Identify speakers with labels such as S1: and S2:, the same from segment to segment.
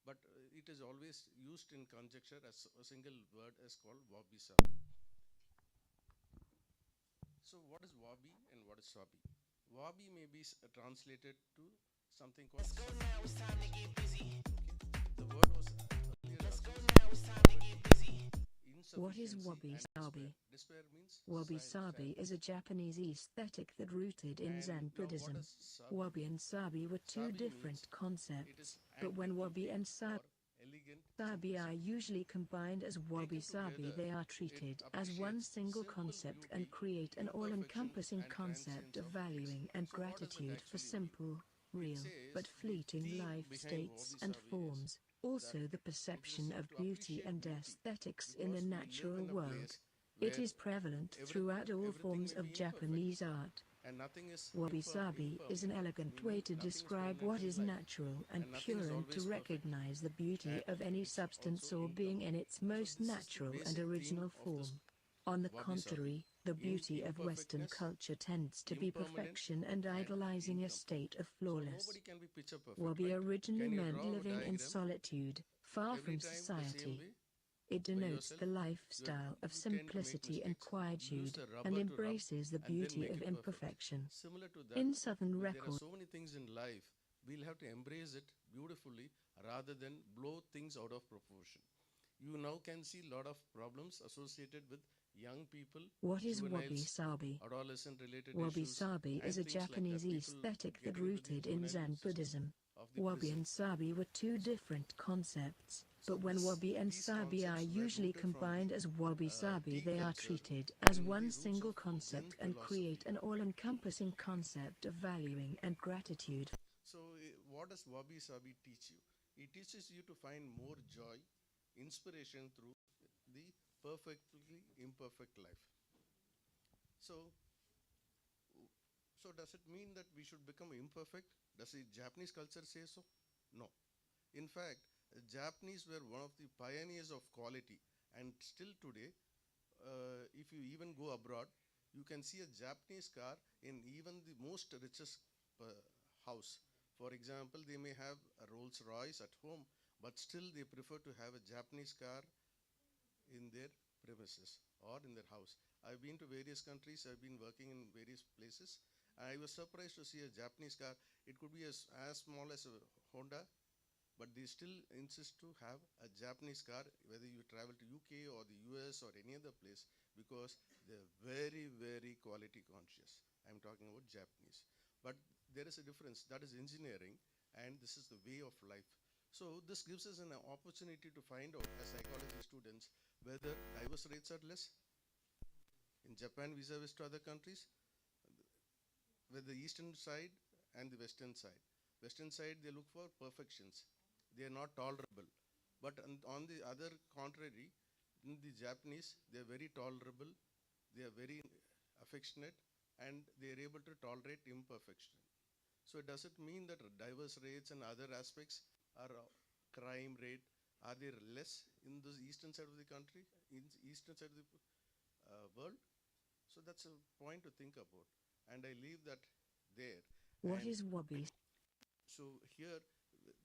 S1: but it is always used in conjecture as a single word is called wabi sabi. So what is wabi and what is sabi? Wabi may be translated to something called
S2: Let's go
S1: sabi.
S2: now, it's time to get busy.
S1: Okay, the word was earlier
S2: Let's go
S1: associated
S2: now, it's
S1: with
S2: time to get busy.
S3: What is
S1: insufficiency
S3: wabi
S1: and despair.
S3: sabi?
S1: Despair means
S3: Wabi sabi is a Japanese aesthetic that rooted in
S1: And
S3: Zen
S1: now what
S3: Buddhism.
S1: does sabi
S3: Wabi
S1: mean?
S3: and sabi were two
S1: Sabi
S3: different
S1: means it is
S3: concepts, but when wabi
S1: antiquity
S3: and sabi
S1: or elegant
S3: are
S1: simplicity.
S3: usually combined as wabi
S1: Taken
S3: sabi,
S1: together,
S3: they are
S1: it
S3: treated as one
S1: appreciates
S3: single
S1: simple
S3: concept and
S1: beauty,
S3: create an
S1: imperfection,
S3: all-encompassing
S1: and
S3: concept
S1: transience
S3: of
S1: of things.
S3: valuing and
S1: So what does it
S3: gratitude for
S1: actually mean?
S3: simple,
S1: It
S3: real, but
S1: says the
S3: fleeting
S1: theme
S3: life
S1: behind
S3: states
S1: Wabi
S3: and
S1: Sabi is
S3: forms.
S1: that
S3: Also, the
S1: it is
S3: perception of
S1: to
S3: beauty
S1: appreciate
S3: and
S1: beauty
S3: aesthetics in the
S1: because we live
S3: natural
S1: in a
S3: world.
S1: place
S3: It
S1: where
S3: is prevalent throughout all
S1: everything
S3: forms
S1: may
S3: of
S1: be imperfect
S3: Japanese art.
S1: and nothing is
S3: Wabi-sabi is an
S1: impermanent,
S3: elegant way
S1: meaning
S3: to
S1: nothing is
S3: describe
S1: permanent
S3: what
S1: in
S3: is
S1: life
S3: natural and
S1: and nothing is
S3: pure and to
S1: always perfect,
S3: recognize the beauty
S1: and
S3: of any
S1: it's also
S3: substance or being in
S1: impermanent.
S3: its
S1: So
S3: most
S1: this is the
S3: natural and
S1: basic theme
S3: original
S1: of this
S3: form. On the
S1: Wabi Sabi.
S3: contrary, the
S1: In
S3: beauty of Western
S1: imperfectness,
S3: culture tends to be
S1: impermanent,
S3: perfection and
S1: and
S3: idolizing a
S1: incomplete.
S3: state of
S1: So
S3: flawless.
S1: nobody can be picture perfect,
S3: Wabi
S1: right?
S3: originally
S1: Can you
S3: meant
S1: draw a
S3: living in
S1: diagram
S3: solitude, far
S1: every
S3: from
S1: time the same
S3: society.
S1: way
S3: It
S1: by
S3: denotes
S1: yourself?
S3: the lifestyle of
S1: You tend to make
S3: simplicity and
S1: mistakes. You use
S3: quietude,
S1: the
S3: and
S1: rubber to rub
S3: embraces the
S1: and then
S3: beauty
S1: make
S3: of
S1: it perfect.
S3: imperfection.
S1: Similar to that,
S3: In Southern
S1: there are
S3: records,
S1: so many things in life, we'll have to embrace it beautifully rather than blow things out of proportion. You now can see a lot of problems associated with young people,
S3: what is
S1: juveniles,
S3: wabi-sabi?
S1: adolescent related issues,
S3: Wabi-sabi is
S1: and
S3: a
S1: things like
S3: Japanese
S1: that. People
S3: aesthetic that
S1: getting into the
S3: rooted in
S1: juvenile
S3: Zen
S1: system
S3: Buddhism.
S1: of the
S3: Wabi
S1: prison.
S3: and sabi were two
S1: So,
S3: different concepts,
S1: so
S3: but when wabi and
S1: these
S3: sabi are
S1: concepts were
S3: usually
S1: rooted from the
S3: combined as wabi-sabi,
S1: tea
S3: they are
S1: culture
S3: treated as
S1: and the
S3: one
S1: roots of
S3: single
S1: Zen
S3: concept and
S1: philosophy.
S3: create an all-encompassing concept of valuing and gratitude.
S1: So, what does Wabi Sabi teach you? It teaches you to find more joy, inspiration through the perfectly imperfect life. So, so does it mean that we should become imperfect? Does the Japanese culture say so? No. In fact, Japanese were one of the pioneers of quality, and still today, if you even go abroad, you can see a Japanese car in even the most richest house. For example, they may have a Rolls Royce at home, but still they prefer to have a Japanese car in their premises or in their house. I've been to various countries, I've been working in various places. I was surprised to see a Japanese car. It could be as small as a Honda, but they still insist to have a Japanese car, whether you travel to UK or the US or any other place, because they're very, very quality conscious. I'm talking about Japanese. But there is a difference. That is engineering, and this is the way of life. So this gives us an opportunity to find out as psychology students whether divorce rates are less in Japan vis-a-vis to other countries, with the eastern side and the western side. Western side, they look for perfections. They are not tolerable. But on the other contrary, in the Japanese, they are very tolerable, they are very affectionate, and they are able to tolerate imperfection. So does it mean that divorce rates and other aspects are crime rate, are they less in the eastern side of the country, in the eastern side of the world? So that's a point to think about. And I leave that there.
S3: What
S1: And
S3: is wabi?
S1: so here,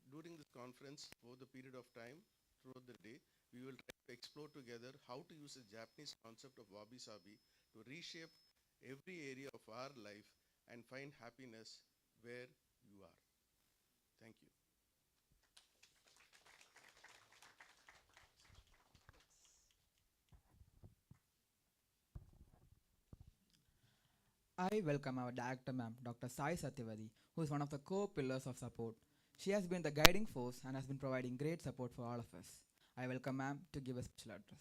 S1: during this conference, for the period of time, throughout the day, we will try to explore together how to use the Japanese concept of wabi-sabi to reshape every area of our life and find happiness where you are. Thank you.
S4: I welcome our director ma'am, Dr. Sai Satyavadi, who is one of the core pillars of support. She has been the guiding force and has been providing great support for all of us. I welcome ma'am to give a special address.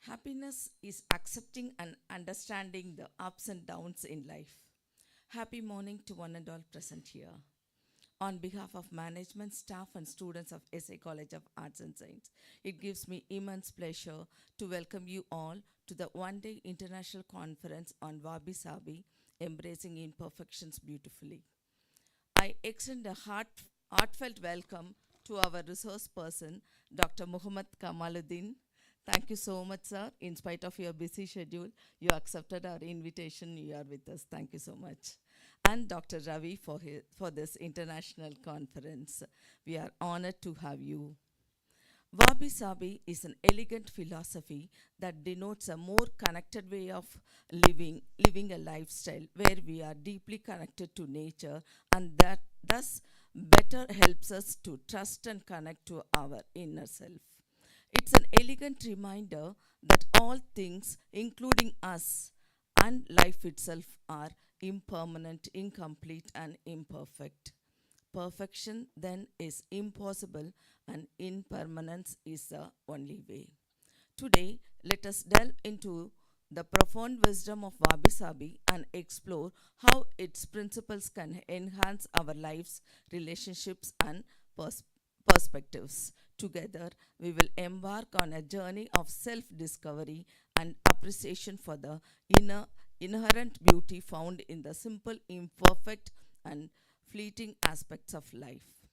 S2: Happiness is accepting and understanding the ups and downs in life. Happy morning to one and all present here. On behalf of management, staff, and students of SA College of Arts and Science, it gives me immense pleasure to welcome you all to the one-day international conference on Wabi Sabi, Embracing Imperfections Beautifully. I extend a heartfelt welcome to our resource person, Dr. Muhammad Kamaluddin. Thank you so much, sir. In spite of your busy schedule, you accepted our invitation. You are with us. Thank you so much. And Dr. Ravi for this international conference. We are honored to have you. Wabi Sabi is an elegant philosophy that denotes a more connected way of living a lifestyle where we are deeply connected to nature and that thus better helps us to trust and connect to our inner self. It's an elegant reminder that all things, including us and life itself, are impermanent, incomplete, and imperfect. Perfection then is impossible, and impermanence is the only way. Today, let us delve into the profound wisdom of Wabi Sabi and explore how its principles can enhance our lives, relationships, and pers- perspectives. Together, we will embark on a journey of self discovery and appreciation for the inner, inherent beauty found in the simple, imperfect, and fleeting aspects of life.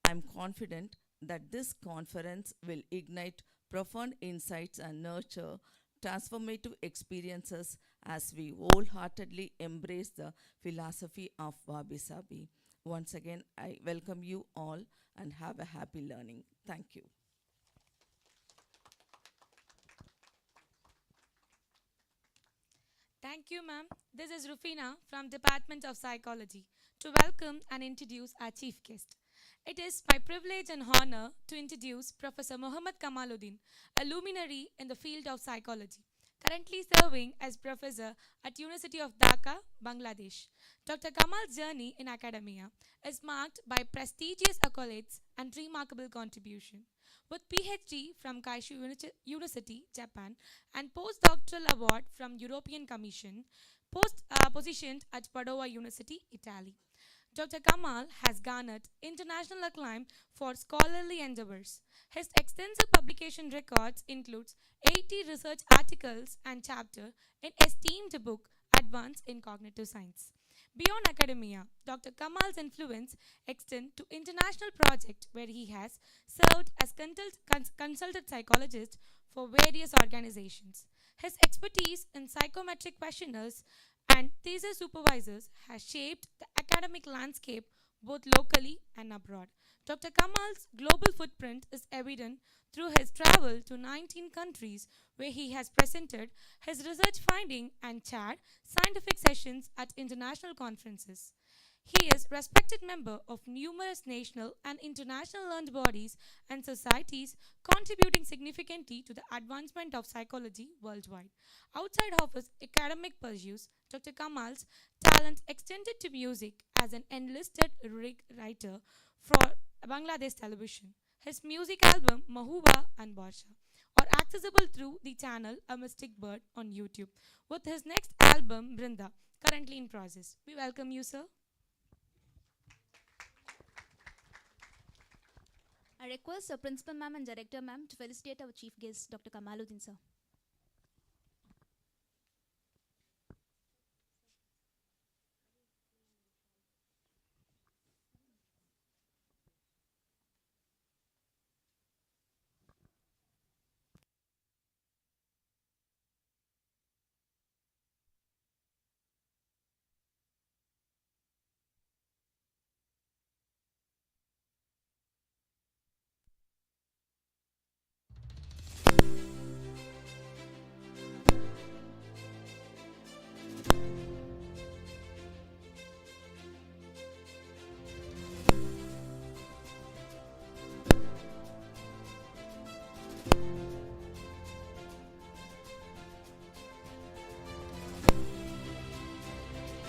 S2: I'm confident that this conference will ignite profound insights and nurture transformative experiences as we wholeheartedly embrace the philosophy of Wabi Sabi. Once again, I welcome you all and have a happy learning. Thank you.
S5: Thank you, ma'am. This is Rufina from Department of Psychology to welcome and introduce our chief guest. It is my privilege and honor to introduce Professor Muhammad Kamaluddin, a luminary in the field of psychology, currently serving as professor at University of Dhaka, Bangladesh. Dr. Kamal's journey in academia is marked by prestigious accolades and remarkable contribution. With PhD from Kaishu University, Japan, and postdoctoral award from European Commission, positioned at Padova University, Italy. Dr. Kamal has garnered international acclaim for scholarly endeavors. His extensive publication records includes 80 research articles and chapter in esteemed book Advance in Cognitive Science. Beyond academia, Dr. Kamal's influence extends to international projects where he has served as consultant psychologist for various organizations. His expertise in psychometric questionnaires and thesis supervisors has shaped the academic landscape both locally and abroad. Dr. Kamal's global footprint is evident through his travel to 19 countries where he has presented his research finding and chaired scientific sessions at international conferences. He is respected member of numerous national and international learned bodies and societies contributing significantly to the advancement of psychology worldwide. Outside of his academic pursuits, Dr. Kamal's talent extended to music as an enlisted writer for Bangladesh television. His music album Mahuba and Basha are accessible through the channel A Mystic Bird on YouTube, with his next album Brinda currently in process. We welcome you, sir.
S6: I request the Principal Ma'am and Director Ma'am to felicitate our Chief Guest, Dr. Kamaluddin, sir.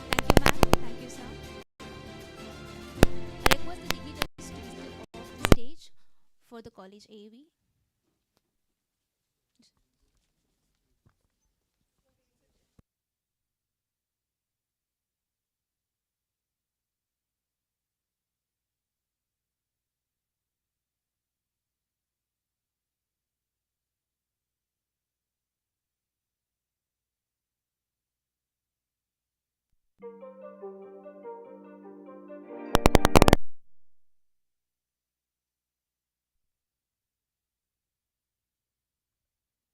S6: Thank you, ma'am. Thank you, sir. I request the dignitaries to step off the stage for the college AV.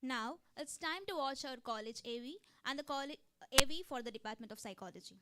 S6: Now it's time to watch our college AV and the college AV for the Department of Psychology.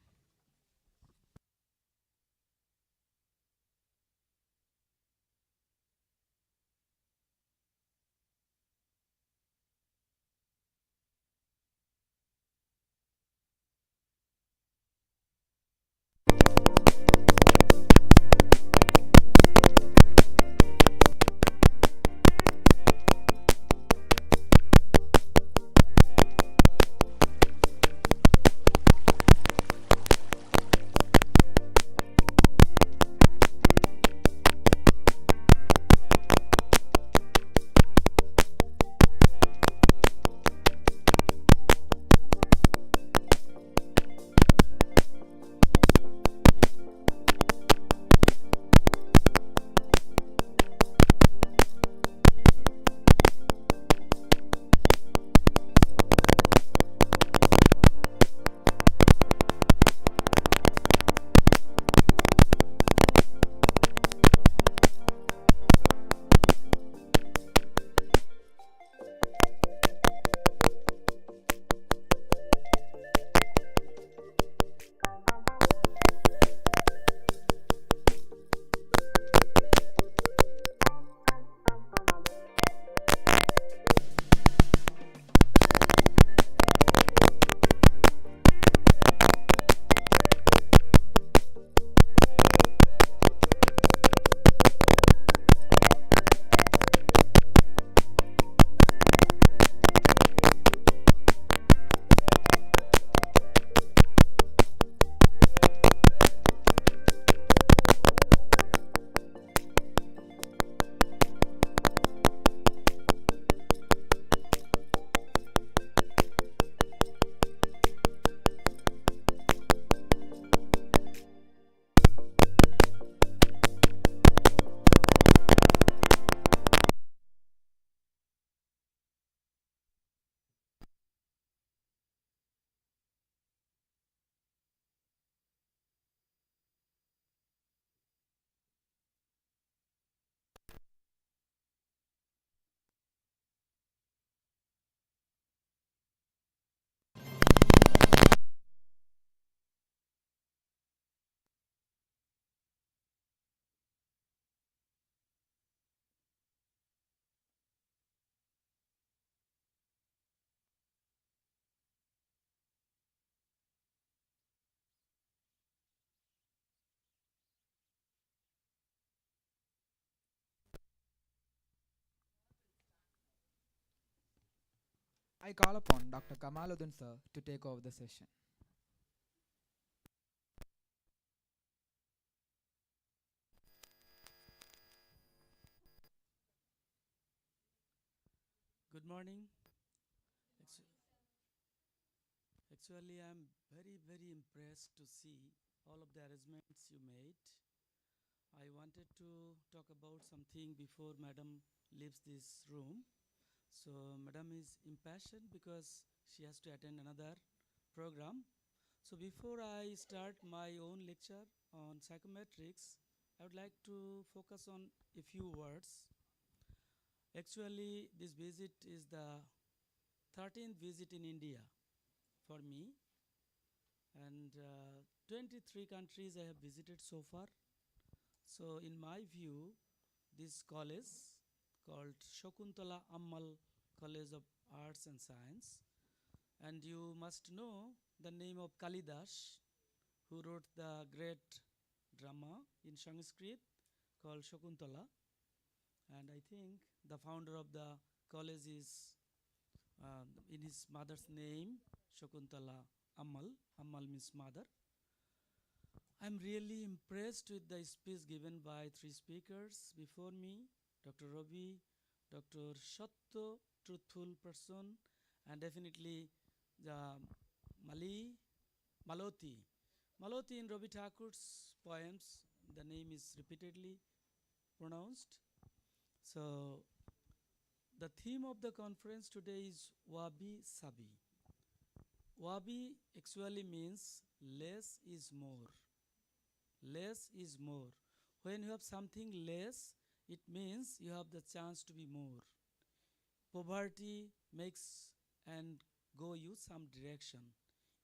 S4: I call upon Dr. Kamaluddin sir to take over the session.
S7: Good morning. Actu- Actually, I'm very impressed to see all of the arrangements you made. I wanted to talk about something before Madam leaves this room. So, Madam is impassioned because she has to attend another program. So, before I start my own lecture on psychometrics, I would like to focus on a few words. Actually, this visit is the 13th visit in India for me, and 23 countries I have visited so far. So, in my view, this college called Shakuntala Ammal College of Arts and Science, and you must know the name of Kalidas, who wrote the great drama in Sanskrit called Shakuntala, and I think the founder of the college is in his mother's name, Shakuntala Ammal. Ammal means mother. I'm really impressed with the speech given by three speakers before me, Dr. Ravi, Dr. Shatto, truthful person, and definitely the Mali, Maloti. Maloti in Ravi Thakur's poems, the name is repeatedly pronounced. So the theme of the conference today is wabi sabi. Wabi actually means less is more. Less is more. When you have something less, it means you have the chance to be more. Poverty makes and go you some direction.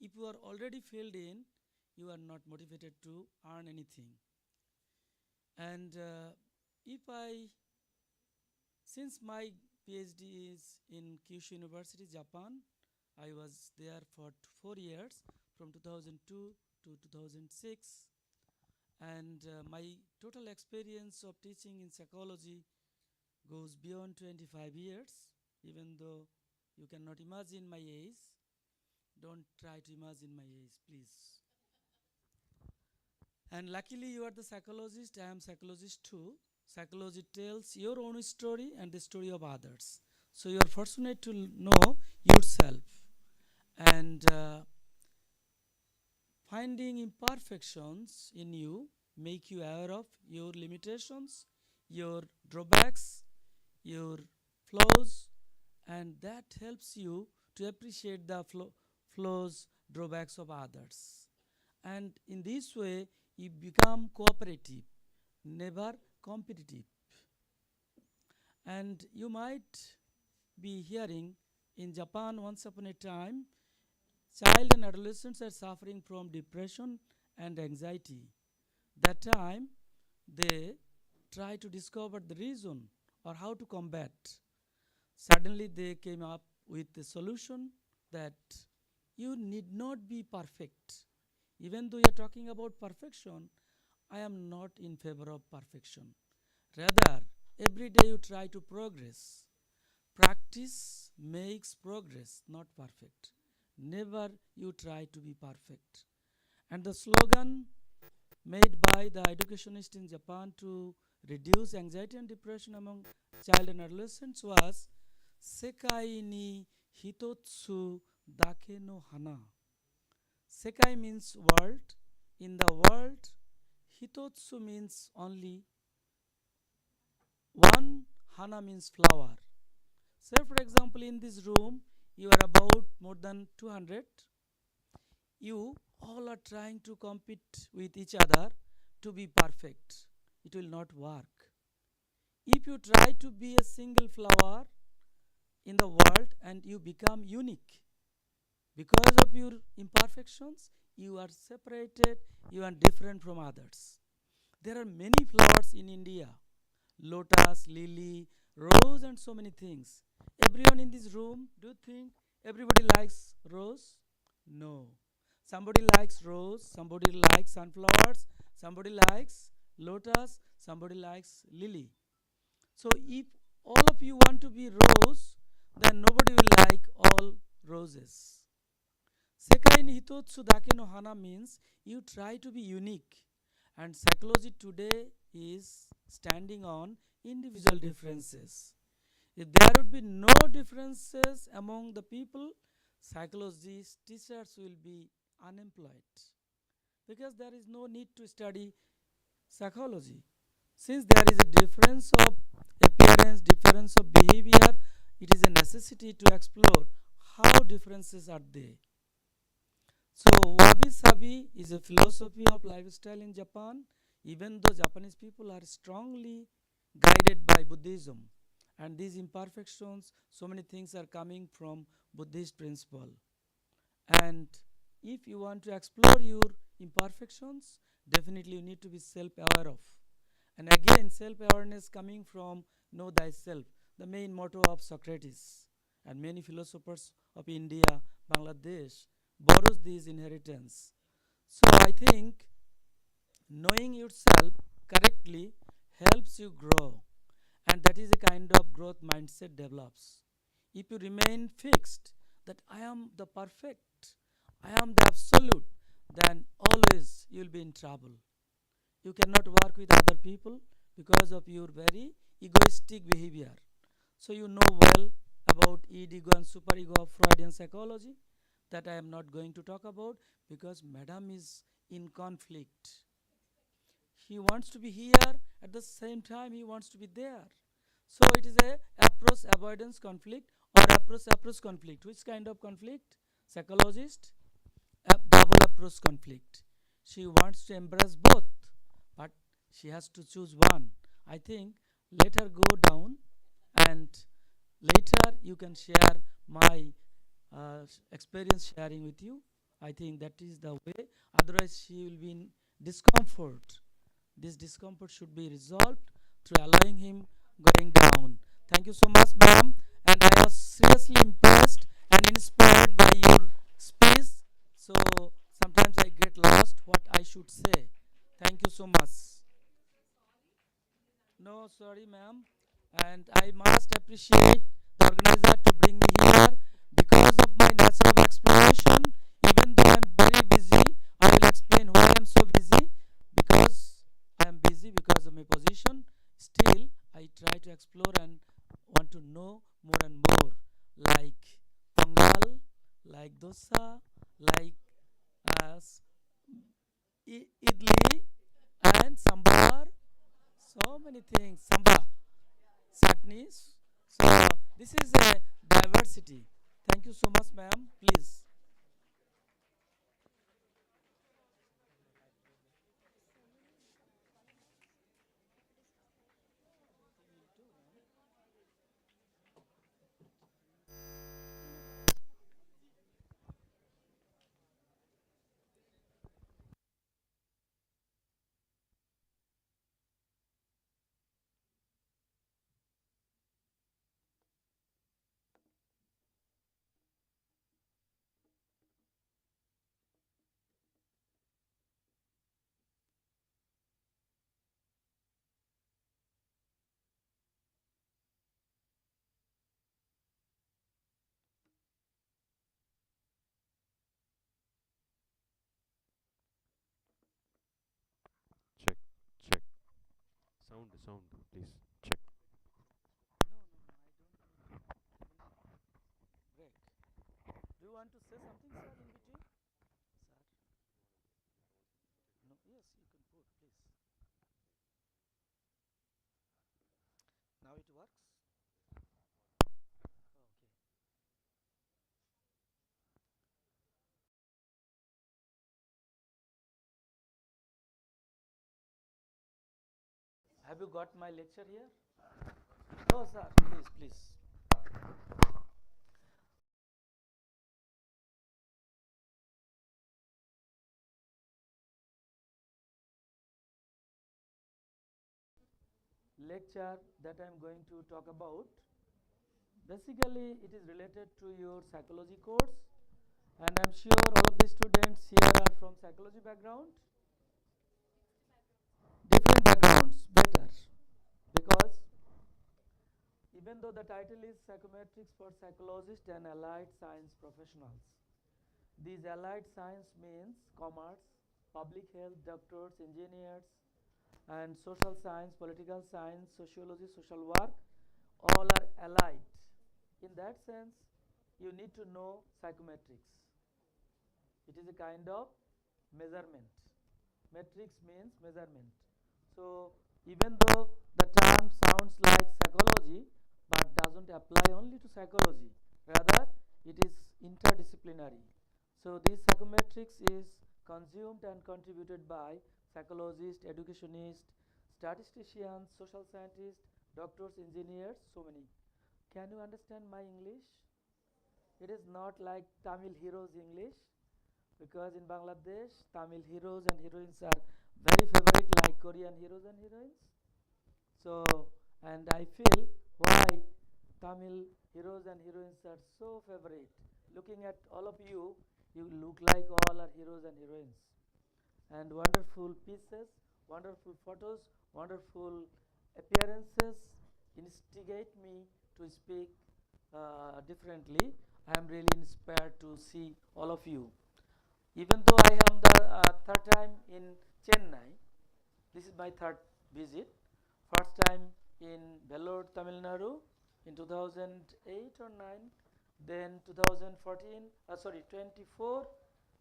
S7: If you are already filled in, you are not motivated to earn anything. And if I, since my PhD is in Kyushu University, Japan, I was there for 4 years from 2002 to 2006. And my total experience of teaching in psychology goes beyond 25 years, even though you cannot imagine my age. Don't try to imagine my age, please. And luckily you are the psychologist, I am psychologist too. Psychology tells your own story and the story of others. So you are fortunate to know yourself. And finding imperfections in you make you aware of your limitations, your drawbacks, your flaws, and that helps you to appreciate the flaws, drawbacks of others. And in this way, you become cooperative, never competitive. And you might be hearing in Japan once upon a time, child and adolescents are suffering from depression and anxiety. That time, they try to discover the reason or how to combat. Suddenly, they came up with a solution that you need not be perfect. Even though you are talking about perfection, I am not in favor of perfection. Rather, every day you try to progress. Practice makes progress, not perfect. Never you try to be perfect. And the slogan made by the educationists in Japan to reduce anxiety and depression among child and adolescents was Sekai ni hitotsu dake no hana. Sekai means world. In the world, hitotsu means only one, hana means flower. Say for example, in this room, you are about more than 200. You all are trying to compete with each other to be perfect. It will not work. If you try to be a single flower in the world and you become unique, because of your imperfections, you are separated, you are different from others. There are many flowers in India, lotus, lily, rose, and so many things. Everyone in this room, do you think everybody likes rose? No. Somebody likes rose, somebody likes sunflowers, somebody likes lotus, somebody likes lily. So if all of you want to be rose, then nobody will like all roses. Sekai ni hitotsu dake no hana means you try to be unique. And psychology today is standing on individual differences. If there would be no differences among the people, psychologists, teachers will be unemployed. Because there is no need to study psychology. Since there is a difference of appearance, difference of behavior, it is a necessity to explore how differences are there. So, wabi sabi is a philosophy of lifestyle in Japan, even though Japanese people are strongly guided by Buddhism. And these imperfections, so many things are coming from Buddhist principle. And if you want to explore your imperfections, definitely you need to be self-aware of. And again, self-awareness coming from know thyself, the main motto of Socrates. And many philosophers of India, Bangladesh, borrows this inheritance. So I think knowing yourself correctly helps you grow, and that is a kind of growth mindset develops. If you remain fixed that I am the perfect, I am the absolute, then always you will be in trouble. You cannot work with other people because of your very egoistic behavior. So you know well about id, ego and superego of Freudian psychology that I am not going to talk about because madam is in conflict. He wants to be here, at the same time he wants to be there. So it is a approach avoidance conflict or approach conflict. Which kind of conflict? Psychologist, a double approach conflict. She wants to embrace both, but she has to choose one. I think let her go down and later you can share my experience sharing with you. I think that is the way. Otherwise, she will be in discomfort. This discomfort should be resolved through allowing him going down. Thank you so much, ma'am. And I was seriously impressed and inspired by your speech. So sometimes I get lost what I should say. Thank you so much. No, sorry, ma'am. And I must appreciate the organizer to bring me here because of my nature of exploration. Even though I'm very busy, I will explain why I'm so busy. Because I'm busy because of my position. Still, I try to explore and want to know more and more, like pongal, like dosa, like uh, idli, and sambar. So many things. Samba, chutneys. So this is a diversity. Thank you so much, ma'am. Please.
S8: Check, check. Sound, please. Check.
S7: Break. Do you want to say something, sir, in between? Sir. No. Yes, you can put, please. Now it works. Okay. Have you got my lecture here? Oh, sir, please, please. Lecture that I am going to talk about. Basically, it is related to your psychology course, and I'm sure all of the students here are from psychology background. Different backgrounds, better, because even though the title is Psychometrics for Psychologists and Allied Science Professionals, these allied science means commerce, public health, doctors, engineers, and social science, political science, sociology, social work, all are allied. In that sense, you need to know psychometrics. It is a kind of measurement. Metrics means measurement. So even though the term sounds like psychology, but doesn't apply only to psychology, rather it is interdisciplinary. So this psychometrics is consumed and contributed by psychologists, educationists, statisticians, social scientists, doctors, engineers, so many. Can you understand my English? It is not like Tamil heroes English, because in Bangladesh, Tamil heroes and heroines are very favorite like Korean heroes and heroines. So, and I feel why Tamil heroes and heroines are so favorite. Looking at all of you, you look like all are heroes and heroines. And wonderful pieces, wonderful photos, wonderful appearances instigate me to speak differently. I am really inspired to see all of you. Even though I am the third time in Chennai, this is my third visit. First time in Vellore, Tamil Nadu in 2008 or 9, then 2014, 24,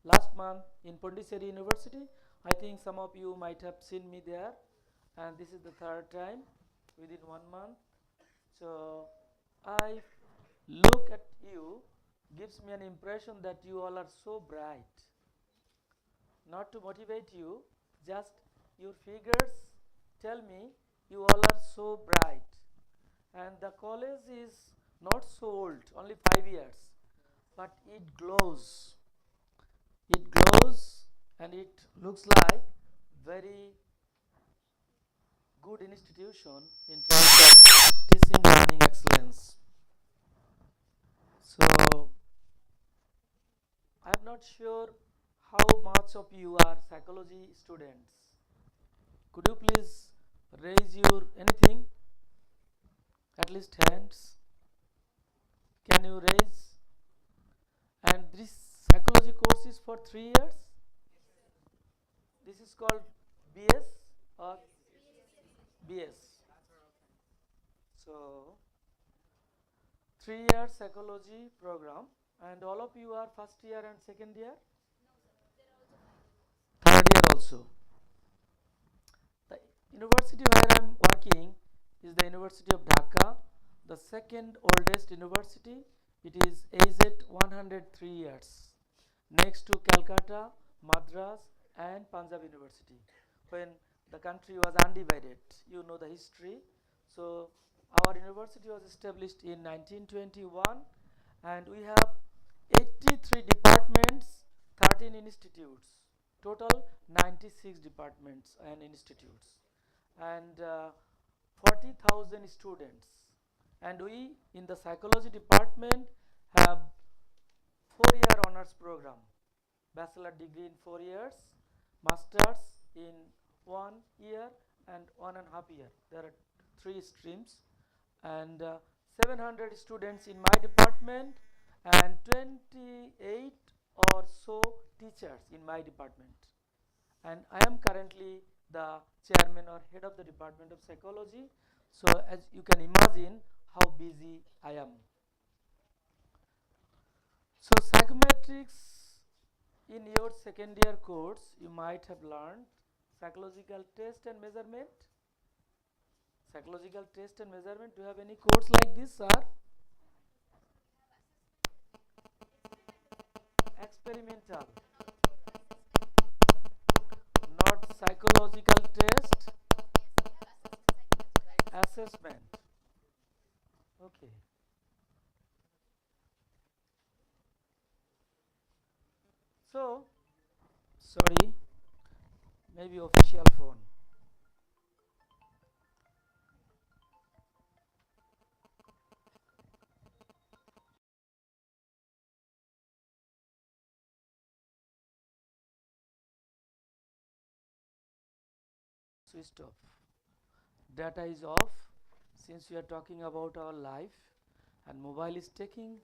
S7: last month in Pondicherry University. I think some of you might have seen me there, and this is the third time within 1 month. So I look at you, gives me an impression that you all are so bright. Not to motivate you, just your figures tell me you all are so bright. And the college is not so old, only 5 years, but it glows. It glows and it looks like very good institution in terms of teaching learning excellence. So I'm not sure how much of you are psychology students. Could you please raise your anything? At least hands. Can you raise? And this psychology course is for 3 years. This is called BS or BS. So 3 year psychology program, and all of you are first year and second year? Third year also. The university where I am working is the University of Dhaka, the second oldest university. It is aged 103 years, next to Calcutta, Madras, and Punjab University. When the country was undivided, you know the history. So our university was established in 1921, and we have 83 departments, 13 institutes, total 96 departments and institutes, and 40,000 students. And we in the psychology department have 4 year honors program, bachelor degree in 4 years, masters in 1 year and 1.5 year. There are 3 streams, and 700 students in my department and 28 or so teachers in my department. And I am currently the chairman or head of the Department of Psychology. So as you can imagine how busy I am. So psychometrics, in your second year course you might have learned psychological test and measurement. Psychological test and measurement, do you have any course like this, sir? Experimental, not psychological test, assessment. Okay. So, sorry, maybe official phone. Switched off. Data is off since we are talking about our life, and mobile is taking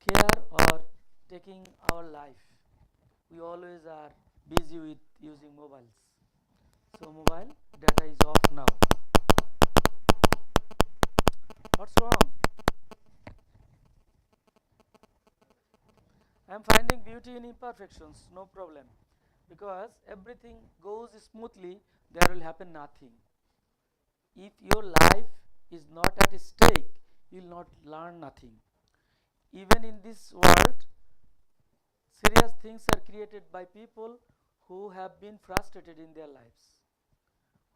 S7: care or taking our life. We always are busy with using mobiles. So mobile data is off now. What's wrong? I am finding beauty in imperfections, no problem. Because everything goes smoothly, there will happen nothing. If your life is not at stake, you will not learn nothing. Even in this world, serious things are created by people who have been frustrated in their lives,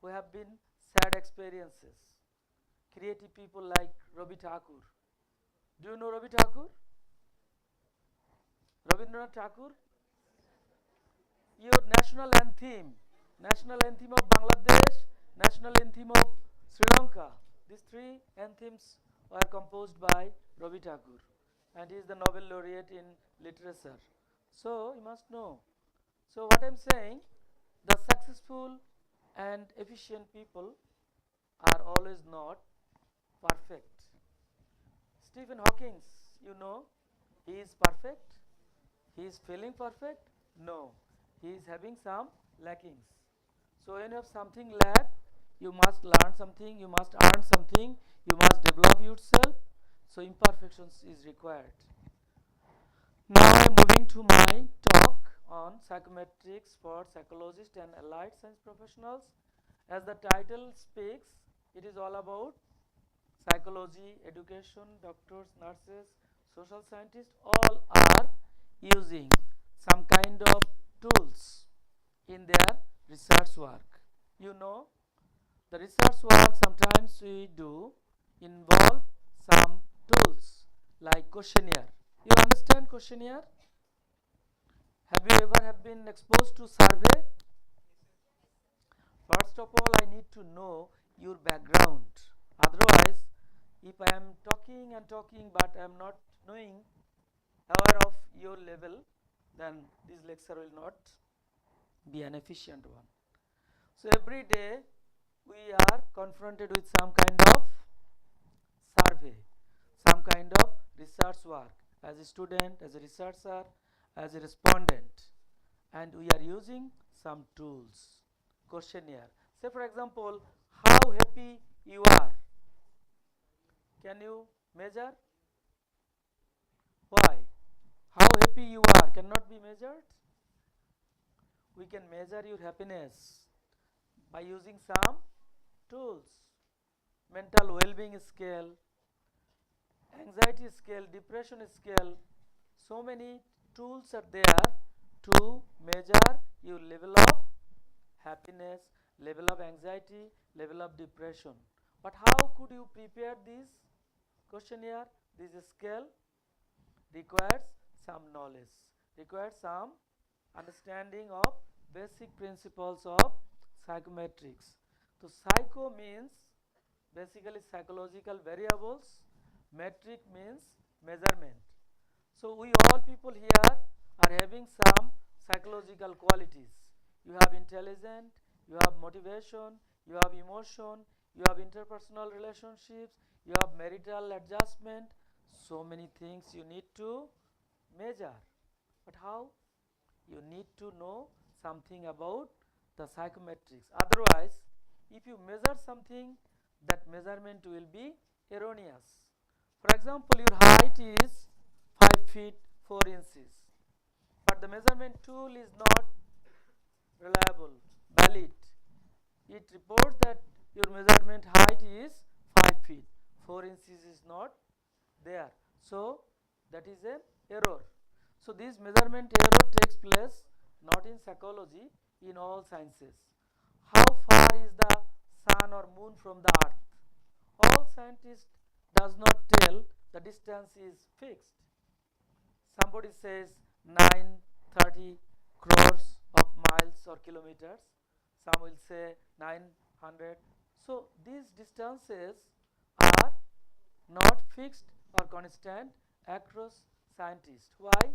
S7: who have been sad experiences. Creative people like Ravi Thakur. Do you know Ravi Thakur? Rabindranath Tagore? Your national anthem of Bangladesh, national anthem of Sri Lanka. These 3 anthems were composed by Ravi Thakur, and he is the Nobel laureate in literature. So you must know. So what I am saying, the successful and efficient people are always not perfect. Stephen Hawking, you know, he is perfect. He is feeling perfect? No. He is having some lackings. So when you have something lack, you must learn something, you must earn something, you must develop yourself. So imperfections is required. Now I am moving to my talk on psychometrics for psychologists and allied science professionals. As the title speaks, it is all about psychology, education, doctors, nurses, social scientists, all are using some kind of tools in their research work. You know, the research work sometimes we do involve some tools like questionnaire. You understand questionnaire? Have you ever have been exposed to survey? First of all, I need to know your background. Otherwise, if I am talking and talking but I am not knowing, aware of your level, then this lecture will not be an efficient one. So every day we are confronted with some kind of survey, some kind of research work as a student, as a researcher, as a respondent, and we are using some tools, questionnaire. Say for example, how happy you are. Can you measure? Why? How happy you are cannot be measured. We can measure your happiness by using some tools. Mental well-being scale, anxiety scale, depression scale. So many tools are there to measure your level of happiness, level of anxiety, level of depression. But how could you prepare this questionnaire? This scale requires some knowledge, requires some understanding of basic principles of psychometrics. So psycho means basically psychological variables, metric means measurement. So we all people here are having some psychological qualities. You have intelligence, you have motivation, you have emotion, you have interpersonal relationships, you have marital adjustment. So many things you need to measure. But how? You need to know something about the psychometrics. Otherwise, if you measure something, that measurement will be erroneous. For example, your height is 5 feet 4 inches, but the measurement tool is not reliable, valid. It reports that your measurement height is 5 feet 4 inches is not there. So that is an error. So this measurement error takes place not in psychology, in all sciences. How far is the sun or moon from the earth? All scientists does not tell the distance is fixed. Somebody says 930 crores of miles or kilometers. Some will say 900. So these distances are not fixed or constant across scientists. Why?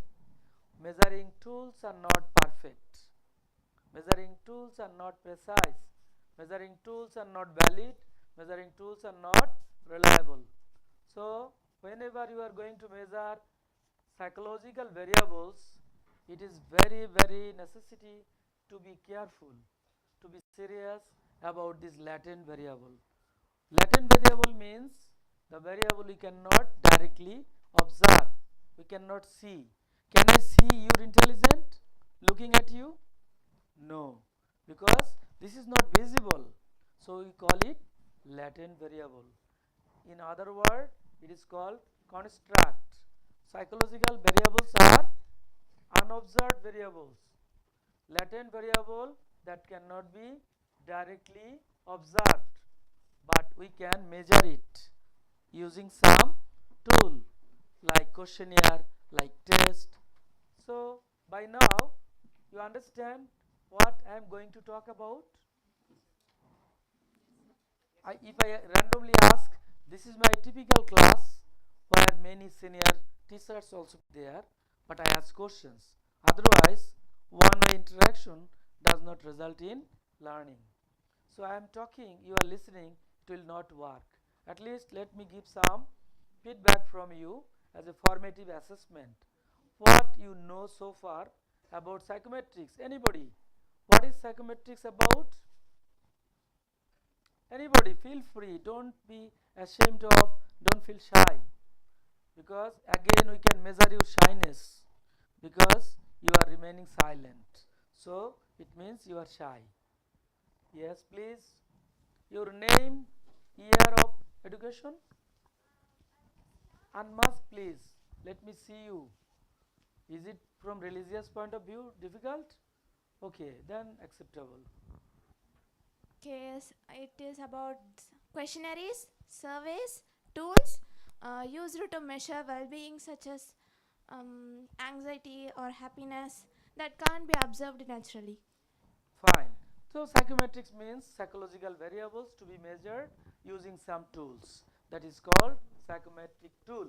S7: Measuring tools are not perfect. Measuring tools are not precise. Measuring tools are not valid. Measuring tools are not reliable. So whenever you are going to measure psychological variables, it is very, very necessity to be careful, to be serious about this latent variable. Latent variable means the variable we cannot directly observe, we cannot see. Can I see your intelligent looking at you? No, because this is not visible. So we call it latent variable. In other words, it is called construct. Psychological variables are unobserved variables, latent variable that cannot be directly observed, but we can measure it using some tool like questionnaire, like test. So by now you understand what I am going to talk about. If I randomly ask, this is my typical class where many senior teachers also there, but I ask questions. Otherwise, one-way interaction does not result in learning. So I am talking, you are listening, it will not work. At least let me give some feedback from you as a formative assessment. What you know so far about psychometrics? Anybody? What is psychometrics about? Anybody? Feel free. Don't be ashamed of, don't feel shy. Because again we can measure your shyness because you are remaining silent. So it means you are shy. Yes, please. Your name, year of education? Unmask, please. Let me see you. Is it from religious point of view difficult? Okay, then acceptable.
S6: Okay, yes, it is about questionnaires, surveys, tools,
S9: used to measure well-being such as anxiety or happiness that can't be observed naturally.
S7: Fine. So psychometrics means psychological variables to be measured using some tools. That is called psychometric tool.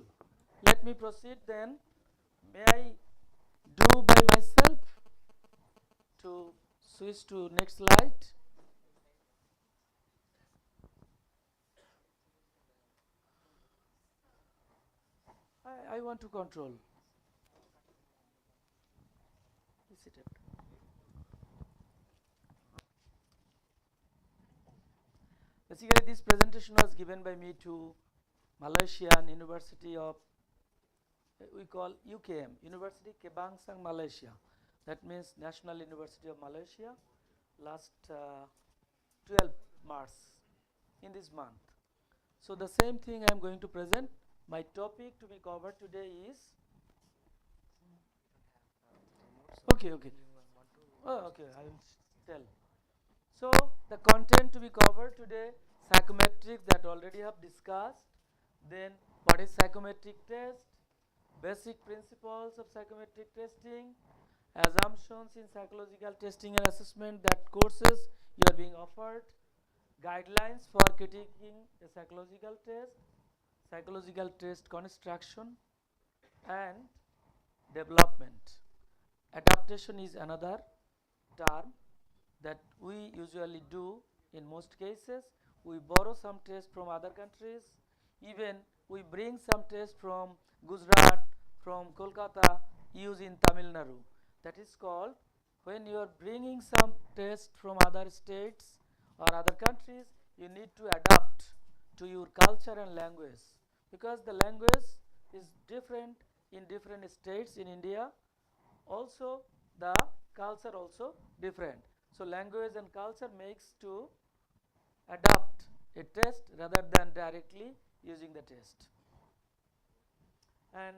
S7: Let me proceed then. May I do by myself to switch to next slide? I want to control. Is it up? Basically, this presentation was given by me to Malaysian University of, we call UKM, University Kebangsaan Malaysia. That means National University of Malaysia, last 12 March in this month. So the same thing I am going to present. My topic to be covered today is, okay. Oh, okay, I will tell. So the content to be covered today, psychometrics that already have discussed. Then what is psychometric test, basic principles of psychometric testing, assumptions in psychological testing and assessment, that courses you are being offered, guidelines for critiquing a psychological test construction, and development. Adaptation is another term that we usually do in most cases. We borrow some tests from other countries, even we bring some tests from Gujarat, from Kolkata, use in Tamil Nadu. That is called, when you are bringing some tests from other states or other countries, you need to adapt to your culture and language, because the language is different in different states in India. Also the culture also different. So language and culture makes to adapt a test rather than directly using the test. And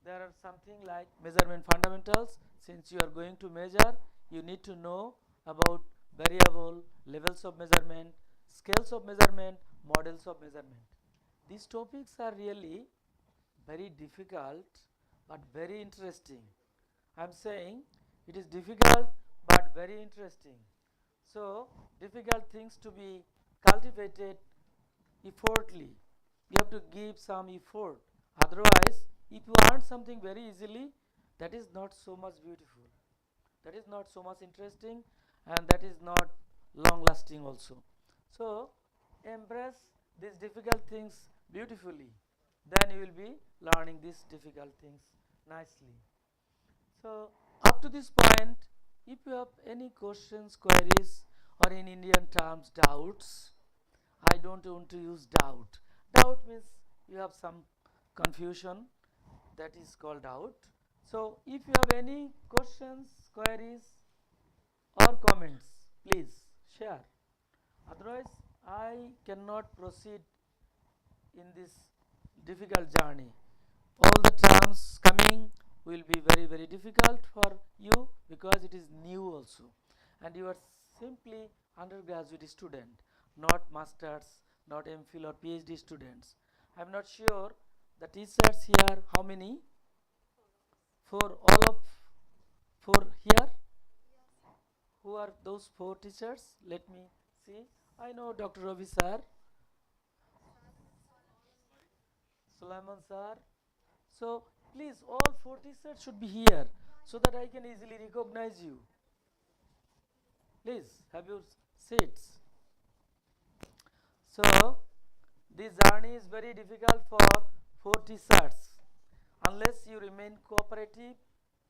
S7: there are something like measurement fundamentals. Since you are going to measure, you need to know about variable, levels of measurement, scales of measurement, models of measurement. These topics are really very difficult but very interesting. I am saying it is difficult but very interesting. So difficult things to be cultivated effortly. You have to give some effort. Otherwise, if you earn something very easily, that is not so much beautiful. That is not so much interesting, and that is not long lasting also. So embrace these difficult things beautifully. Then you will be learning these difficult things nicely. So up to this point, if you have any questions, queries, or in Indian terms doubts, I don't want to use doubt. Doubt means you have some confusion, that is called doubt. So if you have any questions, queries, or comments, please share. Otherwise, I cannot proceed in this difficult journey. All the terms coming will be very, very difficult for you, because it is new also. And you are simply undergraduate student, not masters, not MPhil or PhD students. I am not sure the teachers here, how many? For all of 4 here? Who are those 4 teachers? Let me see. I know Dr. Ravi sir, Sulaiman sir. So please, all 4 teachers should be here so that I can easily recognize you. Please have your seats. So this journey is very difficult for 4 teachers unless you remain cooperative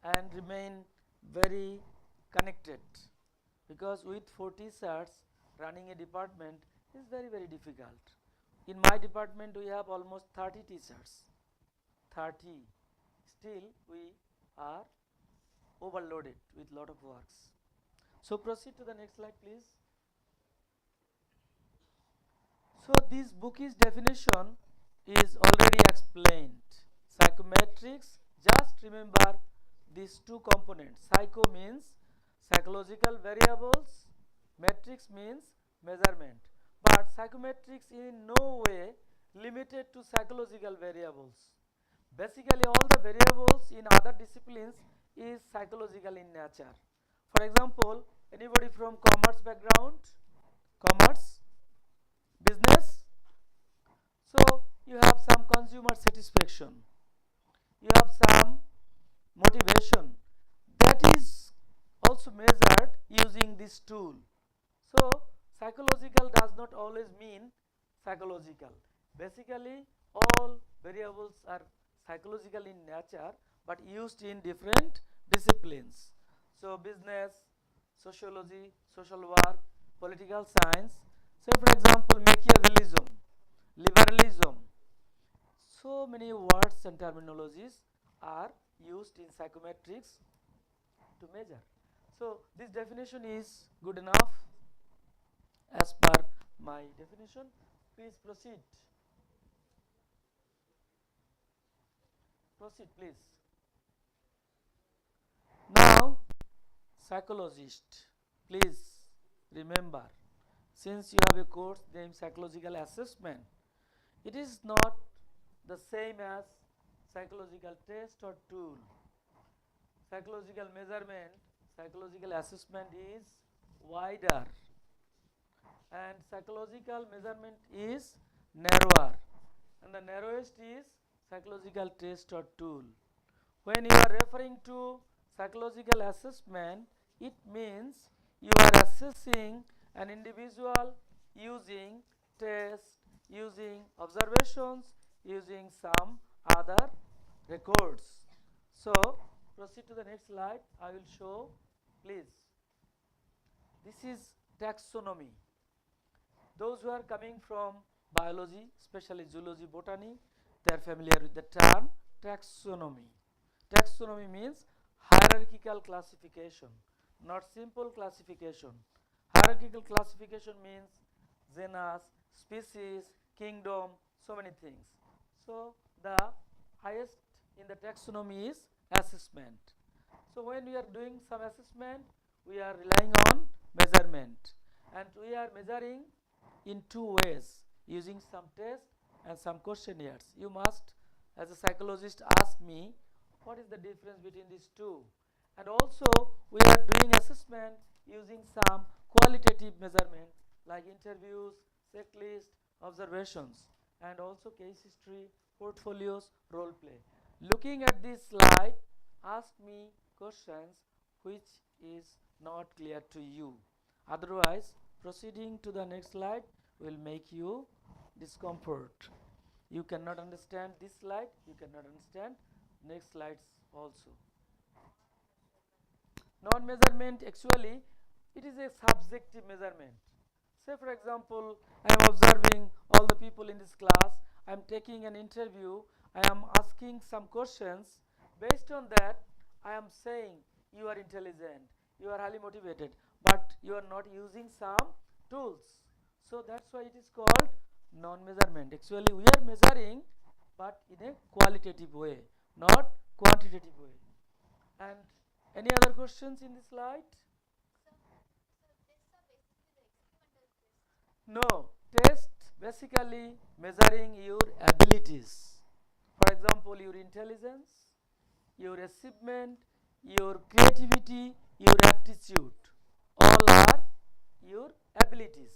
S7: and remain very connected, because with 4 teachers running a department is very, very difficult. In my department we have almost 30 teachers. 30. Still we are overloaded with lot of works. So proceed to the next slide, please. So this book's definition is already explained. Psychometrics, just remember these 2 components. Psycho means psychological variables, metrics means measurement. But psychometrics in no way limited to psychological variables. Basically, all the variables in other disciplines is psychological in nature. For example, anybody from commerce background, commerce, business, so you have some consumer satisfaction, you have some motivation, that is also measured using this tool. So psychological does not always mean psychological. Basically, all variables are psychological in nature but used in different disciplines. So business, sociology, social work, political science. So for example, Machiavellism, liberalism. So many words and terminologies are used in psychometrics to measure. So this definition is good enough as per my definition. Please proceed. Proceed, please. Now, psychologist, please remember, since you have a course named psychological assessment, it is not the same as psychological test or tool. Psychological measurement, psychological assessment is wider, and psychological measurement is narrower, and the narrowest is psychological test or tool. When you are referring to psychological assessment, it means you are assessing an individual using tests, using observations, using some other records. So proceed to the next slide. I will show, please. This is taxonomy. Those who are coming from biology, especially zoology, botany, they are familiar with the term taxonomy. Taxonomy means hierarchical classification, not simple classification. Hierarchical classification means genus, species, kingdom, so many things. So the highest in the taxonomy is assessment. So when we are doing some assessment, we are relying on measurement, and we are measuring in two ways, using some tests and some questionnaires. You must, as a psychologist, ask me what is the difference between these two. And also we are doing assessment using some qualitative measurement like interviews, checklist, observations, and also case history, portfolios, role play. Looking at this slide, ask me questions which is not clear to you. Otherwise, proceeding to the next slide will make you discomfort. You cannot understand this slide, you cannot understand next slides also. Non-measurement, actually it is a subjective measurement. Say for example, I am observing all the people in this class, I am taking an interview, I am asking some questions. Based on that, I am saying you are intelligent, you are highly motivated, but you are not using some tools. So that's why it is called non-measurement. Actually we are measuring but in a qualitative way, not quantitative way. And any other questions in this slide? No, test basically measuring your abilities. For example, your intelligence, your achievement, your creativity, your aptitude, all are your abilities.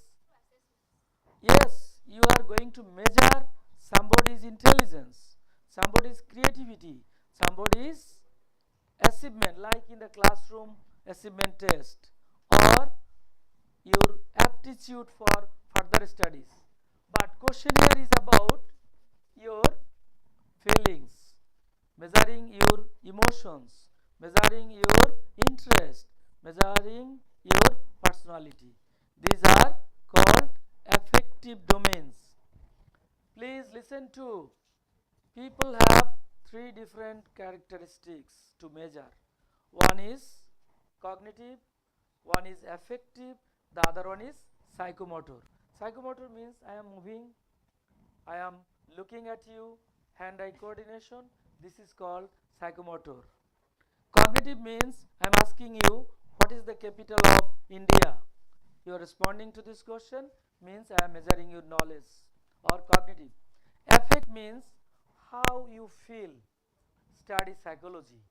S7: Yes, you are going to measure somebody's intelligence, somebody's creativity, somebody's achievement, like in the classroom achievement test, or your aptitude for further studies. But questionnaire is about your feelings, measuring your emotions, measuring your interest, measuring your personality. These are called affective domains. Please listen to, people have three different characteristics to measure. One is cognitive, one is affective, the other one is psychomotor. Psychomotor means I am moving, I am looking at you, hand-eye coordination. This is called psychomotor. Cognitive means I am asking you what is the capital of India. You are responding to this question, means I am measuring your knowledge or cognitive. affect means how you feel. Study psychology.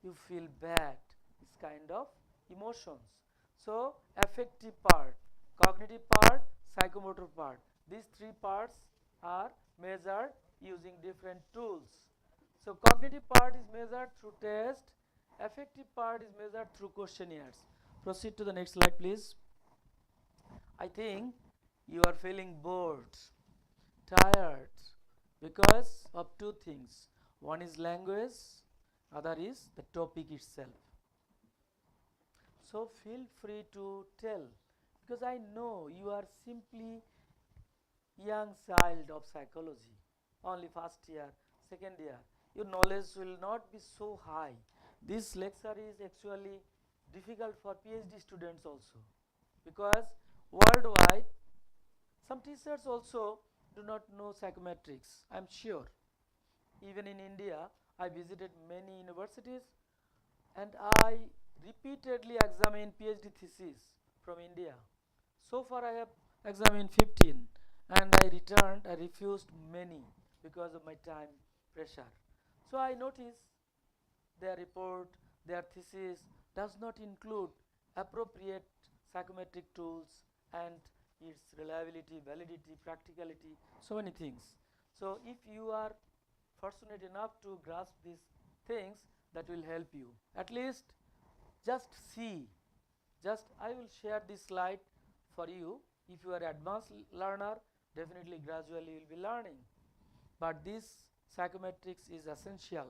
S7: You feel bad. It's kind of emotions. So affective part, cognitive part, psychomotor part. These three parts are measured using different tools. So cognitive part is measured through test. Affective part is measured through questionnaires. Proceed to the next slide, please. I think you are feeling bored, tired, because of two things. One is language, other is the topic itself. So feel free to tell, because I know you are simply young child of psychology, only first year, second year. Your knowledge will not be so high. This lecture is actually difficult for PhD students also, because worldwide some teachers also do not know psychometrics, I am sure. Even in India, I visited many universities and I repeatedly examined PhD theses from India. So far I have examined 15 and I refused many because of my time pressure. So I noticed their report, their thesis does not include appropriate psychometric tools and its reliability, validity, practicality, so many things. So if you are fortunate enough to grasp these things, that will help you. At least just see. Just I will share this slide for you. If you are advanced learner, definitely gradually you will be learning. But this psychometrics is essential.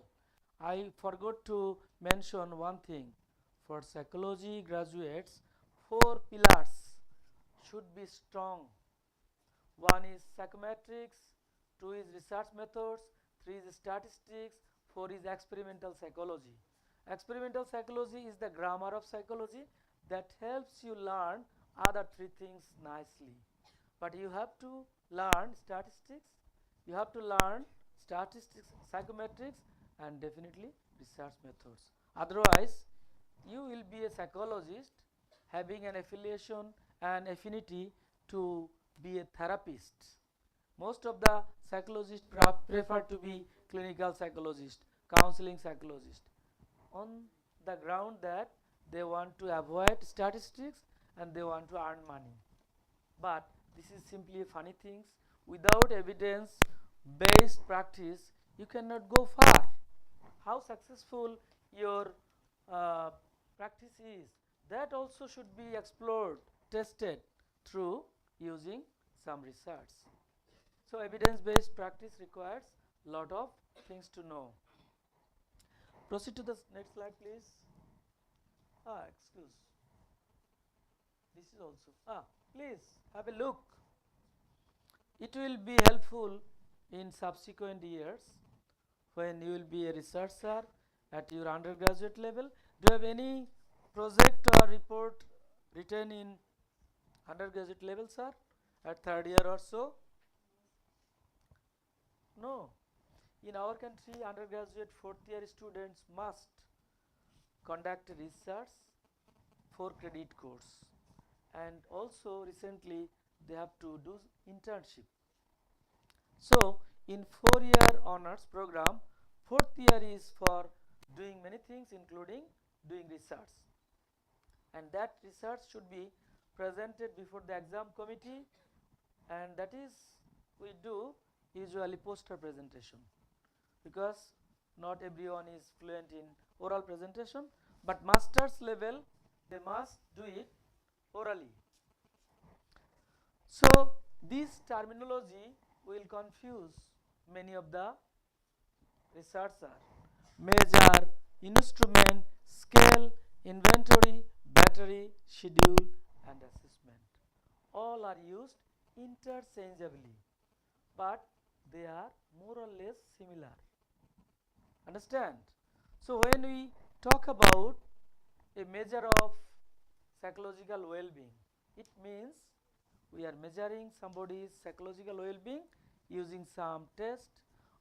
S7: I forgot to mention one thing. For psychology graduates, 4 pillars should be strong. One is psychometrics, 2 is research methods, 3 is statistics, 4 is experimental psychology. Experimental psychology is the grammar of psychology that helps you learn other 3 things nicely. But you have to learn statistics, you have to learn statistics, psychometrics, and definitely research methods. Otherwise, you will be a psychologist having an affiliation and affinity to be a therapist. Most of the psychologists prefer to be clinical psychologist, counseling psychologist, on the ground that they want to avoid statistics and they want to earn money. But this is simply funny things. Without evidence based practice, you cannot go far. How successful your practice is, that also should be explored, tested through using some research. So evidence based practice requires lot of things to know. Proceed to the next slide, please. Excuse. This is also. Please have a look. It will be helpful in subsequent years when you will be a researcher at your undergraduate level. Do you have any project or report written in undergraduate level, sir, at third year or so? No. In our country, undergraduate fourth year students must conduct research 4-credit course, and also recently they have to do internship. So in 4-year honors program, fourth year is for doing many things including doing research, and that research should be presented before the exam committee, and that is we do usually poster presentation, because not everyone is fluent in oral presentation, but master's level they must do it orally. So this terminology will confuse many of the researcher. Measure, instrument, scale, inventory, battery, schedule, and assessment. All are used interchangeably, but they are more or less similar. Understand? So when we talk about a measure of psychological well-being, it means we are measuring somebody's psychological well-being using some test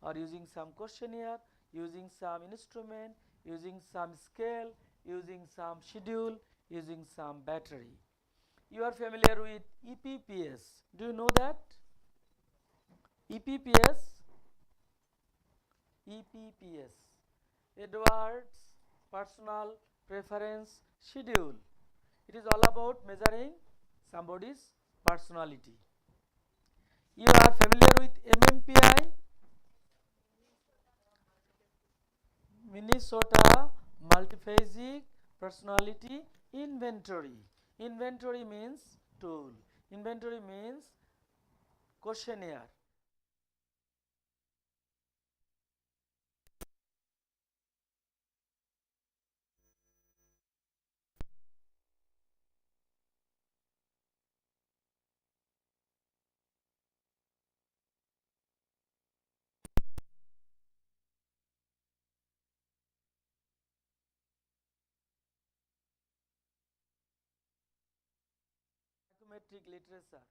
S7: or using some questionnaire, using some instrument, using some scale, using some schedule, using some battery. You are familiar with EPPS. Do you know that? EPPS EPPS. Edwards Personal Preference Schedule. It is all about measuring somebody's personality. You are familiar with MMPI? Minnesota Multiphasic Personality Inventory. Inventory means tool. Inventory means questionnaire. Psychometric literature.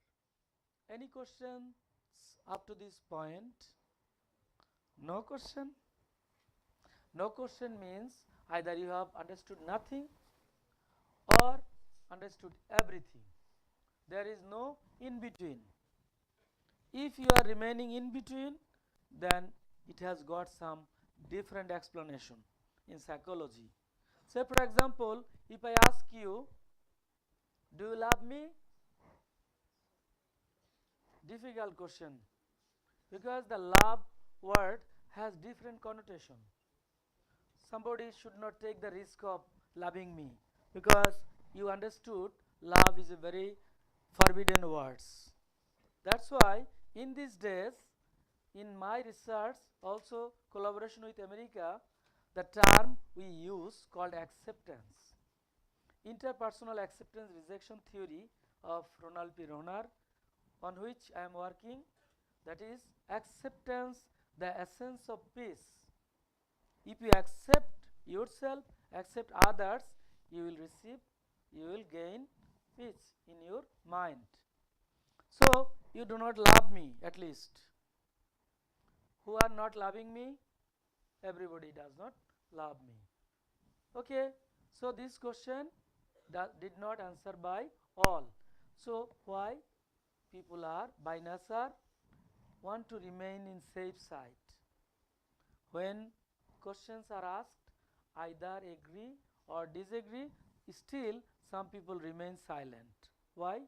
S7: Any questions up to this point? No question? No question means either you have understood nothing or understood everything. There is no in between. If you are remaining in between, then it has got some different explanation in psychology. Say for example, if I ask you, do you love me? Difficult question, because the love word has different connotation. Somebody should not take the risk of loving me, because you understood love is a very forbidden words. That's why in these days, in my research, also collaboration with America, the term we use called acceptance. Interpersonal acceptance rejection theory of Ronald P. Rohner, on which I am working, that is acceptance, the essence of peace. If you accept yourself, accept others, you will receive, you will gain peace in your mind. So, you do not love me, at least. Who are not loving me? Everybody does not love me. Okay, so this question did not answer by all. So, why? People are by nature want to remain in safe side. When questions are asked, either agree or disagree, still some people remain silent. Why?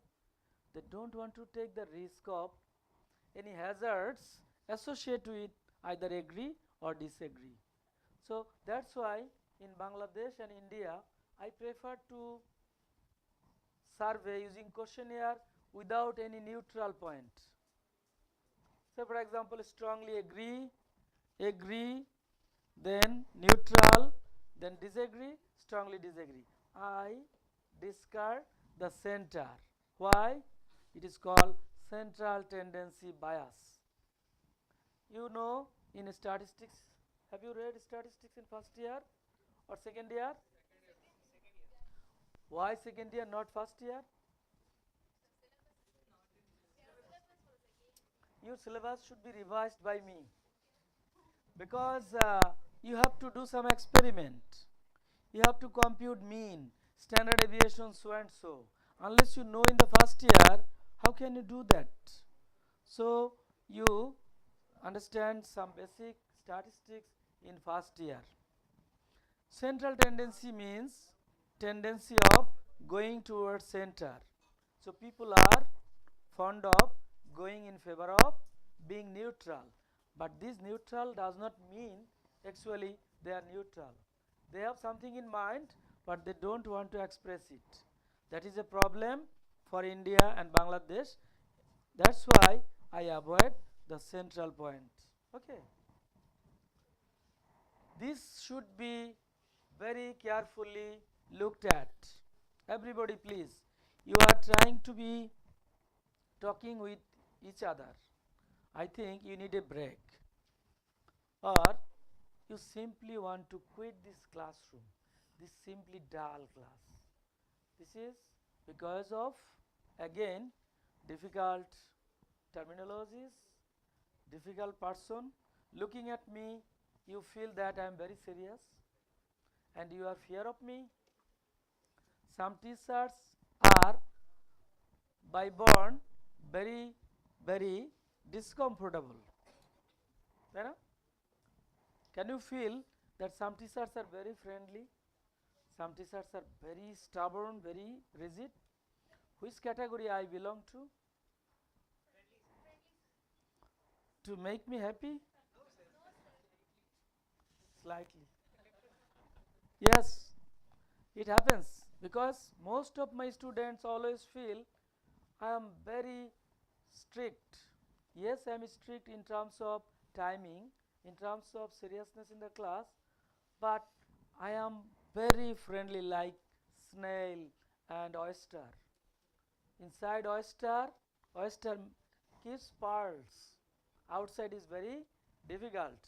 S7: They don't want to take the risk of any hazards associated with either agree or disagree. So that's why in Bangladesh and India, I prefer to survey using questionnaire without any neutral point. So for example, strongly agree, agree, then neutral, then disagree, strongly disagree. I discard the center. Why? It is called central tendency bias. You know, in statistics, have you read statistics in first year or second year? Why second year, not first year? Your syllabus should be revised by me, because you have to do some experiment. You have to compute mean, standard deviation, so and so. Unless you know in the first year, how can you do that? So you understand some basic statistics in first year. Central tendency means tendency of going towards center. So people are fond of going in favor of being neutral. But this neutral does not mean actually they are neutral. They have something in mind, but they don't want to express it. That is a problem for India and Bangladesh. That's why I avoid the central point. Okay. This should be very carefully looked at. Everybody please, you are trying to be talking with each other. I think you need a break, or you simply want to quit this classroom, this simply dull class. This is because of, again, difficult terminologies, difficult person. Looking at me, you feel that I am very serious and you are fear of me. Some teachers are by born very discomfortable. You know? Can you feel that some teachers are very friendly, some teachers are very stubborn, very rigid? Which category I belong to? To make me happy? Slightly. Yes, it happens because most of my students always feel I am very strict. Yes, I am strict in terms of timing, in terms of seriousness in the class, but I am very friendly like snail and oyster. Inside oyster keeps pearls. Outside is very difficult,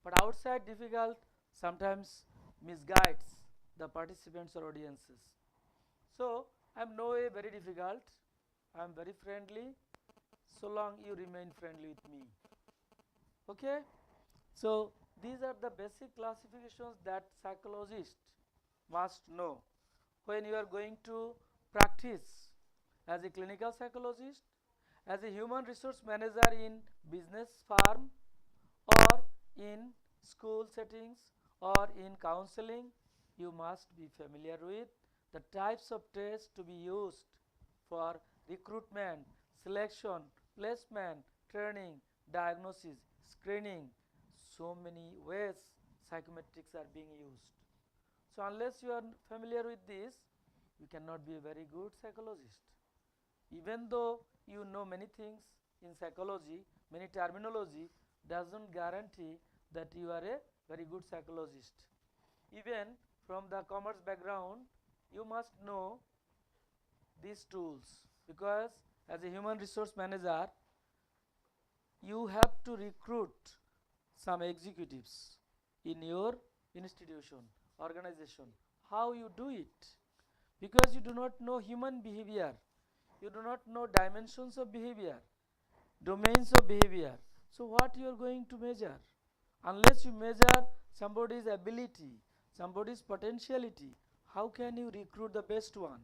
S7: but outside difficult sometimes misguides the participants or audiences. So I am no way very difficult. I am very friendly so long you remain friendly with me. Okay? So these are the basic classifications that psychologists must know when you are going to practice as a clinical psychologist, as a human resource manager in business firm or in school settings or in counseling. You must be familiar with the types of tests to be used for recruitment, selection, placement, training, diagnosis, screening. So many ways psychometrics are being used. So unless you are familiar with this, you cannot be a very good psychologist. Even though you know many things in psychology, many terminology doesn't guarantee that you are a very good psychologist. Even from the commerce background, you must know these tools because as a human resource manager, you have to recruit some executives in your institution, organization. How you do it? Because you do not know human behavior, you do not know dimensions of behavior, domains of behavior. So what you are going to measure? Unless you measure somebody's ability, somebody's potentiality, how can you recruit the best one?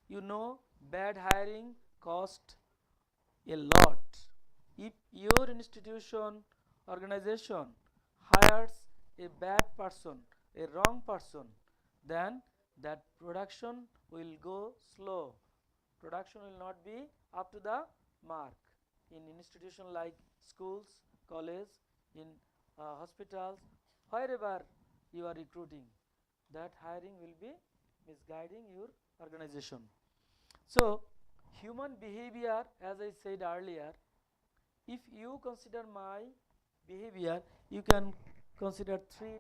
S7: You know, bad hiring cost a lot. If your institution, organization hires a bad person, a wrong person, then that production will go slow. Production will not be up to the mark. In institution like schools, college, in hospitals, wherever you are recruiting, that hiring will be misguiding your organization. So human behavior, as I said earlier, if you consider my behavior, you can consider three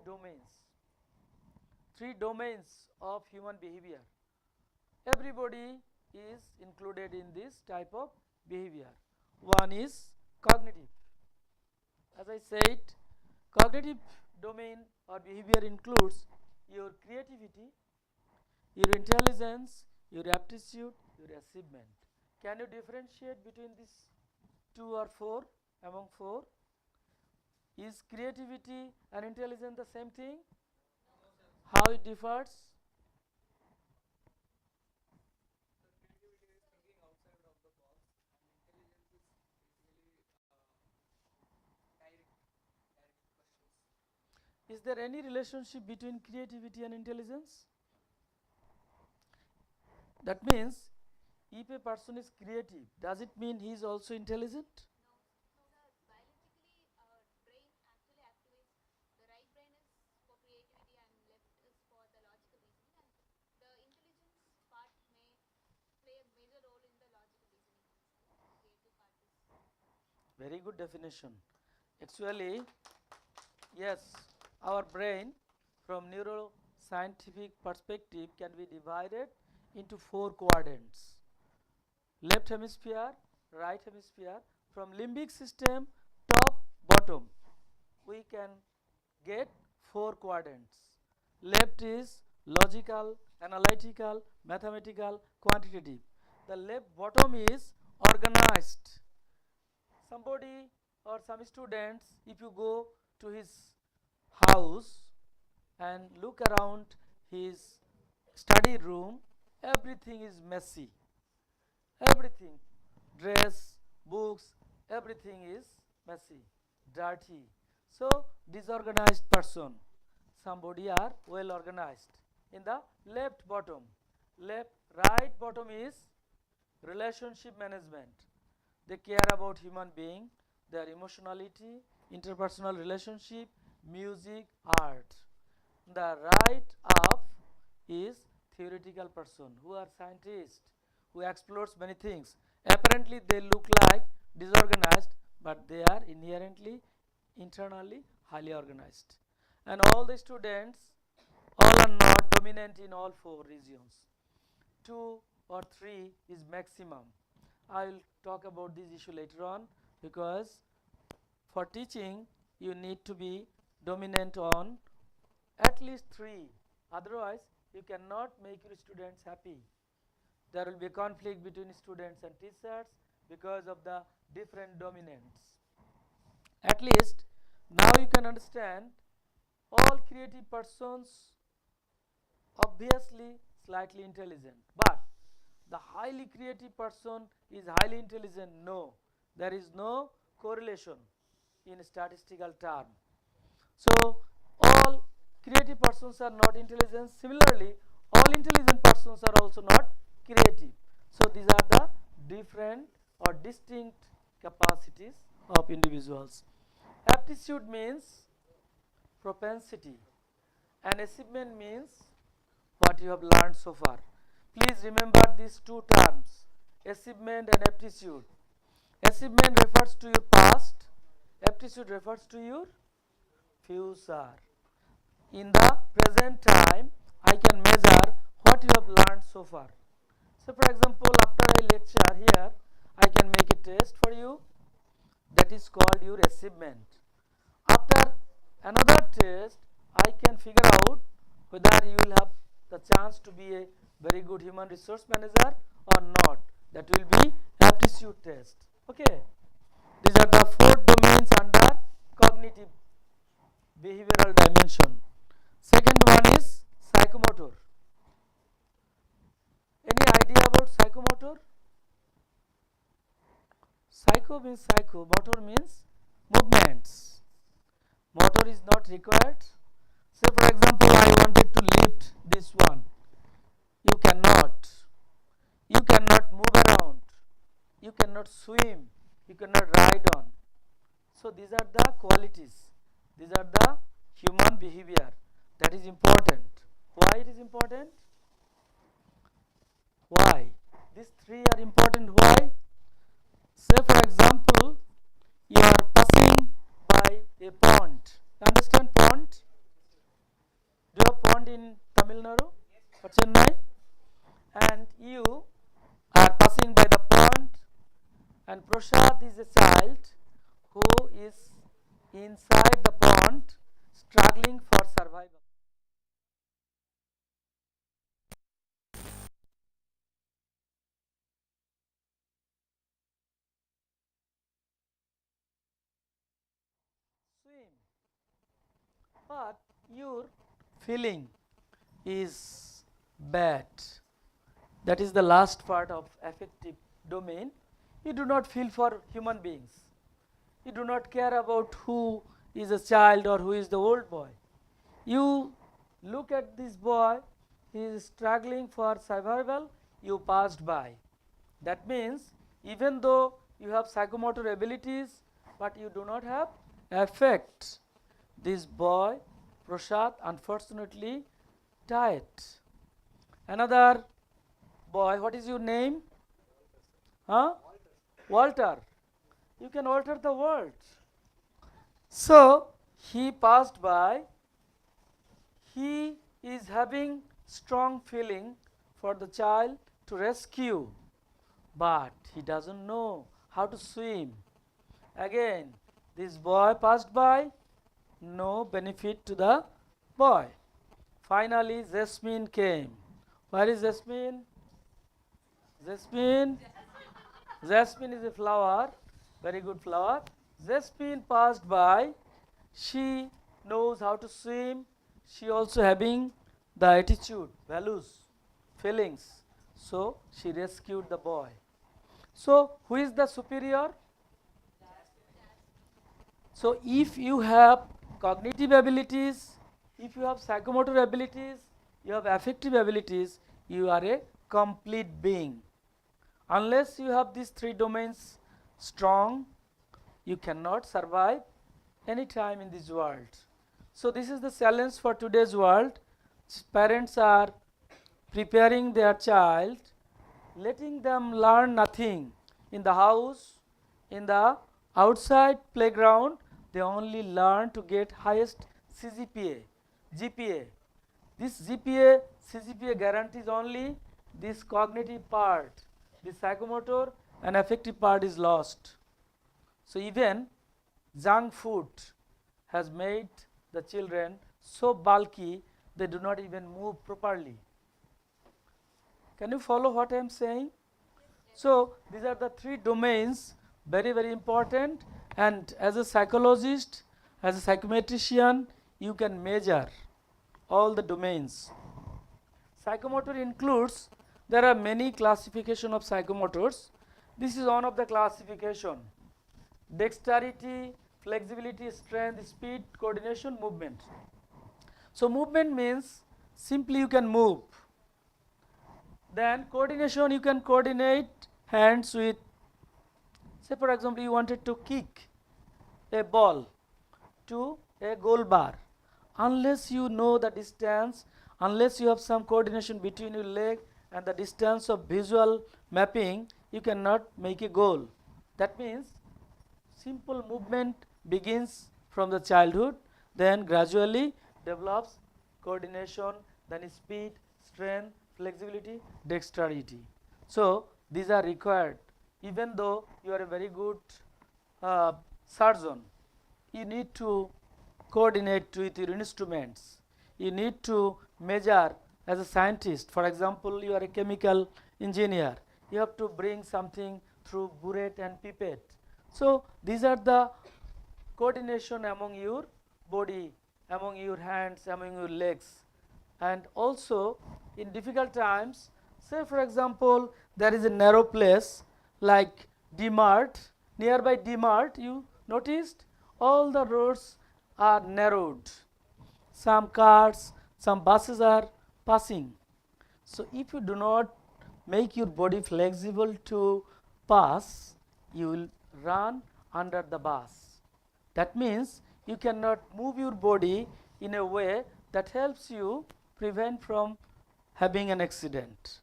S7: domains of human behavior. Everybody is included in this type of behavior. One is cognitive. As I said, cognitive domain or behavior includes your creativity, your intelligence, your aptitude, your achievement. Can you differentiate between these two or four among four? Is creativity and intelligence the same thing? How it differs? Is there any relationship between creativity and intelligence? That means if a person is creative, does it mean he is also intelligent? Very good definition. Actually, yes, our brain from neuroscientific perspective can be divided into four quadrants. Left hemisphere, right hemisphere, from limbic system, top, bottom. We can get four quadrants. Left is logical, analytical, mathematical, quantitative. The left bottom is organized. Somebody or some students, if you go to his house and look around his study room, everything is messy. Everything, dress, books, everything is messy, dirty. So disorganized person, somebody are well organized. In the left bottom, left right bottom is relationship management. They care about human being, their emotionality, interpersonal relationship, music, art. The right up is theoretical person who are scientists, who explores many things. Apparently they look like disorganized, but they are inherently internally highly organized. And all the students, all are not dominant in all four regions. 2 or 3 is maximum. I will talk about this issue later on, because for teaching you need to be dominant on at least 3, otherwise you cannot make your students happy. There will be conflict between students and teachers because of the different dominants. At least now you can understand all creative persons obviously slightly intelligent, but the highly creative person is highly intelligent. No, there is no correlation in statistical term. So all creative persons are not intelligent. Similarly, all intelligent persons are also not creative. So these are the different or distinct capacities of individuals. Aptitude means propensity, and achievement means what you have learned so far. Please remember these two terms, achievement and aptitude. Achievement refers to your past, aptitude refers to your future. In the present time, I can measure what you have learned so far. So for example, after I lecture here, I can make a test for you, that is called your achievement. After another test, I can figure out whether you will have the chance to be a very good human resource manager or not. That will be aptitude test. Okay. These are the 4 domains under cognitive behavioral dimension. Second one is psychomotor. Any idea about psychomotor? Psycho means psycho, motor means movements. Motor is not required. Say for example, I wanted to lift this one. You cannot. You cannot move around. You cannot swim. You cannot ride on. So these are the qualities. These are the human behavior that is important. Why it is important? Why? These 3 are important. Why? Say for example, you are passing by a pond. Understand pond? Do you have pond in Tamil Nadu or Chennai? And you are passing by the pond, and Prashad is a child who is inside the pond struggling for survival. Swim. But your feeling is bad. That is the last part of affective domain. You do not feel for human beings. You do not care about who is a child or who is the old boy. You look at this boy, he is struggling for survival, you passed by. That means even though you have psychomotor abilities, but you do not have affect. This boy, Prashad, unfortunately died. Another boy, what is your name? Huh? Walter. You can alter the world. So he passed by. He is having strong feeling for the child to rescue, but he doesn't know how to swim. Again, this boy passed by, no benefit to the boy. Finally, Jasmine came. Where is Jasmine? Jasmine. Jasmine is a flower, very good flower. Jasmine passed by. She knows how to swim. She also having the attitude, values, feelings. So she rescued the boy. So who is the superior? So if you have cognitive abilities, if you have psychomotor abilities, you have affective abilities, you are a complete being. Unless you have these three domains strong, you cannot survive any time in this world. So this is the challenge for today's world. Parents are preparing their child, letting them learn nothing in the house, in the outside playground. They only learn to get highest CGPA, GPA. This GPA, CGPA guarantees only this cognitive part. The psychomotor and affective part is lost. So even junk food has made the children so bulky they do not even move properly. Can you follow what I am saying? So these are the three domains, very, very important. And as a psychologist, as a psychometrician, you can measure all the domains. Psychomotor includes, there are many classification of psychomotors. This is one of the classification. Dexterity, flexibility, strength, speed, coordination, movement. So movement means simply you can move. Then coordination, you can coordinate hands with, say for example, you wanted to kick a ball to a goal bar. Unless you know the distance, unless you have some coordination between your leg and the distance of visual mapping, you cannot make a goal. That means simple movement begins from the childhood, then gradually develops coordination, then speed, strength, flexibility, dexterity. So these are required. Even though you are a very good surgeon, you need to coordinate with your instruments. You need to measure as a scientist. For example, you are a chemical engineer. You have to bring something through burette and pipette. So these are the coordination among your body, among your hands, among your legs. And also in difficult times, say for example, there is a narrow place like D-Mart. Nearby D-Mart, you noticed all the roads are narrowed. Some cars, some buses are passing. So if you do not make your body flexible to pass, you will run under the bus. That means you cannot move your body in a way that helps you prevent from having an accident.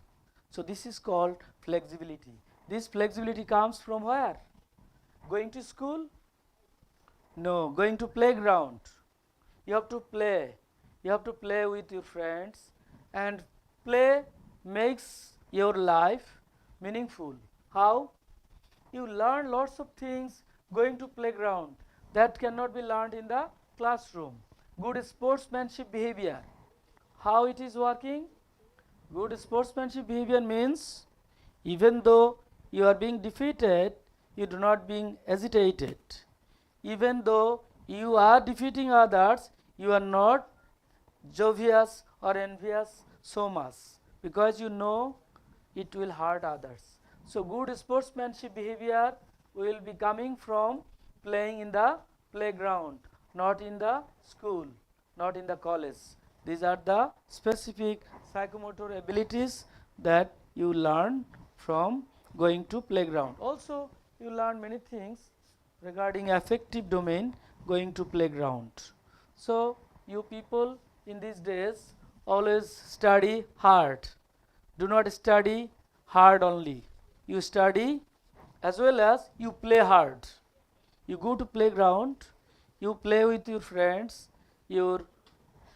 S7: So this is called flexibility. This flexibility comes from where? Going to school? No. Going to playground. You have to play. You have to play with your friends, and play makes your life meaningful. How? You learn lots of things going to playground that cannot be learned in the classroom. Good sportsmanship behavior. How it is working? Good sportsmanship behavior means even though you are being defeated, you do not being agitated. Even though you are defeating others, you are not jovious or envious so much, because you know it will hurt others. So good sportsmanship behavior will be coming from playing in the playground, not in the school, not in the college. These are the specific psychomotor abilities that you learn from going to playground. Also, you learn many things regarding affective domain going to playground. So you people in these days always study hard. Do not study hard only. You study as well as you play hard. You go to playground, you play with your friends, your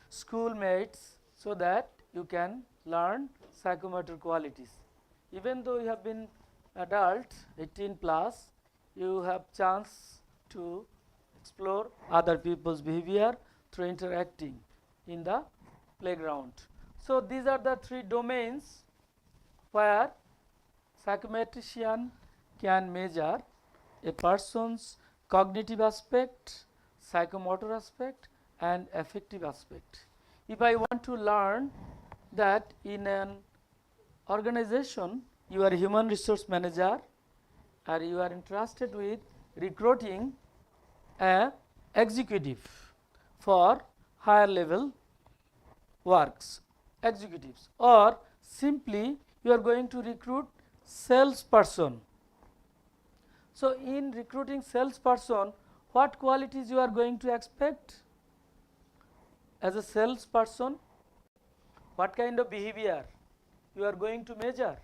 S7: schoolmates, so that you can learn psychomotor qualities. Even though you have been adult, 18 plus, you have chance to explore other people's behavior through interacting in the playground. So these are the three domains where psychometrician can measure a person's cognitive aspect, psychomotor aspect, and affective aspect. If I want to learn that in an organization you are a human resource manager, or you are interested with recruiting a executive for higher level works, executives, or simply you are going to recruit salesperson. So in recruiting salesperson, what qualities you are going to expect as a salesperson? What kind of behavior you are going to measure?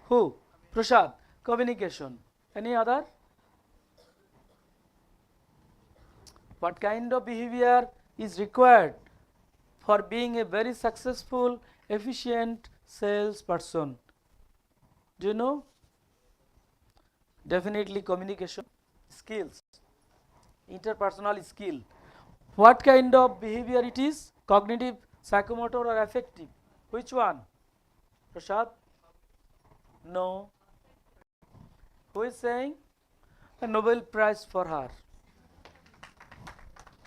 S7: Who? Prashad. Communication. Any other? What kind of behavior is required for being a very successful, efficient salesperson? Do you know? Definitely communication skills, interpersonal skill. What kind of behavior it is? Cognitive, psychomotor, or affective? Which one? Prashad? No. Who is saying? A Nobel Prize for her.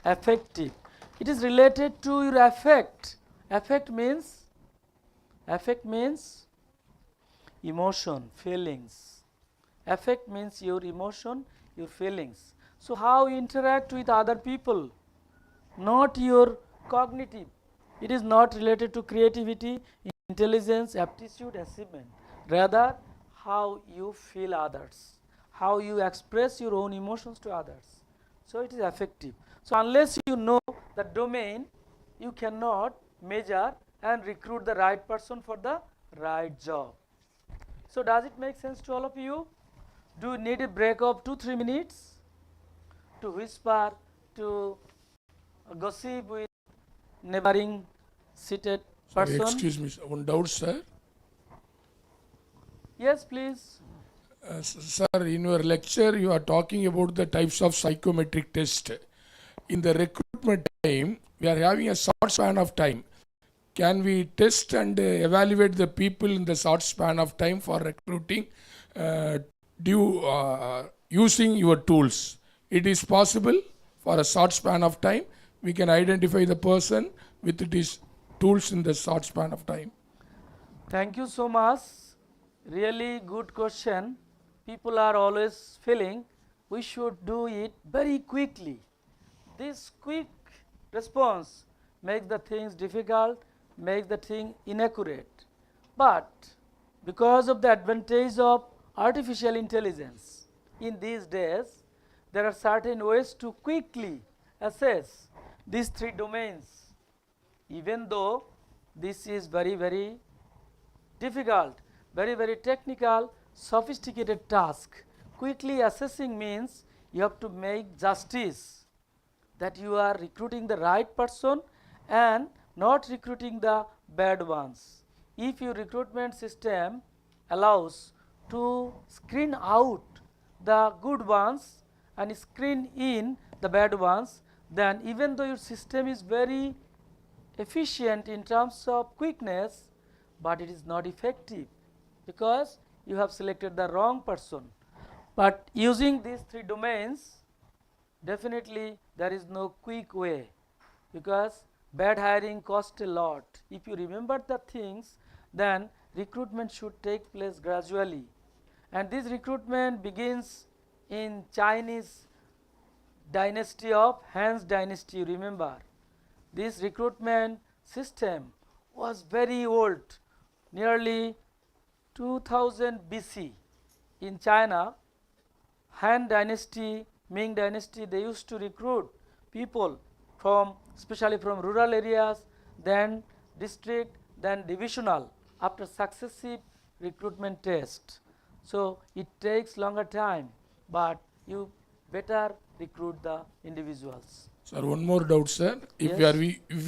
S7: Affective. It is related to your affect. Affect means emotion, feelings. Affect means your emotion, your feelings. So how you interact with other people, not your cognitive. It is not related to creativity, intelligence, aptitude, achievement. Rather, how you feel others, how you express your own emotions to others. So it is affective. So unless you know the domain, you cannot measure and recruit the right person for the right job. So does it make sense to all of you? Do you need a break of 2-3 minutes to whisper, to gossip with neighboring seated person?
S10: Excuse me, one doubt, sir.
S7: Yes, please.
S10: Sir, in your lecture, you are talking about the types of psychometric test. In the recruitment time, we are having a short span of time. Can we test and evaluate the people in the short span of time for recruiting using your tools? It is possible for a short span of time. We can identify the person with these tools in the short span of time.
S7: Thank you so much. Really good question. People are always feeling we should do it very quickly. This quick response makes the things difficult, makes the thing inaccurate. But because of the advantage of artificial intelligence, in these days, there are certain ways to quickly assess these 3 domains. Even though this is very, very difficult, very, very technical, sophisticated task. Quickly assessing means you have to make justice that you are recruiting the right person and not recruiting the bad ones. If your recruitment system allows to screen out the good ones and screen in the bad ones, then even though your system is very efficient in terms of quickness, but it is not effective because you have selected the wrong person. But using these 3 domains, definitely there is no quick way because bad hiring costs a lot. If you remember the things, then recruitment should take place gradually. And this recruitment begins in Chinese dynasty of Han's dynasty, you remember. This recruitment system was very old, nearly 2000 BC in China. Han dynasty, Ming dynasty, they used to recruit people from, especially from rural areas, then district, then divisional, after successive recruitment tests. So it takes longer time, but you better recruit the individuals.
S10: Sir, one more doubt, sir. If
S7: Yes.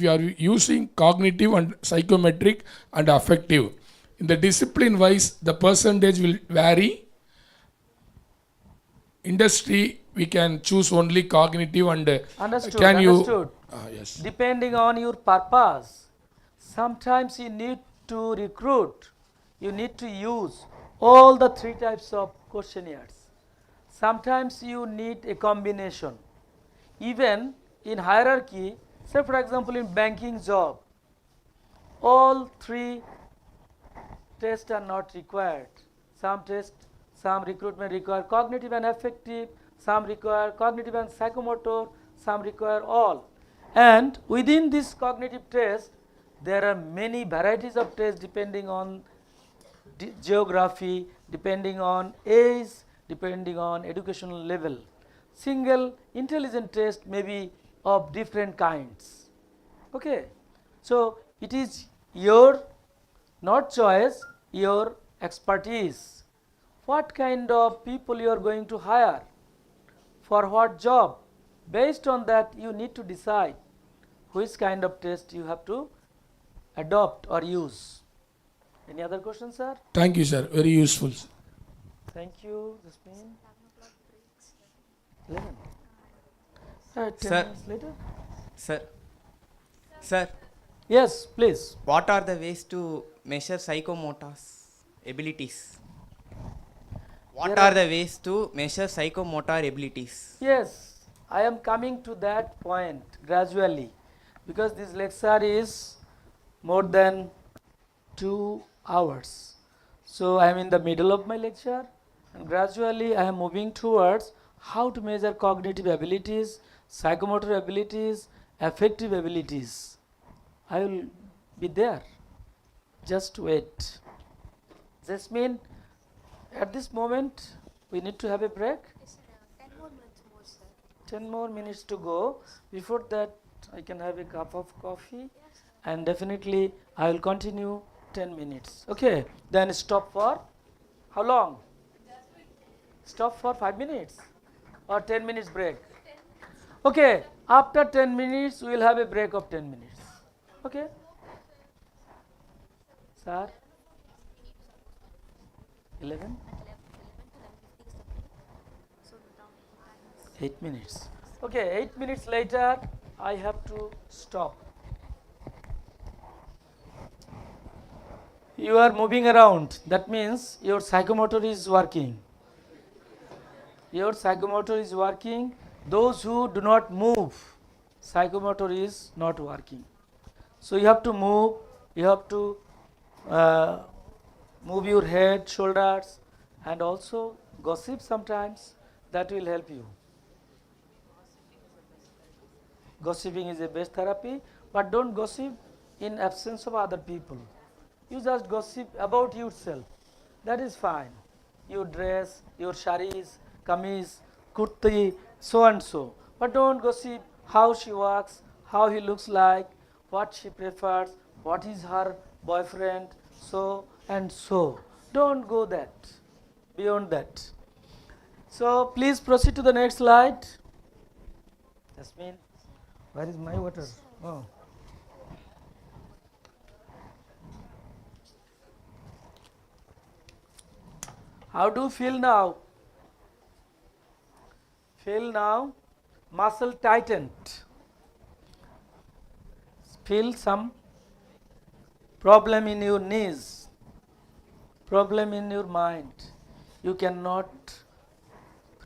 S10: we are using cognitive and psychometric and affective, in the discipline wise, the percentage will vary. Industry, we can choose only cognitive and
S7: Understood,
S10: can
S7: understood.
S10: you? Yes.
S7: Depending on your purpose, sometimes you need to recruit, you need to use all the 3 types of questionnaires. Sometimes you need a combination. Even in hierarchy, say for example in banking job, all 3 tests are not required. Some tests, some recruitment require cognitive and affective, some require cognitive and psychomotor, some require all. And within this cognitive test, there are many varieties of tests depending on geography, depending on age, depending on educational level. Single intelligent test may be of different kinds. Okay. So it is your not choice, your expertise. What kind of people you are going to hire, for what job, based on that you need to decide which kind of test you have to adopt or use. Any other questions, sir?
S10: Thank you, sir. Very useful.
S7: Thank you, Jasmine. 11. 10
S11: Sir.
S7: minutes later.
S11: Sir,
S7: Yes, please.
S11: what are the ways to measure psychomotor abilities? What
S7: There
S11: are
S7: are-
S11: the ways to measure psychomotor abilities?
S7: Yes, I am coming to that point gradually, because this lecture is more than 2 hours. So I am in the middle of my lecture, and gradually I am moving towards how to measure cognitive abilities, psychomotor abilities, affective abilities. I will be there. Just wait. Jasmine, at this moment we need to have a break. 10 more minutes to go. Before that, I can have a cup of coffee, and definitely I will continue 10 minutes. Okay, then stop for how long? Stop for 5 minutes or 10 minutes break? Okay, after 10 minutes, we will have a break of 10 minutes. Okay? Sir? 11? 8 minutes. Okay, 8 minutes later, I have to stop. You are moving around. That means your psychomotor is working. Your psychomotor is working. Those who do not move, psychomotor is not working. So you have to move. You have to move your head, shoulders, and also gossip sometimes. That will help you. Gossiping is a best therapy, but don't gossip in absence of other people. You just gossip about yourself. That is fine. Your dress, your saris, kameez, kurti, so and so. But don't gossip how she walks, how he looks like, what she prefers, what is her boyfriend, so and so. Don't go that, beyond that. So please proceed to the next slide. Jasmine, where is my water? Oh. How do you feel now? Feel now? Muscle tightened. Feel some problem in your knees, problem in your mind. You cannot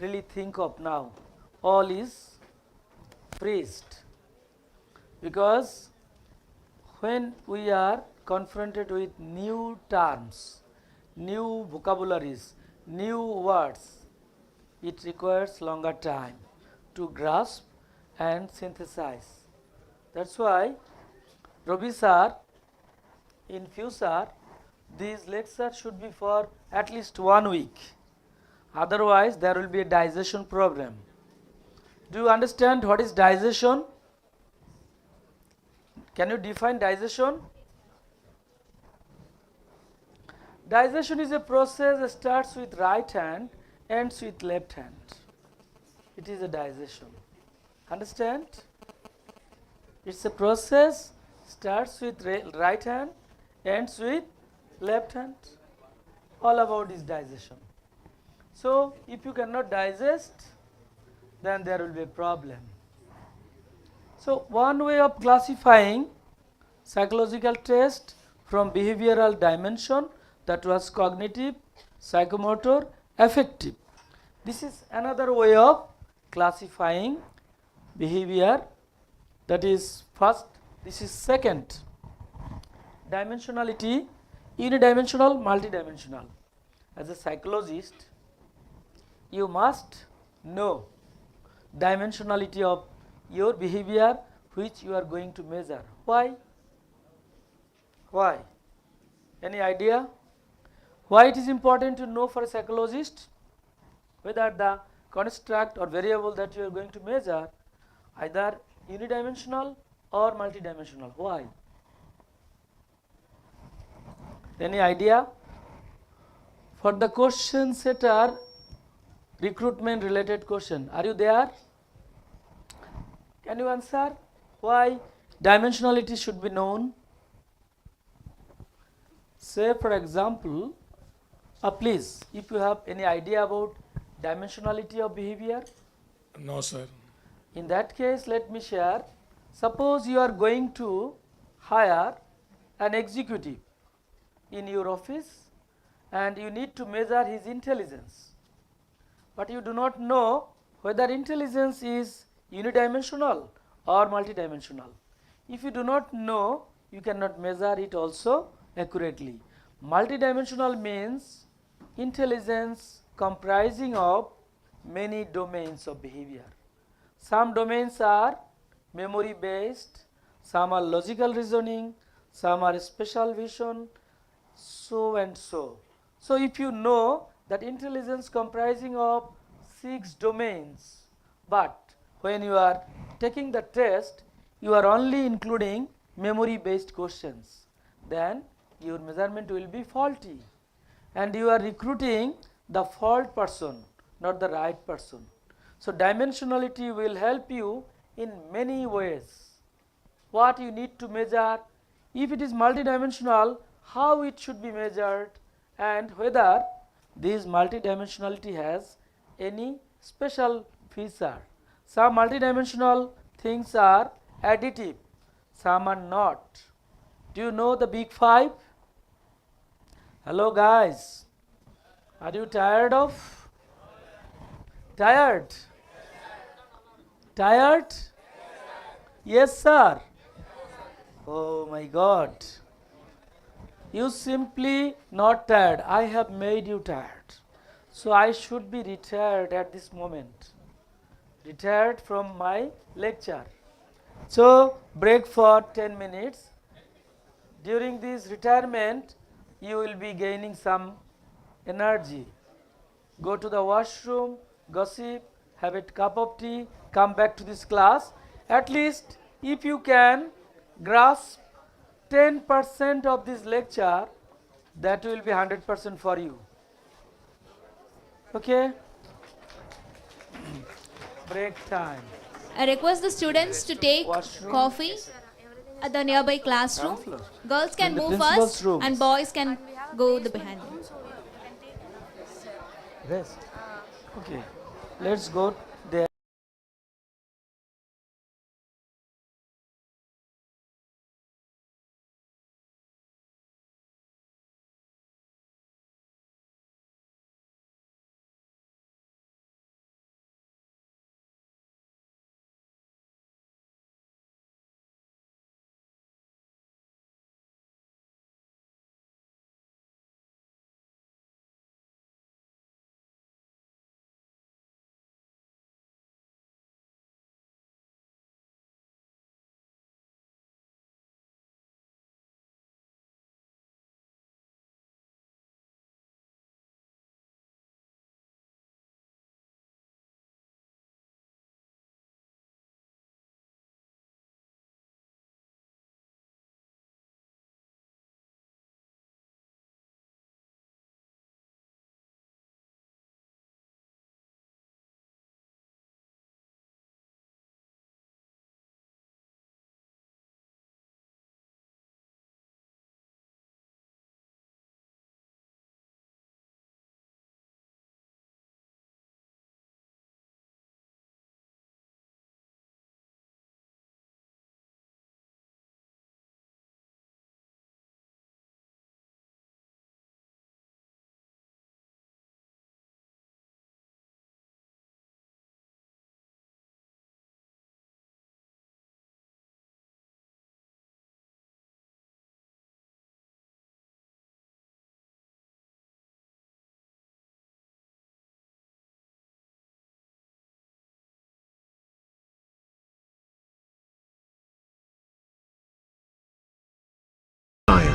S7: really think of now. All is freezed. Because when we are confronted with new terms, new vocabularies, new words, it requires longer time to grasp and synthesize. That's why Ravi sir, in future, these lectures should be for at least 1 week. Otherwise, there will be a digestion problem. Do you understand what is digestion? Can you define digestion? Digestion is a process that starts with right hand, ends with left hand. It is a digestion. Understand? It's a process, starts with right hand, ends with left hand. All about is digestion. So, if you cannot digest, then there will be a problem. So, one way of classifying psychological test from behavioral dimension, that was cognitive, psychomotor, affective. This is another way of classifying behavior. That is first, this is second. Dimensionality, unidimensional, multidimensional. As a psychologist, you must know dimensionality of your behavior which you are going to measure. Why? Why? Any idea? Why it is important to know for a psychologist whether the construct or variable that you are going to measure either unidimensional or multidimensional? Why? Any idea? For the question setter, recruitment related question. Are you there? Can you answer? Why dimensionality should be known? Say for example, please, if you have any idea about dimensionality of behavior.
S10: No, sir.
S7: In that case, let me share. Suppose you are going to hire an executive in your office and you need to measure his intelligence. But you do not know whether intelligence is unidimensional or multidimensional. If you do not know, you cannot measure it also accurately. Multidimensional means intelligence comprising of many domains of behavior. Some domains are memory based, some are logical reasoning, some are spatial vision, so and so. So if you know that intelligence comprising of 6 domains, but when you are taking the test, you are only including memory based questions, then your measurement will be faulty and you are recruiting the fault person, not the right person. So dimensionality will help you in many ways. What you need to measure, if it is multidimensional, how it should be measured, and whether this multidimensionality has any special feature. Some multidimensional things are additive, some are not. Do you know the big five? Hello guys, are you tired of? Tired? Tired? Yes sir. Oh my God. You simply not tired. I have made you tired. So I should be retired at this moment. Retired from my lecture. So break for 10 minutes. During this retirement, you will be gaining some energy. Go to the washroom, gossip, have a cup of tea, come back to this class. At least if you can grasp 10% of this lecture, that will be 100% for you. Okay? Break time.
S6: I request the students to take
S7: Washroom.
S6: coffee at the nearby classroom.
S7: Counselor.
S6: Girls can
S7: In the
S6: move
S7: principal's
S6: first
S7: room.
S6: and boys can go the behind them.
S7: Rest. Okay. Let's go there.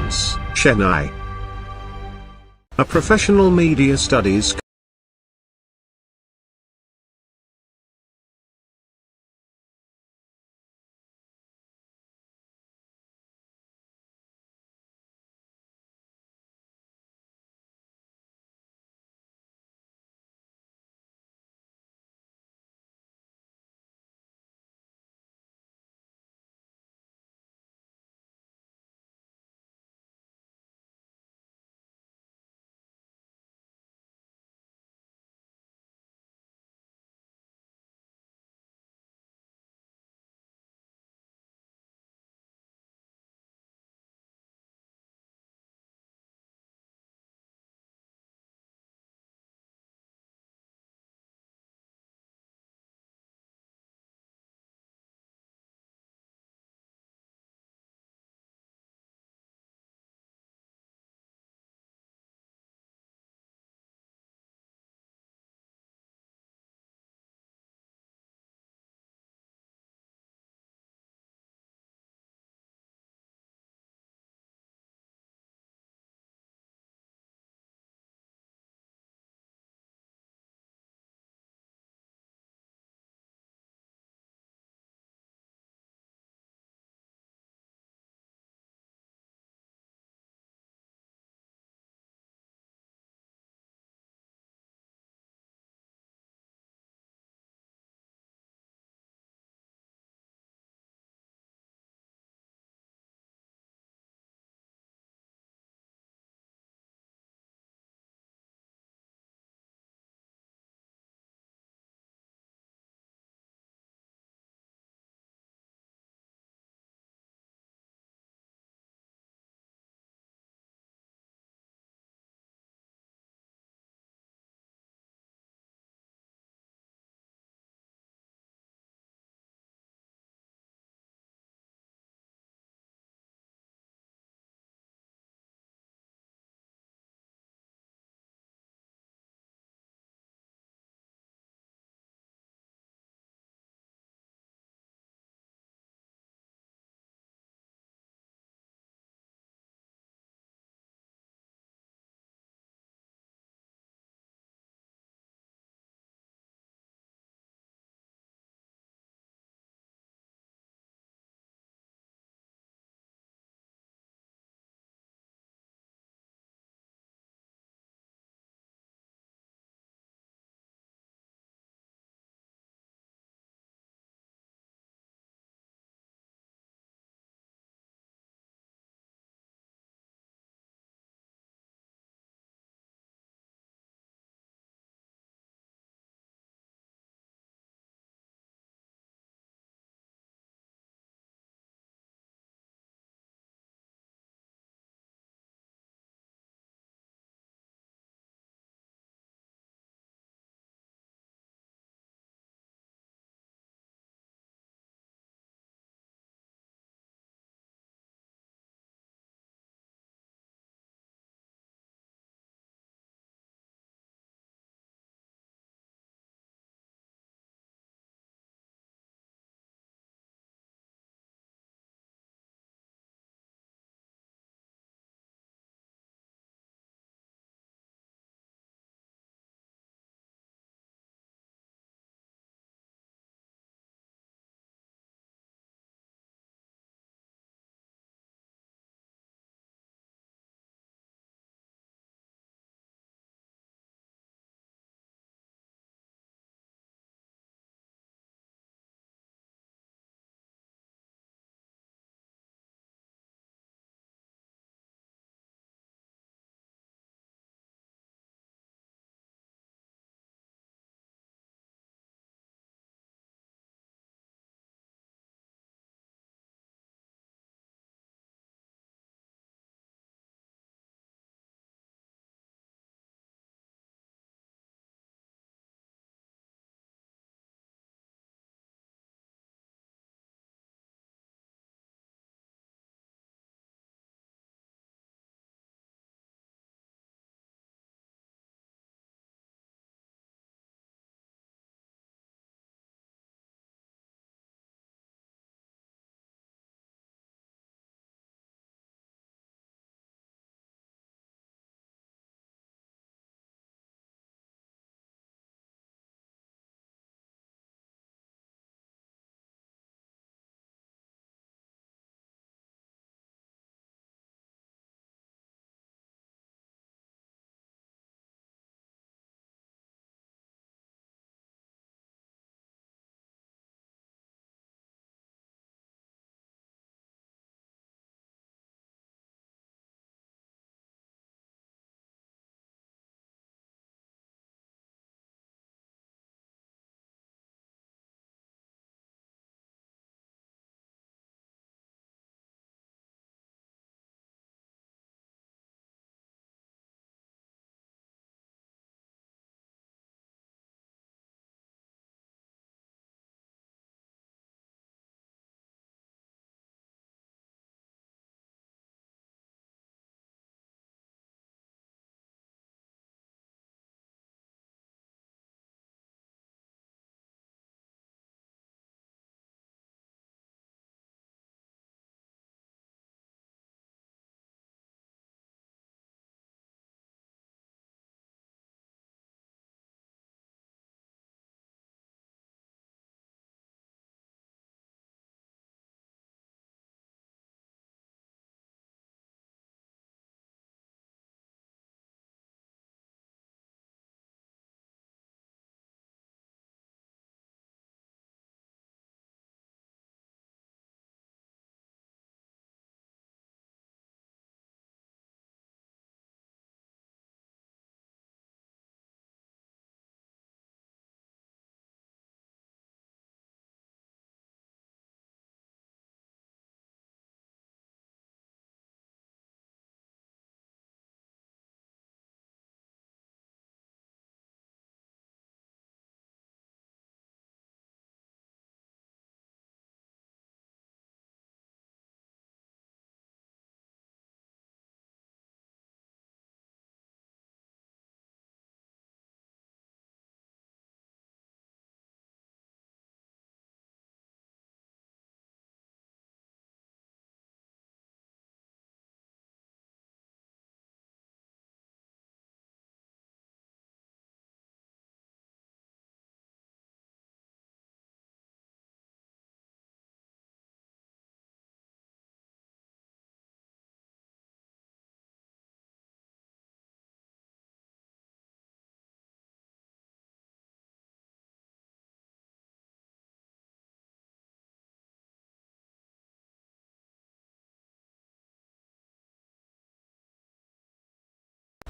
S12: Science, Chennai. A professional media studies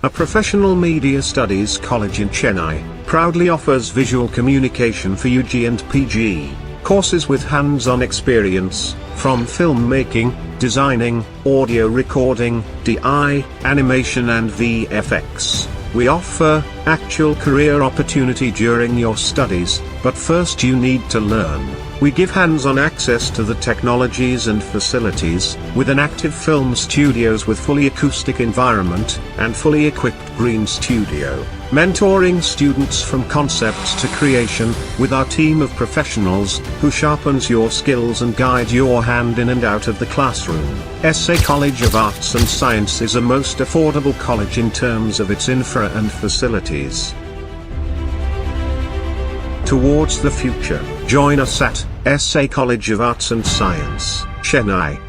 S12: a professional media studies college in Chennai, proudly offers visual communication for UG and PG courses with hands-on experience, from filmmaking, designing, audio recording, DI, animation and VFX. We offer actual career opportunity during your studies, but first you need to learn. We give hands-on access to the technologies and facilities, with an active film studios with fully acoustic environment, and fully equipped green studio. Mentoring students from concepts to creation, with our team of professionals, who sharpens your skills and guide your hand in and out of the classroom. SA College of Arts and Science is a most affordable college in terms of its infra and facilities. Towards the future, join us at SA College of Arts and Science, Chennai.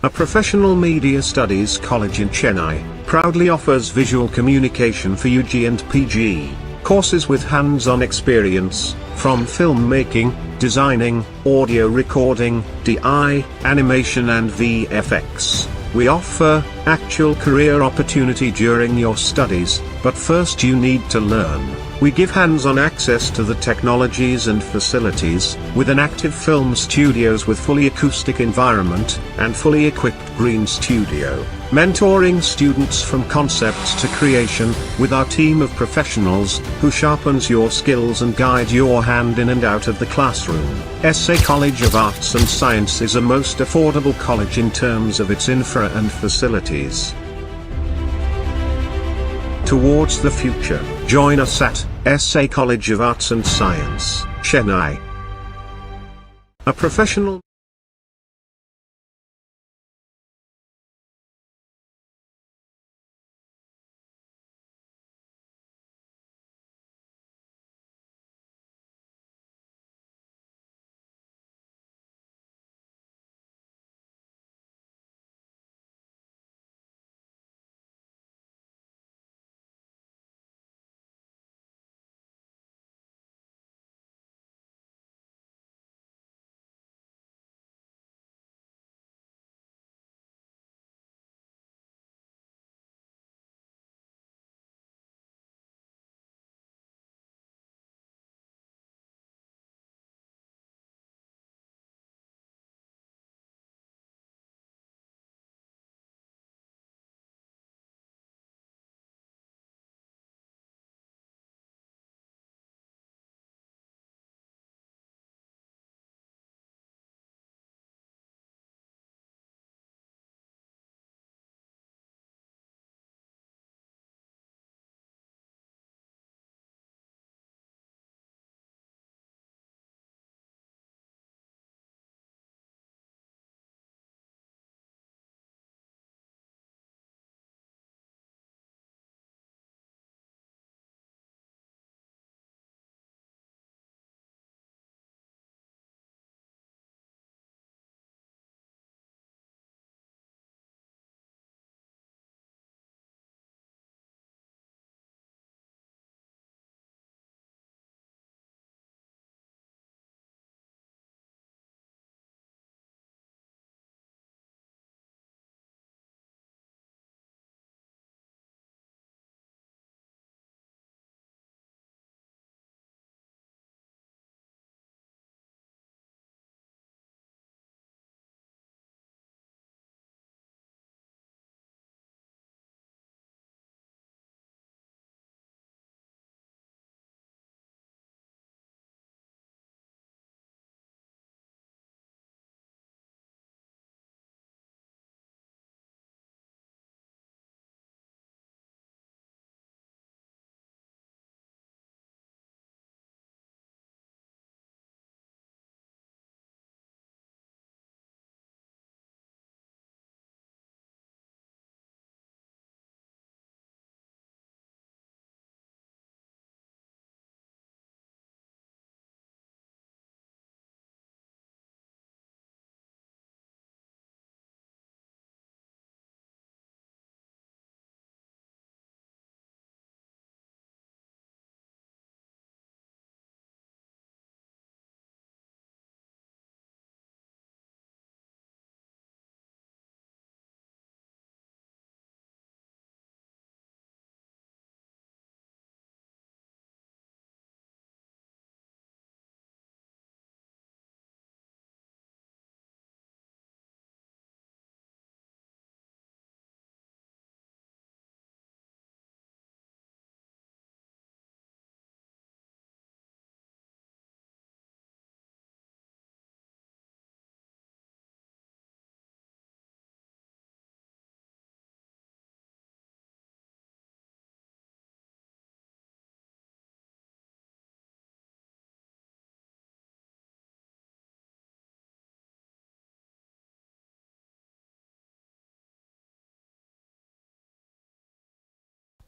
S12: A professional media studies college in Chennai, proudly offers visual communication for UG and PG. Courses with hands-on experience, from filmmaking, designing, audio recording, DI, animation and VFX. We offer actual career opportunity during your studies, but first you need to learn. We give hands-on access to the technologies and facilities, with an active film studios with fully acoustic environment, and fully equipped green studio. Mentoring students from concepts to creation, with our team of professionals, who sharpens your skills and guide your hand in and out of the classroom. SA College of Arts and Science is a most affordable college in terms of its infra and facilities. Towards the future, join us at SA College of Arts and Science, Chennai. A professional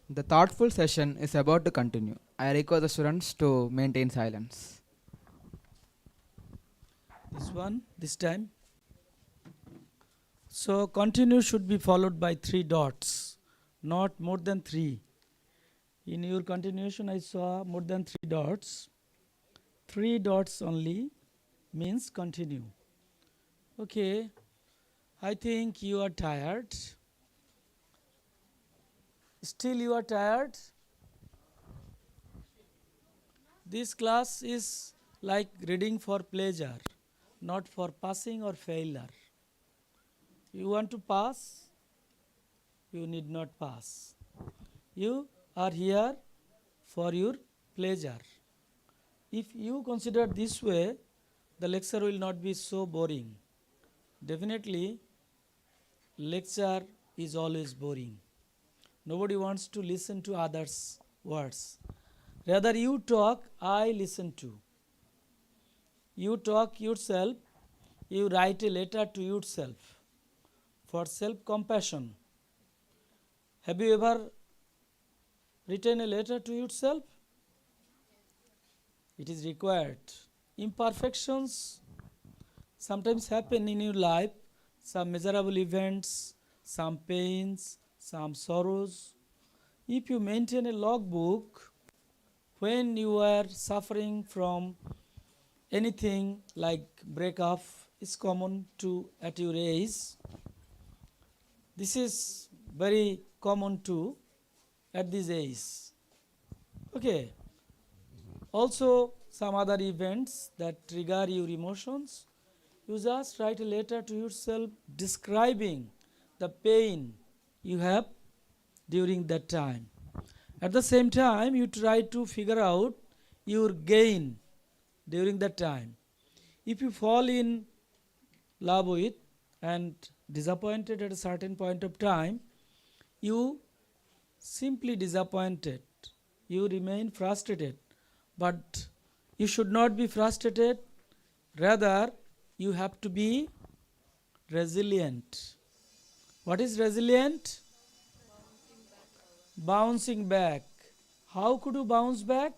S4: The thoughtful session is about to continue. I request the students to maintain silence.
S7: This time. So continue should be followed by 3 dots, not more than 3. In your continuation I saw more than 3 dots. 3 dots only means continue. Okay, I think you are tired. Still you are tired? This class is like reading for pleasure, not for passing or failure. You want to pass? You need not pass. You are here for your pleasure. If you consider this way, the lecture will not be so boring. Definitely, lecture is always boring. Nobody wants to listen to others' words. Rather, you talk, I listen to. You talk yourself, you write a letter to yourself for self-compassion. Have you ever written a letter to yourself? It is required. Imperfections sometimes happen in your life, some miserable events, some pains, some sorrows. If you maintain a logbook, when you are suffering from anything like breakup is common to at your age, this is very common too at this age. Okay. Also some other events that trigger your emotions, you just write a letter to yourself describing the pain you have during that time. At the same time, you try to figure out your gain during that time. If you fall in love with and disappointed at a certain point of time, you simply disappointed. You remain frustrated. But you should not be frustrated. Rather, you have to be resilient. What is resilient? Bouncing back. How could you bounce back?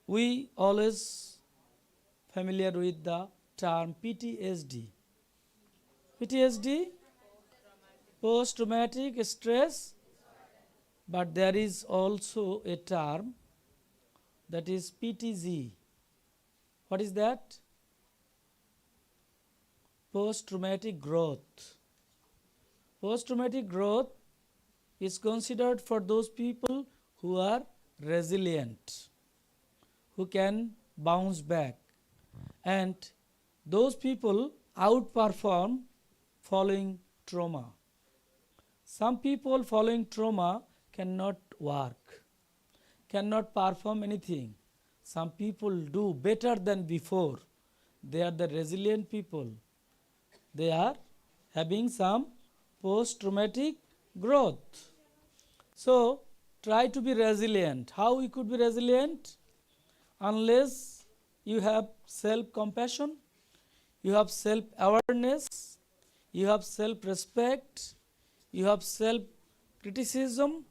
S7: We always familiar with the term PTSD. PTSD, post-traumatic stress, but there is also a term that is PTZ. What is that? Post-traumatic growth. Post-traumatic growth is considered for those people who are resilient, who can bounce back, and those people outperform following trauma. Some people following trauma cannot work, cannot perform anything. Some people do better than before. They are the resilient people. They are having some post-traumatic growth. So, try to be resilient. How we could be resilient? Unless you have self-compassion, you have self-awareness, you have self-respect, you have self-criticism,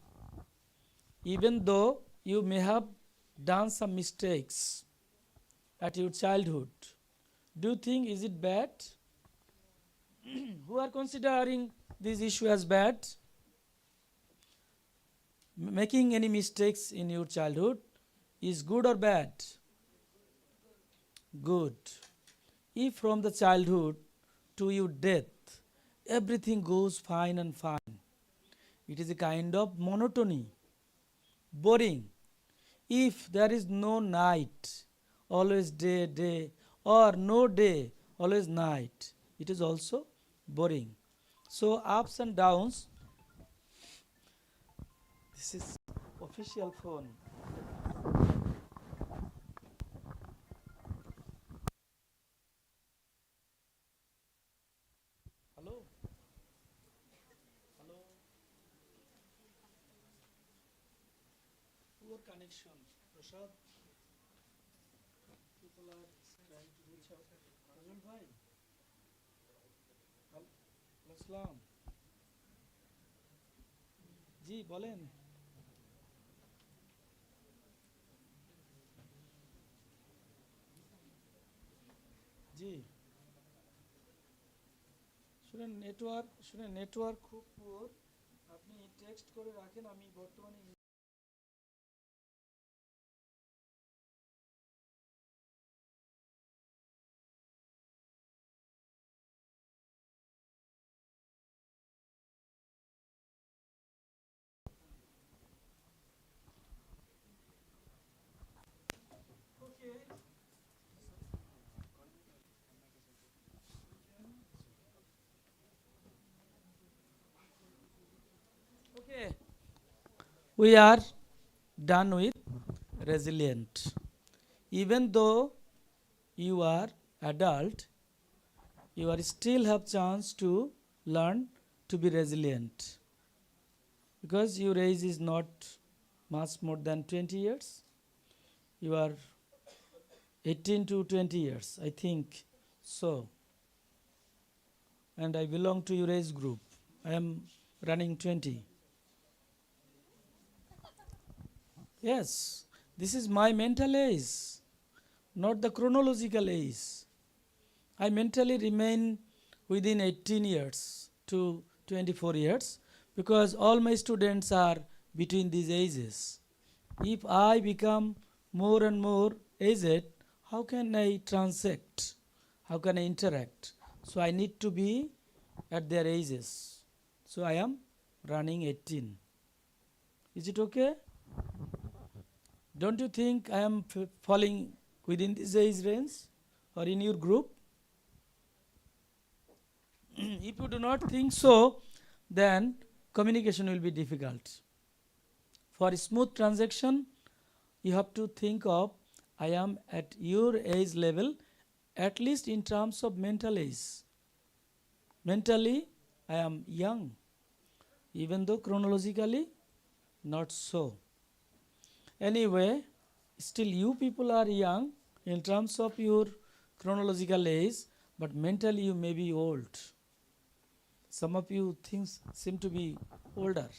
S7: even though you may have done some mistakes at your childhood. Do you think is it bad? Who are considering this issue as bad? Making any mistakes in your childhood is good or bad? Good. If from the childhood to your death everything goes fine and fine, it is a kind of monotony, boring. If there is no night, always day, day, or no day, always night, it is also boring. So ups and downs. This is official phone. Hello? Hello? Poor connection. Prashad? People are trying to reach out. Prashad bhai? Assalam. জি বলেন। জি শুনে network খুব poor, আপনি text করে রাখেন, আমি বর্তমানে okay. We are done with resilient. Even though you are adult, you are still have chance to learn to be resilient, because your age is not much more than 20 years. You are 18 to 20 years, I think so, and I belong to your age group. I am running 20. Yes, this is my mental age, not the chronological age. I mentally remain within 18 years to 24 years, because all my students are between these ages. If I become more and more aged, how can I transact? How can I interact? So I need to be at their ages. So I am running 18. Is it okay? Don't you think I am falling within this age range or in your group? If you do not think so, then communication will be difficult. For smooth transaction, you have to think of, I am at your age level, at least in terms of mental age. Mentally, I am young, even though chronologically, not so. Anyway, still you people are young in terms of your chronological age, but mentally you may be old. Some of you things seem to be older,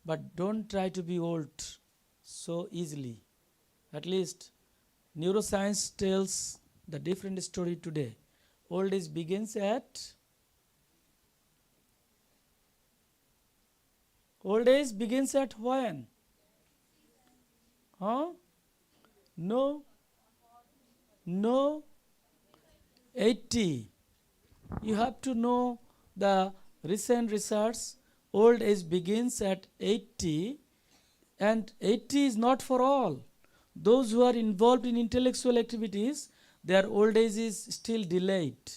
S7: but don't try to be old so easily. At least neuroscience tells the different story today. Old age begins at when? Huh? No, 80. You have to know the recent research. Old age begins at 80, and 80 is not for all. Those who are involved in intellectual activities, their old age is still delayed.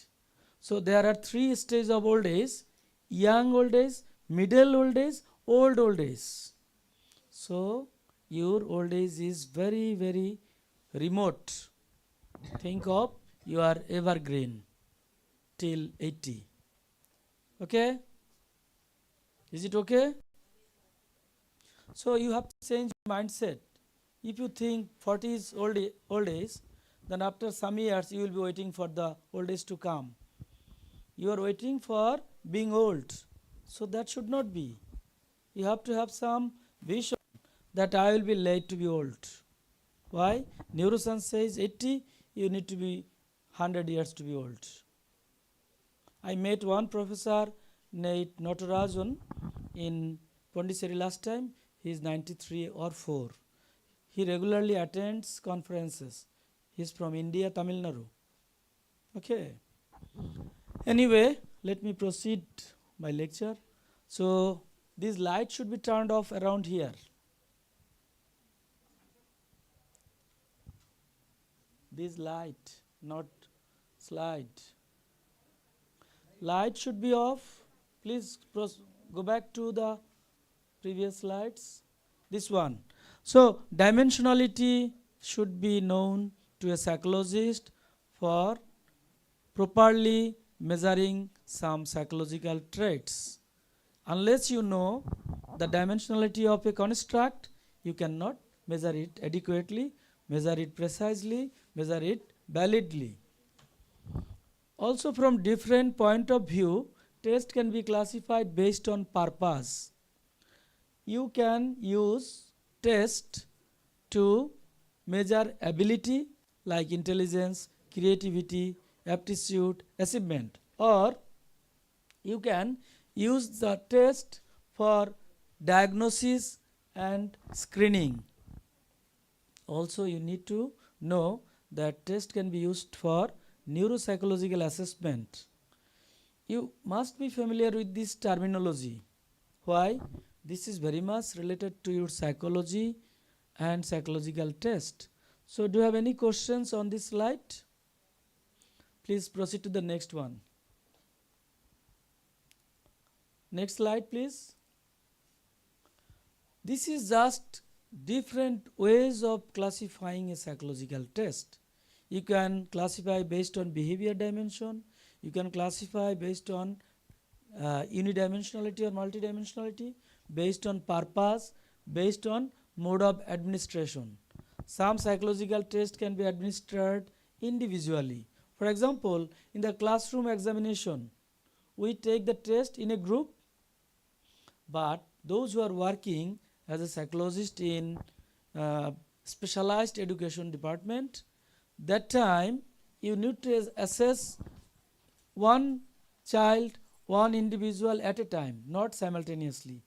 S7: So there are 3 stages of old age: young old age, middle old age, old age. So your old age is very, very remote. Think of you are evergreen till 80. Okay? Is it okay? So you have to change your mindset. If you think 40 is old age, then after some years you will be waiting for the old age to come. You are waiting for being old. So that should not be. You have to have some vision that I will be late to be old. Why? Neuroscience says 80, you need to be 100 years to be old. I met one professor, Nate Notarajan, in Pondicherry last time. He is 93 or 4. He regularly attends conferences. He is from India, Tamil Nadu. Okay. Anyway, let me proceed my lecture. So, this light should be turned off around here. This light, not slide. Light should be off. Please go back to the previous slides. This one. So, dimensionality should be known to a psychologist for properly measuring some psychological traits. Unless you know the dimensionality of a construct, you cannot measure it adequately, measure it precisely, measure it validly. Also, from different point of view, test can be classified based on purpose. You can use test to measure ability like intelligence, creativity, aptitude, achievement, or You can use the test for diagnosis and screening. Also, you need to know that test can be used for neuropsychological assessment. You must be familiar with this terminology. Why? This is very much related to your psychology and psychological test. So, do you have any questions on this slide? Please proceed to the next one. Next slide, please. This is just different ways of classifying a psychological test. You can classify based on behavior dimension. You can classify based on unidimensionality or multidimensionality, based on purpose, based on mode of administration. Some psychological tests can be administered individually. For example, in the classroom examination, we take the test in a group, but those who are working as a psychologist in specialized education department, that time you need to assess one child, one individual at a time, not simultaneously.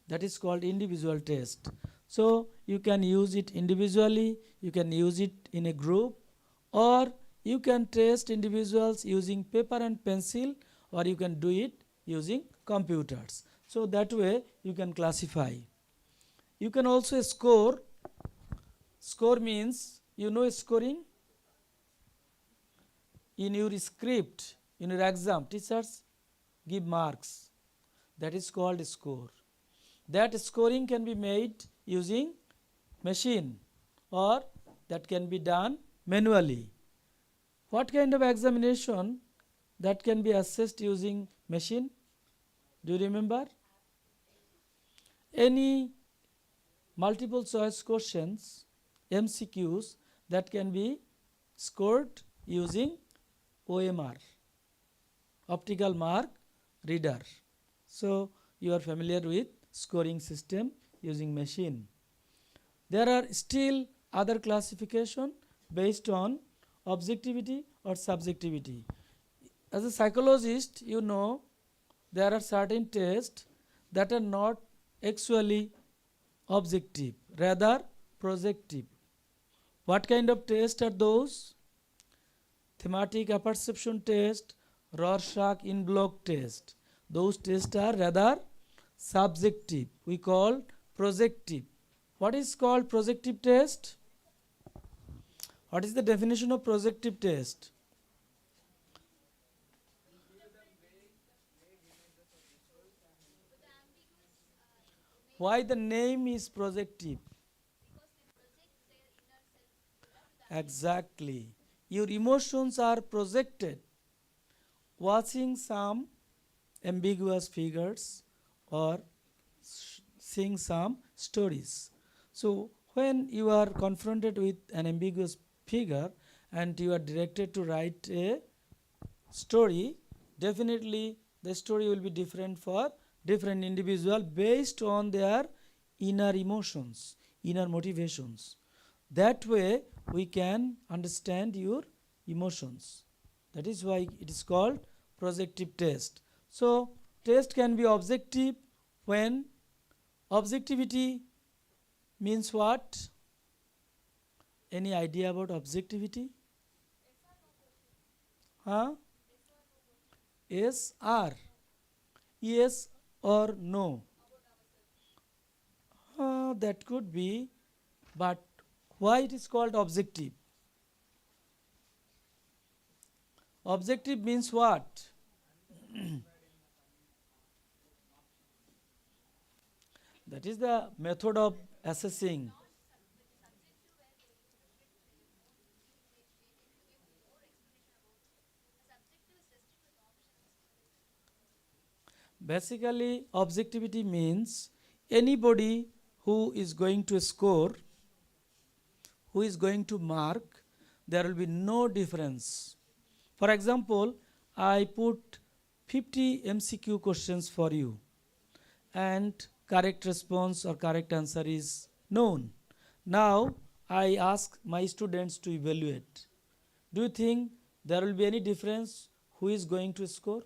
S7: That is called individual test. So you can use it individually, you can use it in a group, or you can test individuals using paper and pencil, or you can do it using computers. So that way you can classify. You can also score. Score means, you know, scoring in your script, in your exam, teachers give marks. That is called score. That scoring can be made using machine, or that can be done manually. What kind of examination that can be assessed using machine? Do you remember? Any multiple choice questions, MCQs, that can be scored using OMR, optical mark reader. So you are familiar with scoring system using machine. There are still other classification based on objectivity or subjectivity. As a psychologist, you know there are certain tests that are not actually objective, rather projective. What kind of tests are those? Thematic apperception test, Rorschach in-block test. Those tests are rather subjective. We call projective. What is called projective test? What is the definition of projective test? Why the name is projective? Exactly. Your emotions are projected. Watching some ambiguous figures or seeing some stories. So when you are confronted with an ambiguous figure and you are directed to write a story, definitely the story will be different for different individual based on their inner emotions, inner motivations. That way we can understand your emotions. That is why it is called projective test. So test can be objective when objectivity means what? Any idea about objectivity? Huh? Yes or yes or no? That could be, but why it is called objective? Objective means what? That is the method of assessing. Basically, objectivity means anybody who is going to score, who is going to mark, there will be no difference. For example, I put 50 MCQ questions for you and correct response or correct answer is known. Now I ask my students to evaluate. Do you think there will be any difference who is going to score?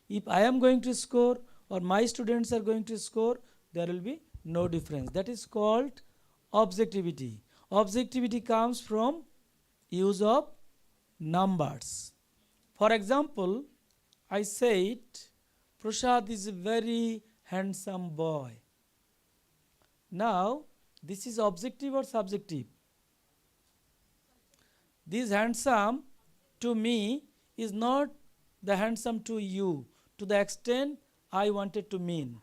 S7: If I am going to score or my students are going to score, there will be no difference. That is called objectivity. Objectivity comes from use of numbers. For example, I said Prashad is a very handsome boy. Now, this is objective or subjective? This handsome to me is not the handsome to you, to the extent I wanted to mean.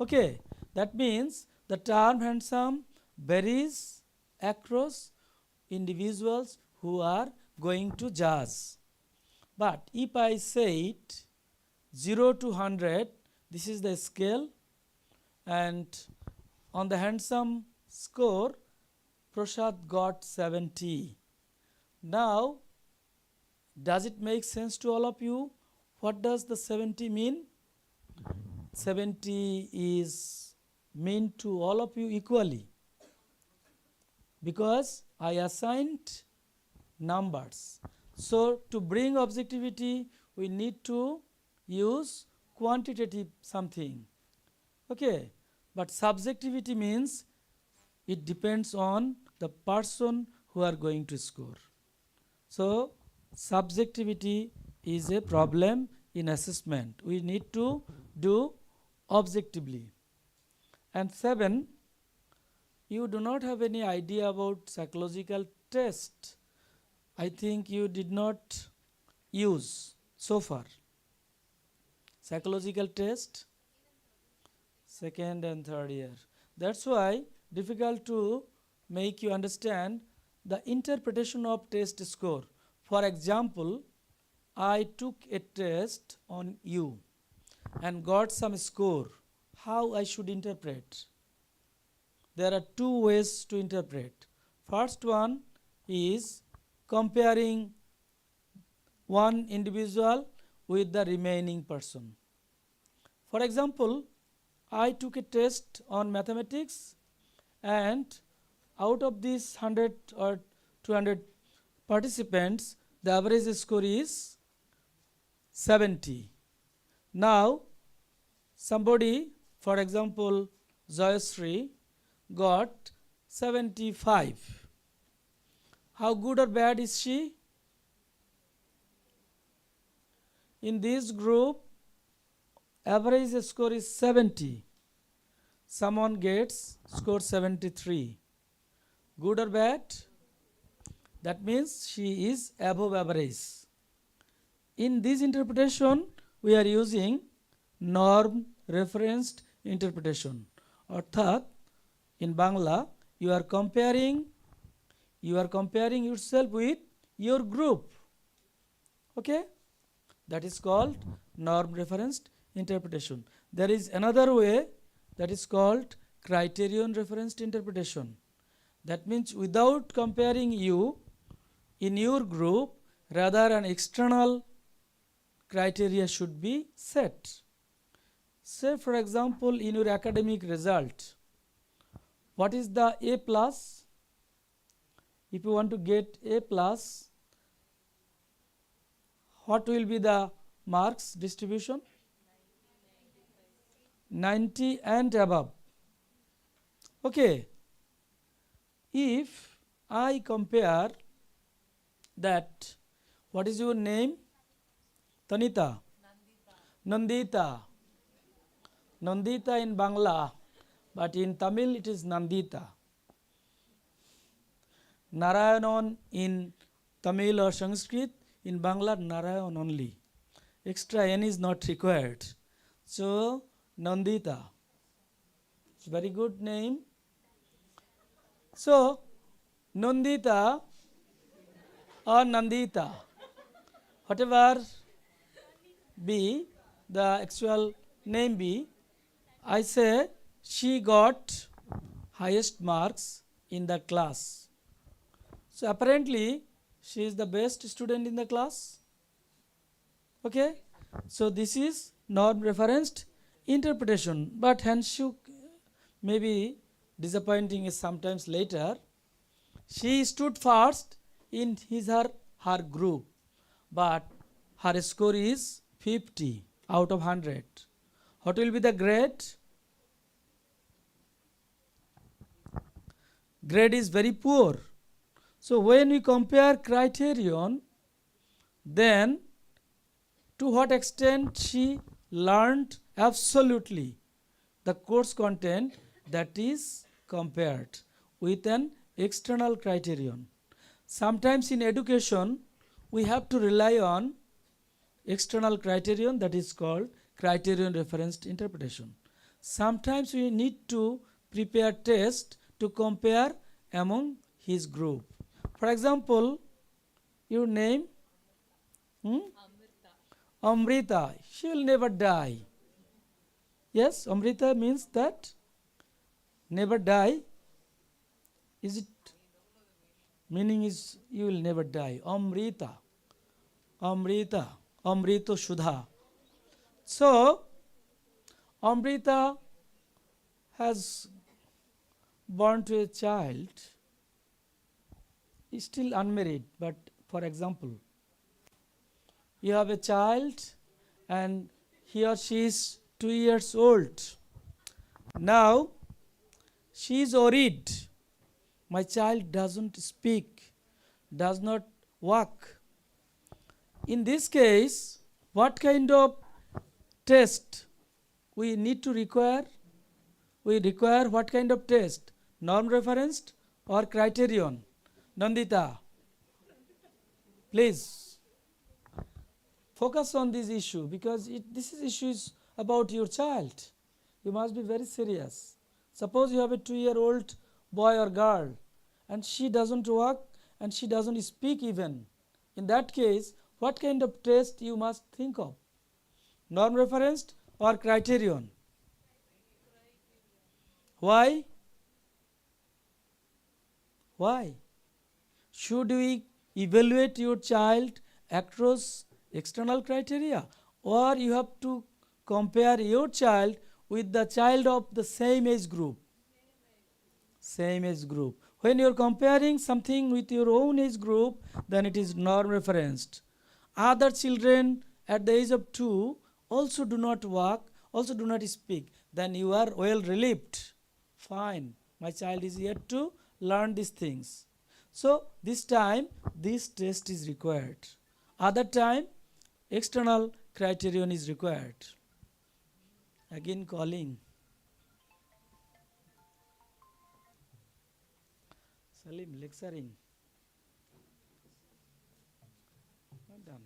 S7: Okay, that means the term handsome varies across individuals who are going to judge. But if I say it 0 to 100, this is the scale, and on the handsome score, Prashad got 70. Now, does it make sense to all of you? What does the 70 mean? 70 is mean to all of you equally, because I assigned numbers. So, to bring objectivity, we need to use quantitative something. Okay, but subjectivity means it depends on the person who are going to score. So, subjectivity is a problem in assessment. We need to do objectively. And 7, you do not have any idea about psychological test. I think you did not use so far. Psychological test, second and third year. That's why difficult to make you understand the interpretation of test score. For example, I took a test on you and got some score. How I should interpret? There are two ways to interpret. First one is comparing one individual with the remaining person. For example, I took a test on mathematics, and out of these 100 or 200 participants, the average score is 70. Now, somebody, for example, Jayashree, got 75. How good or bad is she? In this group, average score is 70. Someone gets score 73. Good or bad? That means she is above average. In this interpretation, we are using norm referenced interpretation. Arthat, in Bangla, you are comparing yourself with your group. Okay? That is called norm referenced interpretation. There is another way, that is called criterion referenced interpretation. That means without comparing you in your group, rather an external criteria should be set. Say for example, in your academic result, what is the A plus? If you want to get A plus, what will be the marks distribution? 90 and above. Okay. If I compare that, what is your name? Tanita? Nandita. Nandita in Bangla, but in Tamil it is Nandita. Narayanan in Tamil or Sanskrit, in Bangla Narayan only. Extra N is not required. So, Nandita. It's a very good name. So, Nandita or Nandita, whatever be the actual name be, I say she got highest marks in the class. So apparently she is the best student in the class. Okay, so this is norm referenced interpretation, but handshake may be disappointing sometimes later. She stood first in her group, but her score is 50. out of 100. What will be the grade? Grade is very poor. So when we compare criterion, then to what extent she learned absolutely the course content, that is compared with an external criterion. Sometimes in education we have to rely on external criterion, that is called criterion referenced interpretation. Sometimes we need to prepare test to compare among his group. For example, your name? Amrita. She will never die. Yes, Amrita means that never die. Is it? Meaning is you will never die. Amrita. Amrita. Amrito Shudha. So, Amrita has born to a child, is still unmarried, but for example, you have a child and he or she is 2 years old. Now, she is worried. My child doesn't speak, does not walk. In this case, what kind of test we need to require? We require what kind of test? Norm referenced or criterion? Nandita, please focus on this issue, because this issue is about your child. You must be very serious. Suppose you have a 2-year-old boy or girl and she doesn't walk and she doesn't speak even. In that case, what kind of test you must think of? Norm referenced or criterion? Why? Why? Should we evaluate your child across external criteria, or you have to compare your child with the child of the same age group? Same age group. When you are comparing something with your own age group, then it is norm referenced. Other children at the age of 2 also do not walk, also do not speak, then you are well relieved. Fine, my child is yet to learn these things. So this time this test is required. Other time external criterion is required. Again calling. Salim lecturing. Not done.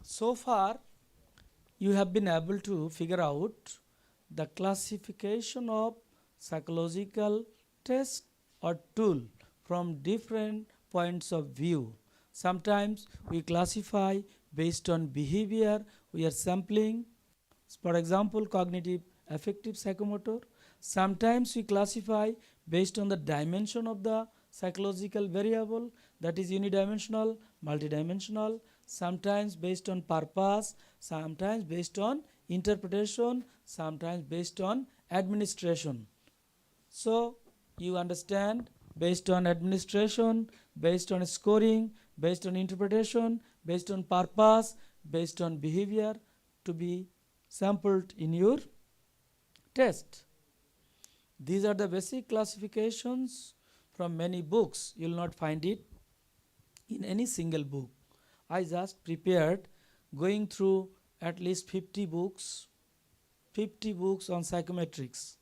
S7: So far you have been able to figure out the classification of psychological test or tool from different points of view. Sometimes we classify based on behavior, we are sampling, for example, cognitive affective psychomotor. Sometimes we classify based on the dimension of the psychological variable, that is unidimensional, multidimensional, sometimes based on purpose, sometimes based on interpretation, sometimes based on administration. So you understand, based on administration, based on scoring, based on interpretation, based on purpose, based on behavior to be sampled in your test. These are the basic classifications from many books. You will not find it in any single book. I just prepared going through at least 50 books on psychometrics.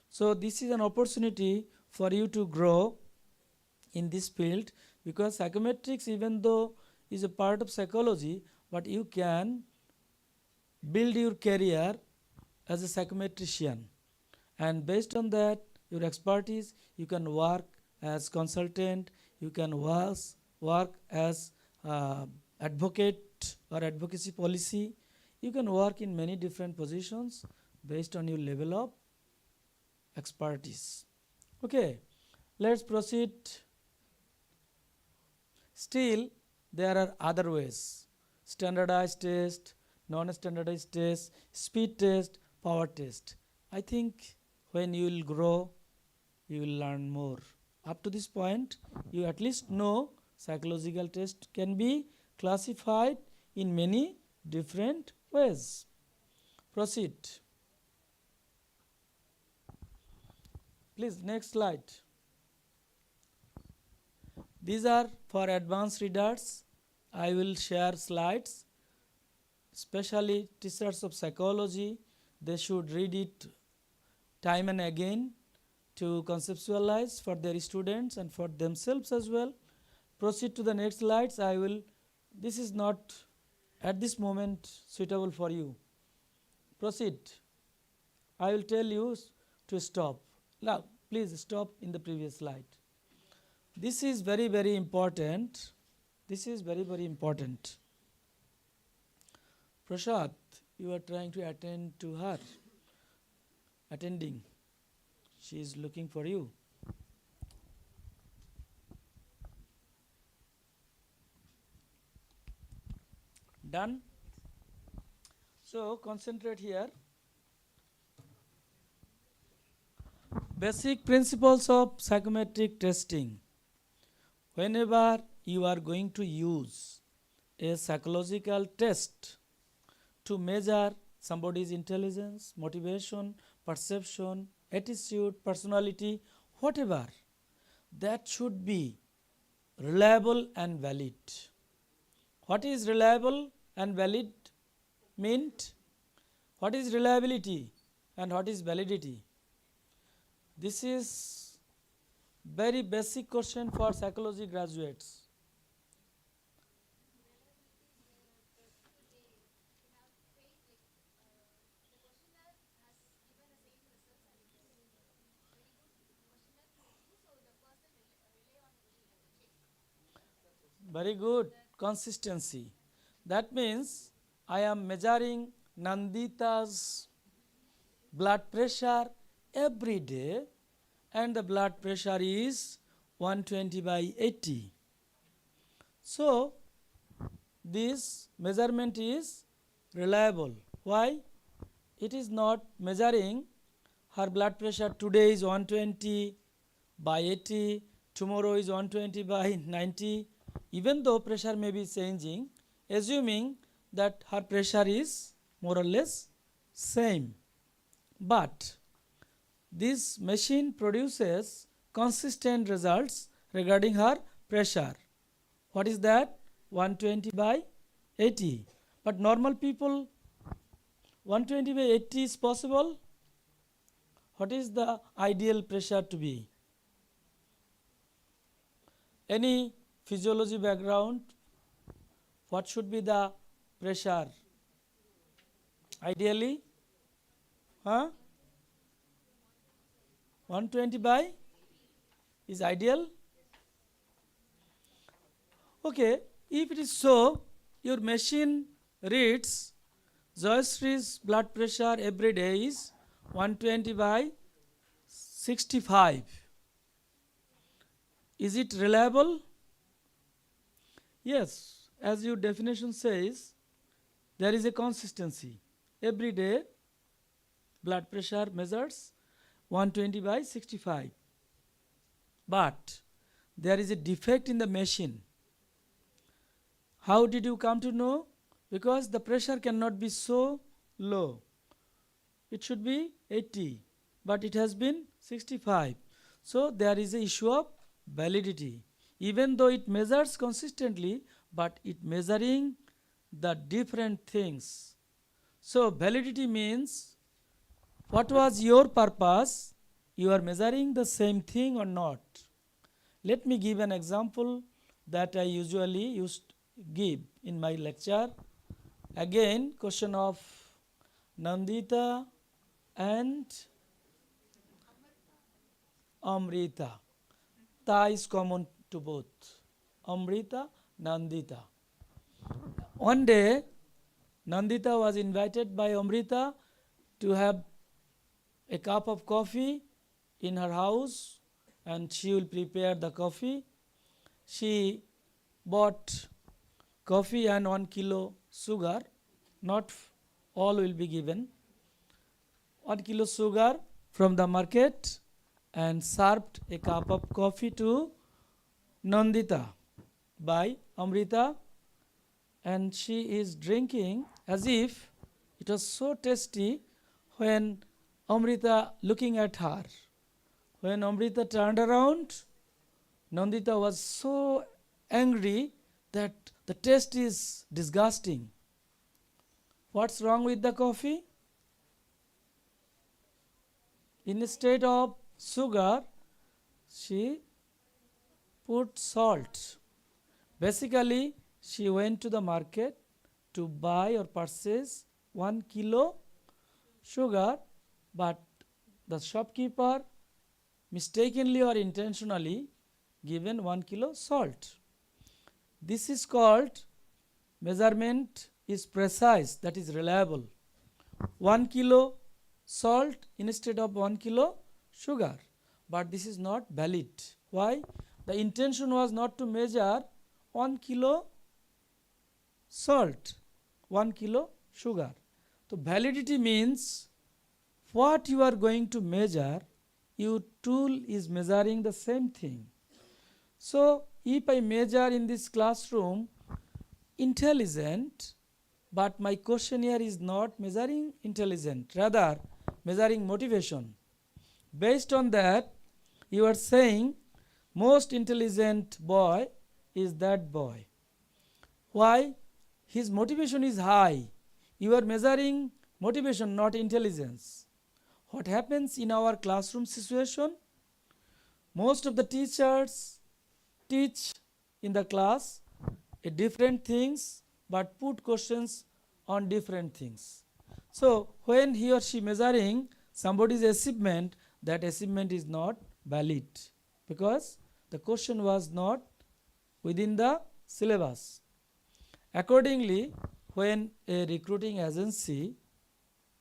S7: So this is an opportunity for you to grow in this field, because psychometrics, even though is a part of psychology, but you can build your career as a psychometrician, and based on that your expertise, you can work as consultant, you can work as advocate or advocacy policy, you can work in many different positions based on your level of expertise. Okay, let's proceed. Still there are other ways: standardized test, non-standardized test, speed test, power test. I think when you will grow, you will learn more. Up to this point, you at least know psychological test can be classified in many different ways. Proceed. Please, next slide. These are for advanced readers. I will share slides, especially teachers of psychology. They should read it time and again to conceptualize for their students and for themselves as well. Proceed to the next slides. This is not at this moment suitable for you. Proceed. I will tell you to stop. Now, please stop in the previous slide. This is very, very important. This is very, very important. Prashad, you are trying to attend to her. Attending. She is looking for you. Done? So, concentrate here. Basic principles of psychometric testing. Whenever you are going to use a psychological test to measure somebody's intelligence, motivation, perception, attitude, personality, whatever, that should be reliable and valid. What is reliable and valid meant? What is reliability and what is validity? This is very basic question for psychology graduates. Very good. Consistency. That means I am measuring Nandita's blood pressure every day, and the blood pressure is 120/80. So, this measurement is reliable. Why? It is not measuring her blood pressure today is 120/80, tomorrow is 120/90, even though pressure may be changing, assuming that her pressure is more or less same. But this machine produces consistent results regarding her pressure. What is that? 120/80. But normal people, 120/80 is possible. What is the ideal pressure to be? Any physiology background? What should be the pressure? Ideally? 120 is ideal? Okay, if it is so, your machine reads Joyshree's blood pressure every day is 120/65. Is it reliable? Yes, as your definition says, there is a consistency. Every day, blood pressure measures 120/65. But there is a defect in the machine. How did you come to know? Because the pressure cannot be so low. It should be 80, but it has been 65. So there is an issue of validity. Even though it measures consistently, but it measuring the different things. So validity means what was your purpose? You are measuring the same thing or not? Let me give an example that I usually used give in my lecture. Again, question of Nandita and Amrita. Ta is common to both. Amrita, Nandita. One day, Nandita was invited by Amrita to have a cup of coffee in her house, and she will prepare the coffee. She bought coffee and 1 kilo sugar. Not all will be given. 1 kilo sugar from the market and served a cup of coffee to Nandita by Amrita. and she is drinking as if it was so tasty when Amrita looking at her. When Amrita turned around, Nandita was so angry that the taste is disgusting. What's wrong with the coffee? Instead of sugar, she put salt. Basically, she went to the market to buy or purchase 1 kilo sugar, but the shopkeeper mistakenly or intentionally given 1 kilo salt. This is called measurement is precise, that is reliable. 1 kilo salt instead of 1 kilo sugar, but this is not valid. Why? The intention was not to measure 1 kilo salt, 1 kilo sugar. So validity means what you are going to measure, your tool is measuring the same thing. So if I measure in this classroom intelligent, but my question here is not measuring intelligent, rather measuring motivation. Based on that, you are saying most intelligent boy is that boy. Why? His motivation is high. You are measuring motivation, not intelligence. What happens in our classroom situation? Most of the teachers teach in the class different things but put questions on different things. So when he or she measuring somebody's achievement, that achievement is not valid because the question was not within the syllabus. Accordingly, when a recruiting agency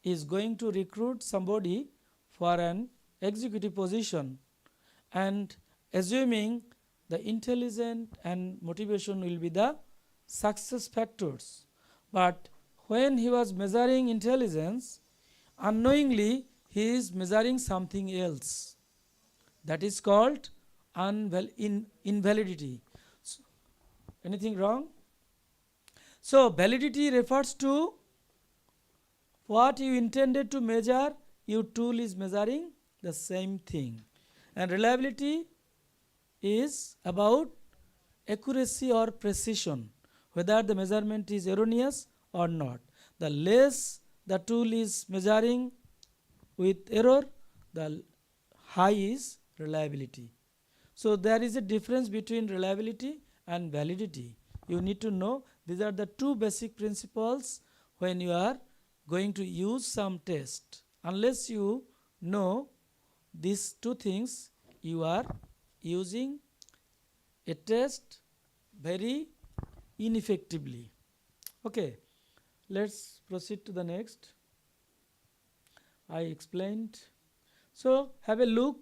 S7: is going to recruit somebody for an executive position and assuming the intelligence and motivation will be the success factors, but when he was measuring intelligence, unknowingly he is measuring something else. That is called invalidity. So, anything wrong? So validity refers to what you intended to measure, your tool is measuring the same thing. And reliability is about accuracy or precision, whether the measurement is erroneous or not. The less the tool is measuring with error, the high is reliability. So there is a difference between reliability and validity. You need to know these are the two basic principles when you are going to use some test. Unless you know these two things, you are using a test very ineffectively. Okay, let's proceed to the next. I explained. So have a look,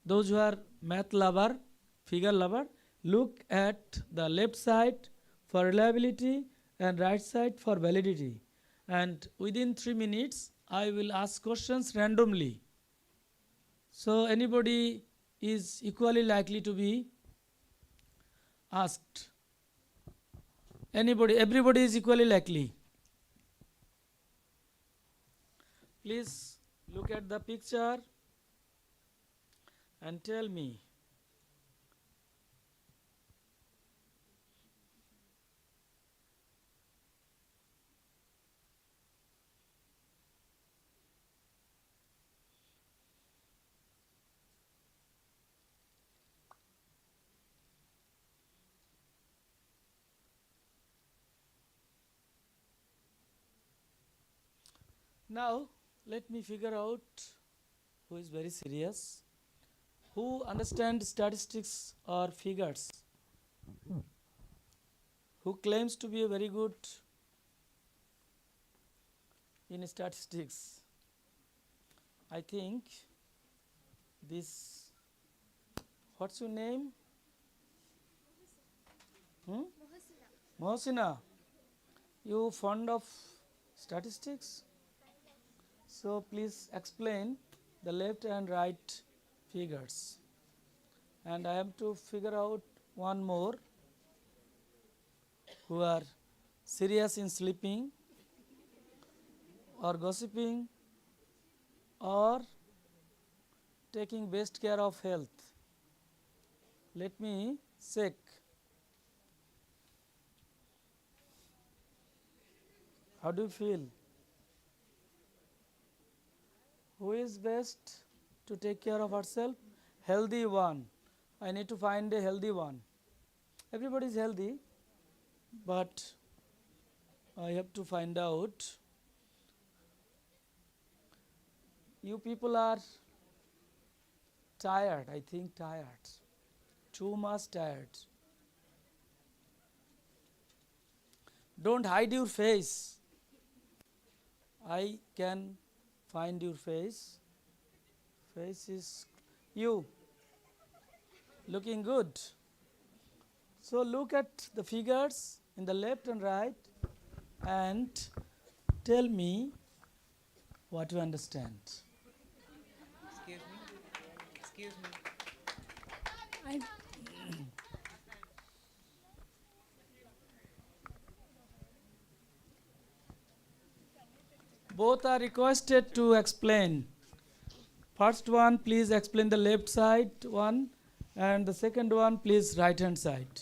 S7: those who are math lover, figure lover, look at the left side for reliability and right side for validity. And within 3 minutes, I will ask questions randomly. So anybody is equally likely to be asked. Everybody is equally likely. Please look at the picture and tell me. Now, let me figure out who is very serious, who understands statistics or figures, who claims to be a very good in statistics. I think this, what's your name? Mohsina. You fond of statistics? So please explain the left and right figures. And I have to figure out one more who are serious in sleeping, or gossiping, or taking best care of health? Let me check. How do you feel? Who is best to take care of herself? Healthy one. I need to find a healthy one. Everybody is healthy, but I have to find out. You people are tired, I think tired. Too much tired. Don't hide your face. I can find your face. Face is you. Looking good. So look at the figures in the left and right and tell me what you understand.
S11: Excuse me. Excuse me.
S7: Both are requested to explain. First one, please explain the left side one, and the second one, please right hand side.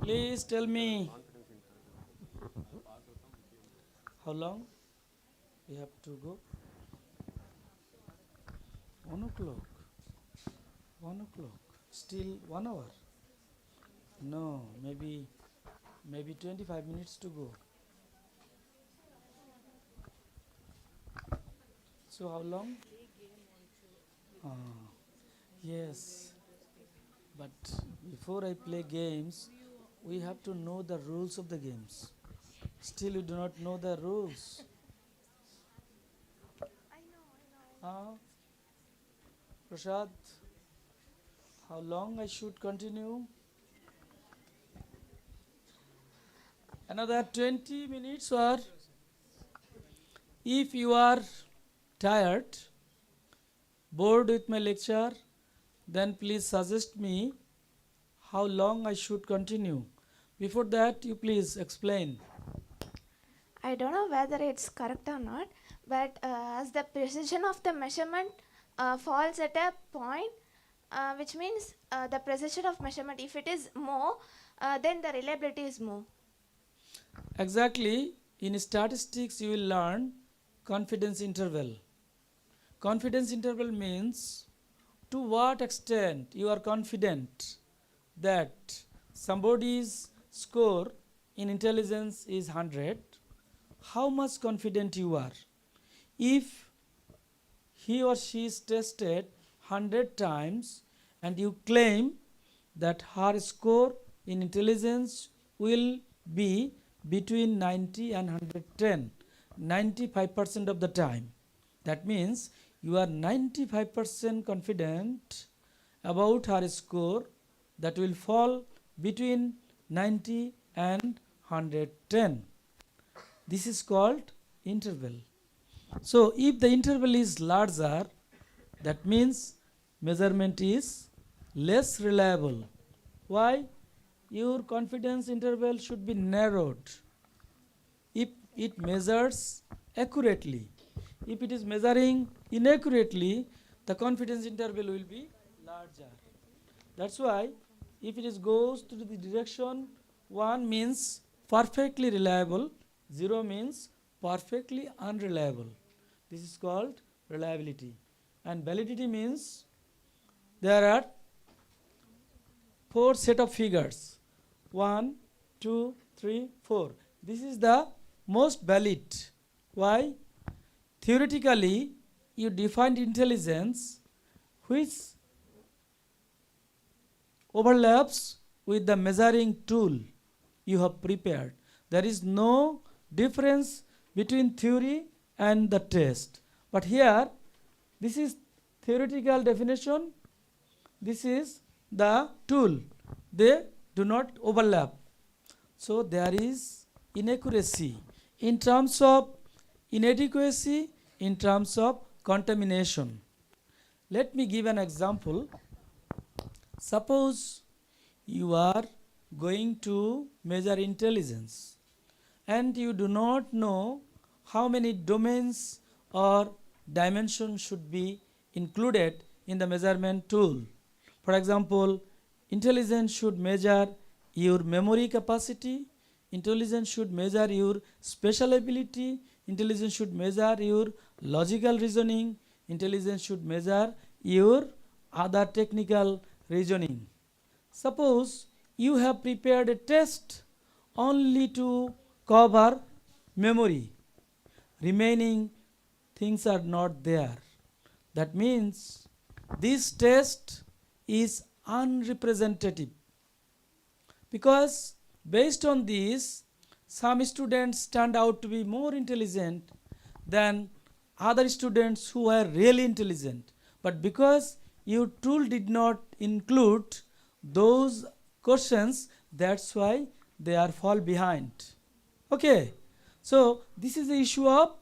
S7: Please tell me how long we have to go. 1 o'clock. 1 o'clock. Still 1 hour. No, maybe 25 minutes to go. So how long? Yes. But before I play games, we have to know the rules of the games. Still you do not know the rules. Prasad, how long I should continue? Another 20 minutes, or if you are tired, bored with my lecture, then please suggest me how long I should continue. Before that, you please explain.
S9: I don't know whether it's correct or not, but as the precision of the measurement falls at a point, which means the precision of measurement, if it is more, then the reliability is more.
S7: Exactly. In statistics, you will learn confidence interval. Confidence interval means to what extent you are confident that somebody's score in intelligence is 100, how much confident you are. If he or she is tested 100 times and you claim that her score in intelligence will be between 90 and 110, 95% of the time, that means you are 95% confident about her score that will fall between 90 and 110. This is called interval. So if the interval is larger, that means measurement is less reliable. Why? Your confidence interval should be narrowed. If it measures accurately, if it is measuring inaccurately, the confidence interval will be larger. That's why if it is goes to the direction 1 means perfectly reliable, 0 means perfectly unreliable. This is called reliability. And validity means there are 4 set of figures. 1, 2, 3, 4. This is the most valid. Why? Theoretically, you defined intelligence which overlaps with the measuring tool you have prepared. There is no difference between theory and the test. But here, this is theoretical definition. This is the tool. They do not overlap. So there is inaccuracy in terms of inadequacy, in terms of contamination. Let me give an example. Suppose you are going to measure intelligence and you do not know how many domains or dimensions should be included in the measurement tool. For example, intelligence should measure your memory capacity, intelligence should measure your spatial ability, intelligence should measure your logical reasoning, intelligence should measure your other technical reasoning. Suppose you have prepared a test only to cover memory, remaining things are not there. That means this test is unrepresentative, because based on this some students turned out to be more intelligent than other students who were really intelligent, but because your tool did not include those questions, that's why they are fall behind. Okay, so this is the issue of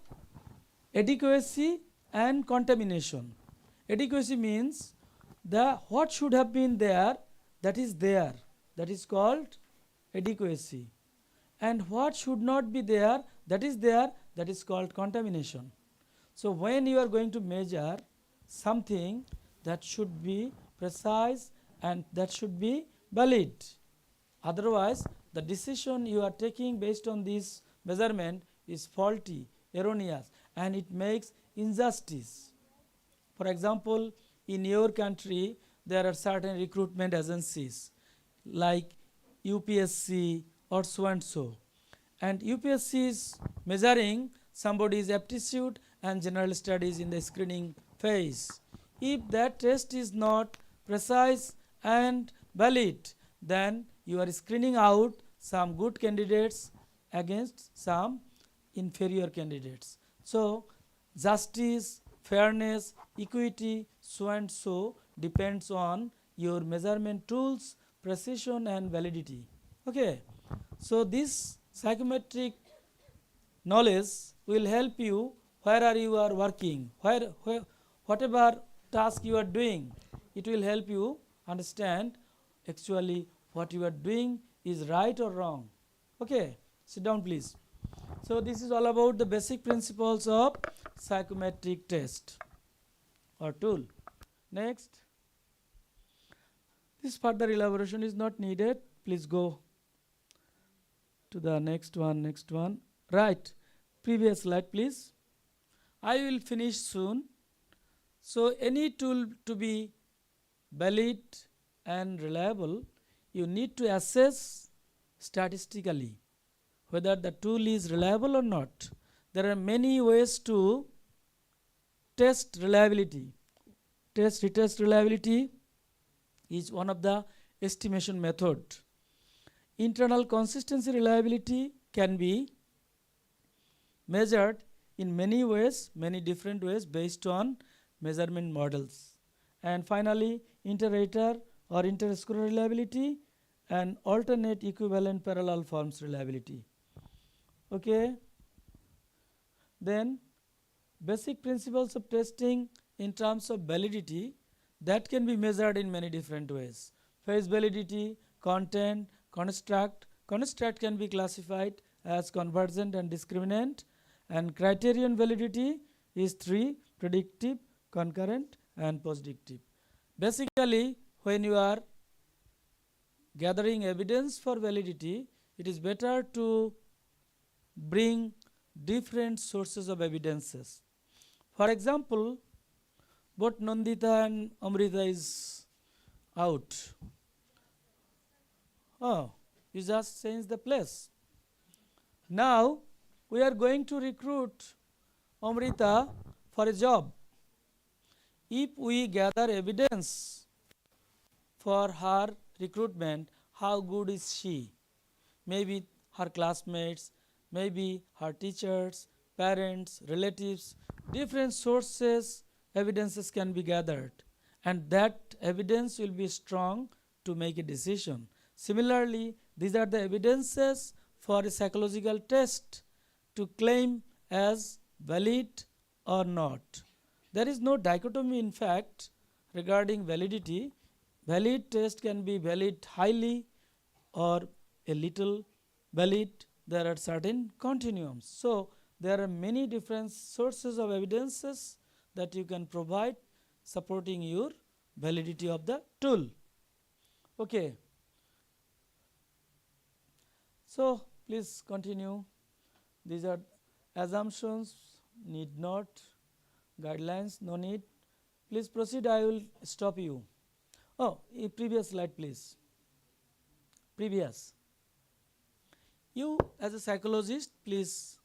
S7: adequacy and contamination. Adequacy means the what should have been there, that is called adequacy, and what should not be there, that is called contamination. So when you are going to measure something, that should be precise and that should be valid. Otherwise the decision you are taking based on this measurement is faulty, erroneous, and it makes injustice. For example, in your country there are certain recruitment agencies like UPSC or so and so, and UPSC is measuring somebody's aptitude and general studies in the screening phase. If that test is not precise and valid, then you are screening out some good candidates against some inferior candidates. So justice, fairness, equity, so and so depends on your measurement tools, precision and validity. Okay, so this psychometric knowledge will help you where you are working, whatever task you are doing, it will help you understand actually what you are doing is right or wrong. Okay, sit down please. So this is all about the basic principles of psychometric test or tool. Next, this further elaboration is not needed. Please go to the next one. Right, previous slide please. I will finish soon. So any tool to be valid and reliable, you need to assess statistically whether the tool is reliable or not. There are many ways to test reliability. Retest reliability is one of the estimation method. Internal consistency reliability can be measured in many ways, many different ways based on measurement models. And finally, inter-rater or inter-score reliability and alternate equivalent parallel forms reliability. Okay, then basic principles of testing in terms of validity, that can be measured in many different ways. Phase validity, content, construct. Construct can be classified as convergent and discriminant, and criterion validity is 3: predictive, concurrent and postdictive. Basically, when you are gathering evidence for validity, it is better to bring different sources of evidences. For example, both Nandita and Amrita is out. Oh, you just change the place. Now we are going to recruit Amrita for a job. If we gather evidence for her recruitment, how good is she? Maybe her classmates, maybe her teachers, parents, relatives, different sources, evidences can be gathered, and that evidence will be strong to make a decision. Similarly, these are the evidences for a psychological test to claim as valid or not. There is no dichotomy in fact regarding validity. Valid test can be valid highly or a little valid. There are certain continuums. So there are many different sources of evidences that you can provide supporting your validity of the tool. Okay. So please continue. These are assumptions, need not, guidelines, no need. Please proceed, I will stop you. Oh, a previous slide please. Previous. You as a psychologist, please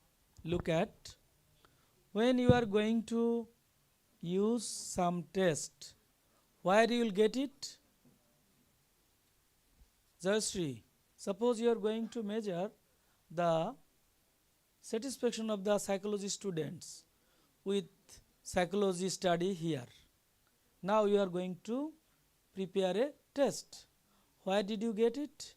S7: look at when you are going to use some test, where you will get it? Jayashree, suppose you are going to measure the satisfaction of the psychology students with psychology study here. Now you are going to prepare a test. Where did you get it?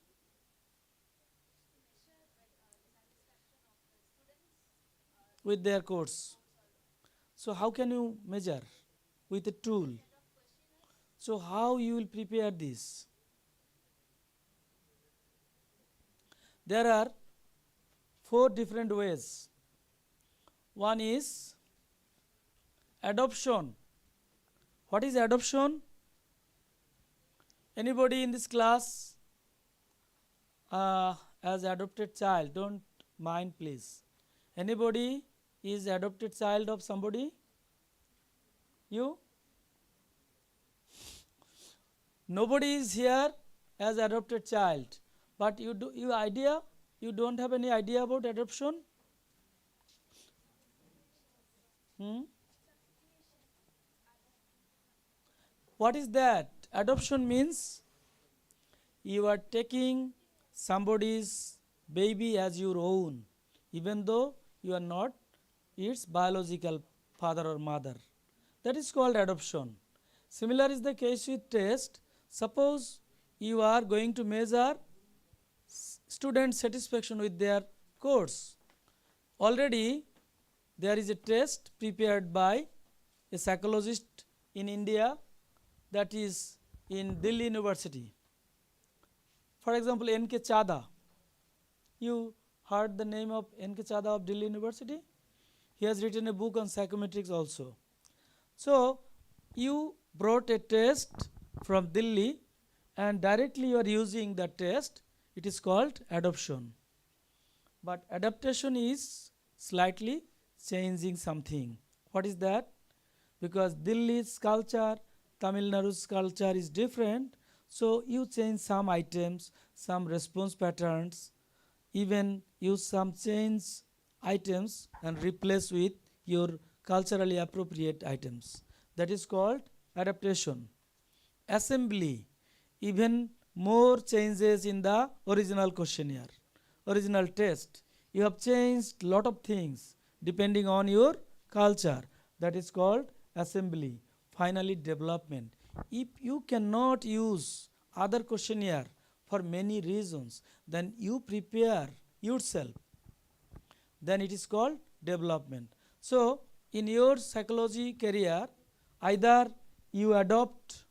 S7: With their course. So how can you measure? With a tool. So how you will prepare this? There are 4 different ways. One is adoption. What is adoption? Anybody in this class as adopted child? Don't mind please. Anybody is adopted child of somebody? You? Nobody is here as adopted child. But you don't have any idea about adoption? What is that? Adoption means you are taking somebody's baby as your own, even though you are not its biological father or mother. That is called adoption. Similar is the case with test. Suppose you are going to measure student satisfaction with their course. Already there is a test prepared by a psychologist in India, that is in Delhi University. For example, N.K. Chadha. You heard the name of N.K. Chadha of Delhi University? He has written a book on psychometrics also. So you brought a test from Delhi and directly you are using the test. It is called adoption. But adaptation is slightly changing something. What is that? Because Delhi's culture, Tamil Nadu's culture is different. So you change some items, some response patterns, even use some change items and replace with your culturally appropriate items. That is called adaptation. Assembly, even more changes in the original questionnaire, original test. You have changed lot of things depending on your culture. That is called assembly. Finally, development. If you cannot use other questionnaire for many reasons, then you prepare yourself. Then it is called development. So, in your psychology career, either you adopt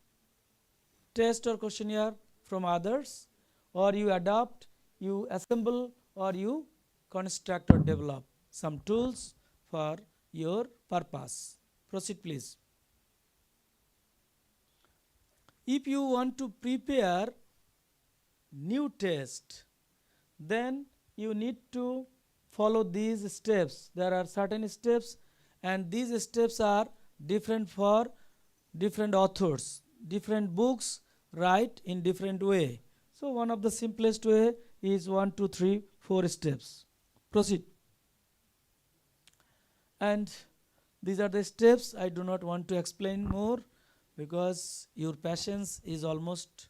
S7: test or questionnaire from others, or you adopt, you assemble, or you construct or develop some tools for your purpose. Proceed please. If you want to prepare new test, then you need to follow these steps. There are certain steps and these steps are different for different authors. Different books write in different way. So one of the simplest way is 1, 2, 3, 4 steps. Proceed. And these are the steps. I do not want to explain more because your patience is almost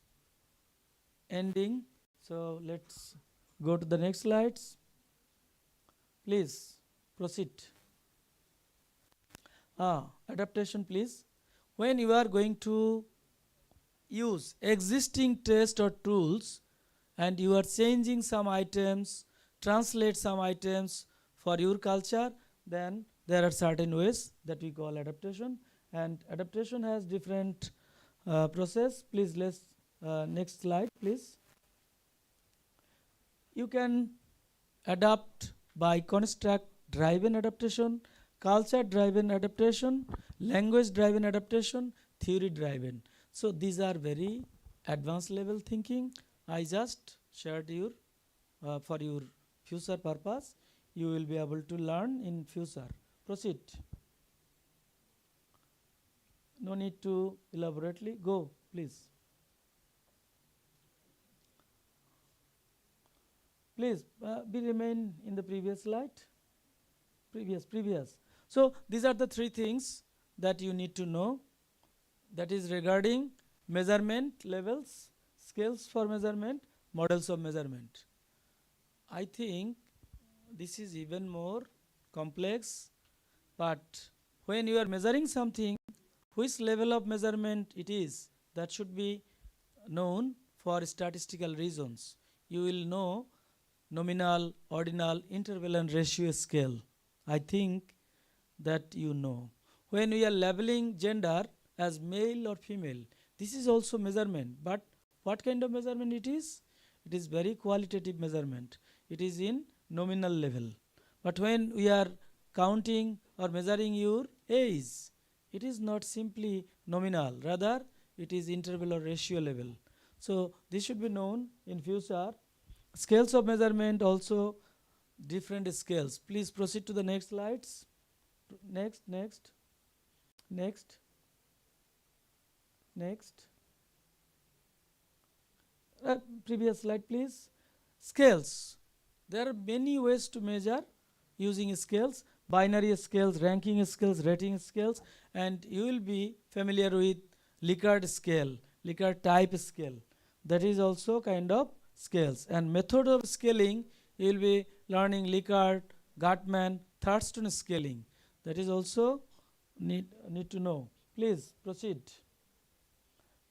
S7: ending. So let's go to the next slides. Please proceed. Adaptation please. When you are going to use existing test or tools and you are changing some items, translate some items for your culture, then there are certain ways that we call adaptation. and adaptation has different process. Please let's next slide please. You can adapt by construct driven adaptation, culture driven adaptation, language driven adaptation, theory driven. So these are very advanced level thinking. I just shared your for your future purpose. You will be able to learn in future. Proceed. No need to elaborately. Go, please. Please be remain in the previous slide. Previous. So these are the three things that you need to know. That is regarding measurement levels, scales for measurement, models of measurement. I think this is even more complex, but when you are measuring something, which level of measurement it is, that should be known for statistical reasons. You will know nominal, ordinal, interval and ratio scale. I think that you know. When we are labeling gender as male or female, this is also measurement, but what kind of measurement it is? It is very qualitative measurement. It is in nominal level. But when we are counting or measuring your age, it is not simply nominal, rather it is interval or ratio level. So this should be known in future. Scales of measurement also different scales. Please proceed to the next slides. Next. Previous slide please. Scales. There are many ways to measure using scales. Binary scales, ranking scales, rating scales, and you will be familiar with Likert scale, Likert type scale. That is also kind of scales. And method of scaling, you will be learning Likert, Gartman, Thurston scaling. That is also need to know. Please proceed.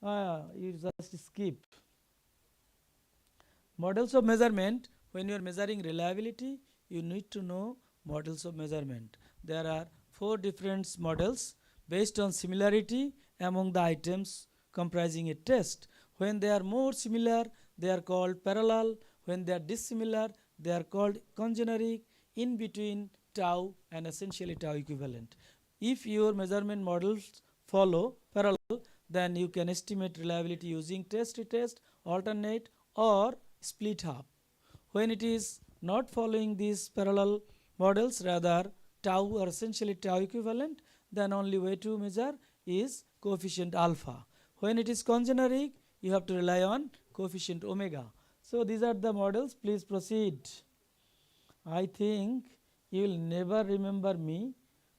S7: You just skip. Models of measurement. When you are measuring reliability, you need to know models of measurement. There are 4 different models based on similarity among the items comprising a test. When they are more similar, they are called parallel. When they are dissimilar, they are called congeneric, in between tau and essentially tau equivalent. If your measurement models follow parallel, then you can estimate reliability using test, retest, alternate or split half. When it is not following these parallel models, rather tau or essentially tau equivalent, then only way to measure is coefficient alpha. When it is congeneric, you have to rely on coefficient omega. So these are the models. Please proceed. I think you will never remember me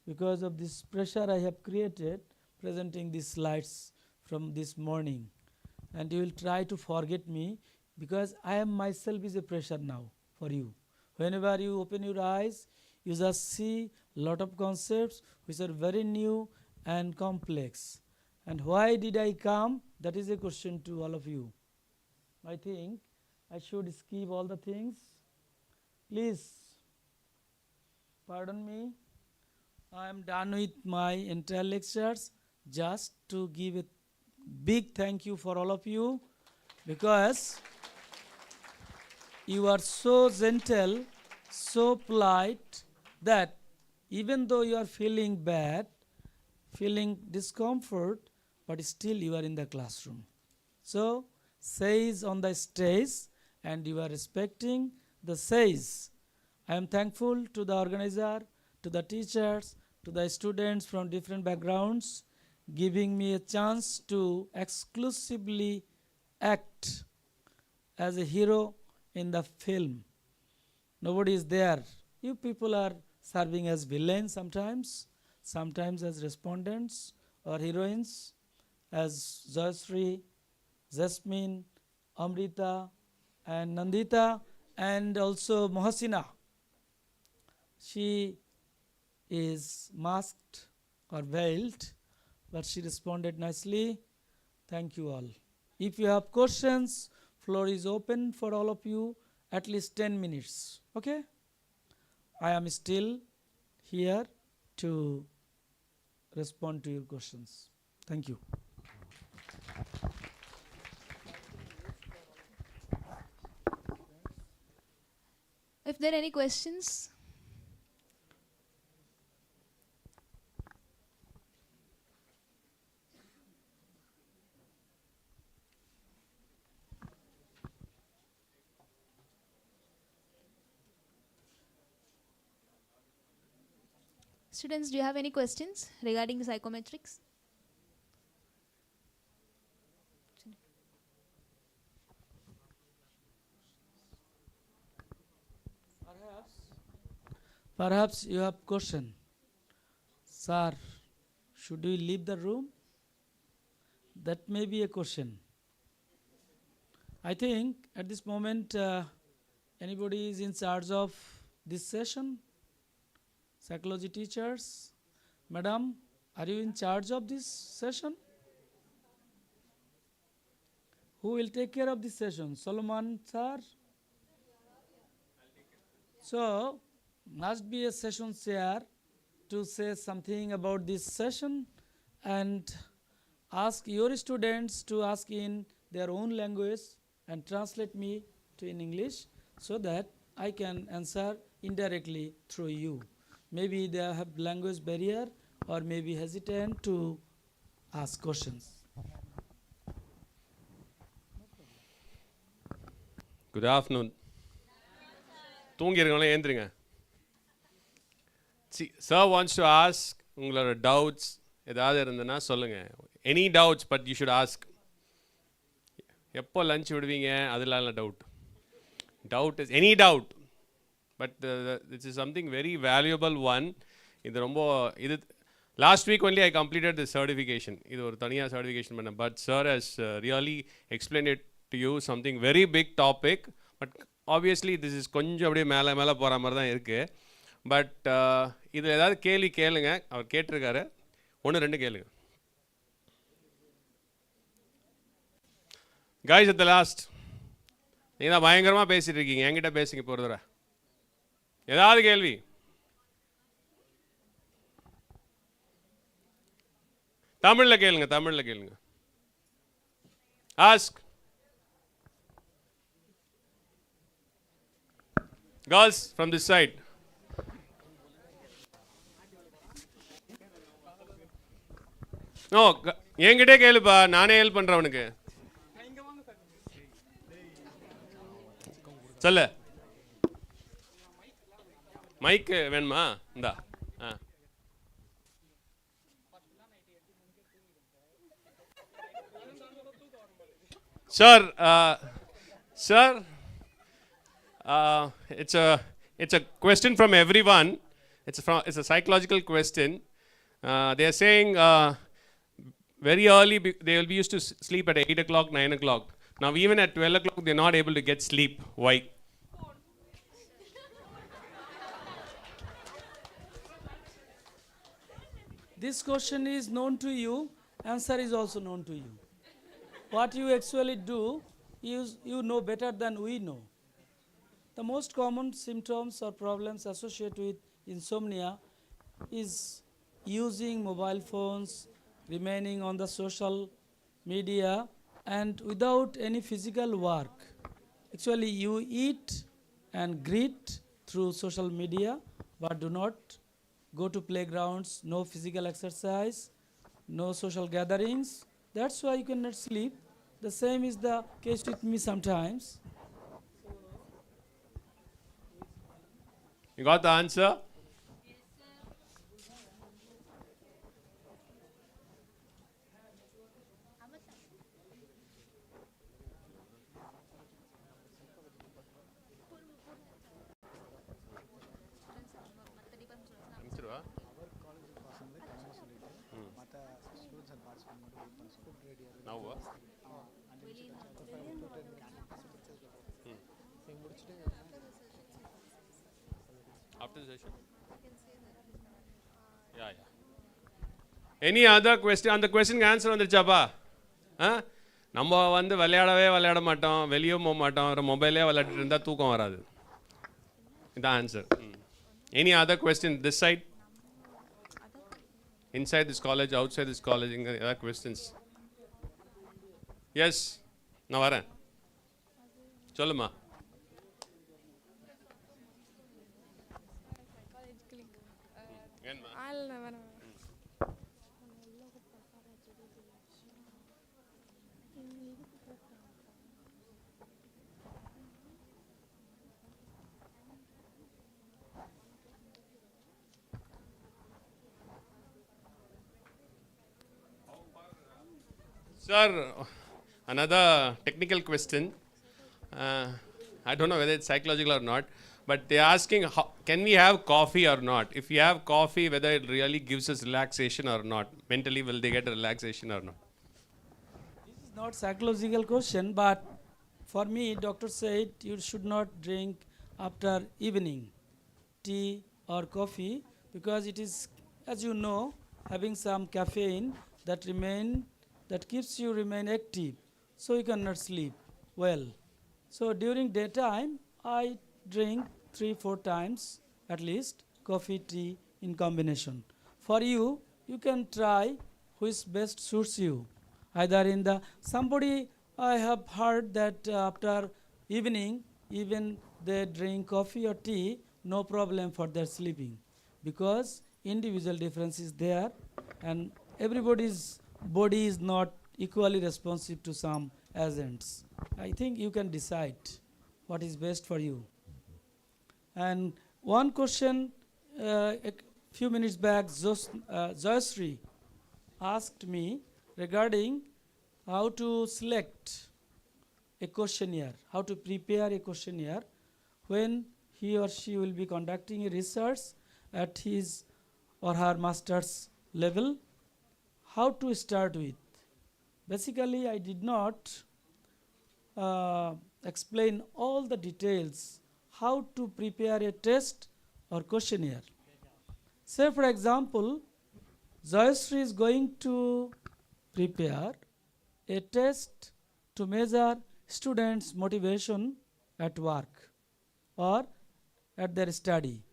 S7: because of this pressure I have created presenting these slides from this morning, and you will try to forget me because I am myself is a pressure now for you. Whenever you open your eyes, you just see lot of concepts which are very new and complex. And why did I come? That is a question to all of you. I think I should skip all the things. Please pardon me. I am done with my entire lectures. Just to give a big thank you for all of you, because you are so gentle, so polite, that even though you are feeling bad, feeling discomfort, but still you are in the classroom. So says on the stage and you are respecting the says. I am thankful to the organizer, to the teachers, to the students from different backgrounds, giving me a chance to exclusively act as a hero in the film. Nobody is there. You people are serving as villains sometimes as respondents or heroines, as Jayashree, Jasmine, Amrita and Nandita, and also Mohasina. She is masked or veiled, but she responded nicely. Thank you all. If you have questions, floor is open for all of you, at least 10 minutes. Okay? I am still here to respond to your questions. Thank you.
S6: If there are any questions, students, do you have any questions regarding the psychometrics?
S7: Perhaps you have question. Sir, should we leave the room? That may be a question. I think at this moment, anybody is in charge of this session? Psychology teachers? Madam, are you in charge of this session? Who will take care of this session? Solomon, sir? So, must be a session chair to say something about this session and ask your students to ask in their own language and translate me to in English so that I can answer indirectly through you. Maybe they have language barrier or maybe hesitant to ask questions.
S8: Good afternoon. தூங்கிருங்களே ஏந்திருங்க. See, sir wants to ask உங்களோட doubts ஏதாவது இருந்ததுன்னா சொல்லுங்கள். Any doubts but you should ask. எப்போ lunch விடுவீங்க அதெல்லாம் இல்லை doubt is any doubt but this is something very valuable one. இது ரொம்ப இது last week only I completed the certification. இது ஒரு தனியாக சர்டிஃபிகேஷன் பண்ணேன். But sir has really explain it to you something very big topic. But obviously this is கொஞ்சம் அப்படியே மேலே போகிற மாதிரி தான் இருக்குது. பட் இதில் ஏதாவது கேள்வி கேளுங்க. அவர் கேட்டிருக்காரு. 1-2 கேளுங்க. கைஸ் அட் த லாஸ்ட் நீங்கள் தான் பயங்கரமாக பேசிகிட்டு இருக்கீங்க. என்கிட்ட பேசுங்க இப்போ ஒரு தடவை. ஏதாவது கேள்வி? தமிழில் கேளுங்க. Ask. Girls from this side. No, என்கிட்டே கேளுப்பா, நானே ஹெல்ப் பண்றேன் உனக்கு. சொல்லு. மைக் வேணுமா? இந்தா. Sir, it's a question from everyone. It's a psychological question. They are saying very early they will be used to sleep at 8 o'clock, 9 o'clock. Now even at 12 o'clock they are not able to get sleep. Why?
S7: This question is known to you. Answer is also known to you. What you actually do, you know better than we know. The most common symptoms or problems associated with insomnia is using mobile phones, remaining on the social media, and without any physical work. Actually, you eat and greet through social media, but do not go to playgrounds, no physical exercise, no social gatherings. That's why you cannot sleep. The same is the case with me sometimes.
S8: You got the answer? Now what? After the session? Yeah. Any other question? அந்த கொஸ்டினுக்கு answer வந்துருச்சாப்பா? நம்ம விளையாட மாட்டோம், வெளியே போக மாட்டோம், மொபைலே விளையாடிட்டு இருந்தால் தூக்கம் வராது. இதான் answer. Any other question this side? Inside this college, outside this college, other questions? Yes, நான் வரேன். சொல்லுமா. Sir, another technical question. I don't know whether it's psychological or not, but they're asking, can we have coffee or not? If you have coffee, whether it really gives us relaxation or not. Mentally, will they get relaxation or not?
S7: This is not psychological question, but for me, doctor said you should not drink after evening tea or coffee because it is, as you know, having some caffeine that keeps you remain active, so you cannot sleep well. So during daytime, I drink 3-4 times at least coffee, tea in combination. For you, you can try which best suits you. Either in the somebody I have heard that after evening, even they drink coffee or tea, no problem for their sleeping, because individual difference is there, and everybody's body is not equally responsive to some agents. I think you can decide what is best for you. And one question a few minutes back, Joyashree asked me regarding how to select a questionnaire, how to prepare a questionnaire when he or she will be conducting a research at his or her master's level. How to start with? Basically, I did not explain all the details how to prepare a test or questionnaire. Say for example, Joyashree is going to prepare a test to measure students' motivation at work or at their study.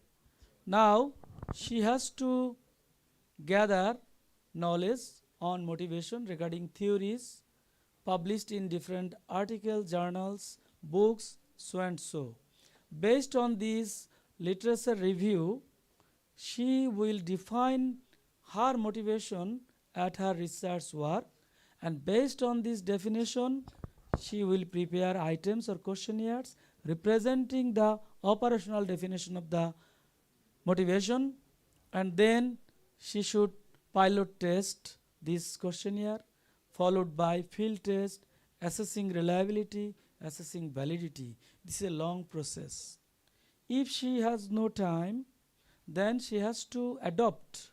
S7: Now she has to gather knowledge on motivation regarding theories published in different articles, journals, books, so and so. Based on this literature review, she will define her motivation at her research work, and based on this definition, she will prepare items or questionnaires representing the operational definition of the motivation, and then she should pilot test this questionnaire, followed by field test, assessing reliability, assessing validity. This is a long process. If she has no time, then she has to adopt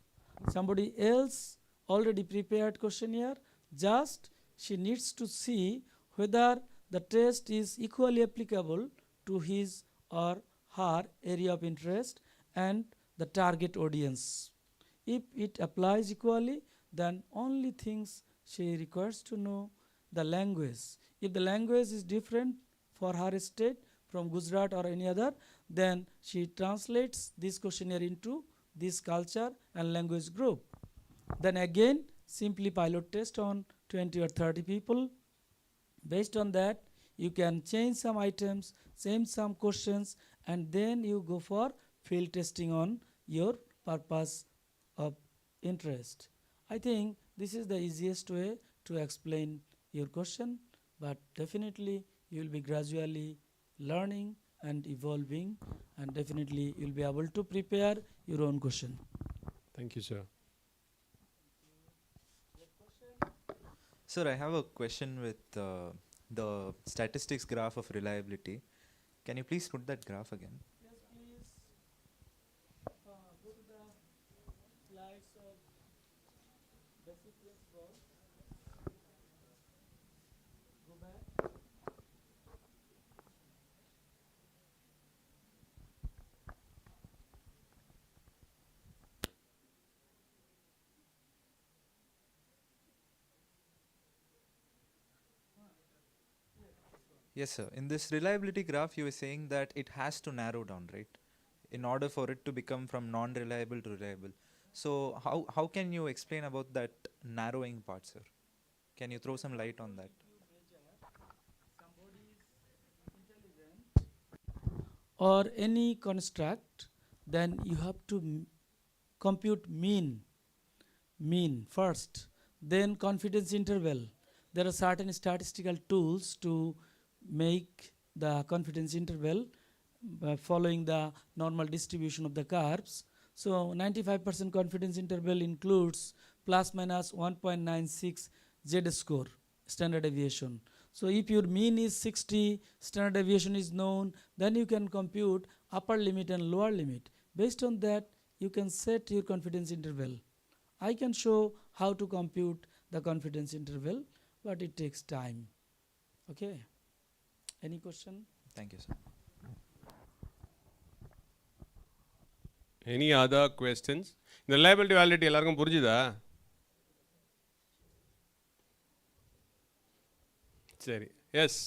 S7: somebody else already prepared questionnaire. Just she needs to see whether the test is equally applicable to his or her area of interest and the target audience. If it applies equally, then only things she requires to know the language. If the language is different for her state from Gujarat or any other, then she translates this questionnaire into this culture and language group. Then again, simply pilot test on 20 or 30 people. Based on that, you can change some items, change some questions, and then you go for field testing on your purpose of interest. I think this is the easiest way to explain your question, but definitely you will be gradually learning and evolving, and definitely you will be able to prepare your own question.
S8: Thank you, sir.
S13: Sir, I have a question with the statistics graph of reliability. Can you please put that graph again?
S7: Yes, please. Go to the slides of basic principle. Go back.
S13: Yes, sir. In this reliability graph, you were saying that it has to narrow down, right? In order for it to become from non-reliable to reliable. So how can you explain about that narrowing part, sir? Can you throw some light on that?
S7: Or any construct, then you have to compute mean first, then confidence interval. There are certain statistical tools to make the confidence interval following the normal distribution of the curves. So 95% confidence interval includes plus minus 1.96 z-score, standard deviation. So if your mean is 60, standard deviation is known, then you can compute upper limit and lower limit. Based on that, you can set your confidence interval. I can show how to compute the confidence interval, but it takes time. Okay. Any question?
S13: Thank you, sir.
S8: Any other questions? இந்த reliability validity எல்லாருக்கும் புரிஞ்சுதா? சரி, S,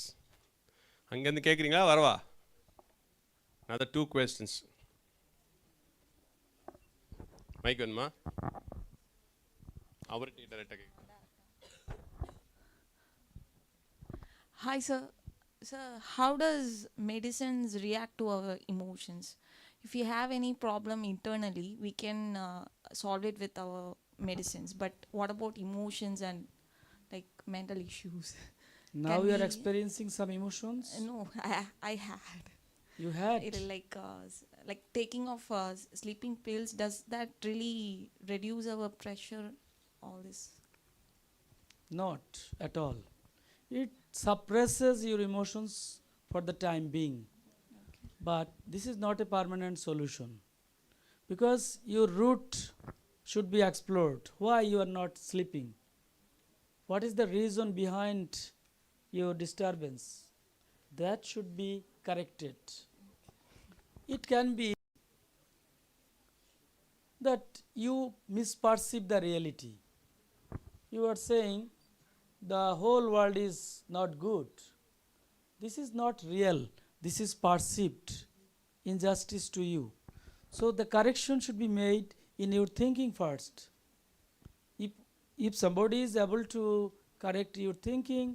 S8: அங்கேருந்து கேட்குறீங்களா வரவா? another 2 questions. Mic வேணுமா? அவர்கிட்ட டைரெக்டாக கேட்க.
S2: Hi, sir. Sir, how does medicines react to our emotions? If we have any problem internally, we can solve it with our medicines. But what about emotions and like mental issues?
S7: Now you are experiencing some emotions?
S2: No, I had.
S7: You had?
S2: Like taking of sleeping pills, does that really reduce our pressure, all this?
S7: Not at all. It suppresses your emotions for the time being. Okay. But this is not a permanent solution, because your root should be explored. Why you are not sleeping? What is the reason behind your disturbance? That should be corrected. It can be that you misperceive the reality. You are saying the whole world is not good. This is not real. This is perceived injustice to you. So the correction should be made in your thinking first. If somebody is able to correct your thinking,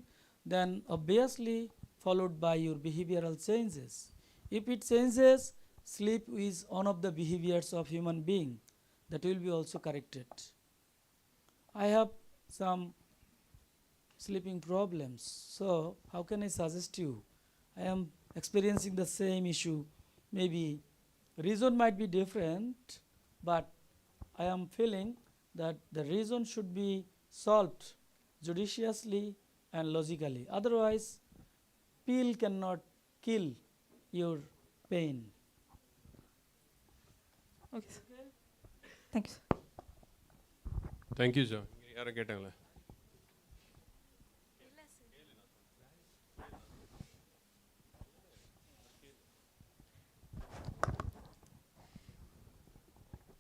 S7: then obviously followed by your behavioral changes. If it changes, sleep is one of the behaviors of human being, that will be also corrected. I have some sleeping problems, so how can I suggest you? I am experiencing the same issue. Maybe reason might be different, but I am feeling that the reason should be solved judiciously and logically. Otherwise, pill cannot kill your pain.
S2: Okay, sir. Thank you, sir.
S8: Thank you, sir. யாரை கேட்டாங்களே?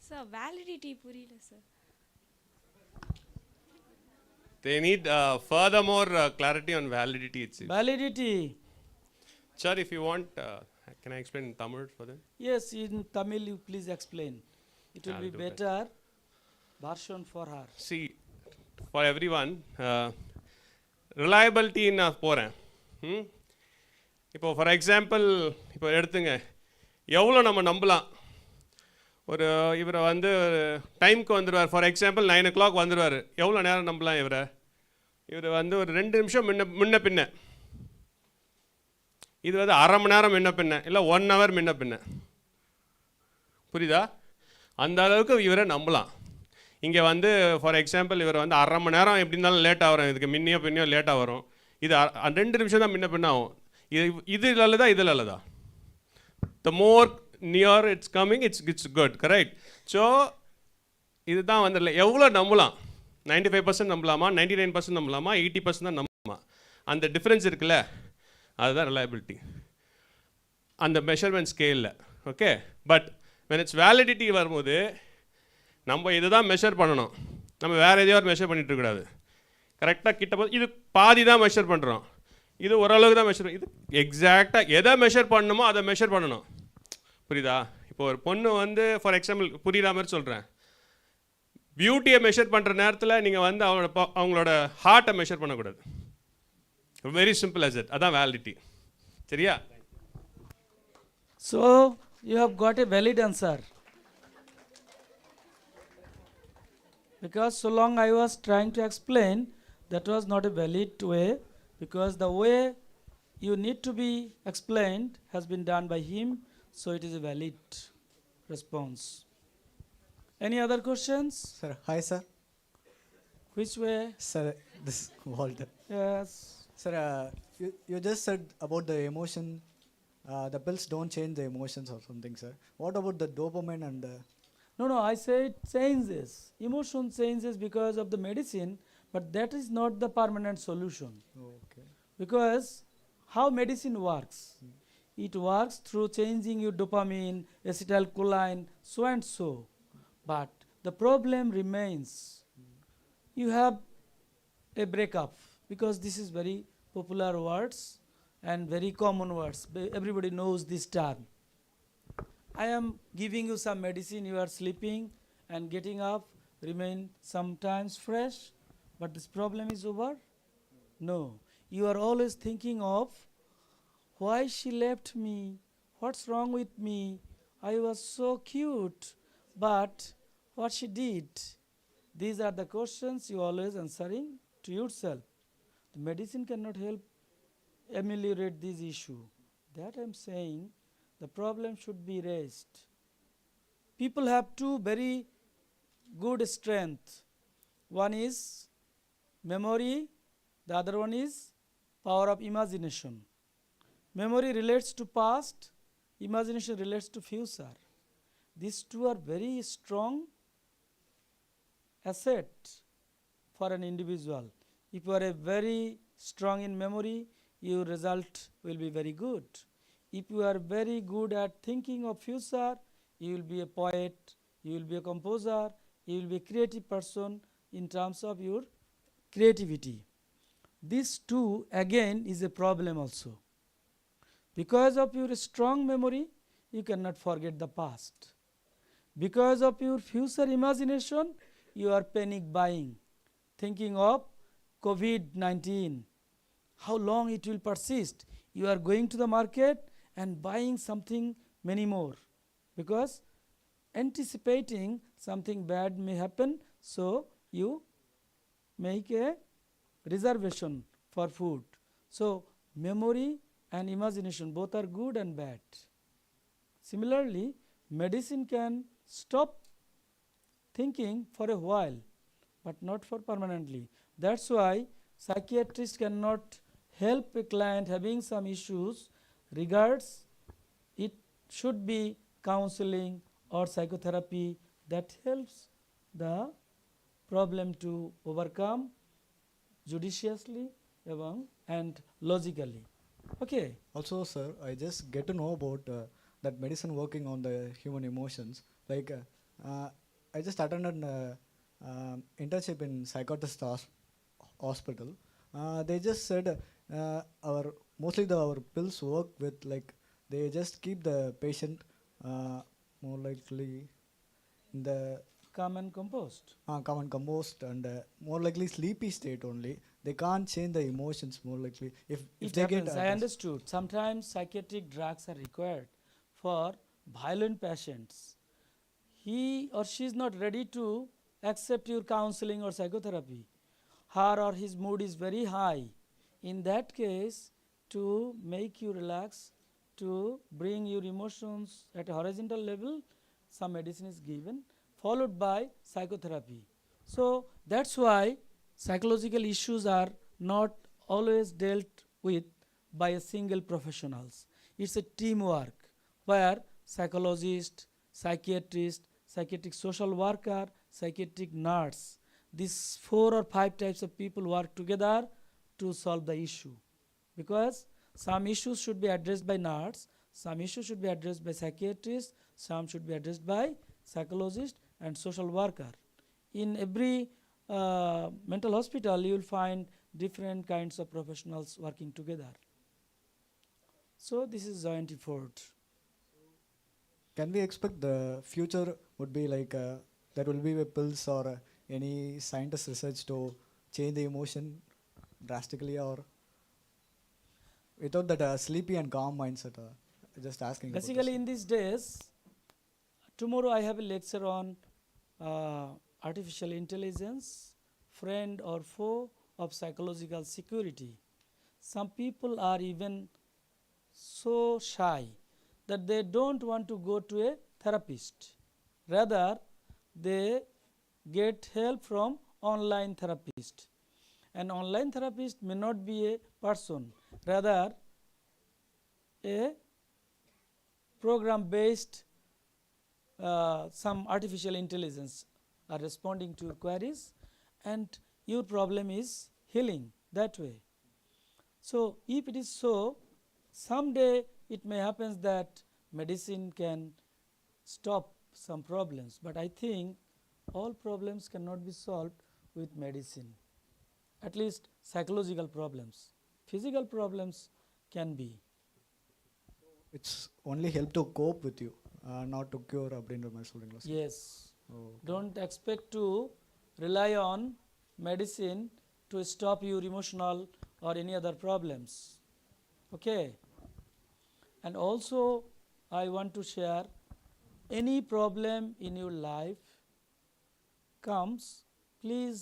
S5: Sir, validity புரியல sir.
S8: They need furthermore clarity on validity itself.
S7: Validity.
S8: Sir, if you want, can I explain in Tamil for them?
S7: Yes, in Tamil you please explain. It will be
S8: I'll do
S7: better version for her.
S8: See, for everyone, reliability நான் போகிறேன். இப்போ for example இப்போ எடுத்துங்க, எவ்வளோ நம்ம நம்பலாம்? ஒரு இவரை வந்து டைமுக்கு வந்துடுவார், ஃபார் எக்ஸாம்பிள் 9 o'clock வந்துடுவார். எவ்வளோ நேரம் நம்பலாம் இவரை? இவர் வந்து ஒரு 2 நிமிஷம் முன்ன பின்ன, இது வந்து அரை மணி நேரம் முன்ன பின்ன, இல்லை 1 hour முன்ன பின்ன. புரியுதா? அந்த அளவுக்கு இவரை நம்பலாம். இங்கே வந்து ஃபார் எக்ஸாம்பிள் இவர் வந்து அரை மணி நேரம் எப்படி இருந்தாலும் லேட்டாக வரும், இதுக்கு முன்னையோ பின்னையோ லேட்டாக வரும். இது 2 நிமிஷம் தான் முன்ன பின்ன ஆகும். இது நல்லதா இதில் நல்லதா? The more near it's coming it's good, correct? So இதுதான் வந்து எவ்வளோ நம்பலாம்? 95% நம்பலாமா, 99% நம்பலாமா, 80% தான் நம்பலாமா? அந்த டிஃப்ரென்ஸ் இருக்குல்ல, அதுதான் ரிலையபிலிட்டி அந்த மெஷர்மெண்ட் ஸ்கேலில். Okay, but when it's validity வரும்போது நம்ம இதை தான் மெஷர் பண்ணணும், நம்ம வேறு எதையோ மெஷர் பண்ணிட்டு இருக்கக்கூடாது. கரெக்டாக கிட்ட போது இது பாதி தான் மெஷர் பண்ணுறோம், இது ஓரளவுக்கு தான் மெஷர், இது எக்ஸாக்டாக எதை மெஷர் பண்ணணுமோ அதை மெஷர் பண்ணணும். புரியுதா? இப்போ ஒரு பொண்ணு வந்து ஃபார் எக்ஸாம்பிள் புரியுற மாதிரி சொல்கிறேன், பியூட்டியை மெஷர் பண்ணுற நேரத்தில் நீங்கள் வந்து அவங்களோட ஹார்ட்டை மெஷர் பண்ணக்கூடாது. Very simple as it. அதான் வேலிடிட்டி. சரியா?
S7: So you have got a valid answer. Because so long I was trying to explain, that was not a valid way, because the way you need to be explained has been done by him, so it is a valid response. Any other questions?
S14: Sir, hi sir.
S7: Which way?
S14: Sir, this Walter.
S7: Yes.
S14: Sir, you just said about the emotion, the pills don't change the emotions or something, sir. What about the dopamine and
S7: No, I said changes. Emotion changes because of the medicine, but that is not the permanent solution.
S14: Okay.
S7: Because how medicine works? It works through changing your dopamine, acetylcholine, so and so. But the problem remains. You have a breakup, because this is very popular words and very common words. Everybody knows this term. I am giving you some medicine, you are sleeping and getting up, remain sometimes fresh, but this problem is over? No. You are always thinking of why she left me, what's wrong with me, I was so cute, but what she did. These are the questions you always answering to yourself. The medicine cannot help ameliorate this issue. That I am saying, the problem should be raised. People have two very good strengths. One is memory, the other one is power of imagination. Memory relates to past, imagination relates to future. These two are very strong asset for an individual. If you are very strong in memory, your result will be very good. If you are very good at thinking of future, you will be a poet, you will be a composer, you will be a creative person in terms of your creativity. These two again is a problem also. Because of your strong memory, you cannot forget the past. Because of your future imagination, you are panic buying, thinking of COVID-19, how long it will persist. You are going to the market and buying something many more, because anticipating something bad may happen, so you make a reservation for food. So memory and imagination both are good and bad. Similarly, medicine can stop thinking for a while, but not for permanently. That's why psychiatrist cannot help a client having some issues, regards it should be counseling or psychotherapy that helps the problem to overcome judiciously and logically. Okay.
S14: also, sir, I just get to know about that medicine working on the human emotions. Like, I just attended internship in psychiatrist hospital. They just said our pills work with, like, they just keep the patient more likely in the
S7: Calm and composed.
S14: calm and composed and more likely sleepy state only. They can't change the emotions more likely if
S7: It
S14: they
S7: happens.
S14: get
S7: I understood. Sometimes psychiatric drugs are required for violent patients. He or she is not ready to accept your counseling or psychotherapy. Her or his mood is very high. In that case, to make you relax, to bring your emotions at a horizontal level, some medicine is given, followed by psychotherapy. So that's why psychological issues are not always dealt with by a single professionals. It's a teamwork where psychologist, psychiatrist, psychiatric social worker, psychiatric nurse, these 4 or 5 types of people work together to solve the issue. Because some issues should be addressed by nurse, some issues should be addressed by psychiatrist, some should be addressed by psychologist and social worker. In every mental hospital, you will find different kinds of professionals working together. So this is joint effort.
S14: Can we expect the future would be like there will be pills or any scientist research to change the emotion drastically, or without that sleepy and calm mindset? Just asking. about
S7: Basically,
S14: this.
S7: in these days, tomorrow I have a lecture on artificial intelligence, friend or foe of psychological security. Some people are even so shy that they don't want to go to a therapist. Rather, they get help from online therapist. An online therapist may not be a person, rather a program based some artificial intelligence are responding to your queries, and your problem is healing that way. So if it is so, someday it may happen that medicine can stop some problems, but I think all problems cannot be solved with medicine, at least psychological problems. Physical problems can be.
S14: It's only help to cope with you, not to cure அப்படின்ற மாதிரி சொல்றீங்களா sir?
S7: Yes. Don't expect to rely on medicine to stop your emotional or any other problems. Okay. And also I want to share, any problem in your life comes, please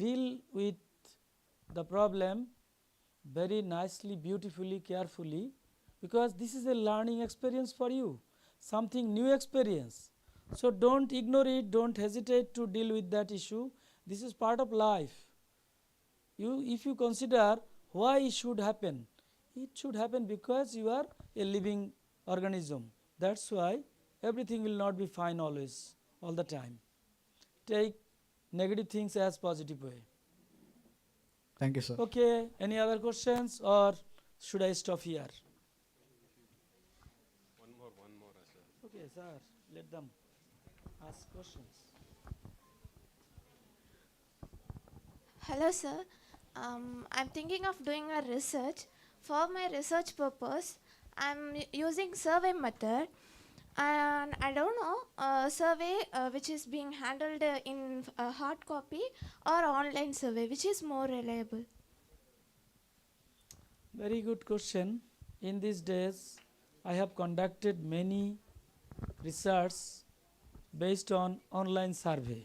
S7: deal with the problem very nicely, beautifully, carefully, because this is a learning experience for you, something new experience. So don't ignore it, don't hesitate to deal with that issue. This is part of life. If you consider why it should happen, it should happen because you are a living organism. That's why everything will not be fine always, all the time. Take negative things as positive way.
S14: Thank you, sir.
S7: Okay, any other questions, or should I stop here?
S8: One more, sir.
S7: Okay, sir, let them ask questions.
S9: Hello, sir. I'm thinking of doing a research. For my research purpose, I'm using survey method, and I don't know survey which is being handled in hard copy or online survey, which is more reliable.
S7: Very good question. In these days, I have conducted many research based on online survey.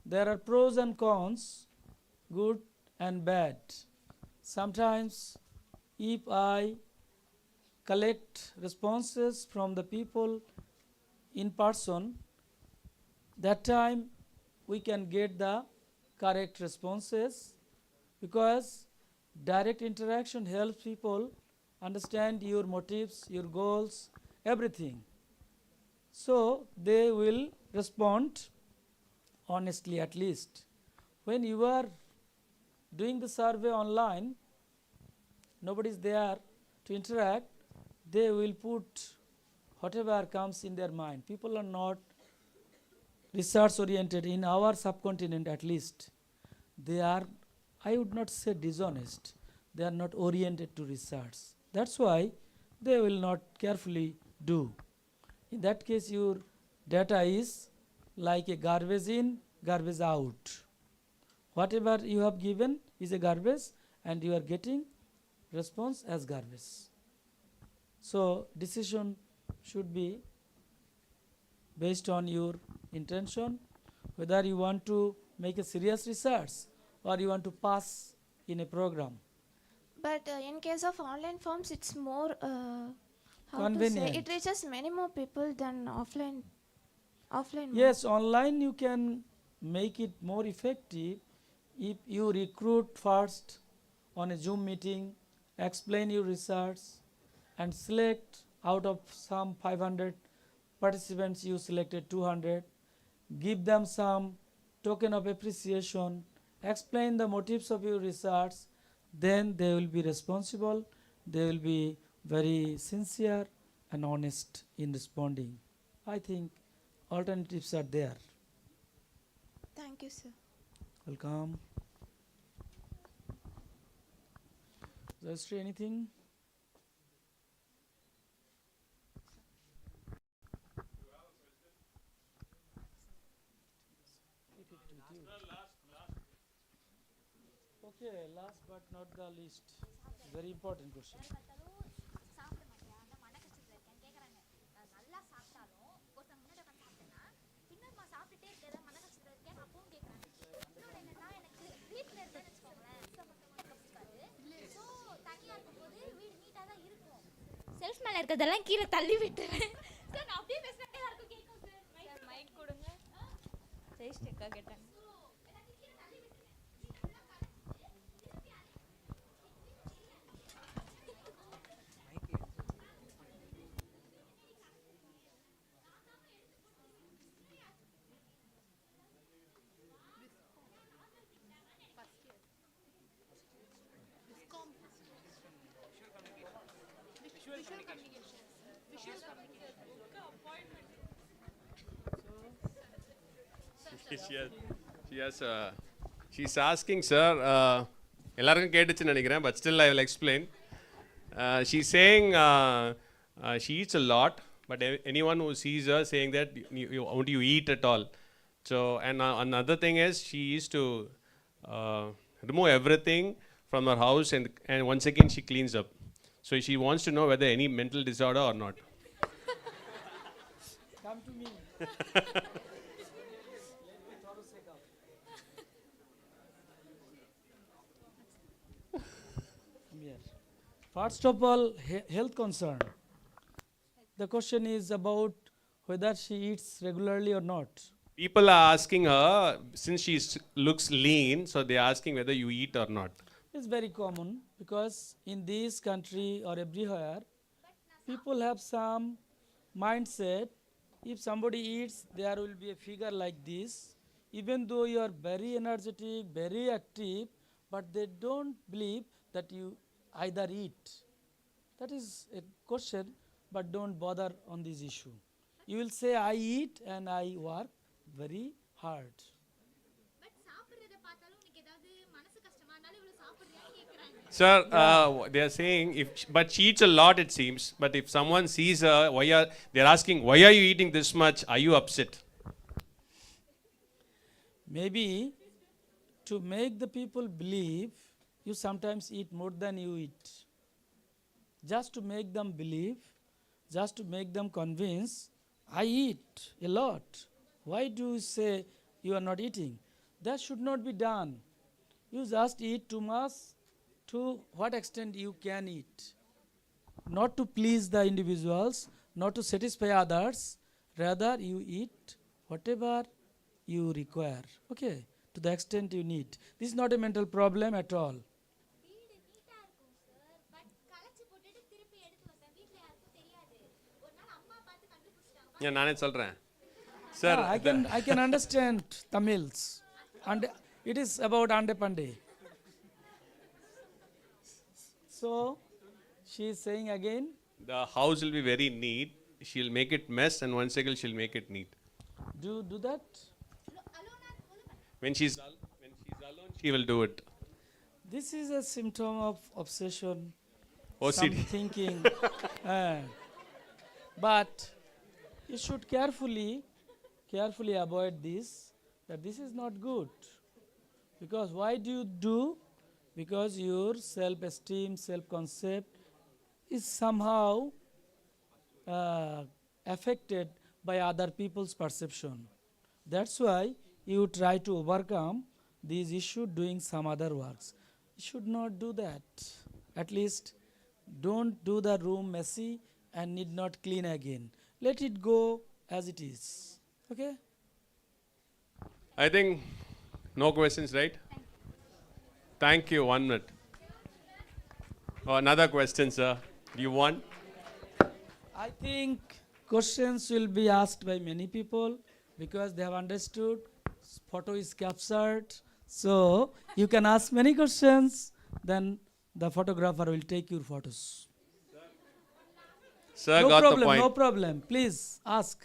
S7: There are pros and cons, good and bad. Sometimes if I collect responses from the people in person, that time we can get the correct responses, because direct interaction helps people understand your motives, your goals, everything. So they will respond honestly, at least. When you are doing the survey online, nobody is there to interact, they will put whatever comes in their mind. People are not research oriented in our subcontinent, at least. They are, I would not say dishonest, they are not oriented to research. That's why they will not carefully do. In that case, your data is like a garbage in, garbage out. Whatever you have given is a garbage, and you are getting response as garbage. So decision should be based on your intention, whether you want to make a serious research or you want to pass in a program.
S9: But in case of online forms, it's more
S7: Convenient.
S9: it reaches many more people than offline.
S7: Yes, online you can make it more effective if you recruit first on a Zoom meeting, explain your research, and select out of some 500 participants, you selected 200, give them some token of appreciation, explain the motives of your research, then they will be responsible, they will be very sincere and honest in responding. I think alternatives are there.
S9: Thank you, sir.
S7: Welcome. Jayashree, anything? with you. Okay, last but not the least, very important question.
S6: Self மேல இருக்கிறதெல்லாம் கீழே தள்ளி விட்டுறேன் sir. நான் அப்படியே பேசுறேன், எல்லாருக்கும் கேட்கும் சார். சார் மைக் கொடுங்க. ஜெயிஸ்டேக்கா கேட்டாங்க.
S8: She's asking, sir, எல்லாருக்கும் கேட்டுச்சுன்னு நினைக்கிறேன், but still I will explain. She's saying she eats a lot, but anyone who sees her saying that won't you eat at all. So, and another thing is she used to remove everything from her house, and once again she cleans up. So she wants to know whether any mental disorder or not.
S7: Come to me. First of all, health concern. The question is about whether she eats regularly or not.
S8: People are asking her, since she looks lean, so they are asking whether you eat or not.
S7: It's very common because in this country or everywhere, people have some mindset. If somebody eats, there will be a figure like this. Even though you are very energetic, very active, but they don't believe that you either eat. That is a question, but don't bother on this issue. You will say, I eat and I work very hard.
S8: Sir, they are saying, but she eats a lot, it seems. But if someone sees her, they are asking, why are you eating this much? Are you upset?
S7: Maybe to make the people believe, you sometimes eat more than you eat. Just to make them believe, just to make them convince, I eat a lot. Why do you say you are not eating? That should not be done. You just eat too much to what extent you can eat. Not to please the individuals, not to satisfy others, rather you eat whatever you require, okay, to the extent you need. This is not a mental problem at all.
S8: நானே சொல்றேன் sir.
S7: I can understand Tamils, and it is about Ande Pande. So she is saying again,
S8: the house will be very neat. She'll make it mess, and once again she'll make it neat.
S7: Do that.
S8: When she's alone, she will do it.
S7: This is a symptom of obsession,
S8: OCD.
S7: some thinking. But you should carefully avoid this, that this is not good. Because why do you do? Because your self-esteem, self-concept is somehow affected by other people's perception. That's why you try to overcome these issues doing some other works. You should not do that. At least don't do the room messy and need not clean again. Let it go as it is. Okay?
S8: I think no questions, right? Thank you. 1 minute. Oh, another question, sir. Do you want?
S7: I think questions will be asked by many people because they have understood photo is captured. So you can ask many questions, then the photographer will take your photos.
S8: Sir,
S7: No
S8: got
S7: problem,
S8: the point.
S7: no problem. Please ask.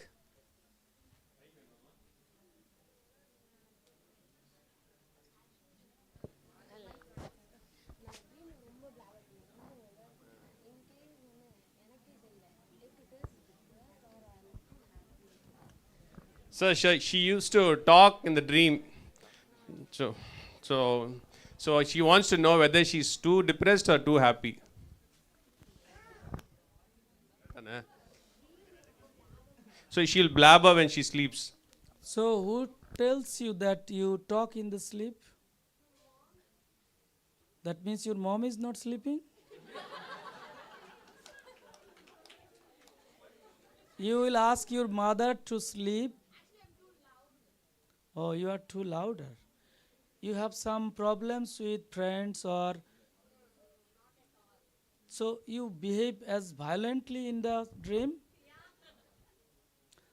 S8: Sir, she used to talk in the dream. So, so, so she wants to know whether she's too depressed or too happy. So she'll blabber when she sleeps.
S7: So who tells you that you talk in the sleep? That means your mom is not sleeping? You will ask your mother to sleep. Oh, you are too louder. You have some problems with friends, or so you behave as violently in the dream?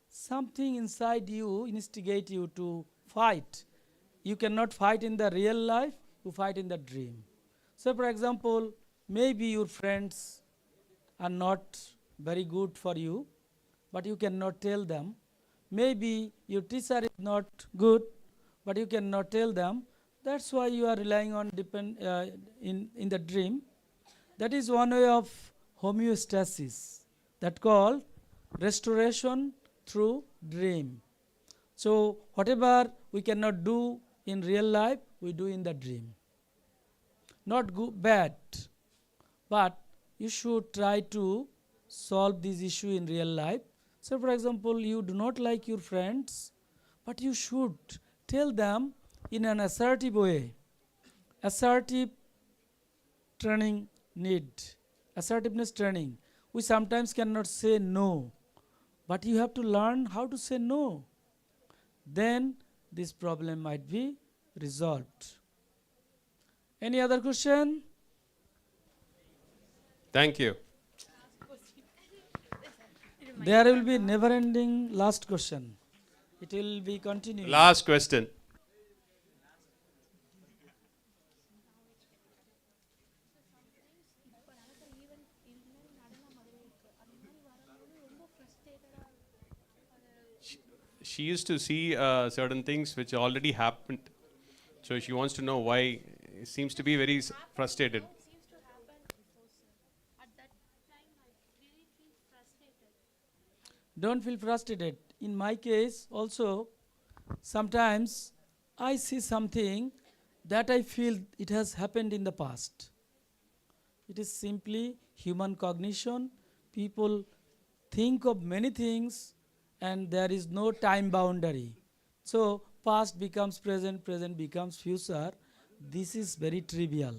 S7: Something inside you instigate you to fight. You cannot fight in the real life, you fight in the dream. So for example, maybe your friends are not very good for you, but you cannot tell them. Maybe your teacher is not good, but you cannot tell them. That's why you are relying on in the dream. That is one way of homeostasis, that called restoration through dream. So whatever we cannot do in real life, we do in the dream. Not good, bad, but you should try to solve this issue in real life. So for example, you do not like your friends, but you should tell them in an assertive way. Assertive training need. Assertiveness training. We sometimes cannot say no, but you have to learn how to say no. Then this problem might be resolved. Any other question?
S8: Thank you.
S7: There will be never-ending last question. It will be continuing.
S8: Last question. She used to see certain things which already happened. So she wants to know why. It seems to be very frustrated.
S7: Don't feel frustrated. In my case also, sometimes I see something that I feel it has happened in the past. It is simply human cognition. People think of many things and there is no time boundary. So past becomes present, present becomes future. This is very trivial.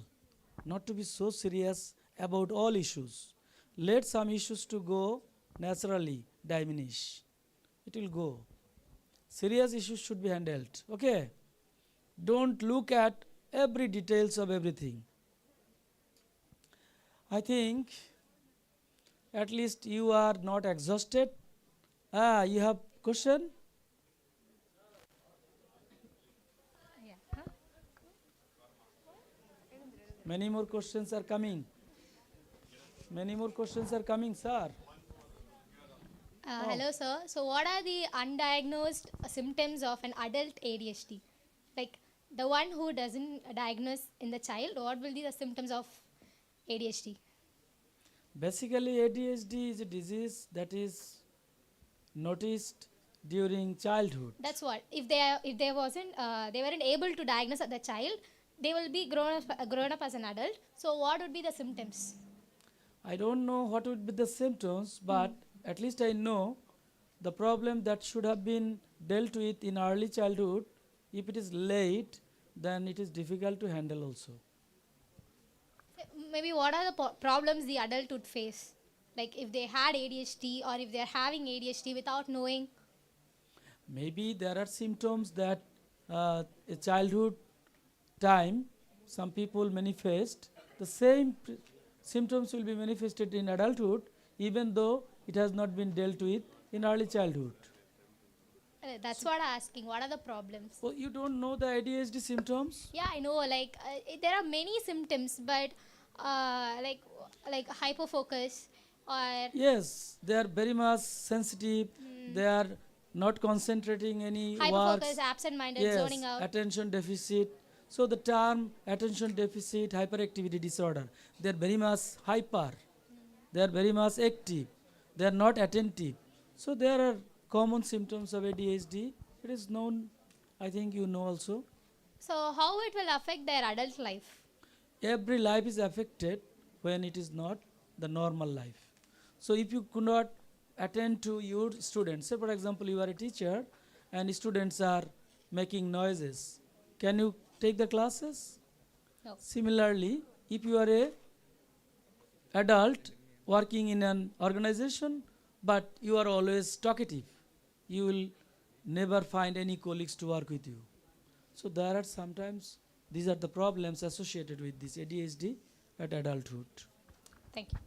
S7: Not to be so serious about all issues. Let some issues to go naturally diminish. It will go. Serious issues should be handled. Okay? Don't look at every details of everything. I think at least you are not exhausted. You have question? Many more questions are coming. Many more questions are coming, sir.
S6: Hello, sir. So, what are the undiagnosed symptoms of an adult ADHD? Like the one who doesn't diagnose in the child, what will be the symptoms of ADHD?
S7: Basically, ADHD is a disease that is noticed during childhood.
S6: That's what. If they weren't able to diagnose at the child, they will be grown up as an adult. So, what would be the symptoms?
S7: I don't know what would be the symptoms, but at least I know the problem that should have been dealt with in early childhood. If it is late, then it is difficult to handle also.
S6: Maybe what are the problems the adult would face? Like if they had ADHD or if they're having ADHD without knowing?
S7: Maybe there are symptoms that a childhood time some people manifest. The same symptoms will be manifested in adulthood even though it has not been dealt with in early childhood.
S6: That's what I'm asking. What are the problems?
S7: Oh, you don't know the ADHD symptoms?
S6: Yeah, I know. Like there are many symptoms, but like hyperfocus or
S7: yes, they are very much sensitive. They are not concentrating any
S6: hyperfocus,
S7: works.
S6: absent-minded,
S7: Yes,
S6: zoning out.
S7: attention deficit. So the term attention deficit hyperactivity disorder, they are very much hyper. They are very much active. They are not attentive. So there are common symptoms of ADHD. It is known, I think you know also.
S6: So how it will affect their adult life?
S7: Every life is affected when it is not the normal life. So if you could not attend to your students, say for example you are a teacher and students are making noises, can you take the classes?
S6: No.
S7: Similarly, if you are a adult working in an organization but you are always talkative, you will never find any colleagues to work with you. So there are sometimes these are the problems associated with this ADHD at adulthood.
S6: Thank you.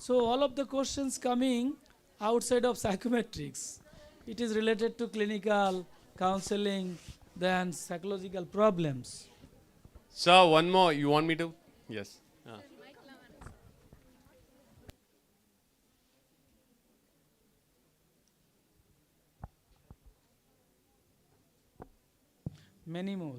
S7: So all of the questions coming outside of psychometrics, it is related to clinical counseling than psychological problems.
S8: Sir, one more. You want me to? Yes.
S7: Many more.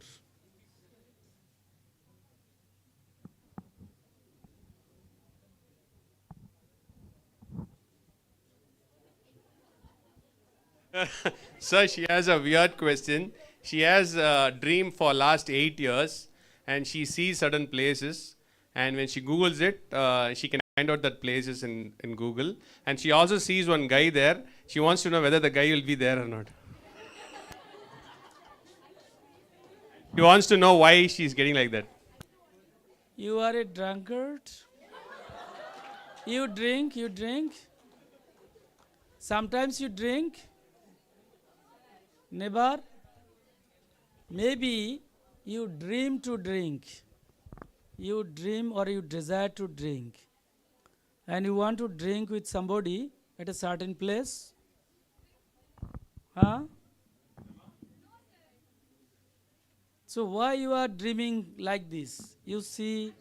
S8: Sir, she has a weird question. She has a dream for last 8 years and she sees certain places, and when she Googles it, she can find out that places in Google, and she also sees one guy there. She wants to know whether the guy will be there or not. She wants to know why she's getting like that.
S7: You are a drunkard. You drink. Sometimes you drink. Never. Maybe you dream to drink. You dream or you desire to drink. And you want to drink with somebody at a certain place. Huh? So why you are dreaming like this? You see,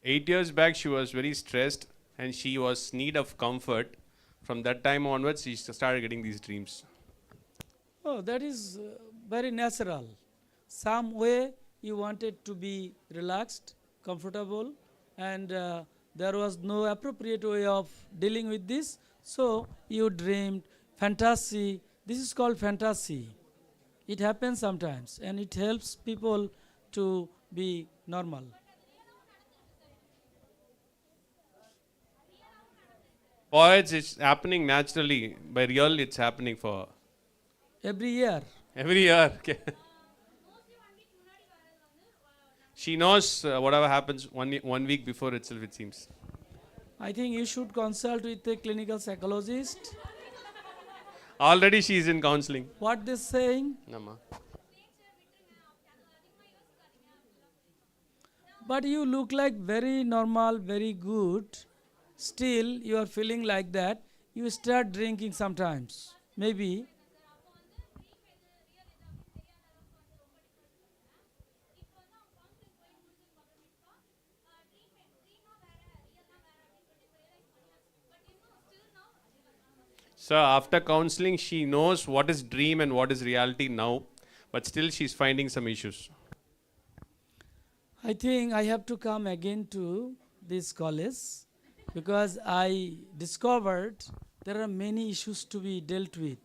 S8: 8 years back, she was very stressed and she was need of comfort. From that time onwards, she started getting these dreams.
S7: oh, that is very natural. Some way you wanted to be relaxed, comfortable, and there was no appropriate way of dealing with this. So you dreamed fantasy. This is called fantasy. It happens sometimes, and it helps people to be normal.
S8: For it, it's happening naturally. By real, it's happening for her.
S7: Every year.
S8: Every year. Okay. She knows whatever happens one week before itself, it seems.
S7: I think you should consult with a clinical psychologist.
S8: Already she is in counseling.
S7: What they're saying.
S8: Nama.
S7: But you look like very normal, very good. Still, you are feeling like that. You start drinking sometimes. Maybe.
S8: So after counseling, she knows what is dream and what is reality now, but still she's finding some issues.
S7: I think I have to come again to this college because I discovered there are many issues to be dealt with.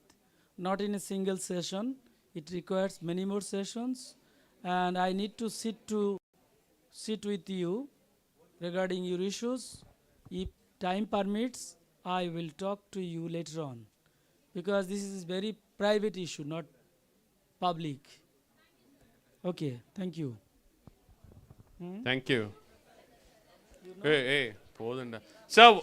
S7: Not in a single session. It requires many more sessions, and I need to sit with you regarding your issues. If time permits, I will talk to you later on, because this is very private issue, not public. Okay, thank you.
S8: Thank you. Hey, Podanda. Sir,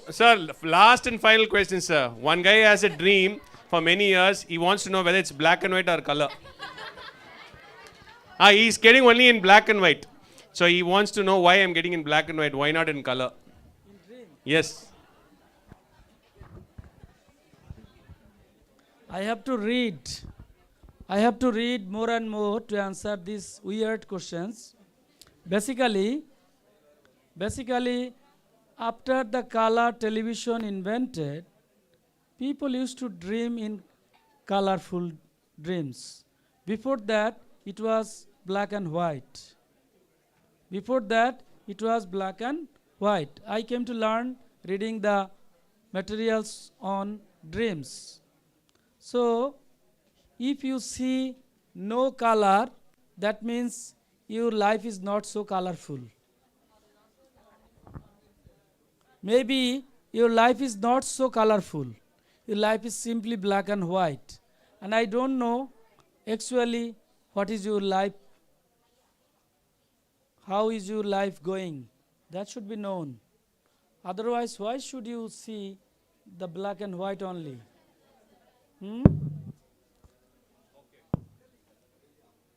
S8: last and final question, sir. One guy has a dream for many years. He wants to know whether it's black and white or color. He's getting only in black and white. So he wants to know why I'm getting in black and white. Why not in color? Yes.
S7: I have to read more and more to answer these weird questions. Basically, after the color television invented, people used to dream in colorful dreams. Before that, it was black and white. white. I came to learn reading the materials on dreams. So, if you see no color, that means your life is not so colorful. Maybe your life is not so colorful. Your life is simply black and white. And I don't know actually what is your life, how is your life going. That should be known. Otherwise, why should you see the black and white only?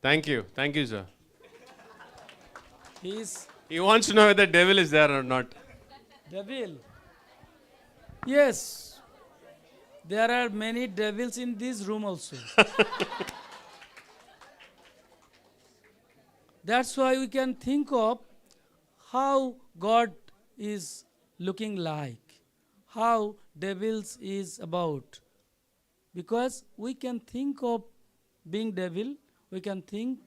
S8: Thank you. Thank you, sir.
S7: He
S8: wants to know whether the devil is there or not.
S7: Devil. Yes. There are many devils in this room also. That's why we can think of how God is looking like, how devils is about. Because we can think of being devil, we can think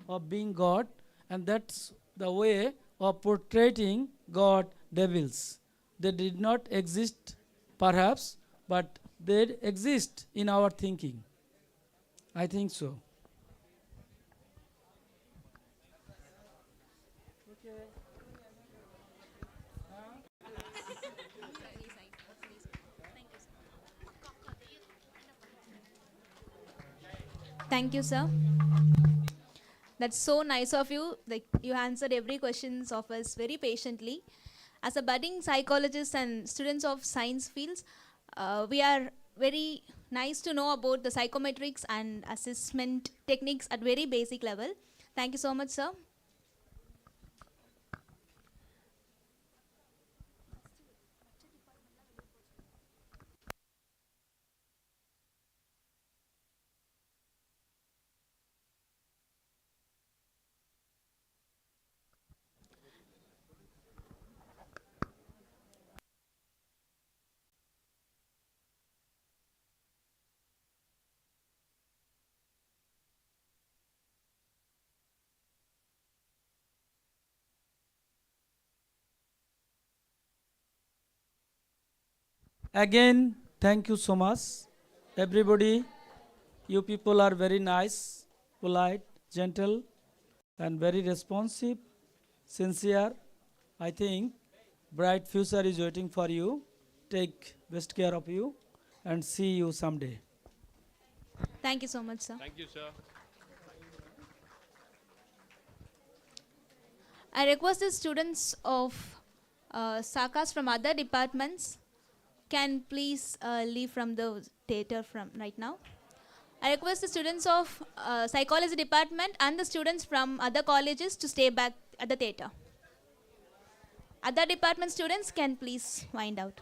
S7: of being God, and that's the way of portraying God devils. They did not exist perhaps, but they exist in our thinking. I think so.
S15: Thank you, sir. That's so nice of you. Like, you answered every questions of us very patiently. As a budding psychologist and students of science fields, we are very nice to know about the psychometrics and assessment techniques at very basic level. Thank you so much, sir.
S7: Again, thank you so much. Everybody, you people are very nice, polite, gentle, and very responsive, sincere. I think bright future is waiting for you. Take best care of you and see you someday.
S15: Thank you so much, sir.
S8: Thank you, sir.
S15: I request the students of SACAS from other departments can please leave from the theater from right now. I request the students of psychology department and the students from other colleges to stay back at the theater. Other department students can please wind out.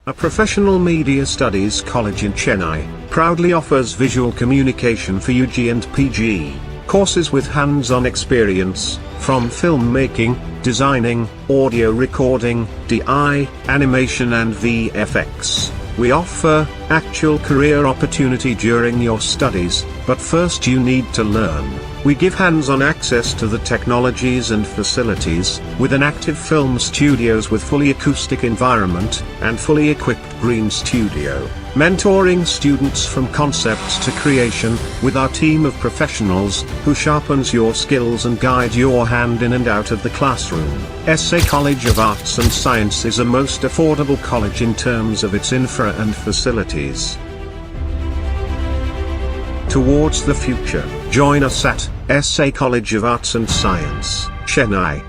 S12: A professional media studies college in Chennai proudly offers visual communication for UG and PG courses with hands-on experience from filmmaking, designing, audio recording, DI, animation and VFX. We offer actual career opportunity during your studies, but first you need to learn. We give hands-on access to the technologies and facilities, with an active film studios with fully acoustic environment, and fully equipped green studio. Mentoring students from concepts to creation, with our team of professionals, who sharpens your skills and guide your hand in and out of the classroom. SA College of Arts and Science is a most affordable college in terms of its infra and facilities. Towards the future, join us at SA College of Arts and Science, Chennai.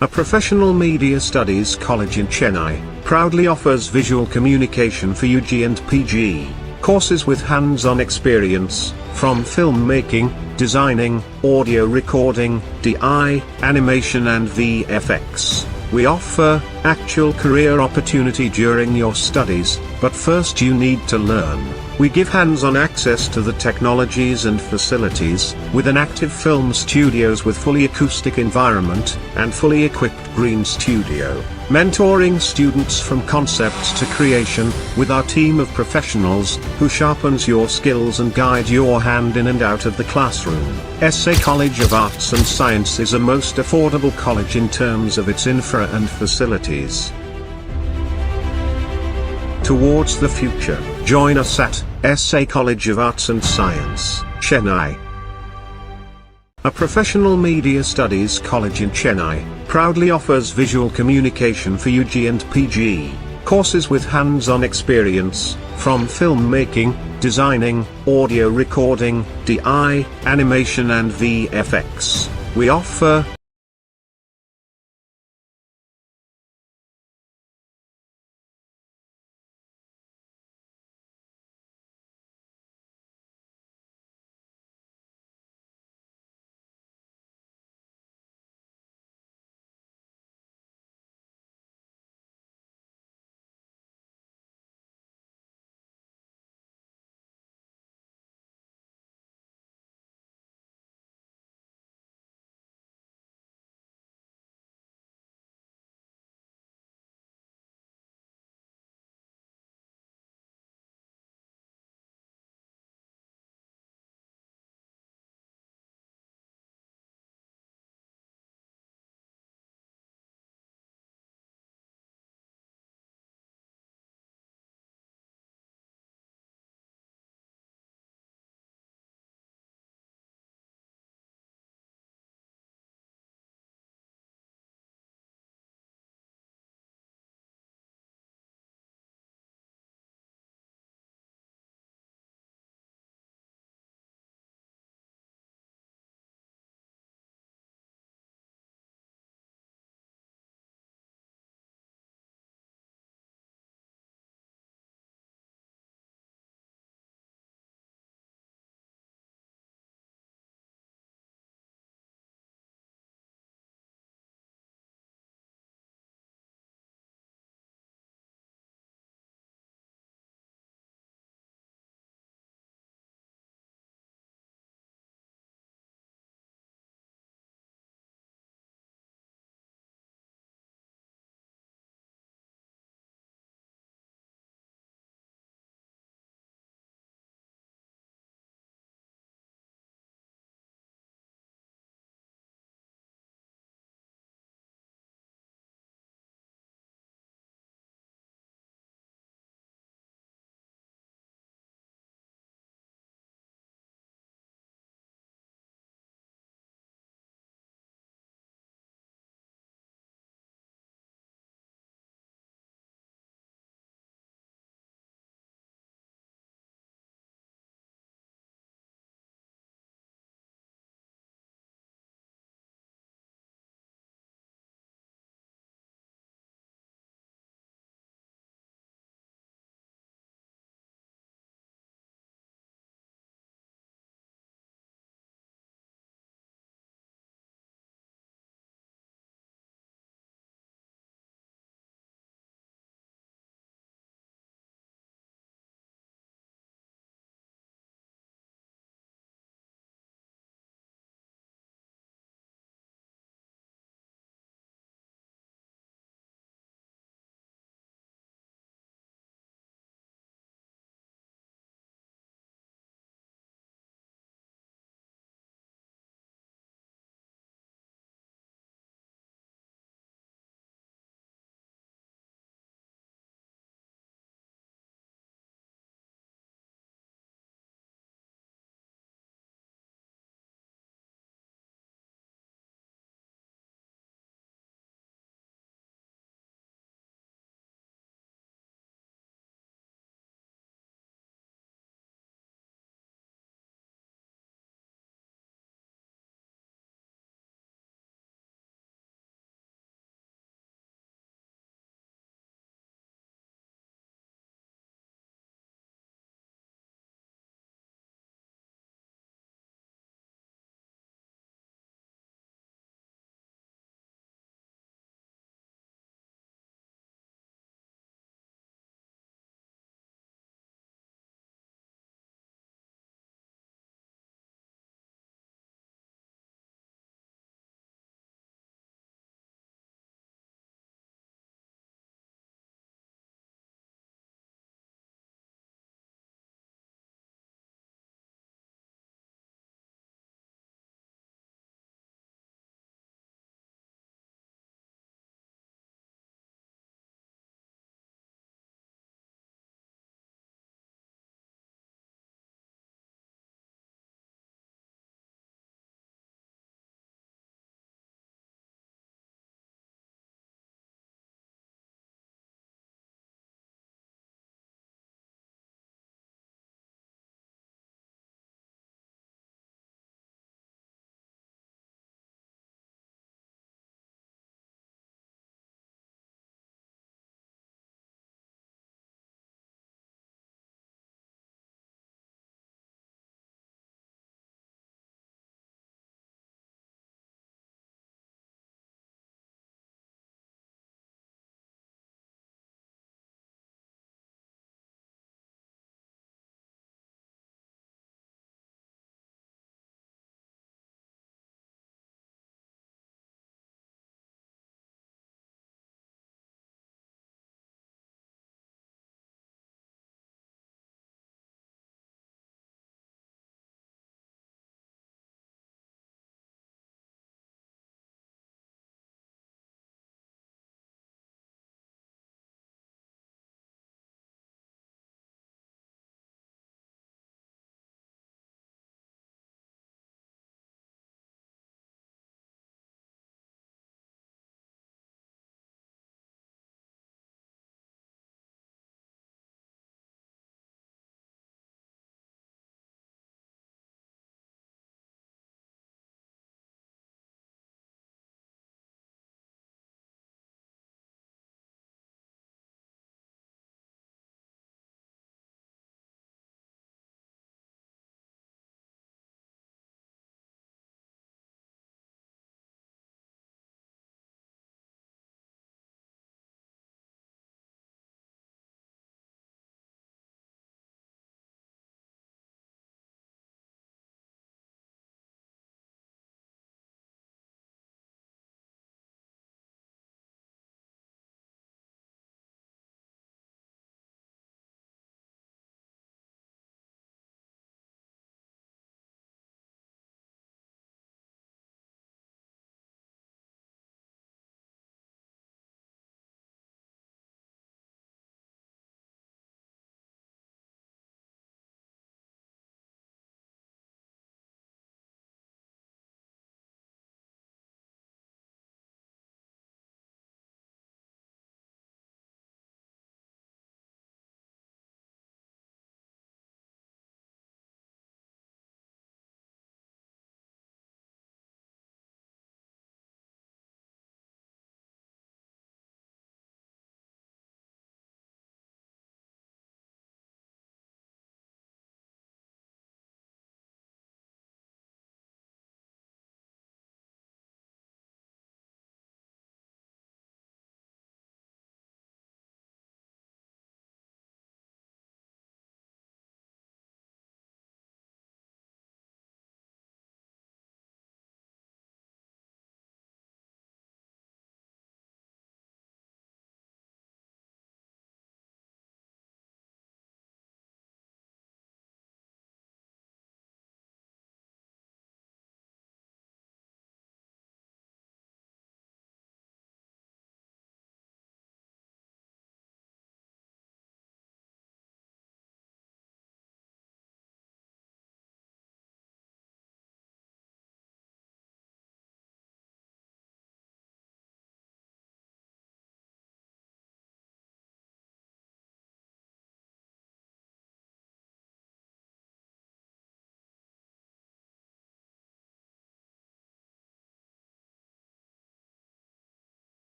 S12: A professional media studies college in Chennai proudly offers visual communication for UG and PG courses with hands-on experience from filmmaking, designing, audio recording, DI, animation and VFX. We offer actual career opportunity during your studies, but first you need to learn. We give hands-on access to the technologies and facilities, with an active film studios with fully acoustic environment, and fully equipped green studio. Mentoring students from concepts to creation, with our team of professionals, who sharpens your skills and guide your hand in and out of the classroom. SA College of Arts and Science is a most affordable college in terms of its infra and facilities. Towards the future, join us at SA College of Arts and Science, Chennai. A professional media studies college in Chennai proudly offers visual communication for UG and PG courses with hands-on experience from filmmaking, designing, audio recording, DI, animation and VFX. We offer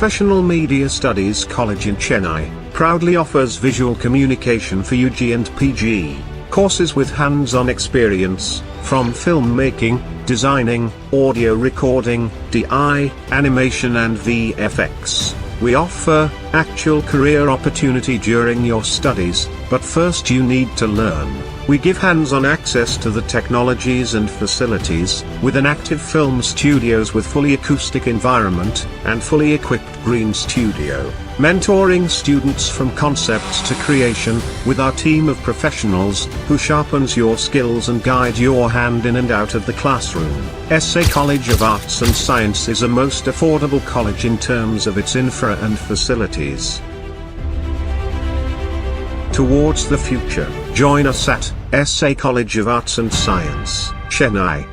S12: professional media studies college in Chennai, proudly offers visual communication for UG and PG courses with hands-on experience, from filmmaking, designing, audio recording, DI, animation and VFX. We offer actual career opportunity during your studies, but first you need to learn. We give hands-on access to the technologies and facilities, with an active film studios with fully acoustic environment, and fully equipped green studio. Mentoring students from concepts to creation, with our team of professionals, who sharpens your skills and guide your hand in and out of the classroom. SA College of Arts and Science is a most affordable college in terms of its infra and facilities. Towards the future, join us at SA College of Arts and Science, Chennai.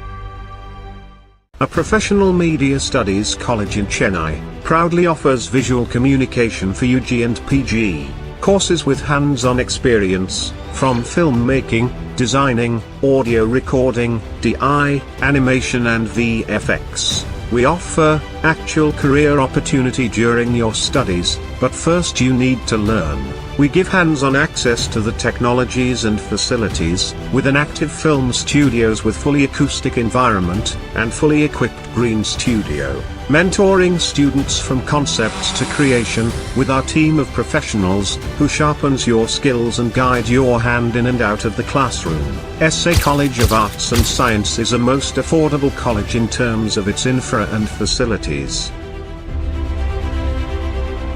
S12: A professional media studies college in Chennai, proudly offers visual communication for UG and PG courses with hands-on experience, from filmmaking, designing, audio recording, DI, animation and VFX. We offer actual career opportunity during your studies, but first you need to learn. We give hands-on access to the technologies and facilities, with an active film studios with fully acoustic environment, and fully equipped green studio. Mentoring students from concepts to creation, with our team of professionals, who sharpens your skills and guide your hand in and out of the classroom. SA College of Arts and Science is a most affordable college in terms of its infra and facilities.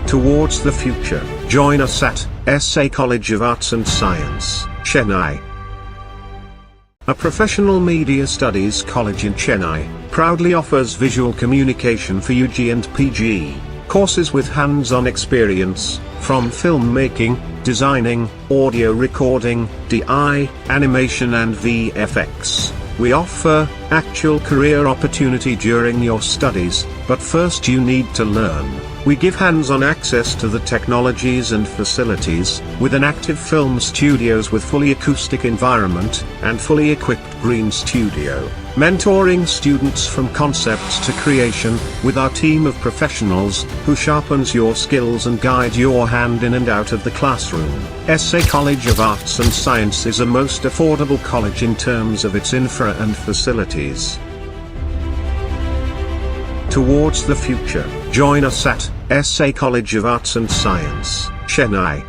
S12: Towards the future, join us at SA College of Arts and Science, Chennai. A professional media studies college in Chennai, proudly offers visual communication for UG and PG courses with hands-on experience, from filmmaking, designing, audio recording, DI, animation and VFX. We offer actual career opportunity during your studies, but first you need to learn. We give hands-on access to the technologies and facilities, with an active film studios with fully acoustic environment, and fully equipped green studio. Mentoring students from concepts to creation, with our team of professionals, who sharpens your skills and guide your hand in and out of the classroom. SA College of Arts and Science is a most affordable college in terms of its infra and facilities. Towards the future, join us at SA College of Arts and Science, Chennai.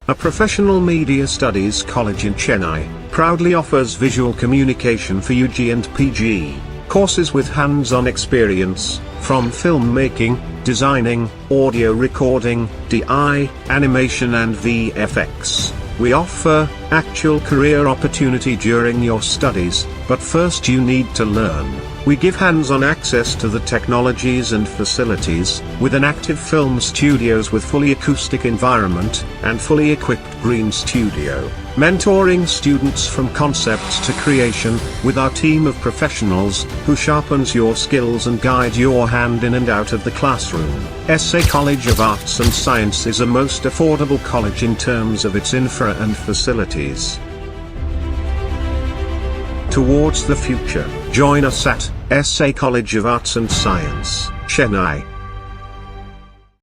S12: A professional media studies college in Chennai, proudly offers visual communication for UG and PG courses with hands-on experience, from filmmaking, designing, audio recording, DI, animation and VFX. We offer actual career opportunity during your studies, but first you need to learn. We give hands-on access to the technologies and facilities, with an active film studios with fully acoustic environment, and fully equipped green studio. Mentoring students from concepts to creation, with our team of professionals, who sharpens your skills and guide your hand in and out of the classroom. SA College of Arts and Science is a most affordable college in terms of its infra and facilities. Towards the future, join us at SA College of Arts and Science, Chennai.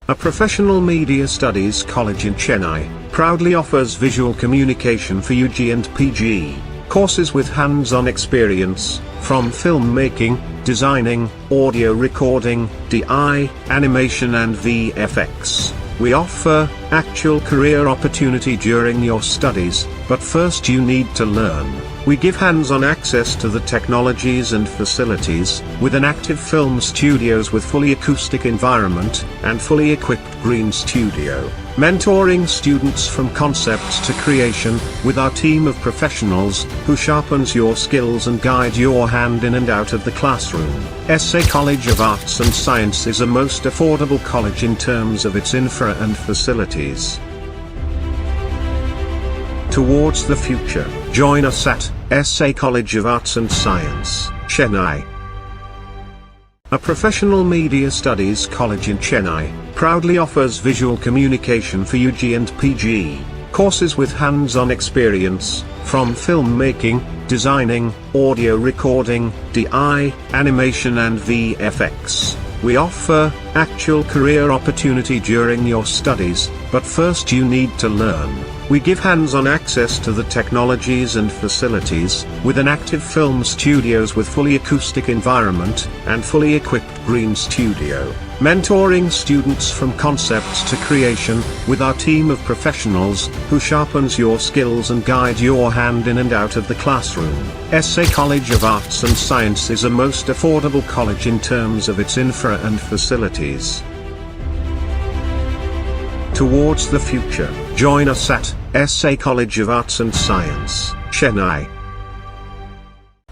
S12: A professional media studies college in Chennai, proudly offers visual communication for UG and PG courses with hands-on experience, from filmmaking, designing, audio recording, DI, animation and VFX. We offer actual career opportunity during your studies, but first you need to learn. We give hands-on access to the technologies and facilities, with an active film studios with fully acoustic environment, and fully equipped green studio. Mentoring students from concepts to creation, with our team of professionals, who sharpens your skills and guide your hand in and out of the classroom. SA College of Arts and Science is a most affordable college in terms of its infra and facilities. Towards the future, join us at SA College of Arts and Science, Chennai. A professional media studies college in Chennai, proudly offers visual communication for UG and PG courses with hands-on experience, from filmmaking, designing, audio recording, DI, animation and VFX. We offer actual career opportunity during your studies, but first you need to learn. We give hands-on access to the technologies and facilities, with an active film studios with fully acoustic environment, and fully equipped green studio. Mentoring students from concepts to creation, with our team of professionals, who sharpens your skills and guide your hand in and out of the classroom. SA College of Arts and Science is a most affordable college in terms of its infra and facilities. Towards the future, join us at SA College of Arts and Science, Chennai.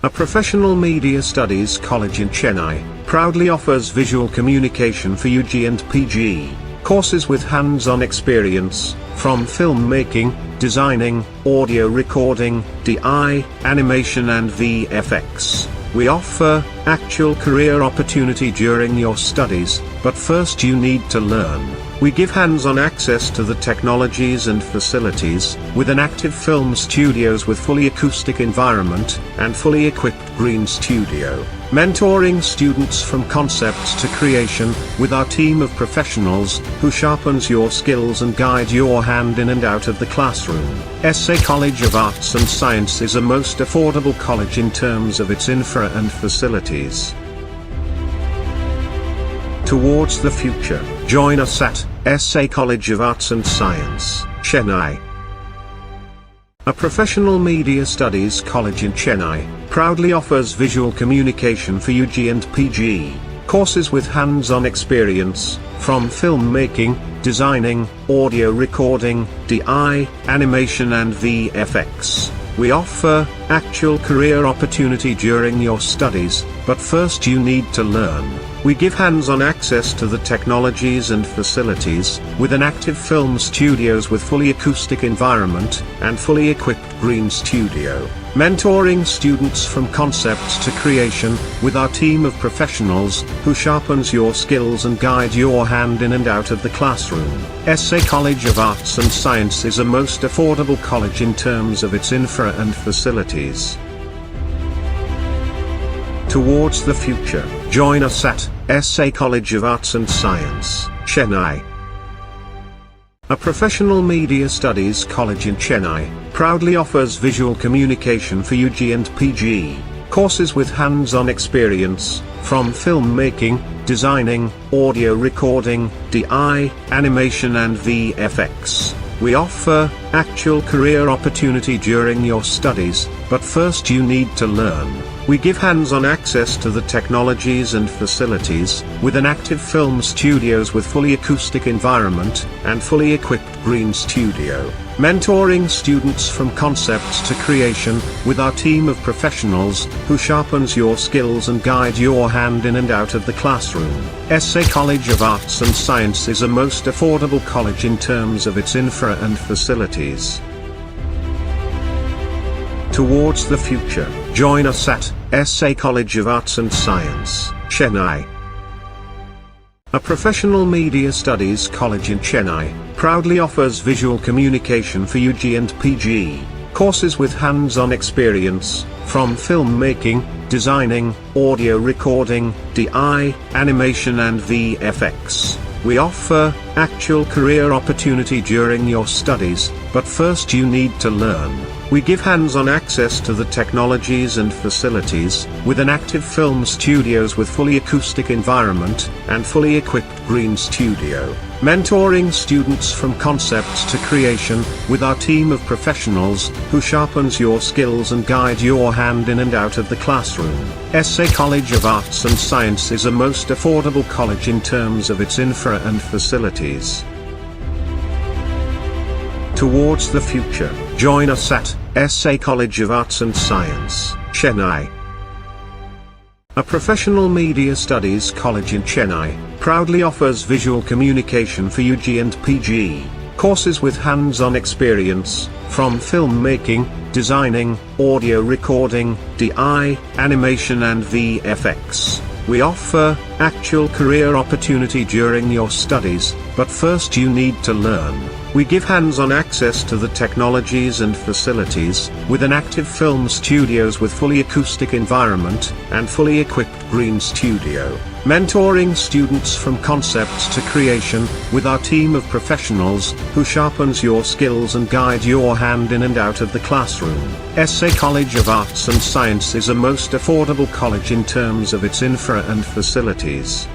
S12: A professional media studies college in Chennai, proudly offers visual communication for UG and PG, courses with hands-on experience, from filmmaking, designing, audio recording, DI, animation and VFX. We offer actual career opportunity during your studies, but first you need to learn. We give hands-on access to the technologies and facilities, with an active film studios with fully acoustic environment, and fully equipped green studio. Mentoring students from concepts to creation, with our team of professionals, who sharpens your skills and guide your hand in and out of the classroom. SA College of Arts and Science is a most affordable college in terms of its infra and facilities. Towards the future, join us at SA College of Arts and Science, Chennai. A professional media studies college in Chennai, proudly offers visual communication for UG and PG, courses with hands-on experience, from filmmaking, designing, audio recording, DI, animation and VFX. We offer actual career opportunity during your studies, but first you need to learn. We give hands-on access to the technologies and facilities, with an active film studios with fully acoustic environment, and fully equipped green studio. Mentoring students from concepts to creation, with our team of professionals, who sharpens your skills and guide your hand in and out of the classroom. SA College of Arts and Science is a most affordable college in terms of its infra and facilities. Towards the future, join us at SA College of Arts and Science, Chennai. A professional media studies college in Chennai, proudly offers visual communication for UG and PG, courses with hands-on experience, from filmmaking, designing, audio recording, DI, animation and VFX. We offer actual career opportunity during your studies, but first you need to learn. We give hands-on access to the technologies and facilities, with an active film studios with fully acoustic environment, and fully equipped green studio. Mentoring students from concepts to creation, with our team of professionals, who sharpens your skills and guide your hand in and out of the classroom. SA College of Arts and Science is a most affordable college in terms of its infra and facilities. Towards the future, join us at SA College of Arts and Science, Chennai. A professional media studies college in Chennai, proudly offers visual communication for UG and PG, courses with hands-on experience, from filmmaking, designing, audio recording, DI, animation and VFX. We offer actual career opportunity during your studies, but first you need to learn. We give hands-on access to the technologies and facilities, with an active film studios with fully acoustic environment, and fully equipped green studio. Mentoring students from concepts to creation, with our team of professionals, who sharpens your skills and guide your hand in and out of the classroom. SA College of Arts and Science is a most affordable college in terms of its infra and facilities. Towards the future, join us at SA College of Arts and Science, Chennai. A professional media studies college in Chennai, proudly offers visual communication for UG and PG, courses with hands-on experience, from filmmaking, designing, audio recording, DI, animation and VFX. We offer actual career opportunity during your studies, but first you need to learn. We give hands-on access to the technologies and facilities, with an active film studios with fully acoustic environment, and fully equipped green studio. Mentoring students from concepts to creation, with our team of professionals, who sharpens your skills and guide your hand in and out of the classroom. SA College of Arts and Science is a most affordable college in terms of its infra and facilities.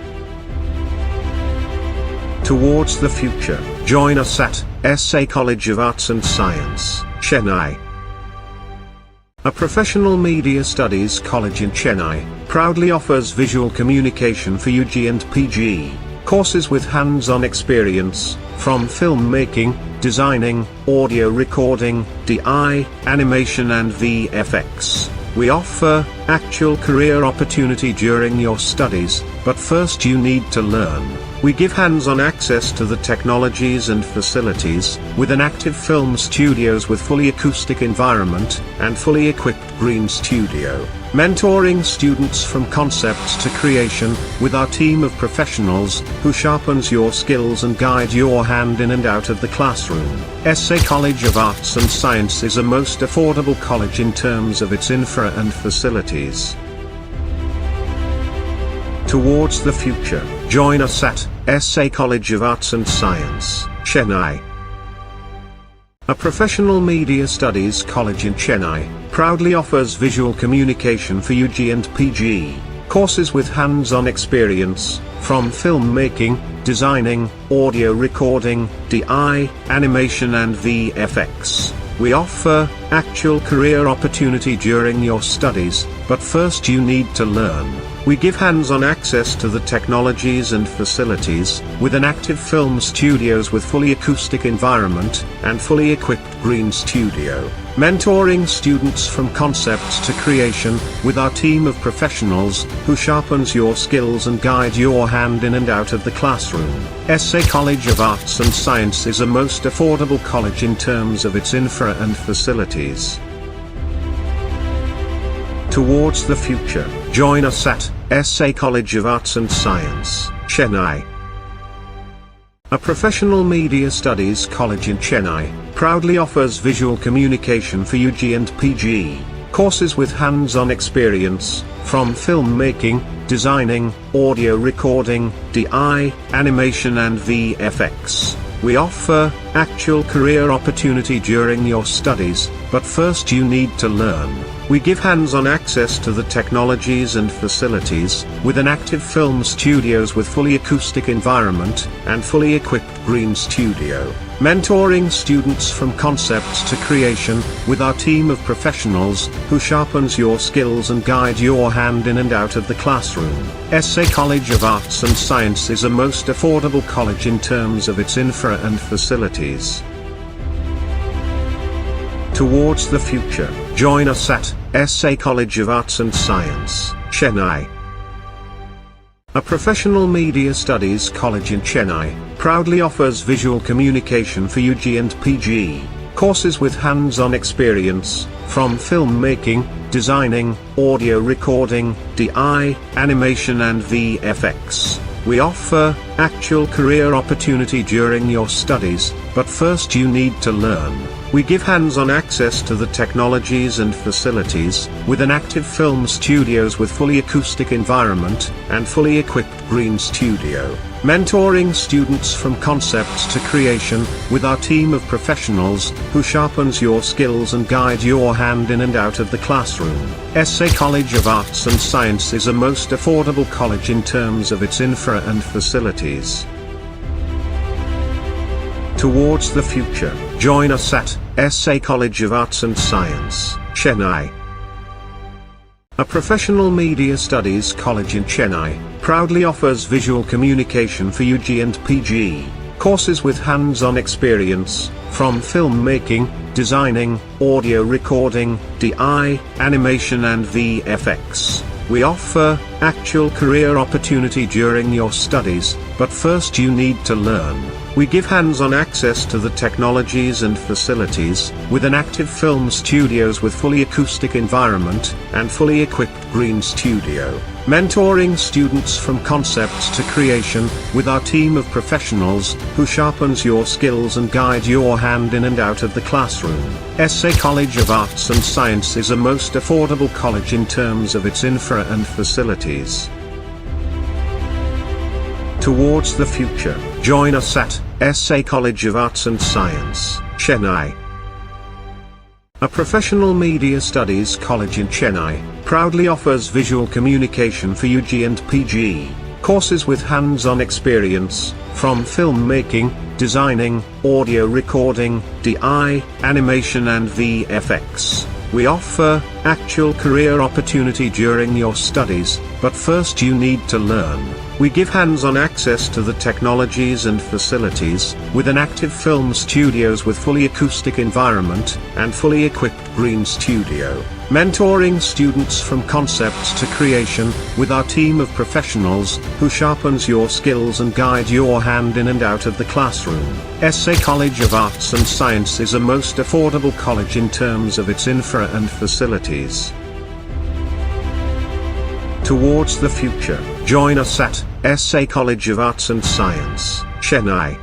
S12: Towards the future, join us at SA College of Arts and Science, Chennai. A professional media studies college in Chennai, proudly offers visual communication for UG and PG, courses with hands-on experience, from filmmaking, designing, audio recording, DI, animation and VFX. We offer actual career opportunity during your studies, but first you need to learn. We give hands-on access to the technologies and facilities, with an active film studios with fully acoustic environment, and fully equipped green studio. Mentoring students from concepts to creation, with our team of professionals, who sharpens your skills and guide your hand in and out of the classroom. SA College of Arts and Science is a most affordable college in terms of its infra and facilities. Towards the future, join us at SA College of Arts and Science, Chennai. A professional media studies college in Chennai, proudly offers visual communication for UG and PG, courses with hands-on experience, from filmmaking, designing, audio recording, DI, animation and VFX. We offer actual career opportunity during your studies, but first you need to learn. We give hands-on access to the technologies and facilities, with an active film studios with fully acoustic environment, and fully equipped green studio. Mentoring students from concepts to creation, with our team of professionals, who sharpens your skills and guide your hand in and out of the classroom. SA College of Arts and Science is a most affordable college in terms of its infra and facilities. Towards the future, join us at SA College of Arts and Science, Chennai. A professional media studies college in Chennai, proudly offers visual communication for UG and PG, courses with hands-on experience, from filmmaking, designing, audio recording, DI, animation and VFX. We offer actual career opportunity during your studies, but first you need to learn. We give hands-on access to the technologies and facilities, with an active film studios with fully acoustic environment, and fully equipped green studio. Mentoring students from concepts to creation, with our team of professionals, who sharpens your skills and guide your hand in and out of the classroom. SA College of Arts and Science is a most affordable college in terms of its infra and facilities. Towards the future, join us at SA College of Arts and Science, Chennai. A professional media studies college in Chennai, proudly offers visual communication for UG and PG, courses with hands-on experience, from filmmaking, designing, audio recording, DI, animation and VFX. We offer actual career opportunity during your studies, but first you need to learn. We give hands-on access to the technologies and facilities, with an active film studios with fully acoustic environment, and fully equipped green studio. Mentoring students from concepts to creation, with our team of professionals, who sharpens your skills and guide your hand in and out of the classroom. SA College of Arts and Science is a most affordable college in terms of its infra and facilities. Towards the future, join us at SA College of Arts and Science, Chennai. A professional media studies college in Chennai, proudly offers visual communication for UG and PG, courses with hands-on experience, from filmmaking, designing, audio recording, DI, animation and VFX. We offer actual career opportunity during your studies, but first you need to learn. We give hands-on access to the technologies and facilities, with an active film studios with fully acoustic environment, and fully equipped green studio. Mentoring students from concepts to creation, with our team of professionals, who sharpens your skills and guide your hand in and out of the classroom. SA College of Arts and Science is a most affordable college in terms of its infra and facilities. Towards the future, join us at SA College of Arts and Science, Chennai. A professional media studies college in Chennai, proudly offers visual communication for UG and PG, courses with hands-on experience, from filmmaking, designing, audio recording, DI, animation and VFX. We offer actual career opportunity during your studies, but first you need to learn. We give hands-on access to the technologies and facilities, with an active film studios with fully acoustic environment, and fully equipped green studio. Mentoring students from concepts to creation, with our team of professionals, who sharpens your skills and guide your hand in and out of the classroom. SA College of Arts and Science is a most affordable college in terms of its infra and facilities. Towards the future, join us at SA College of Arts and Science, Chennai.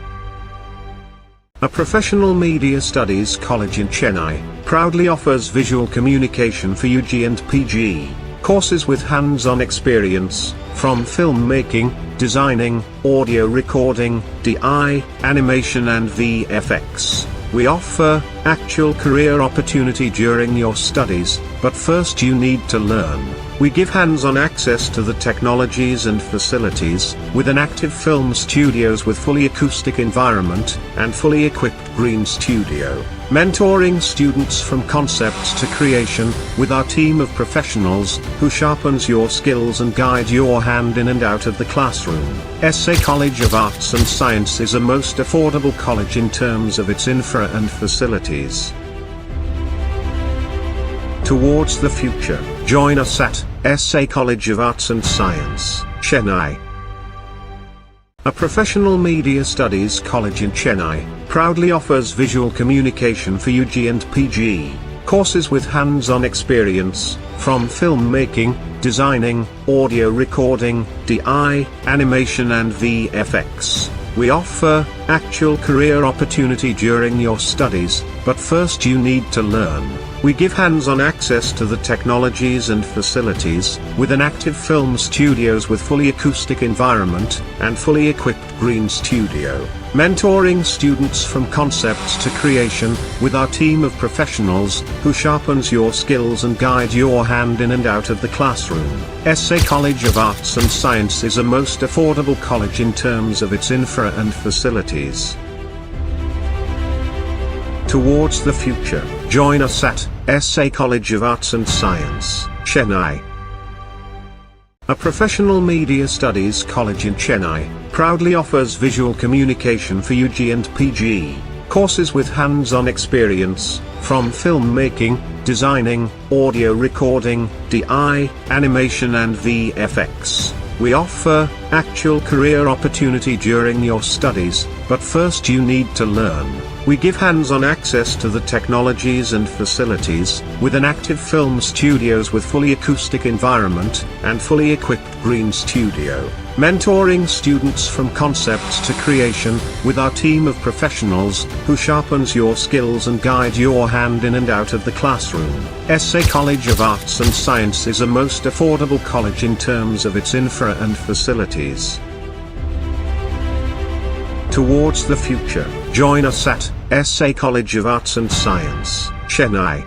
S12: A professional media studies college in Chennai, proudly offers visual communication for UG and PG, courses with hands-on experience, from filmmaking, designing, audio recording, DI, animation and VFX. We offer actual career opportunity during your studies, but first you need to learn. We give hands-on access to the technologies and facilities, with an active film studios with fully acoustic environment, and fully equipped green studio. Mentoring students from concepts to creation, with our team of professionals, who sharpens your skills and guide your hand in and out of the classroom. SA College of Arts and Science is a most affordable college in terms of its infra and facilities. Towards the future, join us at SA College of Arts and Science, Chennai. A professional media studies college in Chennai, proudly offers visual communication for UG and PG, courses with hands-on experience, from filmmaking, designing, audio recording, DI, animation and VFX. We offer actual career opportunity during your studies, but first you need to learn. We give hands-on access to the technologies and facilities, with an active film studios with fully acoustic environment, and fully equipped green studio. Mentoring students from concepts to creation, with our team of professionals, who sharpens your skills and guide your hand in and out of the classroom. SA College of Arts and Science is a most affordable college in terms of its infra and facilities. Towards the future, join us at SA College of Arts and Science, Chennai. A professional media studies college in Chennai, proudly offers visual communication for UG and PG, courses with hands-on experience, from filmmaking, designing, audio recording, DI, animation and VFX. We offer actual career opportunity during your studies, but first you need to learn. We give hands-on access to the technologies and facilities, with an active film studios with fully acoustic environment, and fully equipped green studio. Mentoring students from concepts to creation, with our team of professionals, who sharpens your skills and guide your hand in and out of the classroom. SA College of Arts and Science is a most affordable college in terms of its infra and facilities. Towards the future, join us at SA College of Arts and Science, Chennai.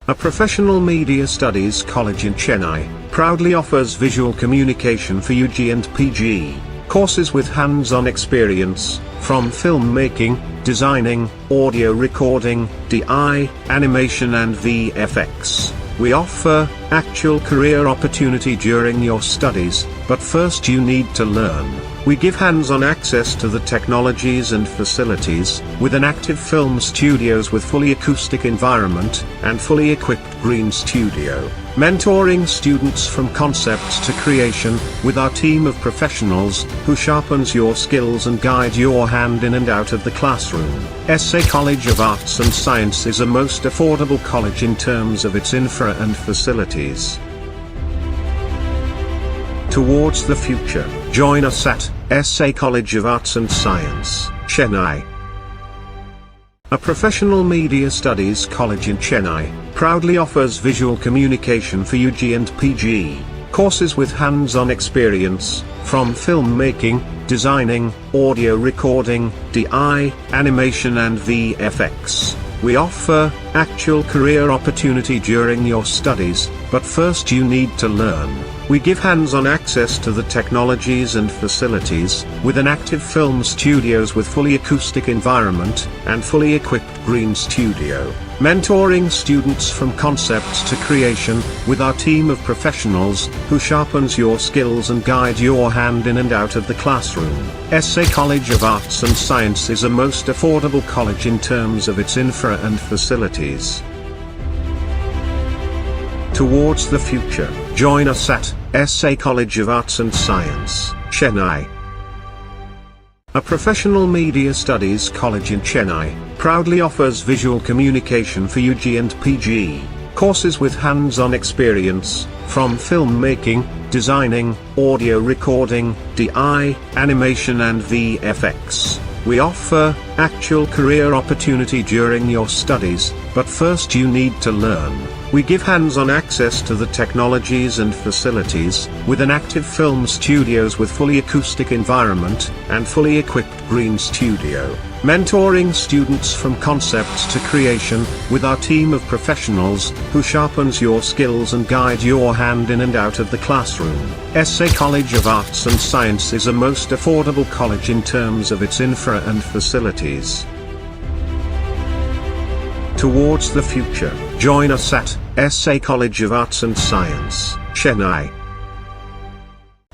S12: A professional media studies college in Chennai, proudly offers visual communication for UG and PG, courses with hands-on experience, from filmmaking, designing, audio recording, DI, animation and VFX. We offer actual career opportunity during your studies, but first you need to learn. We give hands-on access to the technologies and facilities, with an active film studios with fully acoustic environment, and fully equipped green studio. Mentoring students from concepts to creation, with our team of professionals, who sharpens your skills and guide your hand in and out of the classroom. SA College of Arts and Science is a most affordable college in terms of its infra and facilities. Towards the future, join us at SA College of Arts and Science, Chennai. A professional media studies college in Chennai, proudly offers visual communication for UG and PG, courses with hands-on experience, from filmmaking, designing, audio recording, DI, animation and VFX. We offer actual career opportunity during your studies, but first you need to learn. We give hands-on access to the technologies and facilities, with an active film studios with fully acoustic environment, and fully equipped green studio. Mentoring students from concepts to creation, with our team of professionals, who sharpens your skills and guide your hand in and out of the classroom. SA College of Arts and Science is a most affordable college in terms of its infra and facilities. Towards the future, join us at SA College of Arts and Science, Chennai. A professional media studies college in Chennai, proudly offers visual communication for UG and PG, courses with hands-on experience, from filmmaking, designing, audio recording, DI, animation and VFX. We offer actual career opportunity during your studies, but first you need to learn. We give hands-on access to the technologies and facilities, with an active film studios with fully acoustic environment, and fully equipped green studio. Mentoring students from concepts to creation, with our team of professionals, who sharpens your skills and guide your hand in and out of the classroom. SA College of Arts and Science is a most affordable college in terms of its infra and facilities. Towards the future, join us at SA College of Arts and Science, Chennai.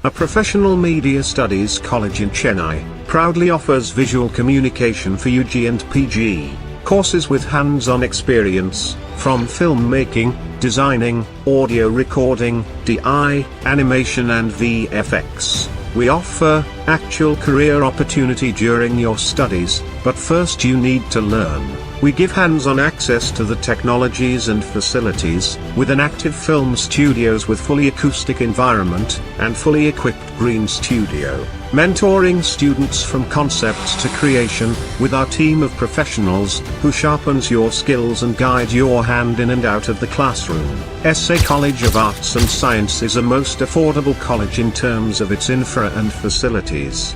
S12: A professional media studies college in Chennai, proudly offers visual communication for UG and PG, courses with hands-on experience, from filmmaking, designing, audio recording, DI, animation and VFX. We offer actual career opportunity during your studies, but first you need to learn. We give hands-on access to the technologies and facilities, with an active film studios with fully acoustic environment, and fully equipped green studio. Mentoring students from concepts to creation, with our team of professionals, who sharpens your skills and guide your hand in and out of the classroom. SA College of Arts and Science is a most affordable college in terms of its infra and facilities.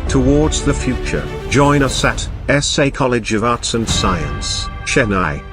S12: Towards the future, join us at SA College of Arts and Science, Chennai.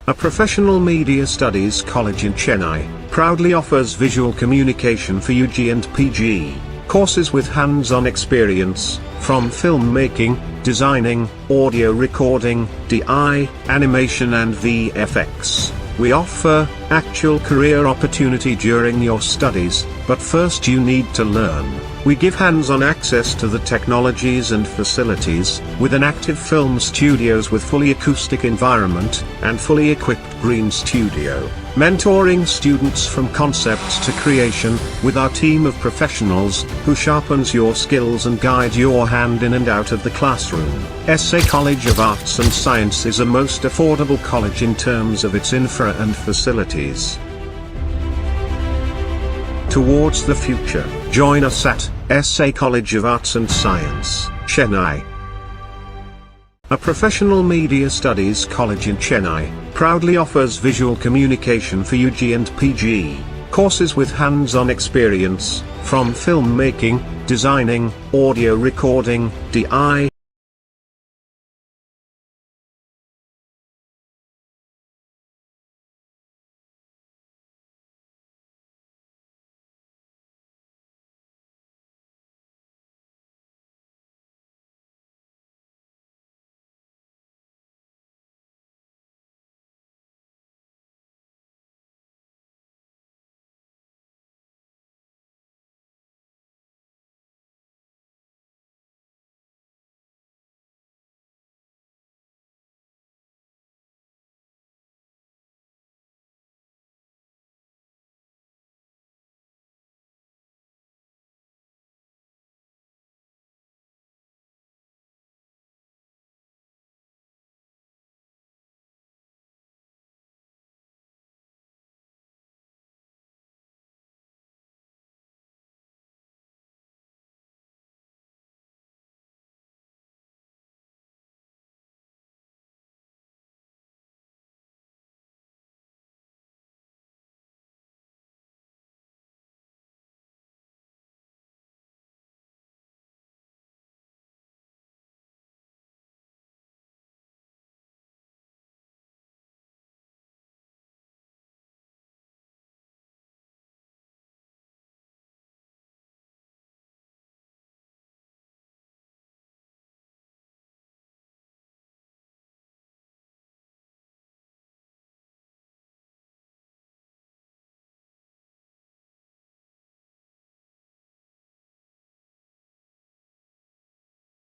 S12: A professional media studies college in Chennai, proudly offers visual communication for UG and PG, courses with hands-on experience, from filmmaking, designing, audio recording, DI, animation and VFX. We offer actual career opportunity during your studies, but first you need to learn. We give hands-on access to the technologies and facilities, with an active film studios with fully acoustic environment, and fully equipped green studio. Mentoring students from concepts to creation, with our team of professionals, who sharpens your skills and guide your hand in and out of the classroom. SA College of Arts and Science is a most affordable college in terms of its infra and facilities. Towards the future, join us at SA College of Arts and Science, Chennai. A professional media studies college in Chennai, proudly offers visual communication for UG and PG, courses with hands-on experience, from filmmaking, designing, audio recording, DI,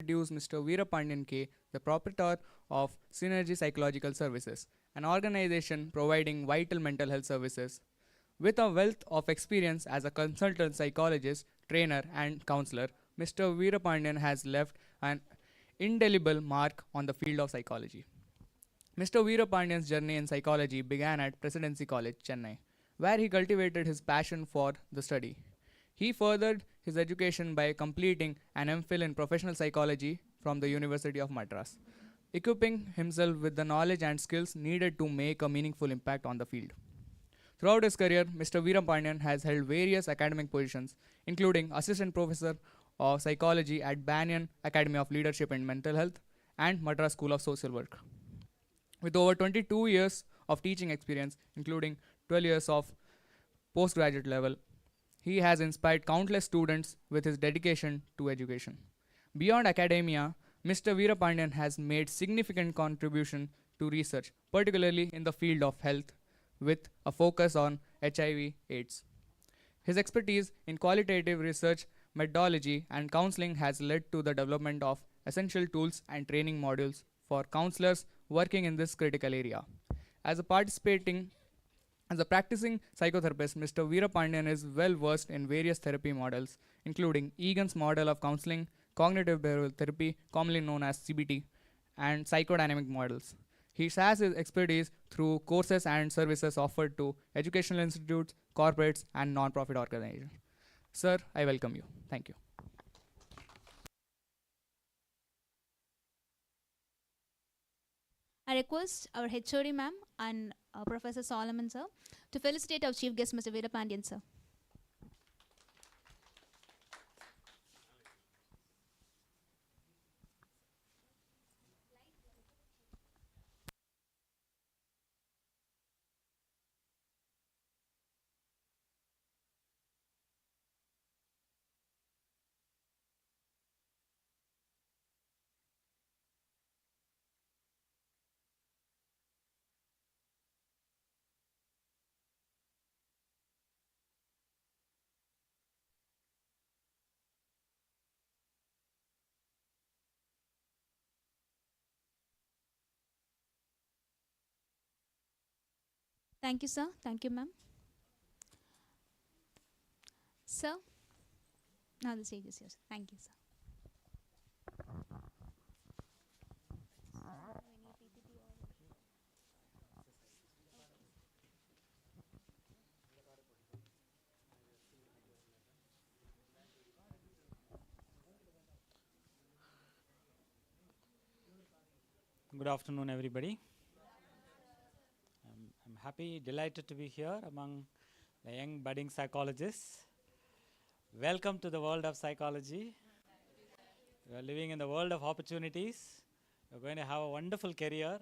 S16: introduce Mr. Veerapandian K, the proprietor of Synergy Psychological Services, an organization providing vital mental health services. With a wealth of experience as a consultant psychologist, trainer, and counselor, Mr. Veerapandian has left an indelible mark on the field of psychology. Mr. Veerapandian's journey in psychology began at Presidency College, Chennai, where he cultivated his passion for the study. He furthered his education by completing an MPhil in professional psychology from the University of Madras, equipping himself with the knowledge and skills needed to make a meaningful impact on the field. Throughout his career, Mr. Veerapandian has held various academic positions, including Assistant Professor of Psychology at Banyan Academy of Leadership and Mental Health and Madras School of Social Work. With over 22 years of teaching experience, including 12 years of postgraduate level, he has inspired countless students with his dedication to education. Beyond academia, Mr. Veerapandian has made significant contribution to research, particularly in the field of health, with a focus on HIV/AIDS. His expertise in qualitative research, methodology, and counseling has led to the development of essential tools and training modules for counselors working in this critical area. As a practicing psychotherapist, Mr. Veerapandian is well versed in various therapy models, including Egan's model of counseling, cognitive behavioral therapy, commonly known as CBT, and psychodynamic models. He shares his expertise through courses and services offered to educational institutes, corporates, and non-profit organizations. Sir, I welcome you. Thank you.
S15: I request our HOD ma'am and Professor Solomon sir to felicitate our chief guest Mr. Veerapandian sir. Thank you, sir. Thank you, ma'am. Sir, now the stage is yours. Thank you, sir.
S17: Good afternoon, everybody. I'm happy, delighted to be here among the young budding psychologists. Welcome to the world of psychology. You are living in the world of opportunities. You're going to have a wonderful career.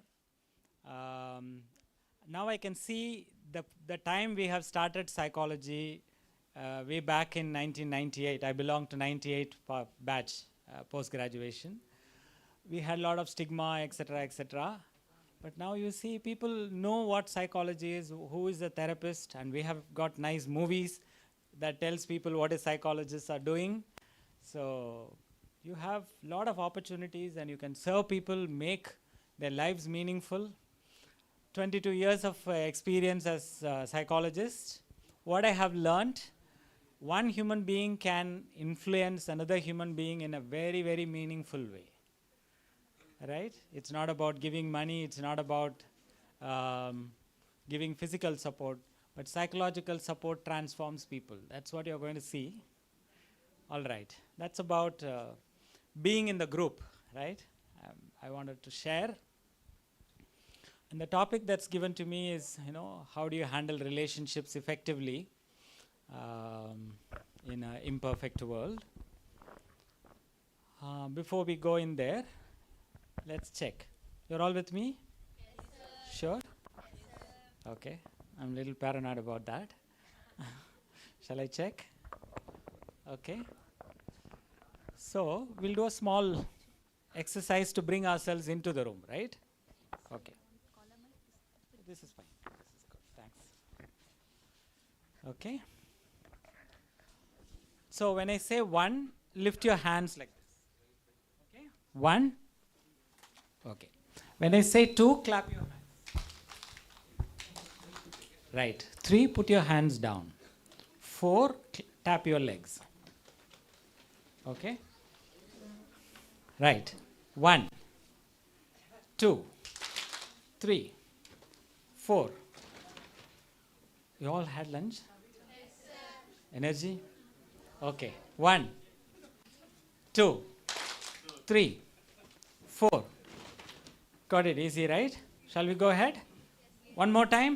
S17: Now I can see the time we have started psychology way back in 1998. I belong to 98 batch post-graduation. We had a lot of stigma, etc., etc. But now you see people know what psychology is, who is a therapist, and we have got nice movies that tells people what psychologists are doing. So you have a lot of opportunities and you can serve people, make their lives meaningful. 22 years of experience as a psychologist. What I have learned, one human being can influence another human being in a very, very meaningful way. Right? It's not about giving money, it's not about giving physical support, but psychological support transforms people. That's what you're going to see. All right. That's about being in the group, right? I wanted to share. And the topic that's given to me is, how do you handle relationships effectively in an imperfect world? Before we go in there, let's check. You're all with me? Yes, sir. Sure? Yes, okay. I'm a little paranoid about that. Shall I check? Okay. So, we'll do a small exercise to bring ourselves into the room, right? Okay. This is fine. This is good. Thanks. Okay. So, when I say one, lift your hands like this. Okay? 1. Okay. When I say 2, clap your hands. Right. 3, put your hands down. 4, tap your legs. Okay. Right. 1, 2, 3, 4. You all had lunch? Energy? Okay. 1, 2, 3, 4. Got it. Easy, right? Shall we go ahead? One more time.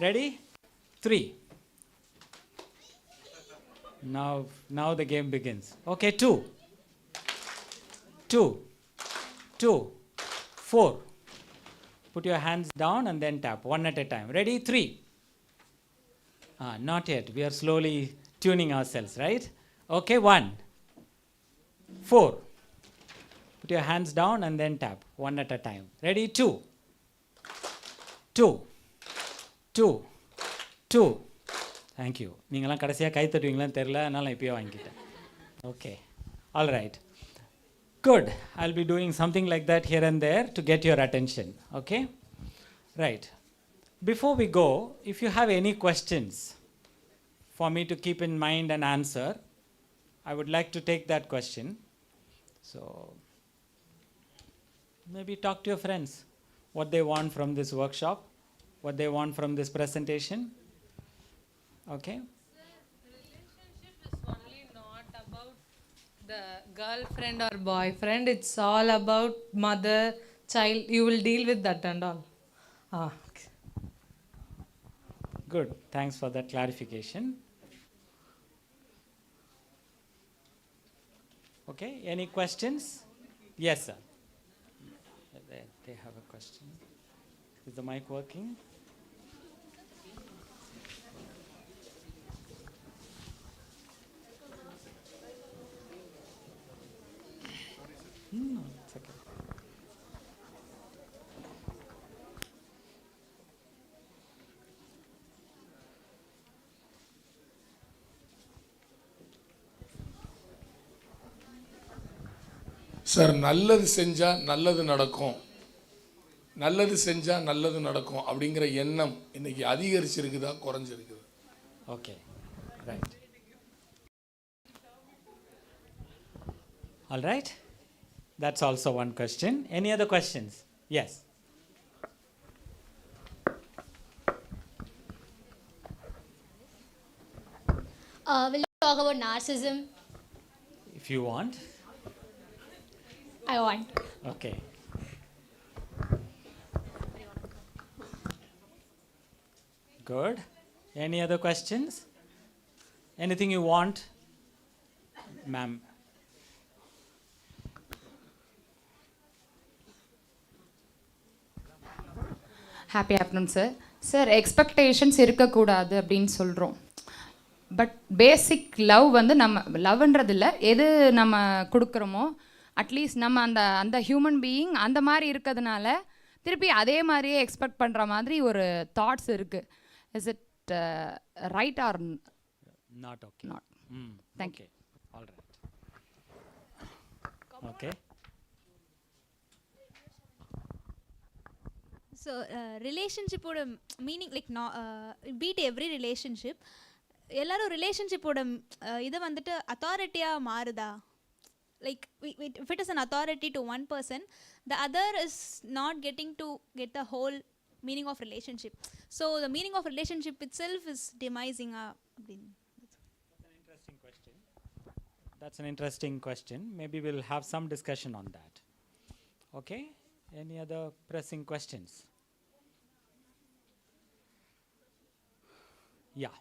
S17: Ready? 3. Now the game begins. Okay, 2. 2. 2. 4. Put your hands down and then tap. One at a time. Ready? 3. Not yet. We are slowly tuning ourselves, right? Okay, 1. 4. Put your hands down and then tap. One at a time. Ready? 2. 2. 2. 2. Thank you. நீங்களாம் கடைசியாக கை தட்டுவீங்களான்னு தெரியல, அதனால் நான் இப்போயே வாங்கிக்கிட்டேன். Okay. All right. Good. I'll be doing something like that here and there to get your attention. Okay? Right. Before we go, if you have any questions for me to keep in mind and answer, I would like to take that question. So, maybe talk to your friends what they want from this workshop, what they want from this presentation. Okay?
S18: Relationship is only not about the girlfriend or boyfriend. It's all about mother, child. You will deal with that and all. Okay.
S17: Good. Thanks for that clarification. Okay. Any questions? Yes, sir. They have a question. Is the mic working? No, it's okay.
S10: Sir, நல்லது செஞ்சால் நல்லது நடக்கும், நல்லது செஞ்சால் நல்லது நடக்கும் அப்படிங்கிற எண்ணம் இன்னைக்கு அதிகரிச்சிருக்குதா குறைஞ்சிருக்குது?
S17: Okay, right. All right. That's also one question. Any other questions? Yes.
S6: Will you talk about narcissism?
S17: If you want.
S6: I want.
S17: Okay. Good. Any other questions? Anything you want, ma'am?
S19: Happy afternoon sir. Sir, expectations இருக்கக்கூடாது அப்படின்னு சொல்கிறோம். But basic love வந்து நம்ம லவ்ன்றது இல்லை, எது நம்ம கொடுக்குறோமோ at least நம்ம அந்த ஹியூமன் பீயிங் அந்த மாதிரி இருக்கிறதுனால திருப்பி அதே மாதிரியே எக்ஸ்பெக்ட் பண்ணுற மாதிரி ஒரு தாட்ஸ் இருக்குது. Is it right or
S17: not? Okay.
S19: Not. Thank you.
S17: All right. Okay.
S15: So ரிலேஷன்ஷிப்போட meaning like beat every relationship எல்லாரும் ரிலேஷன்ஷிப்போட இதை வந்துட்டு அத்தாரிட்டியாக மாறுதா? Like if it is an authority to one person, the other is not getting to get the whole meaning of relationship. So the meaning of relationship itself is demising.
S17: That's an interesting question. Maybe we'll have some discussion on that. Okay? Any other pressing questions? Yeah.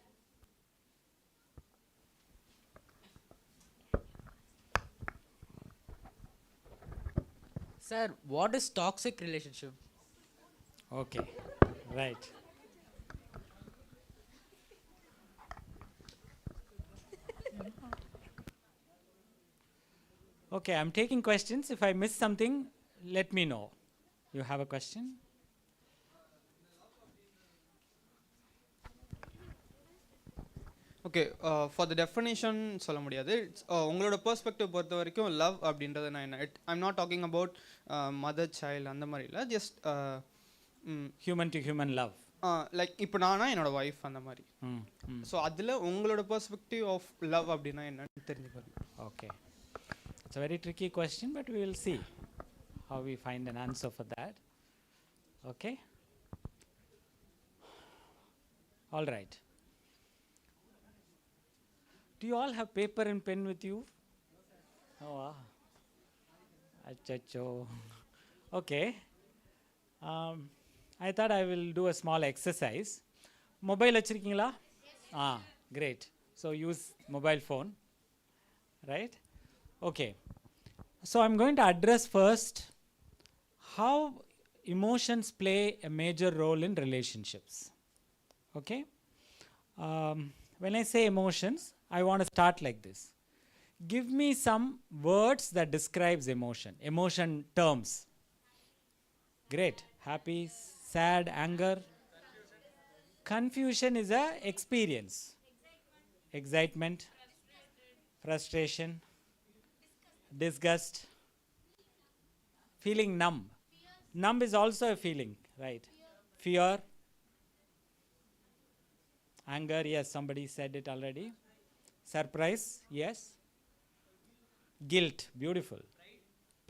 S20: Sir, what is toxic relationship?
S17: Okay, right. Okay, I'm taking questions. If I miss something, let me know. You have a question?
S20: Okay for the definition சொல்ல முடியாது. உங்களோட perspective பொறுத்த வரைக்கும் love அப்படின்றது நான் என்ன I'm not talking about mother child அந்த மாதிரி இல்லை, just
S17: human to human love.
S20: Like இப்போ நானா என்னோட ஒய்ஃப் அந்த மாதிரி. ஸோ அதில் உங்களோட பெர்ஸ்பெக்டிவ் ஆஃப் லவ் அப்படின்னா என்னன்னு தெரிஞ்சுக்கணும்.
S17: Okay. It's a very tricky question, but we will see how we find an answer for that. Okay? All right. Do you all have paper and pen with you? Oh, wow. Achacho. Okay. I thought I will do a small exercise. Mobile vachirukingala? Great. So use mobile phone, right? Okay. So I'm going to address first how emotions play a major role in relationships. Okay? When I say emotions, I want to start like this. Give me some words that describes emotion. Emotion terms. Great. Happy, sad, anger. Confusion is a experience. Excitement, frustration, disgust, feeling numb. Numb is also a feeling, right? Fear, anger, yes, somebody said it already. Surprise, yes. Guilt, beautiful.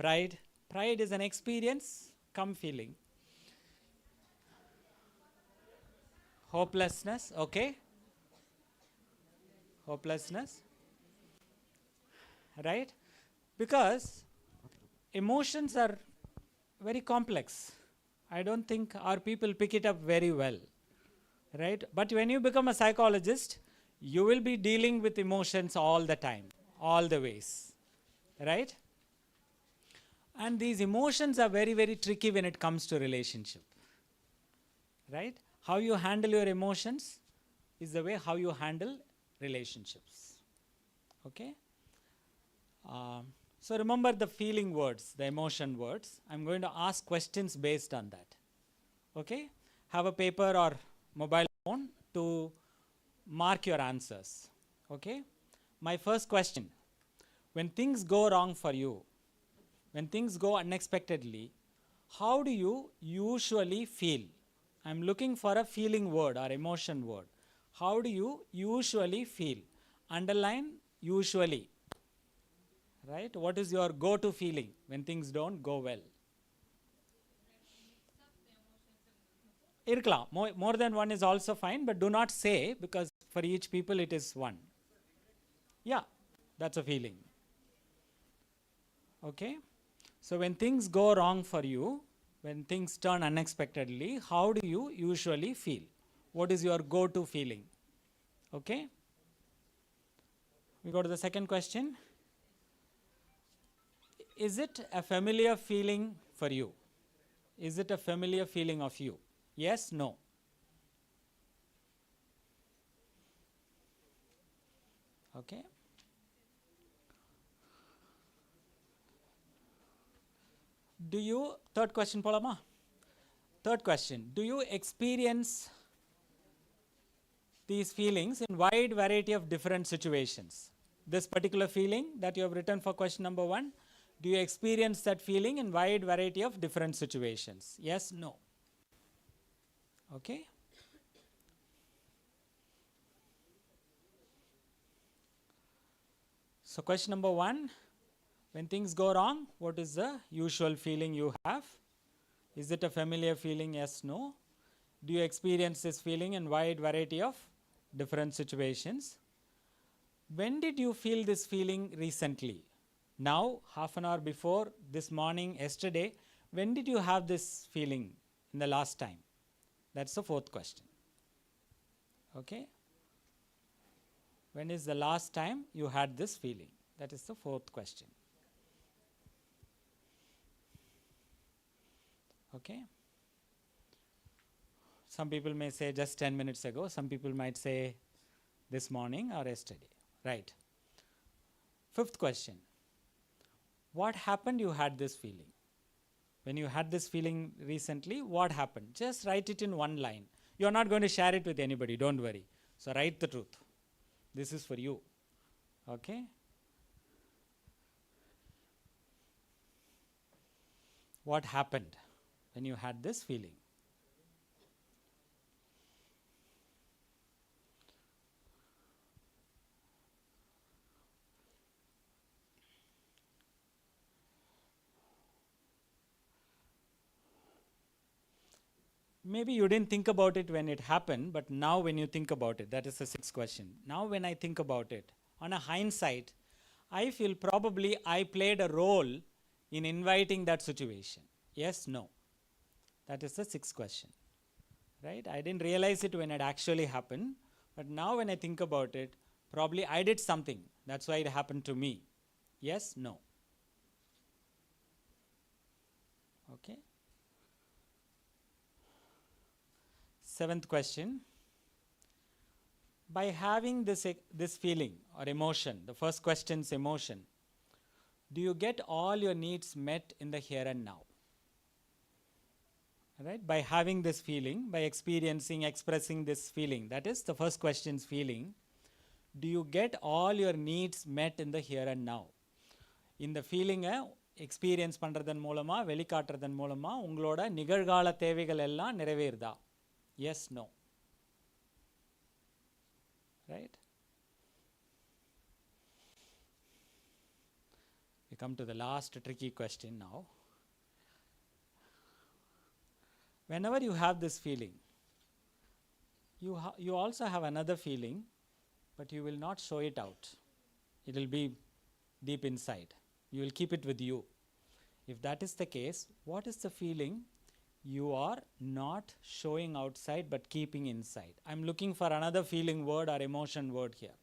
S17: Pride, pride is an experience, come feeling. Hopelessness, okay. Hopelessness, right? Because emotions are very complex. I don't think our people pick it up very well, right? But when you become a psychologist, you will be dealing with emotions all the time, all the ways, right? And these emotions are very, very tricky when it comes to relationship, right? How you handle your emotions is the way how you handle relationships. Okay? So remember the feeling words, the emotion words. I'm going to ask questions based on that. Okay? Have a paper or mobile phone to mark your answers. Okay? My first question. When things go wrong for you, when things go unexpectedly, how do you usually feel? I'm looking for a feeling word or emotion word. How do you usually feel? Underline usually. Right? What is your go-to feeling when things don't go well? Irkla. More than one is also fine, but do not say, because for each people it is one. Yeah, that's a feeling. Okay? So when things go wrong for you, when things turn unexpectedly, how do you usually feel? What is your go-to feeling? Okay? We go to the second question. Is it a familiar feeling for you? Is it a familiar feeling of you? Yes, no. Okay? Do you, third question polama? Third question, do you experience these feelings in wide variety of different situations? This particular feeling that you have written for question number 1, do you experience that feeling in wide variety of different situations? Yes, no. Okay? So question number 1, when things go wrong, what is the usual feeling you have? Is it a familiar feeling? Yes, no. Do you experience this feeling in wide variety of different situations? When did you feel this feeling recently? Now, half an hour before, this morning, yesterday? When did you have this feeling in the last time? That's the fourth question. Okay? When is the last time you had this feeling? That is the fourth question. Okay? Some people may say just 10 minutes ago, some people might say this morning or yesterday. Right. Fifth question. What happened you had this feeling? When you had this feeling recently, what happened? Just write it in one line. You are not going to share it with anybody, don't worry. So write the truth. This is for you. Okay? What happened when you had this feeling? Maybe you didn't think about it when it happened, but now when you think about it, that is the sixth question. Now when I think about it, on a hindsight, I feel probably I played a role in inviting that situation. Yes, no. That is the sixth question. Right? I didn't realize it when it actually happened, but now when I think about it, probably I did something. That's why it happened to me. Yes, no. Okay? Seventh question. By having this feeling or emotion, the first question's emotion, do you get all your needs met in the here and now? Right? By having this feeling, by experiencing, expressing this feeling, that is the first question's feeling, do you get all your needs met in the here and now? இந்த ஃபீலிங்கை experience பண்ணுறதன் மூலமாக வெளிக்காட்டுறதன் மூலமாக உங்களோட நிகழ்கால தேவைகள் எல்லாம் நிறைவேறுதா? Yes, no. Right? We come to the last tricky question now. Whenever you have this feeling, you also have another feeling, but you will not show it out. It will be deep inside. You will keep it with you. If that is the case, what is the feeling you are not showing outside but keeping inside? I'm looking for another feeling word or emotion word here.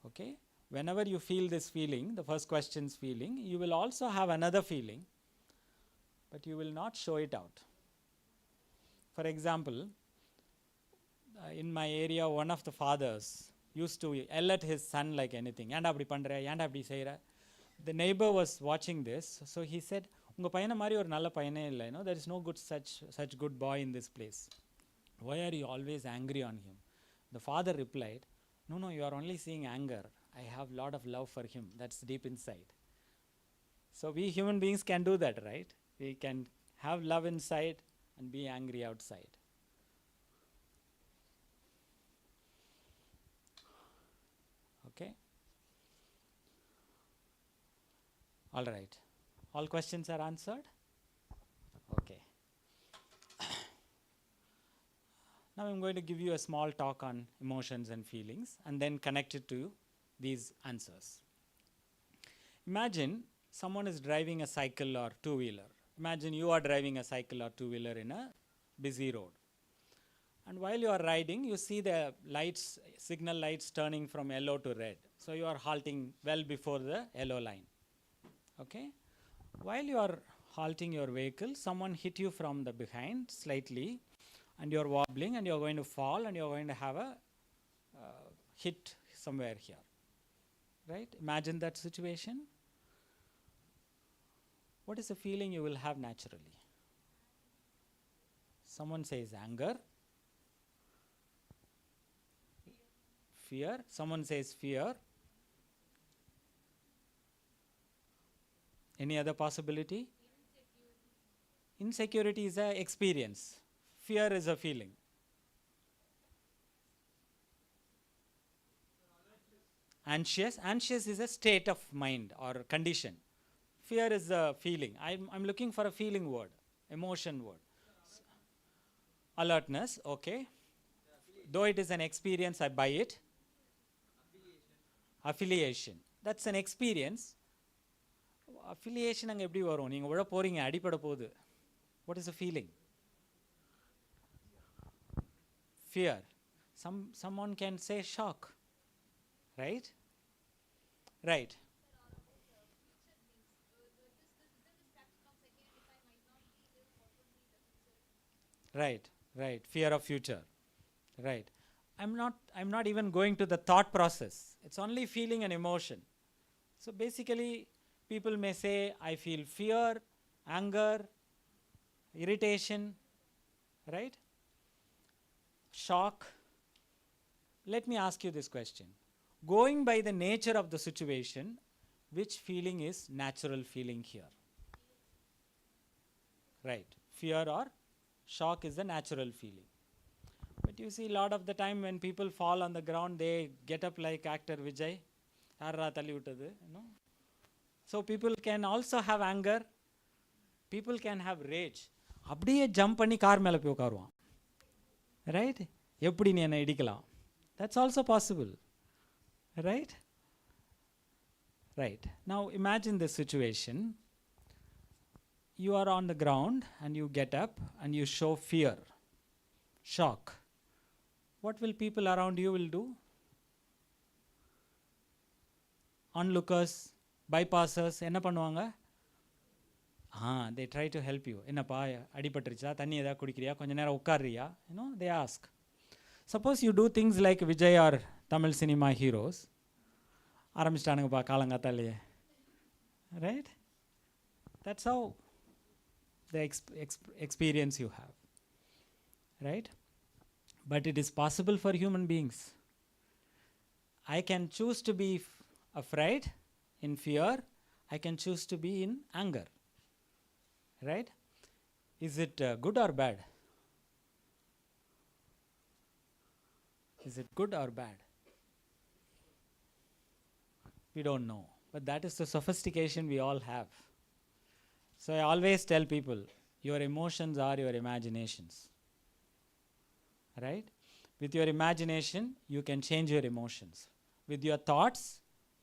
S17: Okay? Whenever you feel this feeling, the first question's feeling, you will also have another feeling, but you will not show it out. For example, in my area, one of the fathers used to yell at his son like anything. Yanda apdi pandra, yanda apdi seira. The neighbor was watching this, so he said, "Unga payana mari or nalla payane illa, there is no good such good boy in this place. Why are you always angry on him?" The father replied, "No, you are only seeing anger. I have a lot of love for him. That's deep inside." So we human beings can do that, right? We can have love inside and be angry outside. Okay? All right. All questions are answered? Okay. Now I'm going to give you a small talk on emotions and feelings and then connect it to these answers. Imagine someone is driving a cycle or two-wheeler. Imagine you are driving a cycle or two-wheeler in a busy road. And while you are riding, you see the lights, signal lights turning from yellow to red. So you are halting well before the yellow line. Okay? While you are halting your vehicle, someone hit you from the behind slightly, and you are wobbling, and you are going to fall, and you are going to have a hit somewhere here. Right? Imagine that situation. What is the feeling you will have naturally? Someone says anger, fear. Someone says fear. Any other possibility? Insecurity is an experience. Fear is a feeling. Anxious is a state of mind or condition. Fear is a feeling. I'm looking for a feeling word, emotion word. Alertness, okay. Though it is an experience, I buy it. Affiliation. That's an experience. Affiliation அங்கே எப்படி வரும்? நீங்கள் விழ போகிறீங்க, அடிப்பட போகுது. What is the feeling? Fear. Someone can say shock. Right? Right. Right. Fear of future. Right. I'm not even going to the thought process. It's only feeling and emotion. So basically, people may say, I feel fear, anger, irritation, right? Shock, let me ask you this question. Going by the nature of the situation, which feeling is natural feeling here? Right. Fear or shock is the natural feeling. But you see, a lot of the time when people fall on the ground, they get up like actor Vijay. So people can also have anger. People can have rage. அப்படியே jump பண்ணி car மேலே போய் உட்காருவான். Right? எப்படி நீ என்னை இடிக்கலாம்? That's also possible. Right? Right. Now imagine this situation. You are on the ground and you get up and you show fear, shock. What will people around you will do? Onlookers, bypassers, என்ன பண்ணுவாங்க? They try to help you. என்னப்பா அடிபட்டுருச்சா, தண்ணி ஏதாவது குடிக்கிறியா, கொஞ்ச நேரம் உட்கார்றியா? They ask. Suppose you do things like Vijay or Tamil cinema heroes. ஆரம்பிச்சிட்டானுங்கப்பா காலங்காத்தாலேயே. Right? That's how the experience you have. Right? But it is possible for human beings. I can choose to be afraid, in fear. I can choose to be in anger. Right? Is it good or bad? Is it good or bad? We don't know. But that is the sophistication we all have. So I always tell people, your emotions are your imaginations. Right? With your imagination, you can change your emotions. With your thoughts,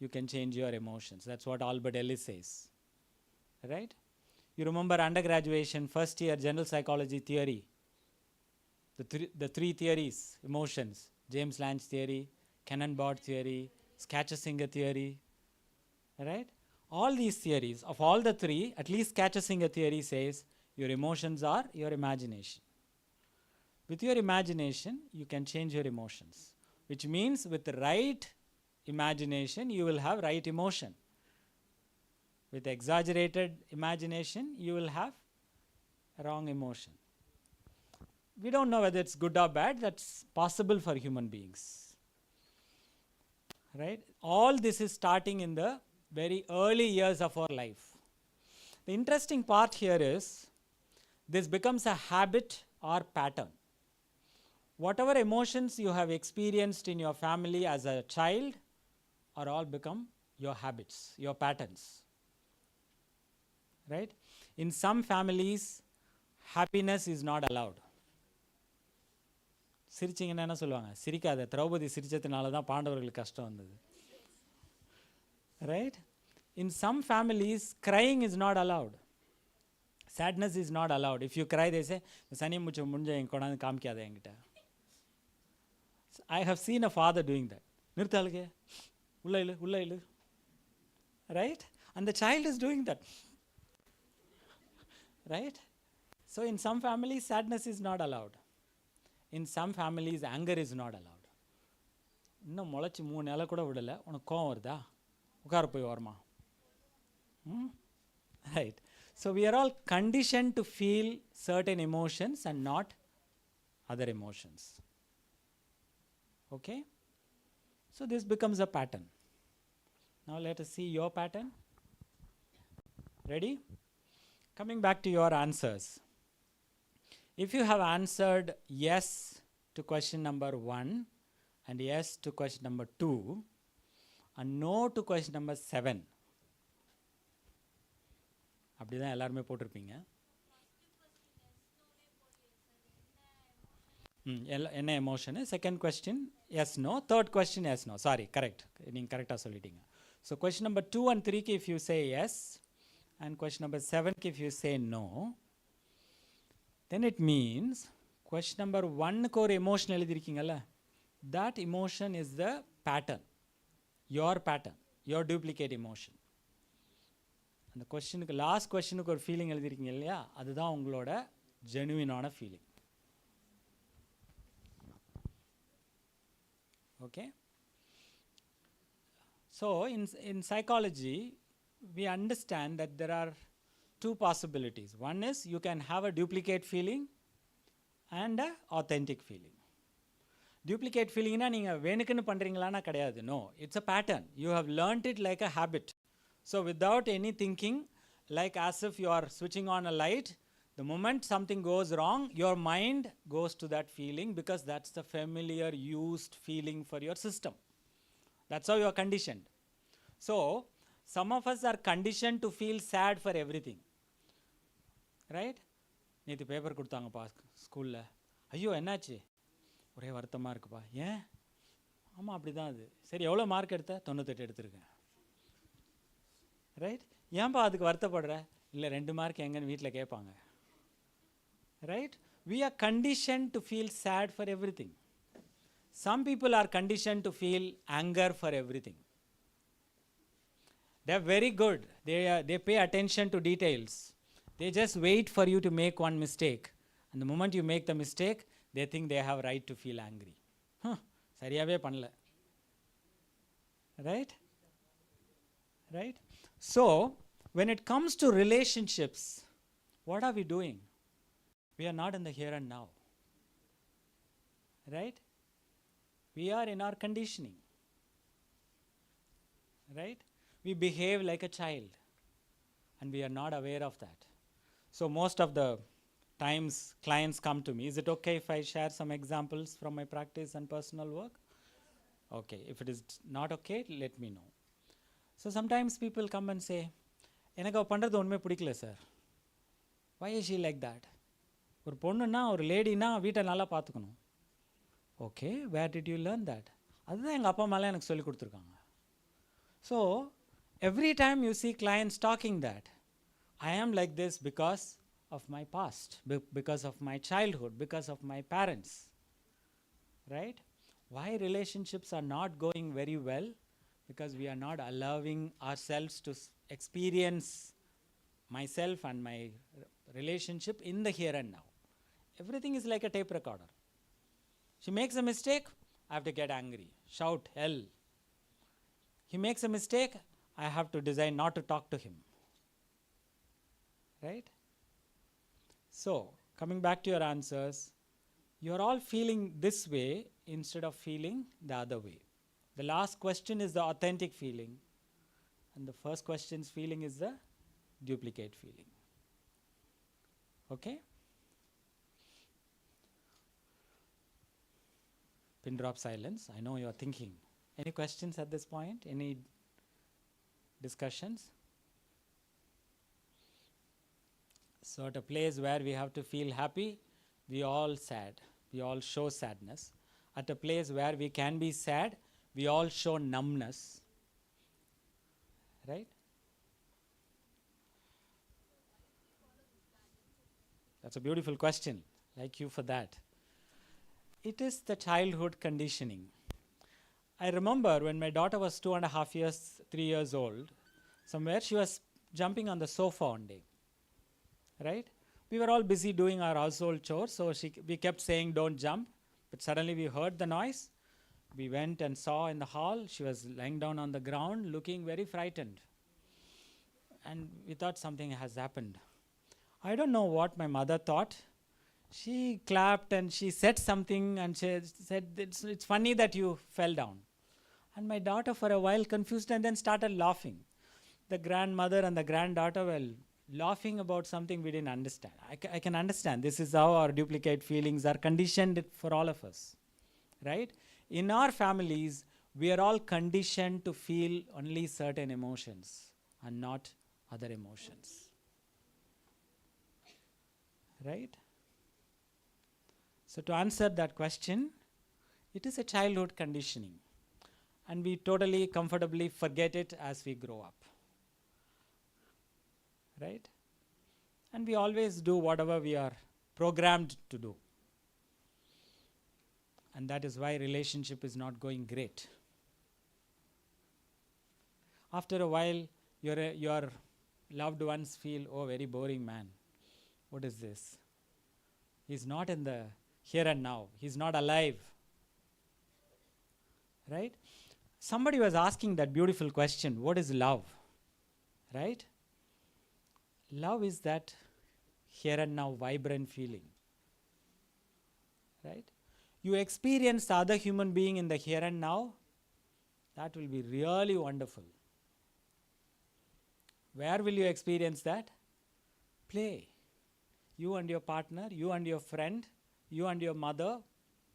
S17: you can change your emotions. That's what Albert Ellis says. Right? You remember undergraduation, first year general psychology theory. The three theories, emotions, James Lange theory, Cannon-Bard theory, Scatcher-Singer theory. Right? All these theories, of all the three, at least Scatcher-Singer theory says, your emotions are your imagination. With your imagination, you can change your emotions. Which means with the right imagination, you will have right emotion. With exaggerated imagination, you will have wrong emotion. We don't know whether it's good or bad. That's possible for human beings. Right? All this is starting in the very early years of our life. The interesting part here is, this becomes a habit or pattern. Whatever emotions you have experienced in your family as a child are all become your habits, your patterns. Right? In some families, happiness is not allowed. சிரிச்சிங்கன்னா என்ன சொல்லுவாங்க? சிரிக்காத, திரௌபதி சிரிச்சதுனால தான் பாண்டவர்களுக்கு கஷ்டம் வந்தது. Right? In some families, crying is not allowed. Sadness is not allowed. If you cry, they say, சனி முச்ச முடிஞ்ச என் கொண்டாந்து காமிக்காத என்கிட்ட. I have seen a father doing that. நிறுத்தாளுக்கு உள்ள இழு. Right? And the child is doing that. Right? So in some families, sadness is not allowed. In some families, anger is not allowed. இன்னும் முளைச்சி 3 நாளை கூட விடலை, உனக்கு கோவம் வருதா, உட்கார போய் வரமா. Right? So we are all conditioned to feel certain emotions and not other emotions. Okay? So this becomes a pattern. Now let us see your pattern. Ready? Coming back to your answers. If you have answered yes to question number 1 and yes to question number 2 and no to question number 7, அப்படிதான் எல்லாருமே போட்டிருப்பீங்க. என்ன emotion? Second question yes no, third question yes no. Sorry, correct, நீங்கள் கரெக்டாக சொல்லிட்டீங்க. So question number 2 and 3க்கு if you say yes and question number 7க்கு if you say no, then it means question number 1க்கு ஒரு emotion எழுதிருக்கீங்கல்ல, that emotion is the pattern, your duplicate emotion. அந்த கொஸ்டினுக்கு last கொஸ்டினுக்கு ஒரு ஃபீலிங் எழுதிருக்கீங்க இல்லையா, அதுதான் உங்களோட ஜெனுவினான feeling. Okay? So in psychology, we understand that there are two possibilities. One is you can have a duplicate feeling and an authentic feeling. Duplicate feelingனா நீங்கள் வேணுக்குன்னு பண்ணுறீங்களான்னா கிடையாது. No, it's a pattern. You have learnt it like a habit. So without any thinking, like as if you are switching on a light, the moment something goes wrong, your mind goes to that feeling because that's the familiar used feeling for your system. That's how you are conditioned. So some of us are conditioned to feel sad for everything. Right? நேற்று paper கொடுத்தாங்கப்பா ஸ்கூலில், ஐயோ என்னாச்சு, ஒரே வருத்தமாக இருக்குப்பா, ஏன், ஆமாம் அப்படி தான் அது, சரி எவ்வளோ மார்க் எடுத்த, 98 எடுத்திருக்கேன். ரைட், ஏன்பா அதுக்கு வருத்தப்படுற, இல்லை 2 மார்க் எங்கன்னு வீட்டில் கேட்பாங்க. Right, we are conditioned to feel sad for everything. Some people are conditioned to feel anger for everything. They are very good, they pay attention to details. They just wait for you to make one mistake, and the moment you make the mistake, they think they have right to feel angry. சரியாவே பண்ணல. Right? Right? So, when it comes to relationships, what are we doing? We are not in the here and now. Right? We are in our conditioning. Right? We behave like a child, and we are not aware of that. So most of the times clients come to me, is it okay if I share some examples from my practice and personal work? Okay, if it is not okay, let me know. So sometimes people come and say, எனக்கு அவ பண்ணுறது ஒன்றுமே பிடிக்கல sir. Why is she like that? ஒரு பொண்ணுன்னா ஒரு லேடினா வீட்டை நல்லா பார்த்துக்கணும். Okay, where did you learn that? அதுதான் எங்கள் அப்பா அம்மாலாம் எனக்கு சொல்லி கொடுத்துருக்காங்க. So every time you see clients talking that I am like this because of my past, because of my childhood, because of my parents. Right? Why relationships are not going very well? Because we are not allowing ourselves to experience myself and my relationship in the here and now. Everything is like a tape recorder. She makes a mistake, I have to get angry, shout hell. He makes a mistake, I have to decide not to talk to him. Right? So, coming back to your answers, you are all feeling this way instead of feeling the other way. The last question is the authentic feeling, and the first question's feeling is the duplicate feeling. Okay? Pin drop silence. I know you are thinking. Any questions at this point? Any discussions? So at a place where we have to feel happy, we all sad. We all show sadness. At a place where we can be sad, we all show numbness. Right? That's a beautiful question. Like you for that. It is the childhood conditioning. I remember when my daughter was 2.5 years, 3 years old, somewhere she was jumping on the sofa one day. Right? We were all busy doing our household chores, so we kept saying don't jump, but suddenly we heard the noise. We went and saw in the hall, she was lying down on the ground looking very frightened, and we thought something has happened. I don't know what my mother thought. She clapped and she said something, and she said, it's funny that you fell down. And my daughter for a while confused and then started laughing. The grandmother and the granddaughter were laughing about something we didn't understand. I can understand. This is how our duplicate feelings are conditioned for all of us. Right? In our families, we are all conditioned to feel only certain emotions and not other emotions. Right? So to answer that question, it is a childhood conditioning, and we totally comfortably forget it as we grow up. Right? And we always do whatever we are programmed to do. And that is why relationship is not going great. After a while, your loved ones feel, oh, very boring man. What is this? He's not in the here and now. He's not alive. Right? Somebody was asking that beautiful question, what is love? Right? Love is that here and now vibrant feeling. Right? you experience the other human being in the here and now, that will be really wonderful. Where will you experience that? Play. You and your partner, you and your friend, you and your mother,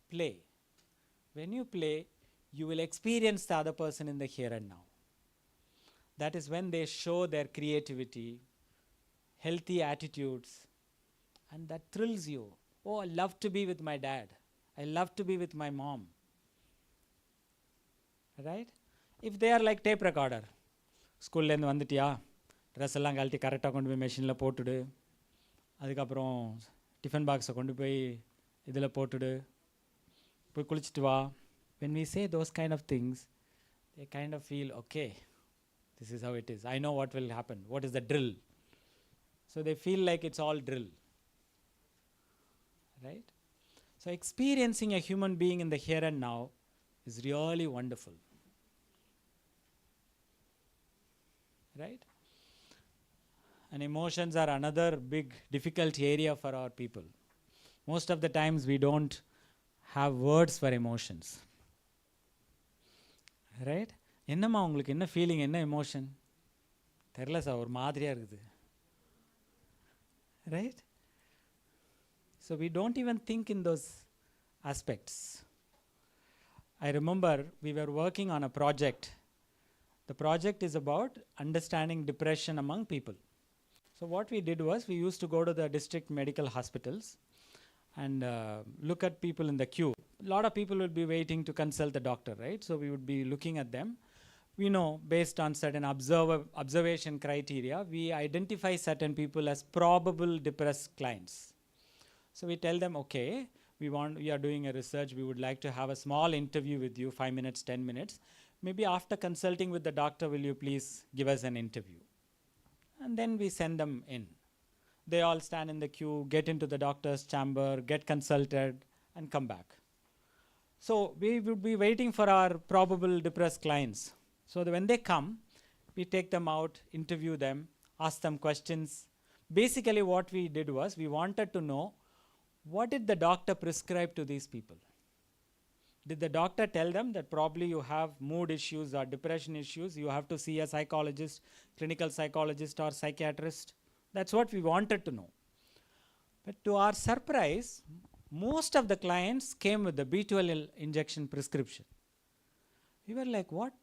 S17: play. When you play, you will experience the other person in the here and now. That is when they show their creativity, healthy attitudes, and that thrills you. Oh, I love to be with my dad. I love to be with my mom. Right? If they are like tape recorder, ஸ்கூல்லேருந்து வந்துட்டியா, dress எல்லாம் கழட்டி கரெக்டாக கொண்டு போய் மெஷினில் போட்டுடு, அதுக்கப்புறம் tiffin பாக்ஸை கொண்டு போய் இதில் போட்டுடு, போய் குளிச்சுட்டு வா. When we say those kind of things, they kind of feel, okay, this is how it is. I know what will happen. What is the drill? So they feel like it's all drill. Right? So experiencing a human being in the here and now is really wonderful. Right? And emotions are another big difficult area for our people. Most of the times we don't have words for emotions. Right? என்னம்மா உங்களுக்கு என்ன feeling, என்ன emotion? தெரில sir, ஒரு மாதிரியாக இருக்குது. Right? So we don't even think in those aspects. I remember we were working on a project. The project is about understanding depression among people. So what we did was we used to go to the district medical hospitals and look at people in the queue. A lot of people will be waiting to consult the doctor, right? So we would be looking at them. We know based on certain observation criteria, we identify certain people as probable depressed clients. So we tell them, okay, we are doing a research, we would like to have a small interview with you, 5 minutes, 10 minutes. Maybe after consulting with the doctor, will you please give us an interview? And then we send them in. They all stand in the queue, get into the doctor's chamber, get consulted, and come back. So we would be waiting for our probable depressed clients. So that when they come, we take them out, interview them, ask them questions. Basically what we did was we wanted to know, what did the doctor prescribe to these people? Did the doctor tell them that probably you have mood issues or depression issues, you have to see a psychologist, clinical psychologist or psychiatrist? That's what we wanted to know. But to our surprise, most of the clients came with the B12 injection prescription. We were like, what?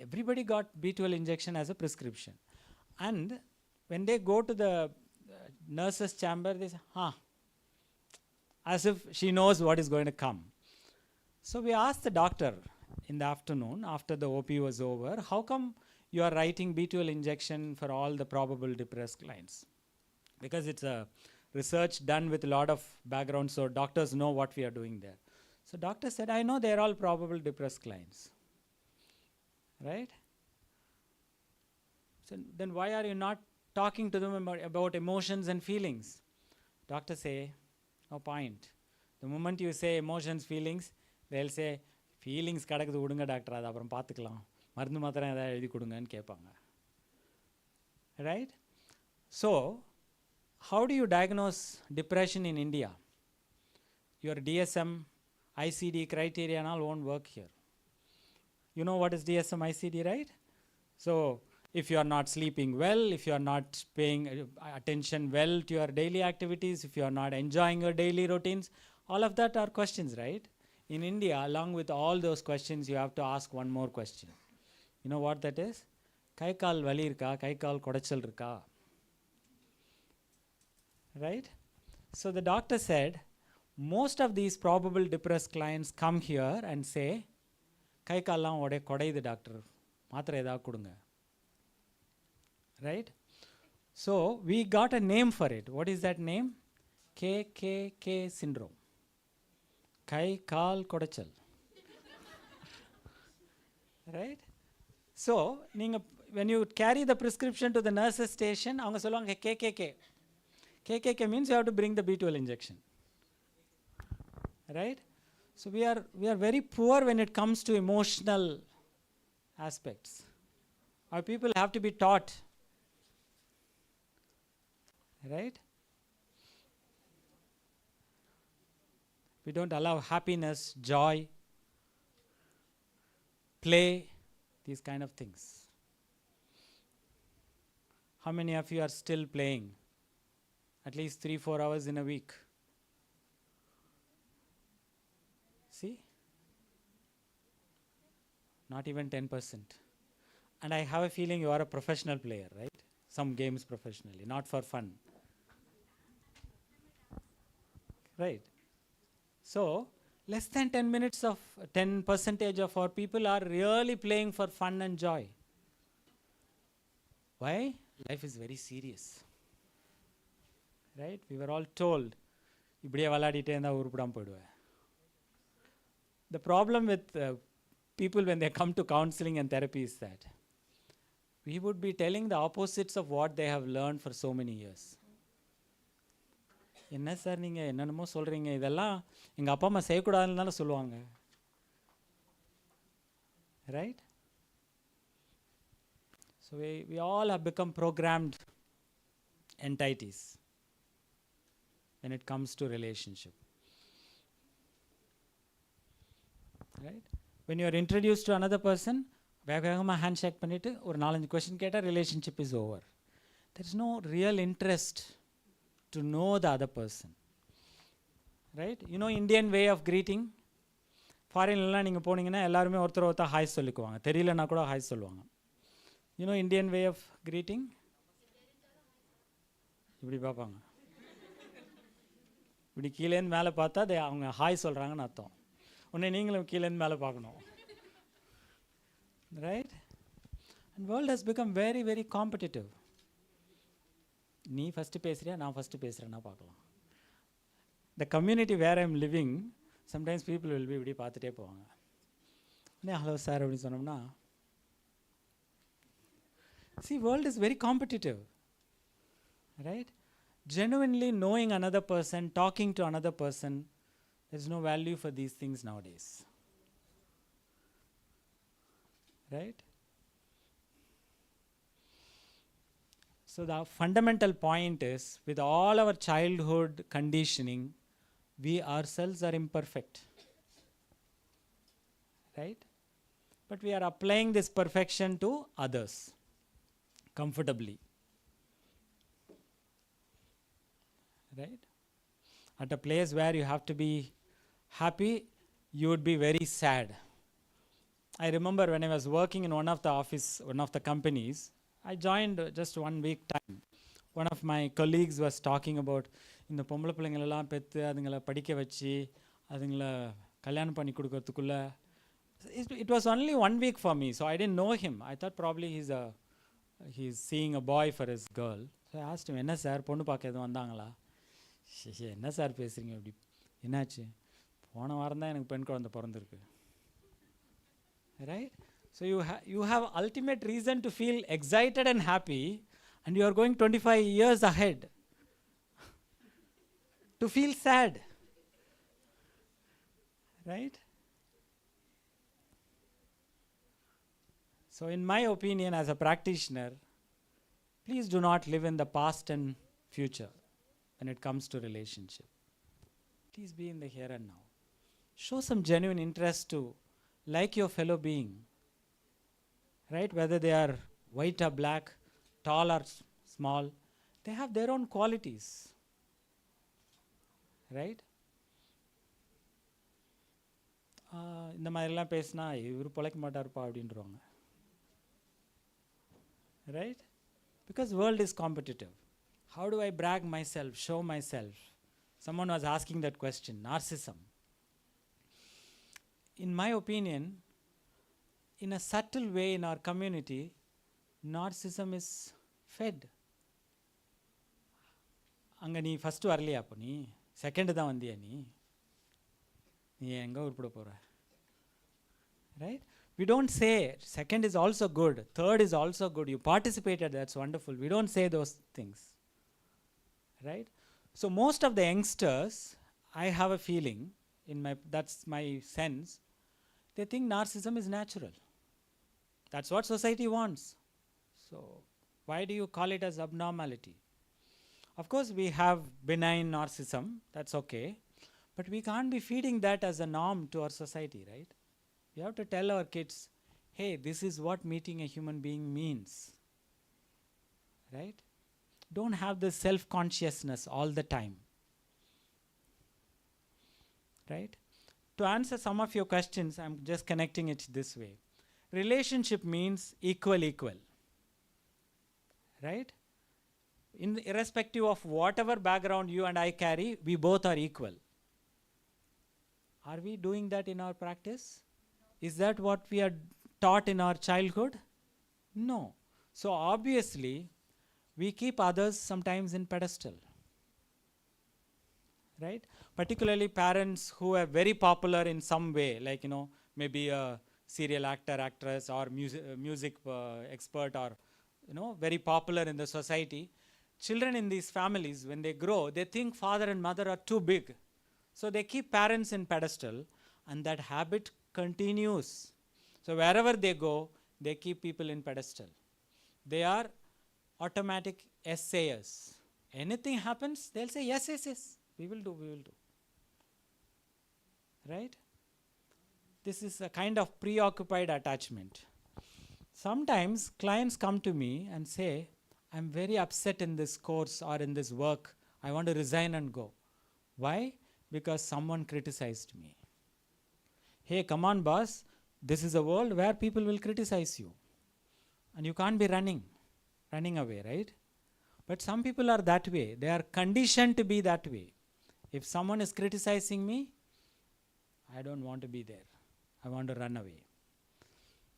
S17: Everybody got B12 injection as a prescription. And when they go to the nurse's chamber, they say, as if she knows what is going to come. So we asked the doctor in the afternoon, after the OP was over, how come you are writing B12 injection for all the probable depressed clients? Because it's a research done with a lot of background, so doctors know what we are doing there. So doctor said, I know they're all probable depressed clients. Right? So then why are you not talking to them about emotions and feelings? Doctor say, no point. The moment you say emotions, feelings, they'll say, feelings கடக்குது விடுங்க doctor, அது அப்புறம் பார்த்துக்கலாம், மருந்து மாத்திரம் ஏதாவது எழுதி கொடுங்கன்னு கேட்பாங்க. Right? So how do you diagnose depression in India? Your DSM, ICD criteria and all won't work here. You know what is DSM, ICD, right? So if you are not sleeping well, if you are not paying attention well to your daily activities, if you are not enjoying your daily routines, all of that are questions, right? In India, along with all those questions, you have to ask one more question. You know what that is? Kai kaal vali irka, kai kaal kodachal irka. Right? So the doctor said, most of these probable depressed clients come here and say, kai kaallam ode kodaiyudu doctor, mathra edha kudunga. Right? So we got a name for it. What is that name? KKK syndrome. Kai kaal kodachal. Right? So when you carry the prescription to the nurse's station, avanga solluvaanga KKK. KKK means you have to bring the B12 injection. Right? So we are very poor when it comes to emotional aspects. Our people have to be taught. Right? we don't allow happiness, joy, play, these kind of things. How many of you are still playing? At least 3-4 hours in a week. See? Not even 10%. And I have a feeling you are a professional player, right? Some games professionally, not for fun. Right. So, less than 10 minutes of 10% of our people are really playing for fun and joy. Why? Life is very serious. Right? We were all told, இப்படியே விளையாடிட்டே இருந்தா உருப்படாம போயிடுவேன். The problem with people when they come to counseling and therapy is that we would be telling the opposites of what they have learned for so many years. என்ன sir நீங்கள் என்னென்னமோ சொல்கிறீங்க, இதெல்லாம் எங்கள் அப்பா அம்மா செய்யக்கூடாதுன்னு தானே சொல்லுவாங்க. Right? So we all have become programmed entities when it comes to relationship. Right? When you are introduced to another person, வேகமாக ஹேண்ட் ஷேக் பண்ணிவிட்டு ஒரு 4-5 கொஸ்டின் கேட்டால் relationship is over. There is no real interest to know the other person. Right? You know Indian way of greeting? ஃபாரின்லாம் நீங்கள் போனீங்கன்னா எல்லாருமே ஒருத்தர் hi சொல்லிக்குவாங்க, தெரியலனா கூட ஹாய் சொல்லுவாங்க. You know Indian way of greeting? இப்படி பார்ப்பாங்க, இப்படி கீழேருந்து மேலே பார்த்தா அவங்க ஹாய் சொல்கிறாங்கன்னு அர்த்தம். உடனே நீங்களும் கீழேருந்து மேலே பார்க்கணும். Right? And world has become very, very competitive. நீ ஃபஸ்ட்டு பேசுகிறியா, நான் ஃபஸ்ட்டு பேசுகிறேன்னா பார்க்கலாம். The community where I am living, sometimes people will be இப்படி பார்த்துட்டே போவாங்க. ஹலோ சார் அப்படின்னு சொன்னோம்னா, see, world is very competitive. Right? Genuinely knowing another person, talking to another person, there is no value for these things nowadays. Right? So the fundamental point is, with all our childhood conditioning, we ourselves are imperfect. Right? But we are applying this perfection to others comfortably. Right? At a place where you have to be happy, you would be very sad. I remember when I was working in one of the companies, I joined just 1 week time. One of my colleagues was talking about இந்த பொம்பளை பிள்ளைங்களெல்லாம் பெற்று அதுங்களை படிக்க வச்சு அதுங்களை கல்யாணம் பண்ணி கொடுக்கறதுக்குள்ள, it was only 1 week for me, so I didn't know him. I thought probably he's seeing a boy for his girl. So I asked him, என்ன சார் பொண்ணு பார்க்க எதுவும் வந்தாங்களா? என்ன சார் பேசுகிறீங்க அப்படி, என்னாச்சு, போன வாரம் தான் எனக்கு பெண் குழந்தை பிறந்திருக்கு. Right? So you have ultimate reason to feel excited and happy, and you are going 25 years ahead to feel sad. Right? So in my opinion, as a practitioner, please do not live in the past and future when it comes to relationship. Please be in the here and now. Show some genuine interest to like your fellow being. Right? Whether they are white or black, tall or small, they have their own qualities. Right? இந்த மாதிரிலாம் பேசினா இவர் பிழைக்க மாட்டார்ப்பா அப்படின்றவாங்க. Right? Because world is competitive. How do I brag myself, show myself? Someone was asking that question, narcissism. In my opinion, in a subtle way in our community, narcissism is fed. அங்கே நீ first வரலையா, அப்போ நீ second தான் வந்தியா, நீ எங்கே உருப்பிட போகிற? Right? We don't say second is also good, third is also good, you participated, that's wonderful. We don't say those things. Right? So most of the youngsters, I have a feeling, that's my sense, they think narcissism is natural. That's what society wants. So why do you call it as abnormality? Of course we have benign narcissism, that's okay, But we can't be feeding that as a norm to our society, right? We have to tell our kids, hey, this is what meeting a human being means. Right? Don't have this self-consciousness all the time. Right? To answer some of your questions, I'm just connecting it this way. Relationship means equal. Right? Irrespective of whatever background you and I carry, we both are equal. Are we doing that in our practice? Is that what we are taught in our childhood? No. So obviously, we keep others sometimes in pedestal. Right? Particularly parents who are very popular in some way, like, maybe a serial actor, actress, or music expert, or, very popular in the society. Children in these families, when they grow, they think father and mother are too big. So they keep parents in pedestal, and that habit continues. So wherever they go, they keep people in pedestal. They are automatic essayers. Anything happens, they'll say, yes, we will do. Right? This is a kind of preoccupied attachment. Sometimes clients come to me and say, I'm very upset in this course or in this work. I want to resign and go. Why? Because someone criticized me. Hey, come on, boss. This is a world where people will criticize you. And you can't be running away, right? But some people are that way. They are conditioned to be that way. If someone is criticizing me, I don't want to be there. I want to run away.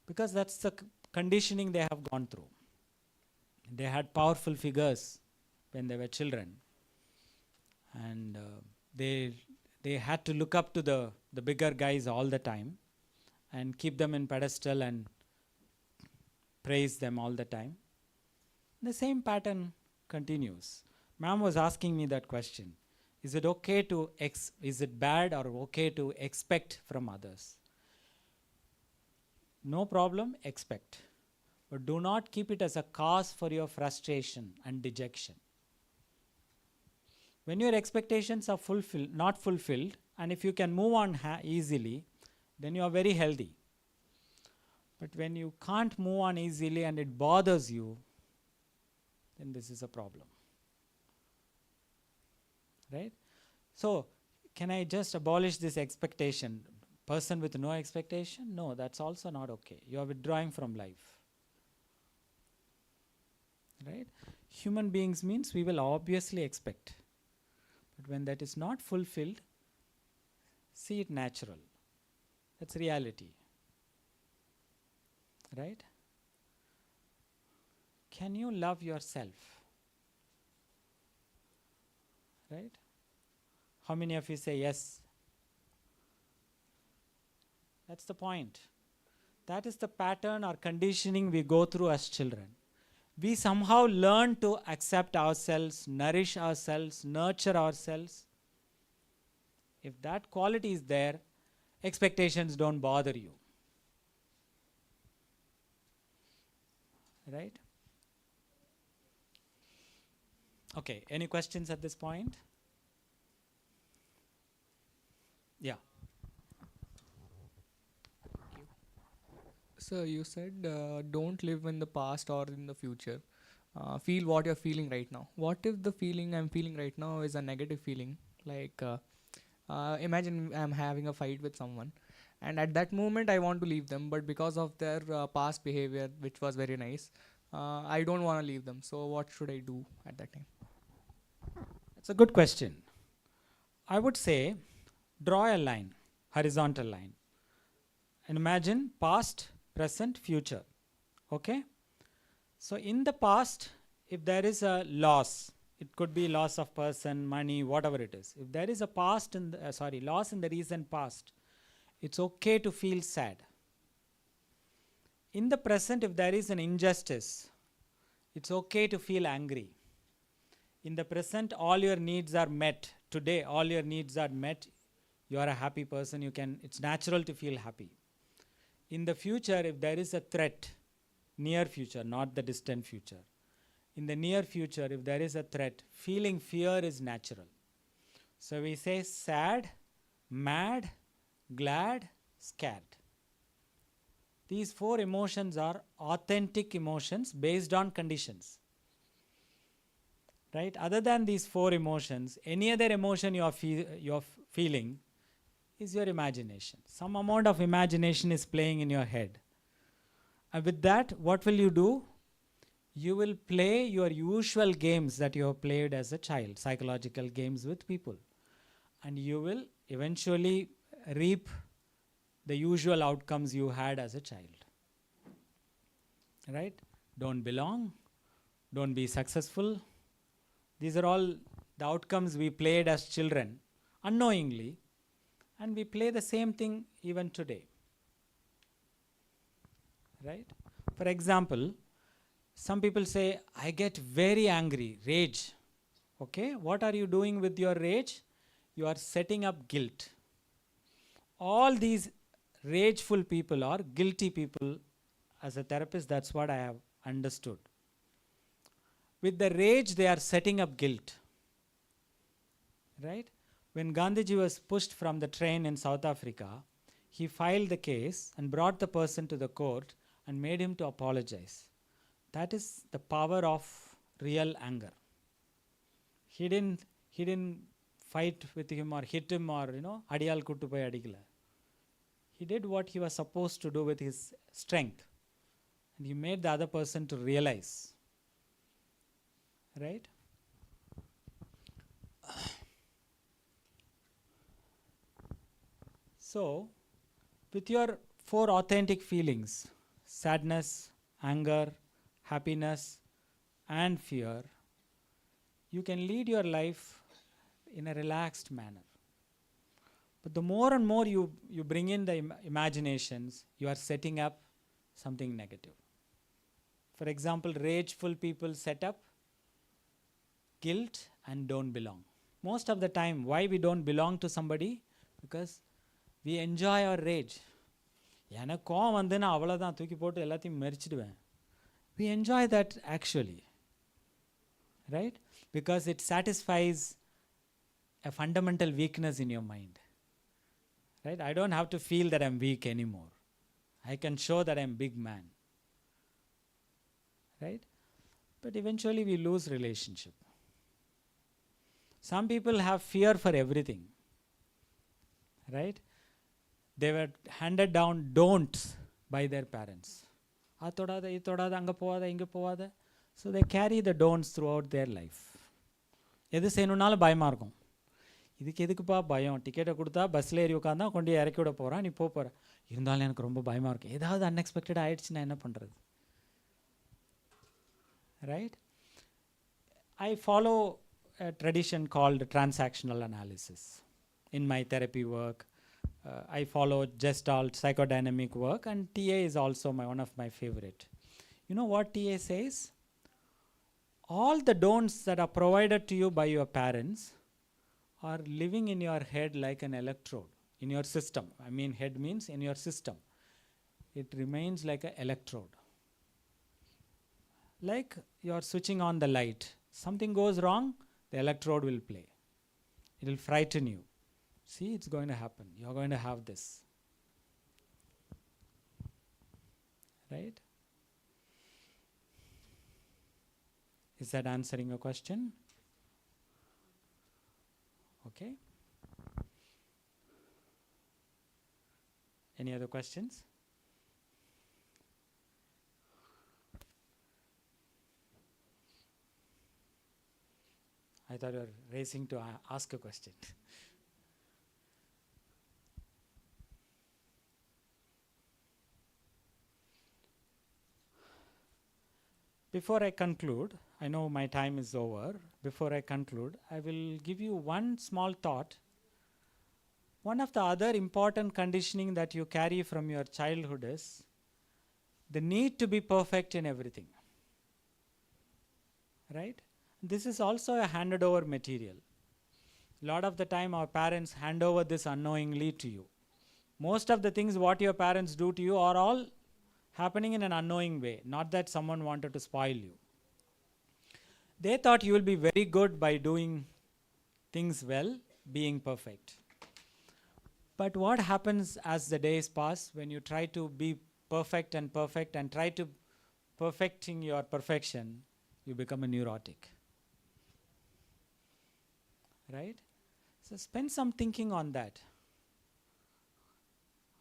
S17: Because that's the conditioning they have gone through. They had powerful figures when they were children. And they had to look up to the bigger guys all the time and keep them in pedestal and praise them all the time. The same pattern continues. Ma'am was asking me that question. Is it okay to is it bad or okay to expect from others? No problem, expect. But do not keep it as a cause for your frustration and dejection. When your expectations are not fulfilled, and if you can move on easily, then you are very healthy. But when you can't move on easily and it bothers you, then this is a problem. Right? So, can I just abolish this expectation? Person with no expectation? No, that's also not okay. You are withdrawing from life. Right? Human beings means we will obviously expect. But when that is not fulfilled, see it natural. That's reality. Right? Can you love yourself? Right? How many of you say yes? That's the point. That is the pattern or conditioning we go through as children. We somehow learn to accept ourselves, nourish ourselves, nurture ourselves. If that quality is there, expectations don't bother you. Right? Okay, any questions at this point? Yeah.
S16: So you said don't live in the past or in the future. Feel what you're feeling right now. What if the feeling I'm feeling right now is a negative feeling? Like imagine I'm having a fight with someone, and at that moment I want to leave them, but because of their past behavior, which was very nice, I don't want to leave them. So what should I do at that time?
S17: That's a good question. I would say draw a line, horizontal line, and imagine past, present, future. Okay? So in the past, if there is a loss, it could be loss of person, money, whatever it is. If there is a past in the, loss in the recent past, it's okay to feel sad. In the present, if there is an injustice, it's okay to feel angry. In the present, all your needs are met. Today, all your needs are met. You are a happy person. It's natural to feel happy. In the future, if there is a threat, near future, not the distant future. In the near future, if there is a threat, feeling fear is natural. So we say sad mad, glad, scared. These 4 emotions are authentic emotions based on conditions. Right? Other than these 4 emotions, any other emotion you are feeling is your imagination. Some amount of imagination is playing in your head. And with that, what will you do? You will play your usual games that you have played as a child, psychological games with people. And you will eventually reap the usual outcomes you had as a child. Right? Don't belong, don't be successful. These are all the outcomes we played as children unknowingly, and we play the same thing even today. Right? For example, some people say, I get very angry, rage. Okay, what are you doing with your rage? You are setting up guilt. All these rageful people or guilty people, as a therapist, that's what I have understood. With the rage, they are setting up guilt. Right? When Gandhiji was pushed from the train in South Africa, he filed the case and brought the person to the court and made him to apologize. That is the power of real anger. He didn't fight with him or hit him or, adiyal kuttu poi adikala. He did what he was supposed to do with his strength. And he made the other person to realize. Right? So, with your 4 authentic feelings, sadness, anger, happiness, and fear, you can lead your life in a relaxed manner. But the more and more you bring in the imaginations, you are setting up something negative. For example, rageful people set up guilt and don't belong. Most of the time, why we don't belong to somebody? Because we enjoy our rage. எனக்கு கோவம் வந்து நான் அவ்வளோதான் தூக்கி போட்டு எல்லாத்தையும் மெரிச்சிடுவேன். We enjoy that actually. Right? Because it satisfies a fundamental weakness in your mind. Right? I don't have to feel that I'm weak anymore. I can show that I'm big man. Right? But eventually we lose relationship. Some people have fear for everything. Right? They were handed down don'ts by their parents. So they carry the don'ts throughout their life. எது செய்யணுன்னாலும் பயமாக இருக்கும். இதுக்கு எதுக்குப்பா பயம், டிக்கெட்டை கொடுத்தா பஸ்ஸில் ஏறி உட்காந்தா கொண்டு இறக்கி விட போகிறான், நீ போகிற. இருந்தாலும் எனக்கு ரொம்ப பயமாக இருக்கும், ஏதாவது அன்எக்ஸ்பெக்டட் ஆகிடுச்சுன்னா என்ன பண்ணுறது. Right? I follow a tradition called transactional analysis in my therapy work. I follow Gestalt psychodynamic work, and TA is also one of my favorite. You know what TA says? All the don'ts that are provided to you by your parents are living in your head like an electrode in your system. I mean, head means in your system. It remains like an electrode. Like you are switching on the light. Something goes wrong, the electrode will play. It will frighten you. See, it's going to happen. You're going to have this. Right? Is that answering your question? Okay. Any other questions? I thought you were racing to ask a question. Before I conclude, I know my time is over. Before I conclude, I will give you one small thought. One of the other important conditioning that you carry from your childhood is the need to be perfect in everything. Right? This is also a handed over material. A lot of the time our parents hand over this unknowingly to you. Most of the things what your parents do to you are all happening in an unknowing way, not that someone wanted to spoil you. They thought you will be very good by doing things well, being perfect. But what happens as the days pass when you try to be perfect and try to perfecting your perfection, you become a neurotic. Right? So spend some thinking on that.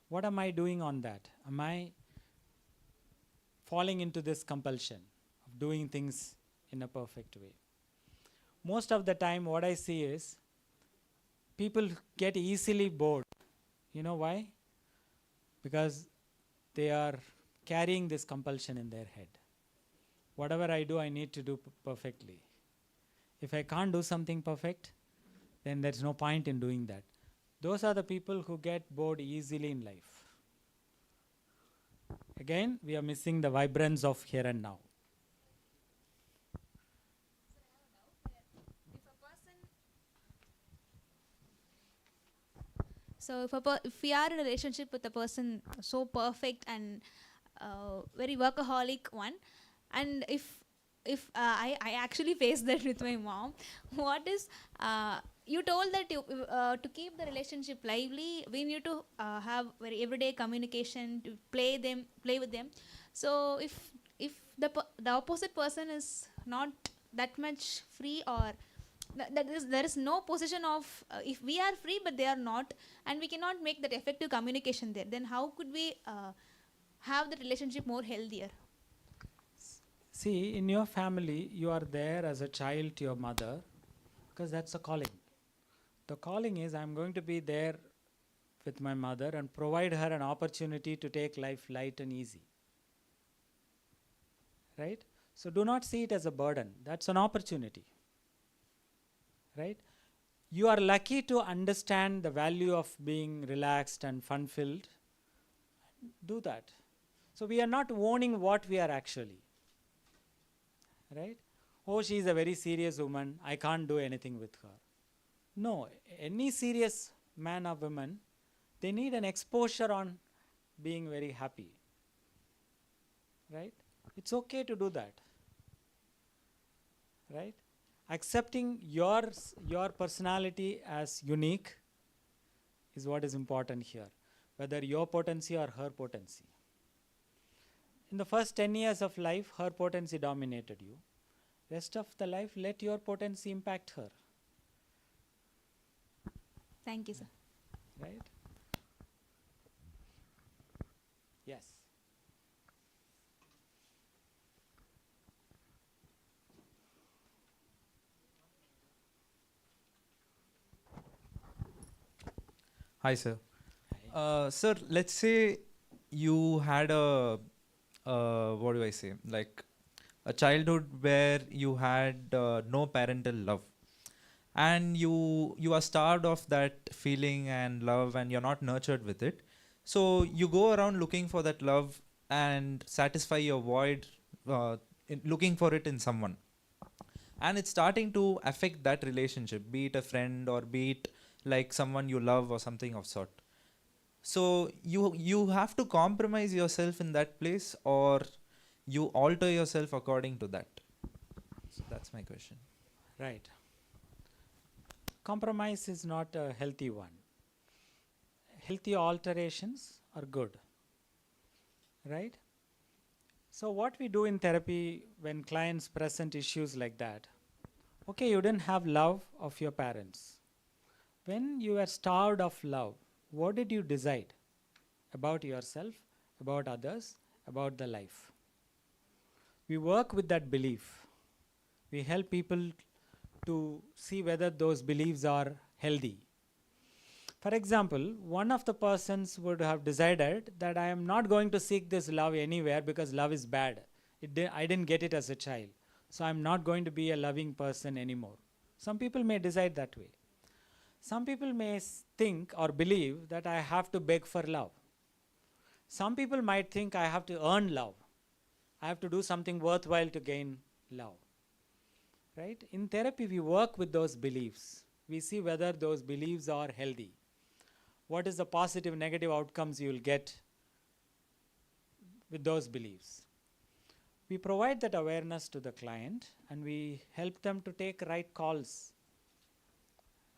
S17: What am I doing on that? Am I falling into this compulsion of doing things in a perfect way? Most of the time what I see is people get easily bored. You know why? Because they are carrying this compulsion in their head. Whatever I do, I need to do perfectly. If I can't do something perfect, then there's no point in doing that. Those are the people who get bored easily in life. Again, we are missing the vibrance of here and now.
S15: So if we are in a relationship with a person so perfect and very workaholic one, and if I actually faced that with my mom, what is you told that to keep the relationship lively, we need to have very everyday communication, to play with them. So if the opposite person is not that much free, or there is no position of if we are free but they are not, and we cannot make that effective communication there, then how could we have the relationship more healthier?
S17: See, in your family, you are there as a child to your mother because that's a calling. The calling is, I'm going to be there with my mother and provide her an opportunity to take life light and easy. Right? So do not see it as a burden. That's an opportunity. Right? You are lucky to understand the value of being relaxed and fun-filled. Do that. So we are not owning what we are actually. Right? Oh, she is a very serious woman, I can't do anything with her. No, any serious man or woman, they need an exposure on being very happy. Right? It's okay to do that. Right? Accepting your personality as unique is what is important here, whether your potency or her potency. In the first 10 years of life, her potency dominated you. Rest of the life, let your potency impact her.
S15: Thank you, sir.
S17: Right? Yes.
S13: Hi, sir. Sir, let's say you had what do I say? Like a childhood where you had no parental love, and you are starved of that feeling and love, and you're not nurtured with it. So you go around looking for that love and satisfy your void, looking for it in someone. And it's starting to affect that relationship, be it a friend or be it like someone you love or something of sort. So you have to compromise yourself in that place, or you alter yourself according to that. So that's my question.
S17: Right. Compromise is not a healthy one. Healthy alterations are good. Right? So what we do in therapy when clients present issues like that, okay, you didn't have love of your parents. When you were starved of love, what did you decide about yourself, about others, about the life? We work with that belief. We help people to see whether those beliefs are healthy. For example, one of the persons would have decided that I am not going to seek this love anywhere because love is bad. I didn't get it as a child, so I'm not going to be a loving person anymore. Some people may decide that way. Some people may think or believe that I have to beg for love. Some people might think I have to earn love. I have to do something worthwhile to gain love. Right? In therapy, we work with those beliefs. We see whether those beliefs are healthy. What is the positive, negative outcomes you will get with those beliefs? We provide that awareness to the client and we help them to take right calls.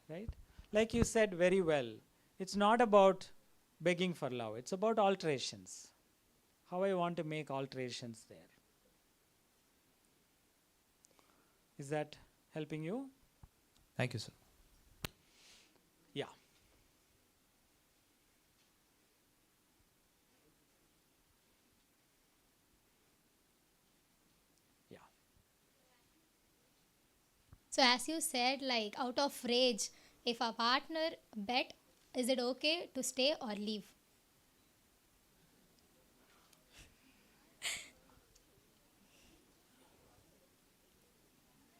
S17: Right? Like you said very well, It's not about begging for love. It's about alterations. How I want to make alterations there. Is that helping you?
S13: Thank you, sir.
S17: Yeah.
S6: So as you said, like out of rage, if a partner bet, is it okay to stay or leave?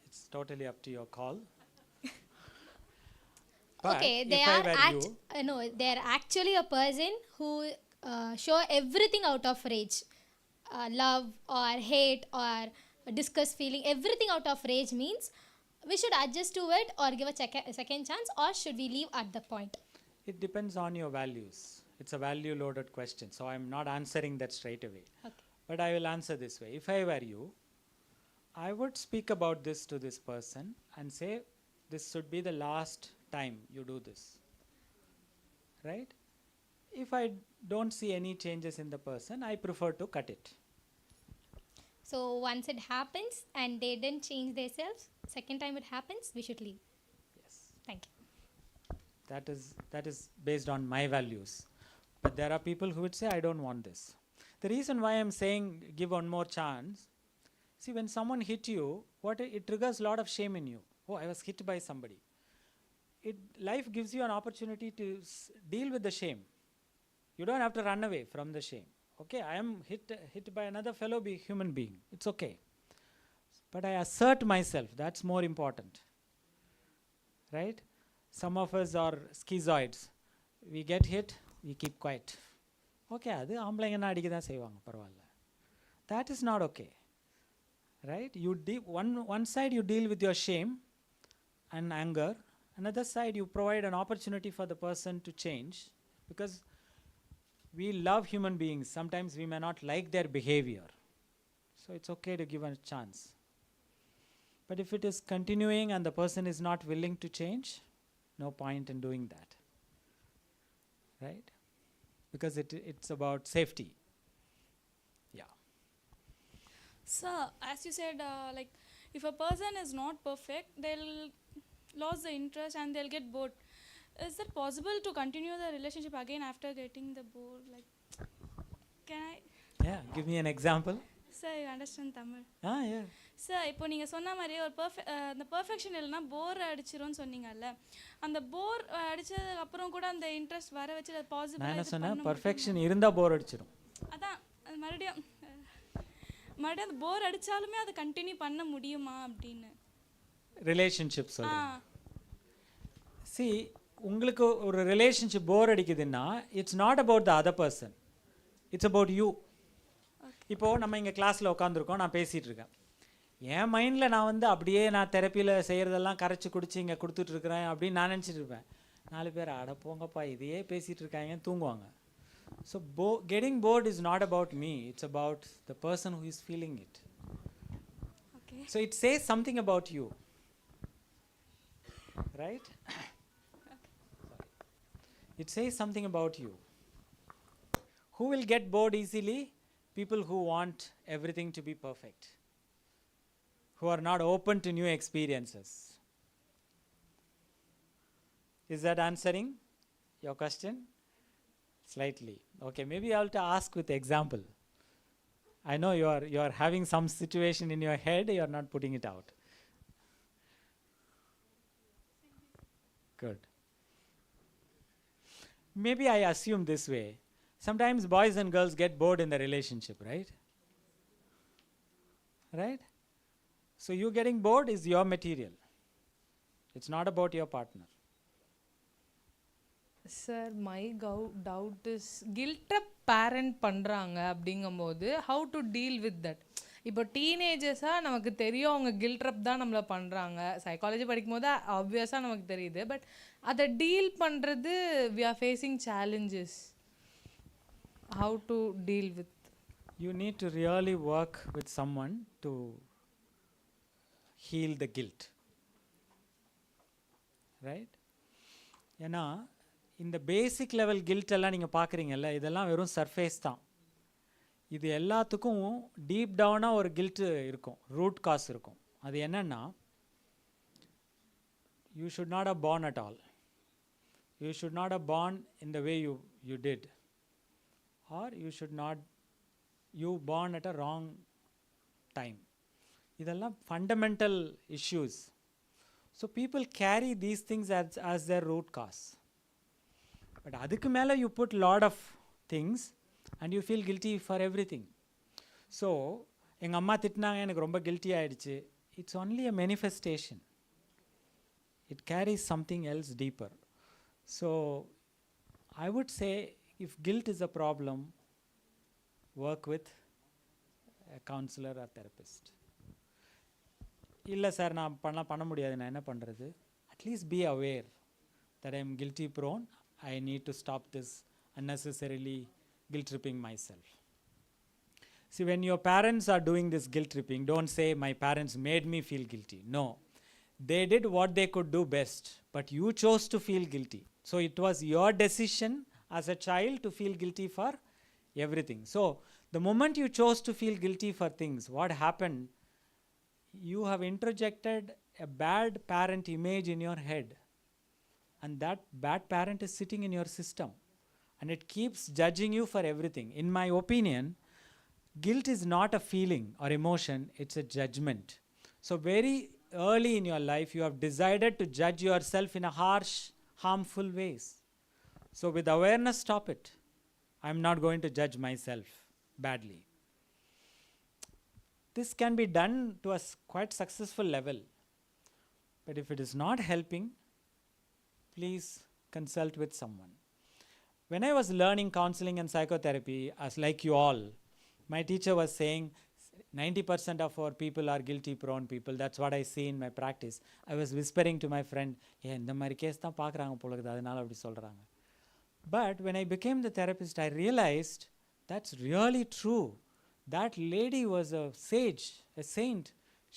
S17: It's totally up to your call. But
S6: Okay, they
S17: if I
S6: are
S17: were you,
S6: no, they are actually a person who show everything out of rage, love or hate or disgust feeling, everything out of rage means we should adjust to it or give a second chance, or should we leave at the point?
S17: it depends on your values. It's a value loaded question, so I'm not answering that straight away.
S6: Okay.
S17: But I will answer this way. If I were you, I would speak about this to this person and say, this should be the last time you do this. Right? If I don't see any changes in the person, I prefer to cut it.
S6: So once it happens and they didn't change themselves, second time it happens, we should leave.
S17: Yes.
S6: Thank you.
S17: That is based on my values. But there are people who would say, I don't want this. The reason why I'm saying give one more chance, see, when someone hit you, it triggers a lot of shame in you. Oh, I was hit by somebody. Life gives you an opportunity to deal with the shame. You don't have to run away from the shame. Okay, I am hit by another fellow human being. It's okay. But I assert myself. That's more important. Right? Some of us are schizoids. We get hit, we keep quiet. Okay, that is not okay. Right? One side you deal with your shame and anger. Another side you provide an opportunity for the person to change, because we love human beings. Sometimes we may not like their behavior. So it's okay to give a chance. But if it is continuing and the person is not willing to change, no point in doing that. Right? Because it's about safety. Yeah.
S21: So, as you said, like if a person is not perfect, they'll lose the interest and they'll get bored. Is it possible to continue the relationship again after getting the bored? Like, can I?
S17: Yeah, give me an example.
S21: Sir, you understand Tamil?
S17: Yeah.
S21: Sir இப்போ நீங்கள் சொன்ன மாதிரி ஒரு அந்த perfection இல்லைனா போர் அடிச்சிரும்னு சொன்னீங்கல்ல, அந்த போர் அடிச்சதுக்கு அப்புறம் கூட அந்த இன்ட்ரெஸ்ட் வர வச்சு அது பாசிபிள்.
S17: நான் என்ன சொன்னேன், பர்ஃபெக்ஷன் இருந்தால் போர் அடிச்சிடும்.
S21: அதான் மறுபடியும் அந்த போர் அடித்தாலுமே அதை கண்டினியூ பண்ண முடியுமா அப்படின்னு.
S17: ரிலேஷன்ஷிப் சொல்கிறேன். சி, உங்களுக்கு ஒரு ரிலேஷன்ஷிப் போர் அடிக்குதுன்னா it's not about the other person, it's about you. இப்போது நம்ம இங்கே கிளாஸில் உட்காந்துருக்கோம், நான் பேசிகிட்டு இருக்கேன். என் மைண்டில் நான் அப்படியே நான் தெரப்பியில் செய்கிறதெல்லாம் கரைச்சி குடிச்சு இங்கே கொடுத்துட்ருக்குறேன் அப்படின்னு நான் நினச்சிட்டு இருப்பேன். 4 பேர் அட போங்கப்பா இதையே பேசிகிட்டு இருக்காங்கன்னு தூங்குவாங்க. So getting bored is not about me, it's about the person who is feeling it.
S21: Okay.
S17: So it says something about you. Right? It says something about you. Who will get bored easily? People who want everything to be perfect, who are not open to new experiences. Is that answering your question? Slightly. Okay, maybe I have to ask with example. I know you are having some situation in your head, you are not putting it out. Good. Maybe I assume this way. Sometimes boys and girls get bored in the relationship, right? Right? So you getting bored is your material. It's not about your partner.
S18: Sir, my doubt is guilt parent பண்றாங்க அப்படிங்கும்போது how to deal with that. இப்போ டீனேஜர்ஸாக நமக்கு தெரியும் அவங்க guilt ட்ரப் தான் நம்மளை பண்ணுறாங்க. Psychology படிக்கும் போது ஆப்வியஸாக நமக்கு தெரியுது. பட் அதை டீல் பண்ணுறது we are facing challenges. How to deal with?
S17: You need to really work with someone to heal the guilt. Right? ஏன்னா இந்த பேசிக் லெவல் கில்ட் எல்லாம் நீங்கள் பார்க்குறீங்கல்ல, இதெல்லாம் வெறும் சர்ஃபேஸ் தான். இது எல்லாத்துக்கும் டீப் டவுனாக ஒரு கில்ட்டு இருக்கும், ரூட் காஸ் இருக்கும். அது என்னென்னா, you should not have born at all. You should not have born in the way you did. Or you born at a wrong time. இதெல்லாம் fundamental issues. So people carry these things as their root cause. But அதுக்கு மேலே you put lot of things and you feel guilty for everything. So எங்கள் அம்மா திட்டினாங்க, எனக்கு ரொம்ப guilty ஆயிடுச்சு. It's only a manifestation. It carries something else deeper. So I would say, if guilt is a problem, work with a counselor or therapist. இல்லை sir நான் பண்ண முடியாது, நான் என்ன பண்ணுறது? At least be aware that I am guilty prone. I need to stop this unnecessarily guilt tripping myself. See, when your parents are doing this guilt tripping, don't say my parents made me feel guilty. No. They did what they could do best, but you chose to feel guilty. So it was your decision as a child to feel guilty for everything. So the moment you chose to feel guilty for things, what happened? You have interjected a bad parent image in your head, and that bad parent is sitting in your system, and it keeps judging you for everything. In my opinion, guilt is not a feeling or emotion, it's a judgment. So very early in your life, you have decided to judge yourself in a harsh, harmful ways. So with awareness, stop it. I'm not going to judge myself badly. This can be done to a quite successful level. But if it is not helping, please consult with someone. When I was learning counseling and psychotherapy, as like you all, my teacher was saying, 90% of our people are guilty prone people. That's what I see in my practice. I was whispering to my friend, hey, இந்த மாதிரி case தான் பார்க்குறாங்க போல இருக்குது, அதனால அப்படி சொல்கிறாங்க. But when I became the therapist, I realized that's really true. That lady was a sage, a saint.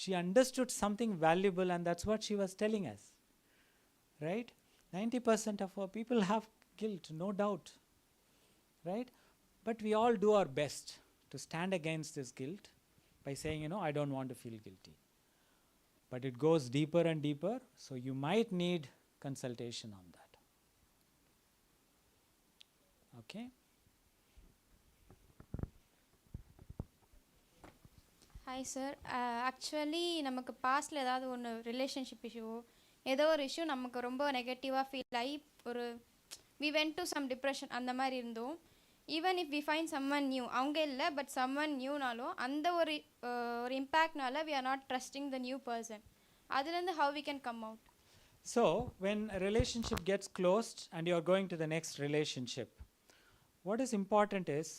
S17: She understood something valuable, and that's what she was telling us. Right? 90% of our people have guilt, no doubt. Right? But we all do our best to stand against this guilt by saying, I don't want to feel guilty. But it goes deeper and deeper, so you might need consultation on that. Okay?
S3: Hi sir. Actually நமக்கு பாஸ்டில் ஏதாவது ஒன்று relationship இஷ்யூவோ ஏதோ ஒரு issue நமக்கு ரொம்ப நெகட்டிவாக feel ஆகி we went to some depression அந்த மாதிரி இருந்தோம். Even if we find someone new, அவங்க இல்லை பட் சம்மன் நியூனாலும் அந்த ஒரு இம்பேக்ட்னால we are not trusting the new person. அதுலேருந்து how we can come out?
S17: So when a relationship gets closed and you are going to the next relationship, what is important is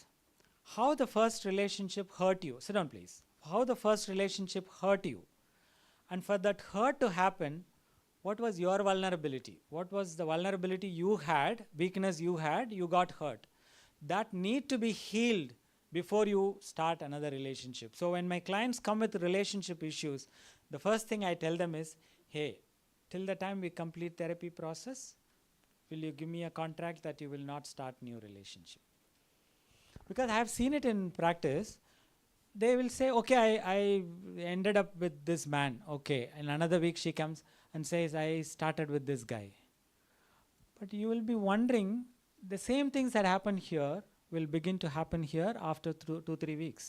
S17: how the first relationship hurt you. Sit down please. How the first relationship hurt you. And for that hurt to happen, what was your vulnerability? What was the vulnerability you had, weakness you had, you got hurt? That need to be healed before you start another relationship. So when my clients come with relationship issues, the first thing I tell them is, hey, till the time we complete therapy process, will you give me a contract that you will not start new relationship? Because I have seen it in practice. They will say, okay, I ended up with this man. Okay, and another week she comes and says, I started with this guy. But you will be wondering, the same things that happen here will begin to happen here after 2-3 weeks.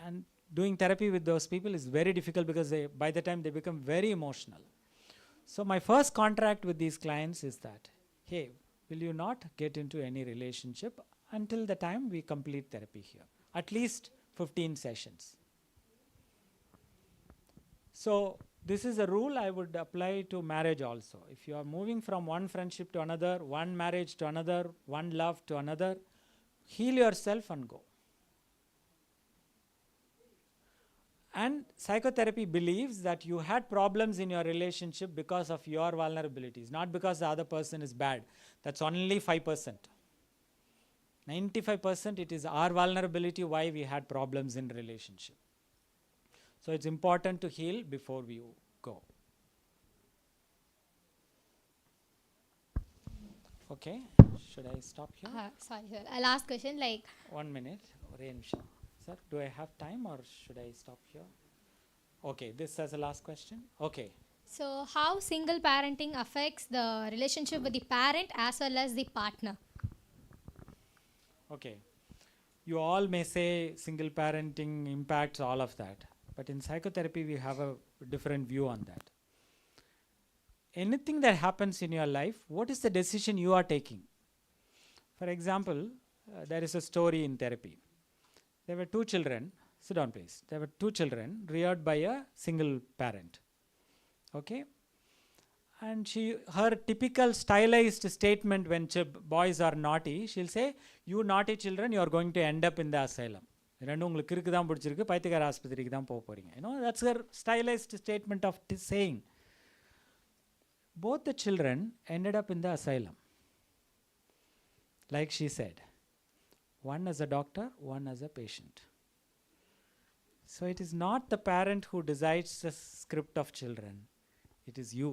S17: And doing therapy with those people is very difficult because by the time they become very emotional. So my first contract with these clients is that, hey, will you not get into any relationship until the time we complete therapy here? At least 15 sessions. So this is a rule I would apply to marriage also. If you are moving from one friendship to another, one marriage to another, one love to another, heal yourself and go. And psychotherapy believes that you had problems in your relationship because of your vulnerabilities, not because the other person is bad. That's only 5%. 95% it is our vulnerability why we had problems in relationship. So it's important to heal before we go. Okay, should I stop here?
S6: Sorry, sir. Last question, like
S17: 1 minute. ఒరే నిమిషం. Sir, do I have time or should I stop here? Okay, this as a last question. Okay.
S6: so how single parenting affects the relationship with the parent as well as the partner?
S17: Okay. You all may say single parenting impacts all of that, but in psychotherapy we have a different view on that. Anything that happens in your life, what is the decision you are taking? For example, there is a story in therapy. There were two children, sit down please. There were two children reared by a single parent. Okay? And her typical stylized statement when boys are naughty, she'll say, you naughty children, you are going to end up in the asylum. ரெண்டும் உங்களுக்கு கிறுக்கு தான் பிடிச்சிருக்கு, பைத்தியக்கார ஆஸ்பத்திரிக்கு தான் போக போகிறீங்க. That's her stylized statement of saying. Both the children ended up in the asylum. Like she said, one as a doctor, one as a patient. So it is not the parent who decides the script of children. It is you.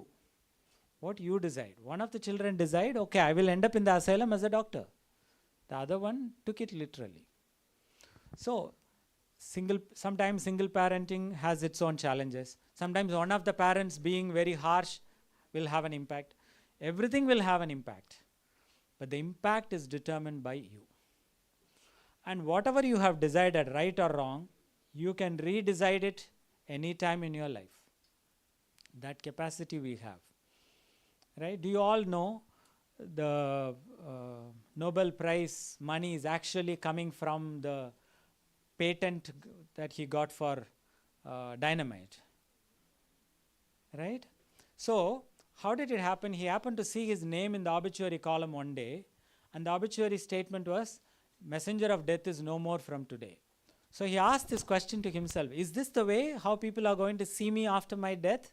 S17: What you decide. One of the children decide, okay, I will end up in the asylum as a doctor. The other one took it literally. So, sometimes single parenting has its own challenges. Sometimes one of the parents being very harsh will have an impact. Everything will have an impact. But the impact is determined by you. And whatever you have decided, right or wrong, you can redecide it anytime in your life. That capacity we have. Right? Do you all know the Nobel Prize money is actually coming from the patent that he got for dynamite? Right? So, how did it happen? He happened to see his name in the obituary column one day, and the obituary statement was, messenger of death is no more from today. So he asked this question to himself, is this the way how people are going to see me after my death?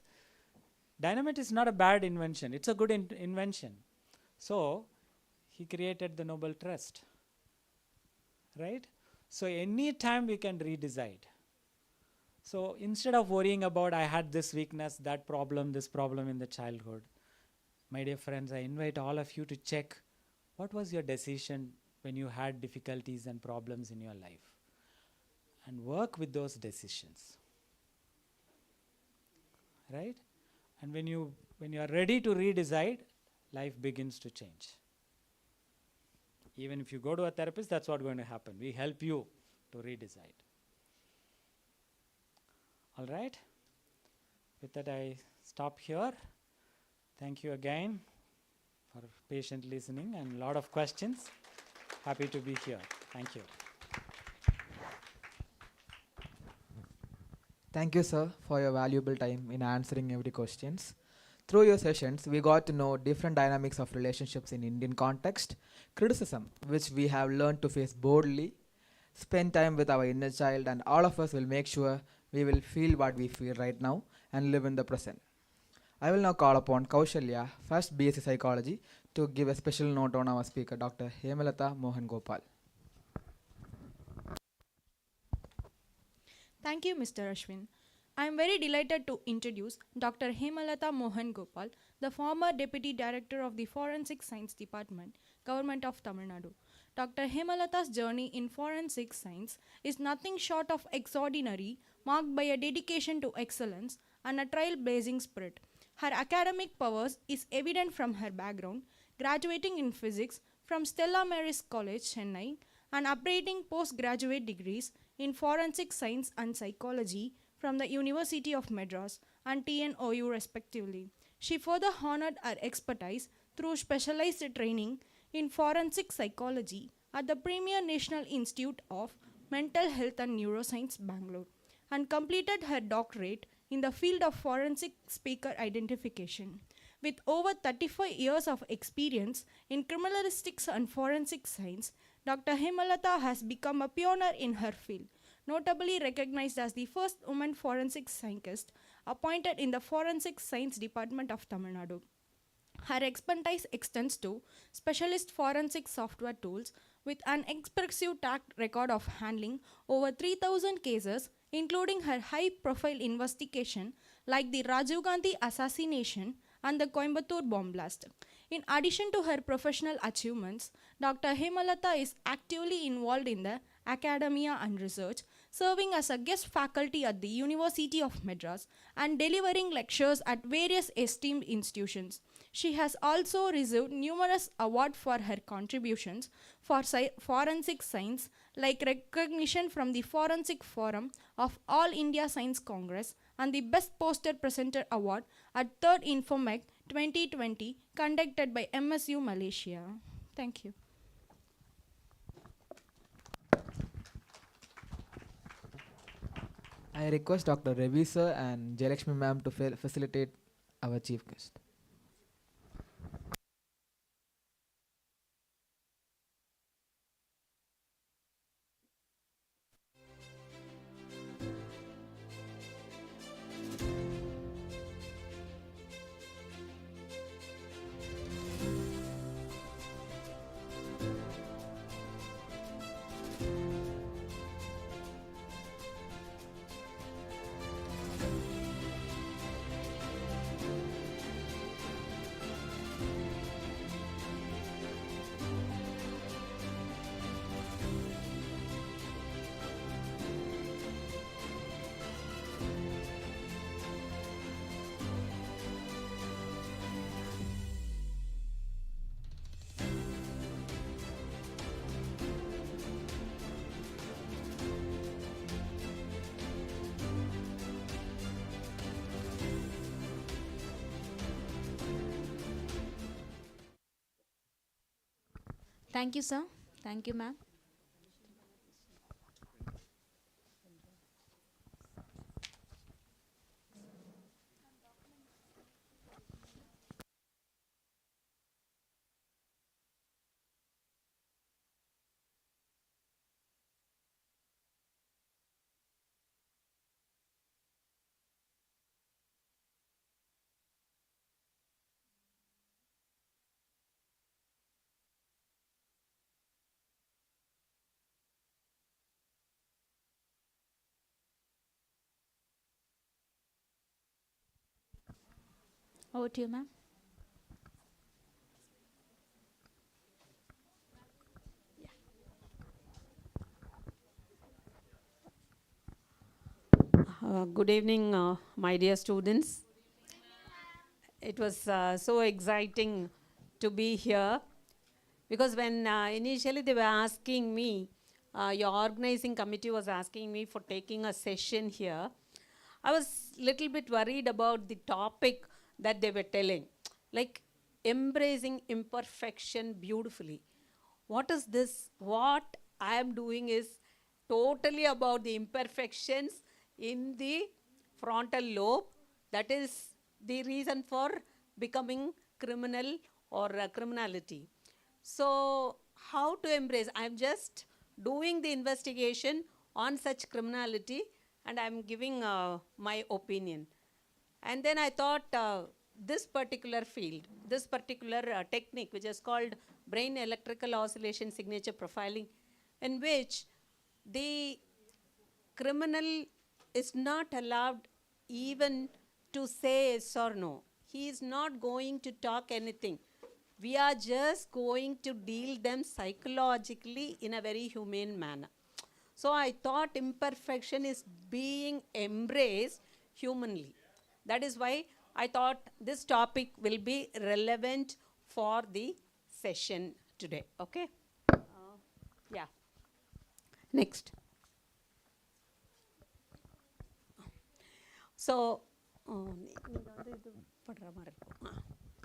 S17: Dynamite is not a bad invention, it's a good invention. So he created the Nobel Trust. Right? So any time we can redecide. So instead of worrying about I had this weakness, that problem, this problem in the childhood, my dear friends, I invite all of you to check what was your decision when you had difficulties and problems in your life, and work with those decisions. Right? And when you are ready to redecide, life begins to change. Even if you go to a therapist, that's what's going to happen. We help you to redecide. All right? With that, I stop here. Thank you again for patient listening and a lot of questions. Happy to be here. Thank you.
S4: Thank you, sir, for your valuable time in answering every questions. Through your sessions, we got to know different dynamics of relationships in Indian context, criticism, which we have learned to face boldly, spend time with our inner child, and all of us will make sure we will feel what we feel right now and live in the present. I will now call upon Kaushalya, first BSc Psychology, to give a special note on our speaker, Dr. Hemalata Mohan Gopal.
S1: Thank you, Mr. Ashwin. I am very delighted to introduce Dr. Hemalata Mohan Gopal, the former Deputy Director of the Forensic Science Department, Government of Tamil Nadu. Dr. Hemalata's journey in forensic science is nothing short of extraordinary, marked by a dedication to excellence and a trailblazing spirit. Her academic powers is evident from her background, graduating in physics from Stella Maris College, Chennai, and upgrading postgraduate degrees in forensic science and psychology from the University of Madras and TNOU respectively. She further honored her expertise through specialized training in forensic psychology at the premier National Institute of Mental Health and Neuroscience, Bangalore, and completed her doctorate in the field of forensic speaker identification. With over 35 years of experience in criminalistics and forensic science, Dr. Hemalata has become a pioneer in her field, notably recognized as the first woman forensic scientist appointed in the Forensic Science Department of Tamil Nadu. Her expertise extends to specialist forensic software tools with an expressive track record of handling over 3,000 cases, including her high-profile investigation like the Rajiv Gandhi assassination and the Coimbatore bomb blast. In addition to her professional achievements, Dr. Hemalata is actively involved in the academia and research, serving as a guest faculty at the University of Madras and delivering lectures at various esteemed institutions. She has also received numerous awards for her contributions for forensic science, like recognition from the Forensic Forum of All India Science Congress and the Best Poster Presenter Award at 3rd Infomec 2020 conducted by MSU Malaysia. Thank you.
S4: I request Dr. Ravi sir and Jayalakshmi ma'am to facilitate our chief guest.
S15: Thank you, sir. Thank you, ma'am. Over to you, ma'am.
S11: Good evening, my dear students. It was so exciting to be here because when initially they were asking me, your organizing committee was asking me for taking a session here, I was little bit worried about the topic that they were telling, like embracing imperfection beautifully. What is this? What I am doing is totally about the imperfections in the frontal lobe. That is the reason for becoming criminal or criminality. So how to embrace? I'm just doing the investigation on such criminality and I'm giving my opinion. And then I thought this particular field, this particular technique, which is called brain electrical oscillation signature profiling, in which the criminal is not allowed even to say yes or no. He is not going to talk anything. We are just going to deal them psychologically in a very humane manner. So I thought imperfection is being embraced humanly. That is why I thought this topic will be relevant for the session today. Okay? Yeah. Next. So,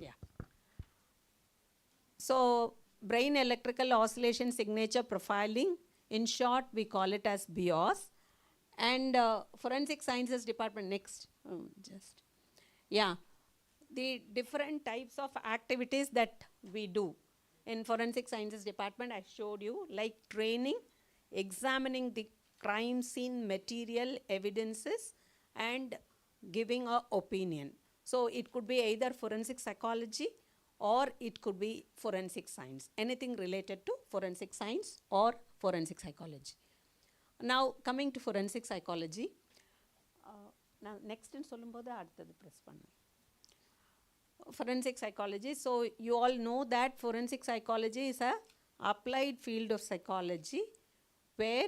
S11: yeah. So, brain electrical oscillation signature profiling, in short, we call it as BIOS. And forensic sciences department, next, yeah, the different types of activities that we do in forensic sciences department, I showed you, like training, examining the crime scene material evidences, and giving an opinion. So it could be either forensic psychology or it could be forensic science, anything related to forensic science or forensic psychology. Now coming to forensic psychology, now next in சொல்லும்போது அடுத்தது press பண்ணு. forensic psychology. So you all know that forensic psychology is a applied field of psychology where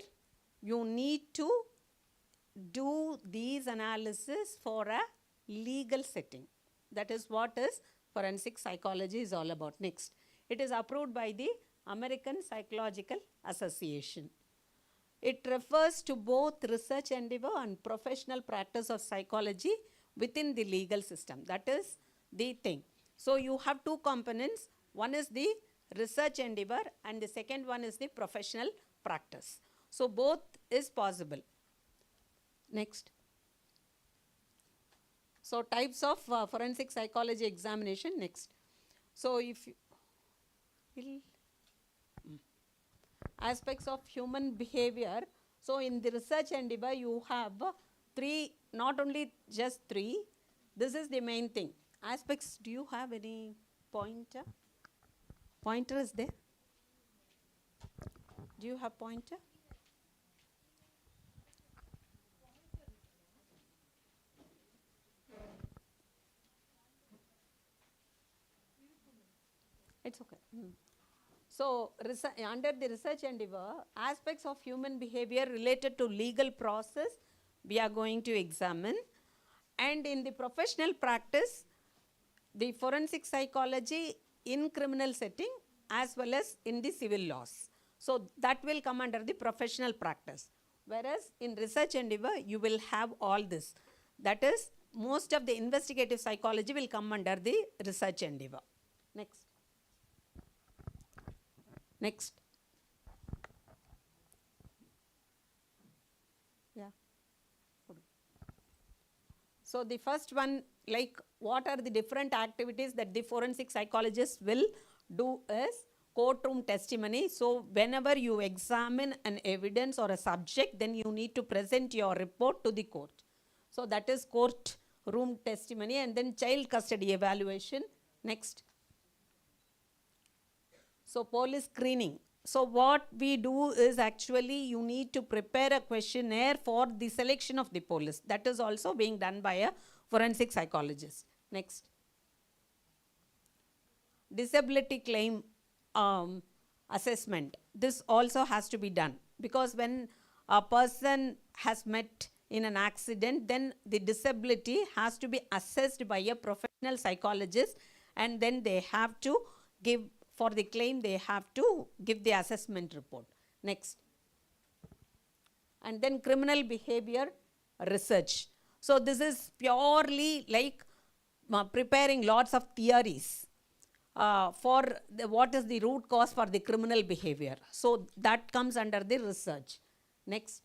S11: you need to do these analysis for a legal setting. That is what is forensic psychology is all about. Next, it is approved by the American Psychological Association. It refers to both research endeavor and professional practice of psychology within the legal system. That is the thing. So you have two components. One is the research endeavor and the second one is the professional practice. So both is possible. Next. So types of forensic psychology examination. Next. So if you aspects of human behavior. So in the research endeavor you have three, not only just three. This is the main thing. Aspects, do you have any pointer? Pointer is there? Do you have pointer? It's okay. So under the research endeavor, aspects of human behavior related to legal process we are going to examine. And in the professional practice, the forensic psychology in criminal setting as well as in the civil laws. So that will come under the professional practice. Whereas in research endeavor, you will have all this. That is, most of the investigative psychology will come under the research endeavor. Next. Next. Yeah. So the first one, like what are the different activities that the forensic psychologists will do is courtroom testimony. So whenever you examine an evidence or a subject, then you need to present your report to the court. So that is courtroom testimony. And then child custody evaluation. Next. So police screening. So what we do is actually you need to prepare a questionnaire for the selection of the police. That is also being done by a forensic psychologist. Next. Disability claim assessment. This also has to be done because when a person has met in an accident, then the disability has to be assessed by a professional psychologist, and then they have to give, for the claim, they have to give the assessment report. Next. And then criminal behavior research. So this is purely like preparing lots of theories for what is the root cause for the criminal behavior. So that comes under the research. Next.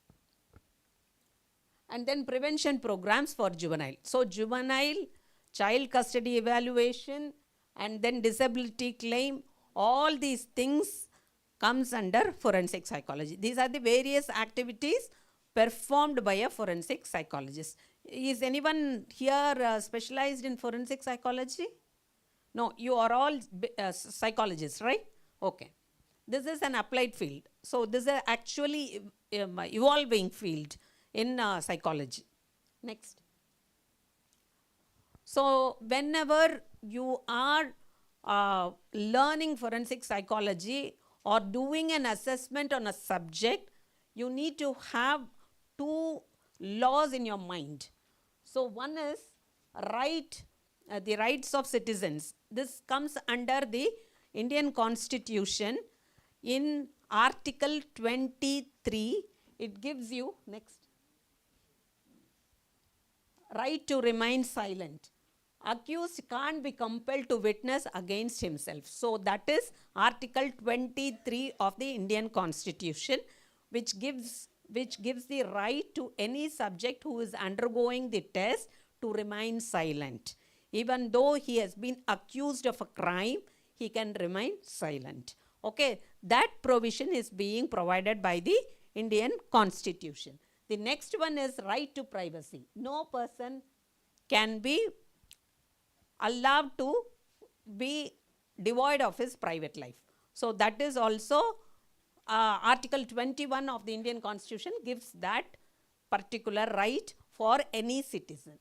S11: And then prevention programs for juvenile. So juvenile, child custody evaluation, and then disability claim, all these things comes under forensic psychology. These are the various activities performed by a forensic psychologist. Is anyone here specialized in forensic psychology? No, you are all psychologists, right? Okay. This is an applied field. So this is actually evolving field in psychology. Next. So whenever you are learning forensic psychology or doing an assessment on a subject, you need to have two laws in your mind. So one is the rights of citizens. This comes under the Indian Constitution. In Article 23, it gives you, next, right to remain silent. Accused can't be compelled to witness against himself. So that is Article 23 of the Indian Constitution, which gives the right to any subject who is undergoing the test to remain silent. Even though he has been accused of a crime, he can remain silent. Okay, that provision is being provided by the Indian Constitution. The next one is right to privacy. No person can be allowed to be devoid of his private life. So that is also Article 21 of the Indian Constitution gives that particular right for any citizen.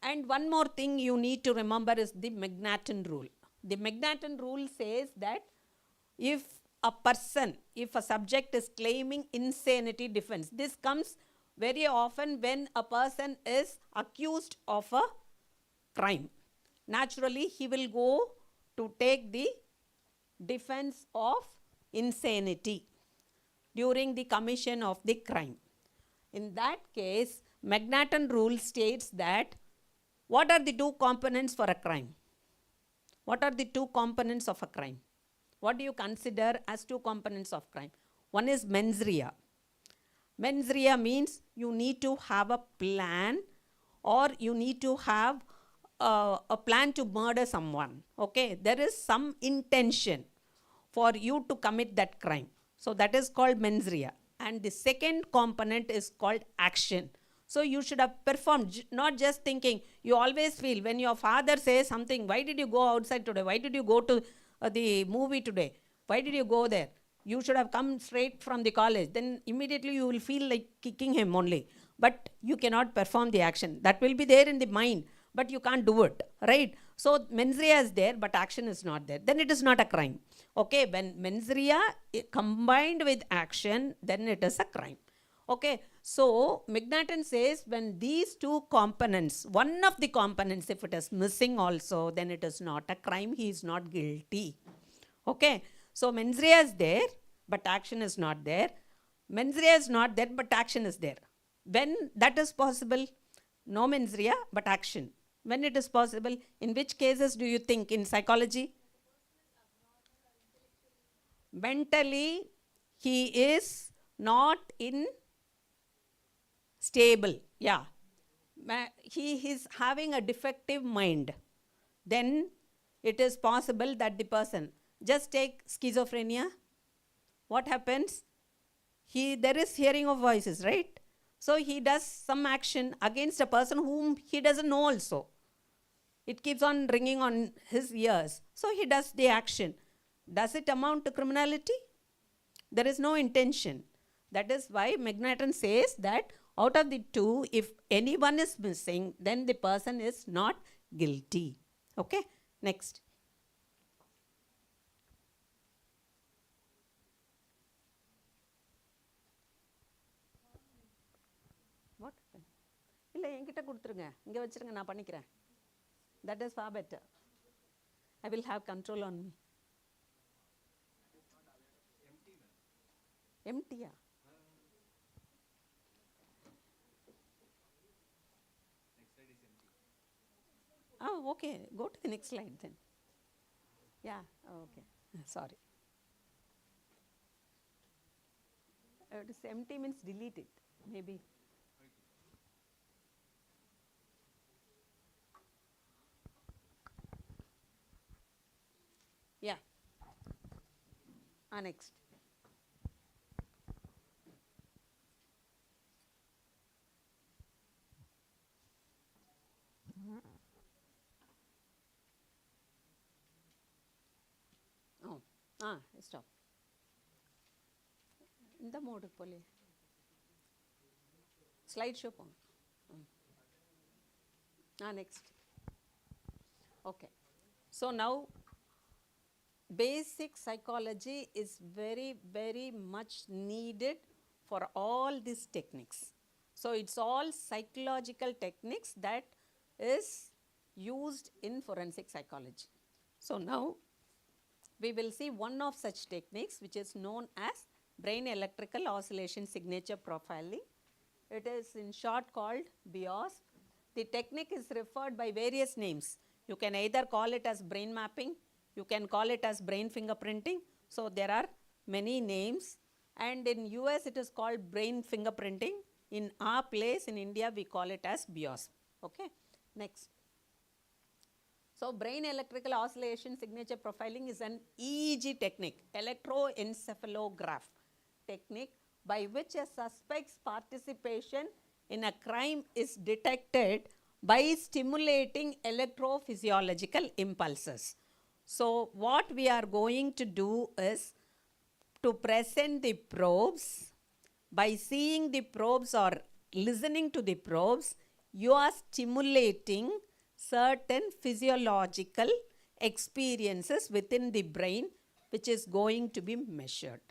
S11: And one more thing you need to remember is the Magnatin rule. The Magnatin rule says that if a subject is claiming insanity defense, this comes very often when a person is accused of a crime. Naturally, he will go to take the defense of insanity during the commission of the crime. In that case, Magnatin rule states that what are the two components for a crime? What are the two components of a crime? What do you consider as two components of crime? One is mens rea. Mens rea means you need to have a plan, or you need to have a plan to murder someone. Okay, there is some intention for you to commit that crime. So that is called mens rea. And the second component is called action. So you should have performed, not just thinking. You always feel when your father says something, why did you go outside today? Why did you go to the movie today? Why did you go there? You should have come straight from the college. Then immediately you will feel like kicking him only. But you cannot perform the action. That will be there in the mind, but you can't do it, right? So mens rea is there, but action is not there. Then it is not a crime. Okay, when mens rea combined with action, then it is a crime. Okay, so Magnatin says when these two components, one of the components, if it is missing also, then it is not a crime. He is not guilty. Okay, so mens rea is there, but action is not there. Mens rea is not there, but action is there. When that is possible, no mens rea, but action. When it is possible, in which cases do you think in psychology? Mentally, he is not in stable. Yeah. He is having a defective mind. Then it is possible that the person, just take schizophrenia. What happens? There is hearing of voices, right? So he does some action against a person whom he doesn't know also. It keeps on ringing on his ears. So he does the action. Does it amount to criminality? There is no intention. That is why Magnatin says that out of the two, if anyone is missing, then the person is not guilty. Okay, next. What? இல்லை என்கிட்ட கொடுத்துருங்க, இங்கே வச்சுருங்க, நான் பண்ணிக்கிறேன். That is far better. I will have control on me. Empty. Oh, okay. Go to the next slide then. Yeah, okay. Sorry. It is empty means delete it, maybe. Yeah. Next. Oh, stop. இந்த mode போலே slide show போங்க. Next. Okay. So now basic psychology is very, very much needed for all these techniques. So it's all psychological techniques that is used in forensic psychology. So now we will see one of such techniques, which is known as brain electrical oscillation signature profiling. It is in short called BEOS. The technique is referred by various names. You can either call it as brain mapping, you can call it as brain fingerprinting. So there are many names, and in US it is called brain fingerprinting. In our place in India we call it as BEOS. Okay, next. So brain electrical oscillation signature profiling is an EEG technique, electroencephalograph technique, by which a suspect's participation in a crime is detected by stimulating electrophysiological impulses. So what we are going to do is to present the probes. By seeing the probes or listening to the probes, you are stimulating certain physiological experiences within the brain which is going to be measured.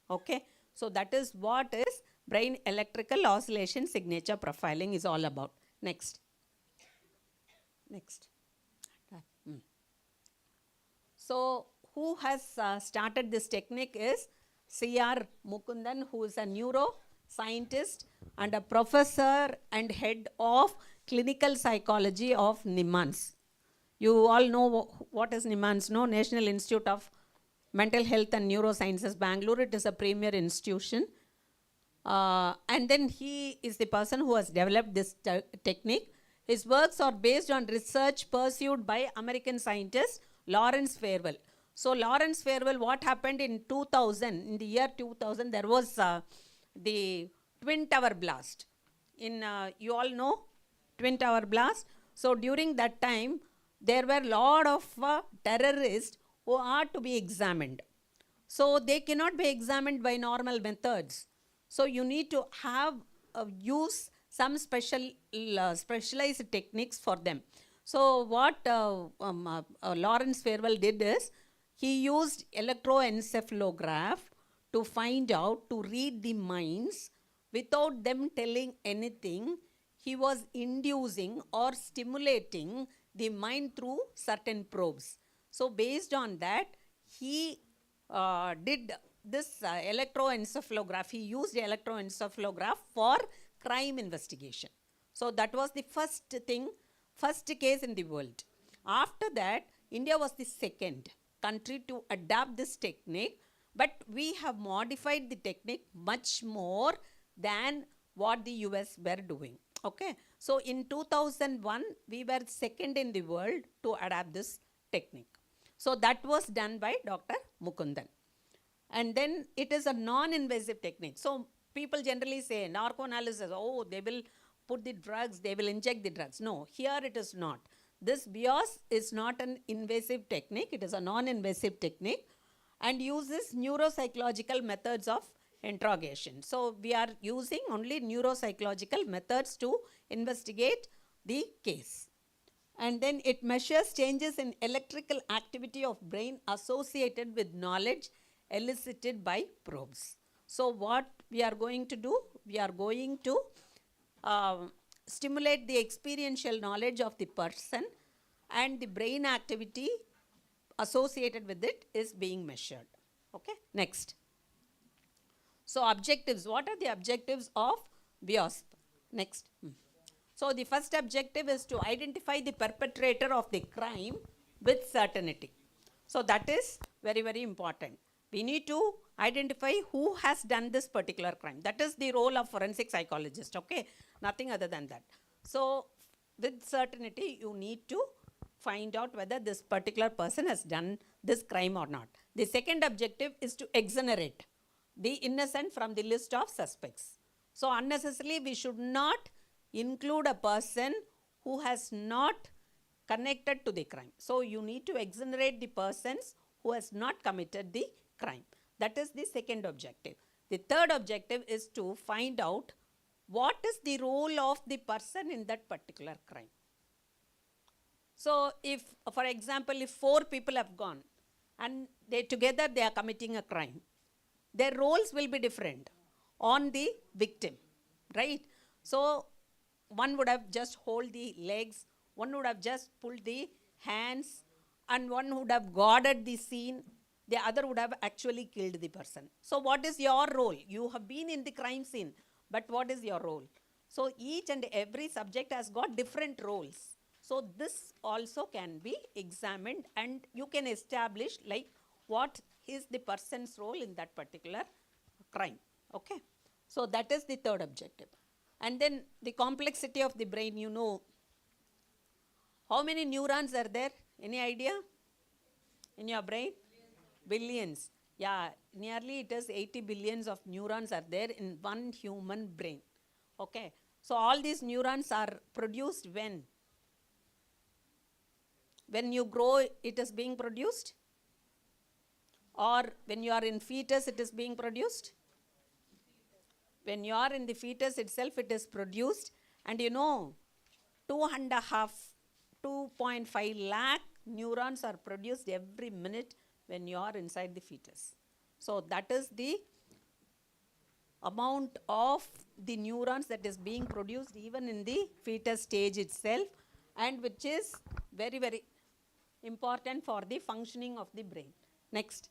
S11: Okay, so that is what is brain electrical oscillation signature profiling is all about. Next. So who has started this technique is C.R. Mukundan, who is a neuroscientist and a professor and head of clinical psychology of NIMHANS. You all know what is NIMHANS, no? National Institute of Mental Health and Neurosciences, Bangalore. It is a premier institution. And then he is the person who has developed this technique. His works are based on research pursued by American scientist Lawrence Fairwell. So Lawrence Fairwell, what happened in 2000, in the year 2000, there was the Twin Tower blast. You all know Twin Tower blast. So during that time, there were a lot of terrorists who are to be examined. So they cannot be examined by normal methods. So you need to have use some specialized techniques for them. So what Lawrence Fairwell did is, he used electroencephalograph to find out, to read the minds without them telling anything. He was inducing or stimulating the mind through certain probes. So based on that, he did this electroencephalograph. He used electroencephalograph for crime investigation. So that was the first case in the world. After that, India was the second country to adopt this technique, but we have modified the technique much more than what the US were doing. Okay, so in 2001, we were second in the world to adopt this technique. So that was done by Dr. Mukundan. And then it is a non-invasive technique. So people generally say narcoanalysis, oh, they will put the drugs, they will inject the drugs. No, here it is not. This BIOS is not an invasive technique. It is a non-invasive technique and uses neuropsychological methods of interrogation. So we are using only neuropsychological methods to investigate the case. And then it measures changes in electrical activity of brain associated with knowledge elicited by probes. So what we are going to do, we are going to stimulate the experiential knowledge of the person, and the brain activity associated with it is being measured. Okay, next. So objectives, what are the objectives of WIOSP? Next. So the first objective is to identify the perpetrator of the crime with certainty. So that is very, very important. We need to identify who has done this particular crime. That is the role of forensic psychologist, okay? Nothing other than that. So with certainty, you need to find out whether this particular person has done this crime or not. The second objective is to exonerate the innocent from the list of suspects. So unnecessarily, we should not include a person who has not connected to the crime. So you need to exonerate the persons who has not committed the crime. That is the second objective. The third objective is to find out what is the role of the person in that particular crime. So if, for example, if 4 people have gone and together they are committing a crime, their roles will be different on the victim, right? So one would have just hold the legs, one would have just pulled the hands, and one would have guarded the scene, the other would have actually killed the person. So what is your role? You have been in the crime scene, but what is your role? So each and every subject has got different roles. So this also can be examined and you can establish like what is the person's role in that particular crime. Okay. So that is the third objective. And then the complexity of the brain, you know, how many neurons are there? Any idea in your brain? Billions. Yeah, nearly it is 80 billions of neurons are there in one human brain. Okay. So all these neurons are produced when? When you grow, it is being produced? Or when you are in fetus, it is being produced? When you are in the fetus itself, it is produced. And you know, 2.5 lakh neurons are produced every minute when you are inside the fetus. So that is the amount of the neurons that is being produced even in the fetus stage itself, and which is very, very important for the functioning of the brain. Next.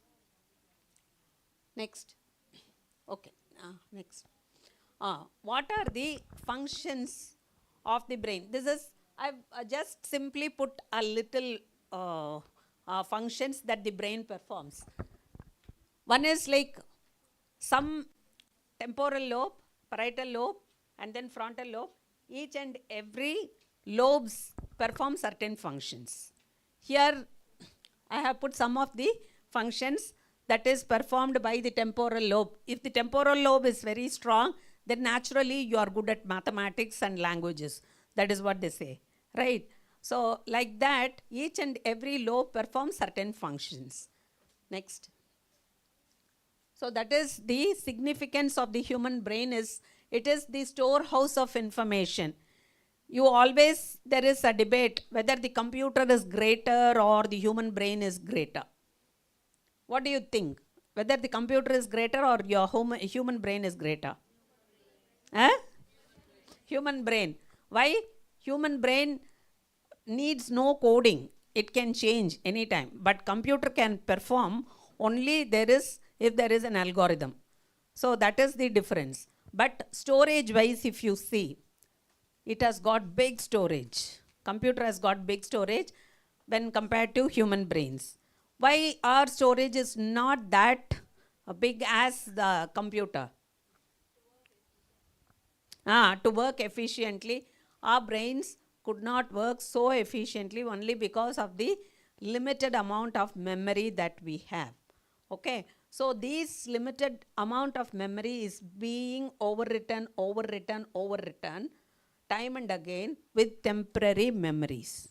S11: Next. Okay. Next. What are the functions of the brain? This is, I've just simply put a little functions that the brain performs. One is like some temporal lobe, parietal lobe, and then frontal lobe. Each and every lobes perform certain functions. Here I have put some of the functions that is performed by the temporal lobe. If the temporal lobe is very strong, then naturally you are good at mathematics and languages. That is what they say, right? So like that, each and every lobe performs certain functions. Next. So that is the significance of the human brain is, it is the storehouse of information. You always, there is a debate whether the computer is greater or the human brain is greater. What do you think? Whether the computer is greater or your human brain is greater? Human brain. Why? Human brain needs no coding. It can change anytime. But computer can perform only if there is an algorithm. So that is the difference. But storage wise, if you see, it has got big storage. Computer has got big storage when compared to human brains. Why our storage is not that big as the computer? To work efficiently, our brains could not work so efficiently only because of the limited amount of memory that we have. Okay, so this limited amount of memory is being overwritten time and again with temporary memories.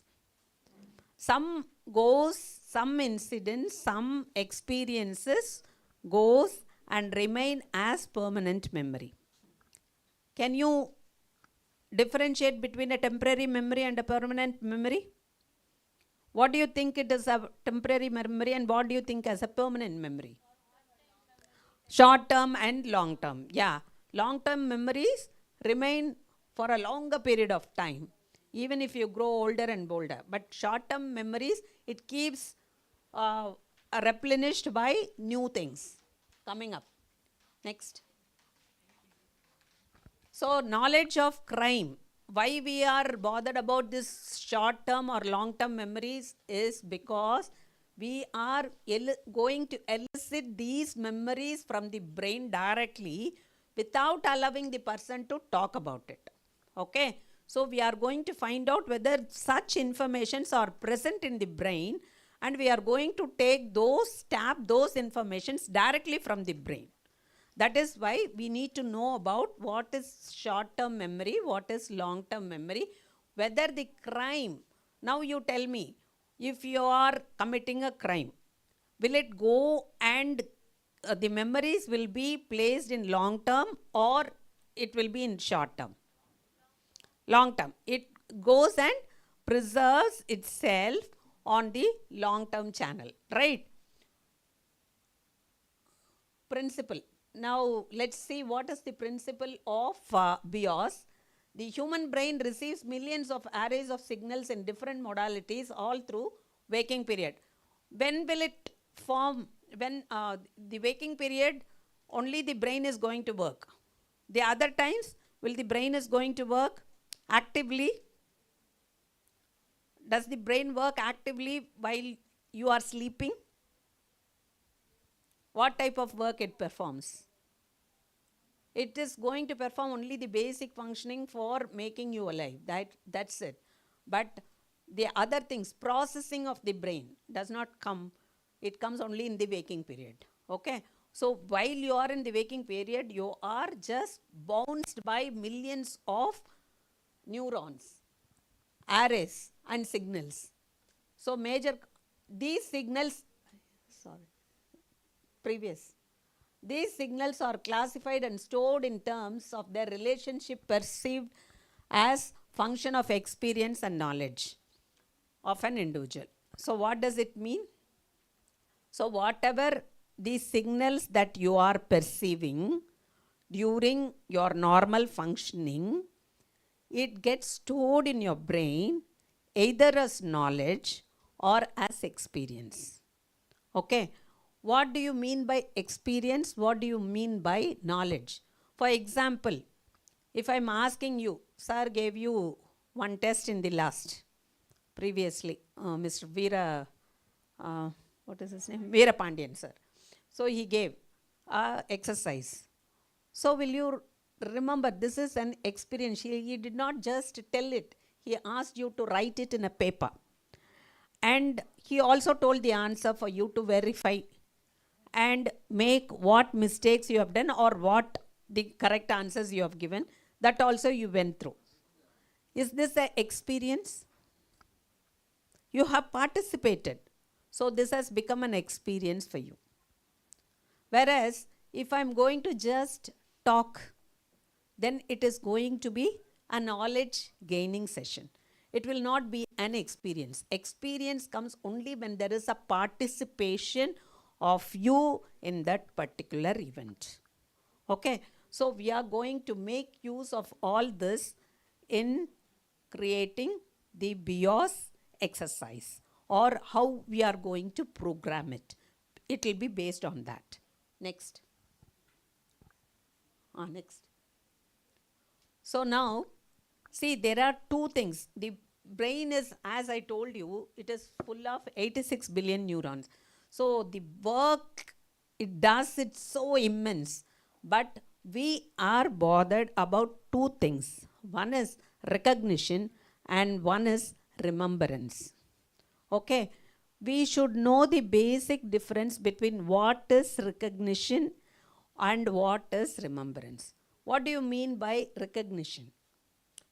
S11: Some goes, some incidents, some experiences goes and remain as permanent memory. Can you differentiate between a temporary memory and a permanent memory? What do you think it is a temporary memory and what do you think as a permanent memory? Short term and long term. Yeah, long term memories remain for a longer period of time, even if you grow older and bolder. But short term memories, it keeps replenished by new things coming up. Next. So knowledge of crime. Why we are bothered about this short term or long term memories is because we are going to elicit these memories from the brain directly without allowing the person to talk about it. Okay, so we are going to find out whether such informations are present in the brain, and we are going to take tap those informations directly from the brain. That is why we need to know about what is short-term memory, what is long-term memory, whether the crime. Now you tell me, if you are committing a crime, will it go and the memories will be placed in long-term or it will be in short-term? Long-term. It goes and preserves itself on the long-term channel, right? Principle. Now let's see what is the principle of BIOS. The human brain receives millions of arrays of signals in different modalities all through waking period. When will it form? When the waking period, only the brain is going to work. The other times, will the brain is going to work actively? Does the brain work actively while you are sleeping? What type of work it performs? It is going to perform only the basic functioning for making you alive. That's it. But the other things, processing of the brain does not come. It comes only in the waking period. Okay. So while you are in the waking period, you are just bounced by millions of neurons, arrays and signals. So these signals, these signals are classified and stored in terms of their relationship perceived as function of experience and knowledge of an individual. So what does it mean? So whatever the signals that you are perceiving during your normal functioning, it gets stored in your brain either as knowledge or as experience. Okay. What do you mean by experience? What do you mean by knowledge? For example, if I'm asking you, sir gave you one test in the last, previously, Mr. Veera, what is his name? Veera Pandian, sir. So he gave exercise. So will you remember, this is an experience. He did not just tell it. He asked you to write it in a paper. And he also told the answer for you to verify and make what mistakes you have done or what the correct answers you have given. That also you went through. Is this an experience? You have participated. So this has become an experience for you. Whereas if I'm going to just talk, then it is going to be a knowledge gaining session. It will not be an experience. Experience comes only when there is a participation of you in that particular event. Okay, so we are going to make use of all this in creating the BIOS exercise, or how we are going to program it. It will be based on that. Next. Next. So now, see, there are two things. The brain is, as I told you, it is full of 86 billion neurons. So the work it does, it's so immense. But we are bothered about two things. One is recognition and one is remembrance. Okay, we should know the basic difference between what is recognition and what is remembrance. What do you mean by recognition?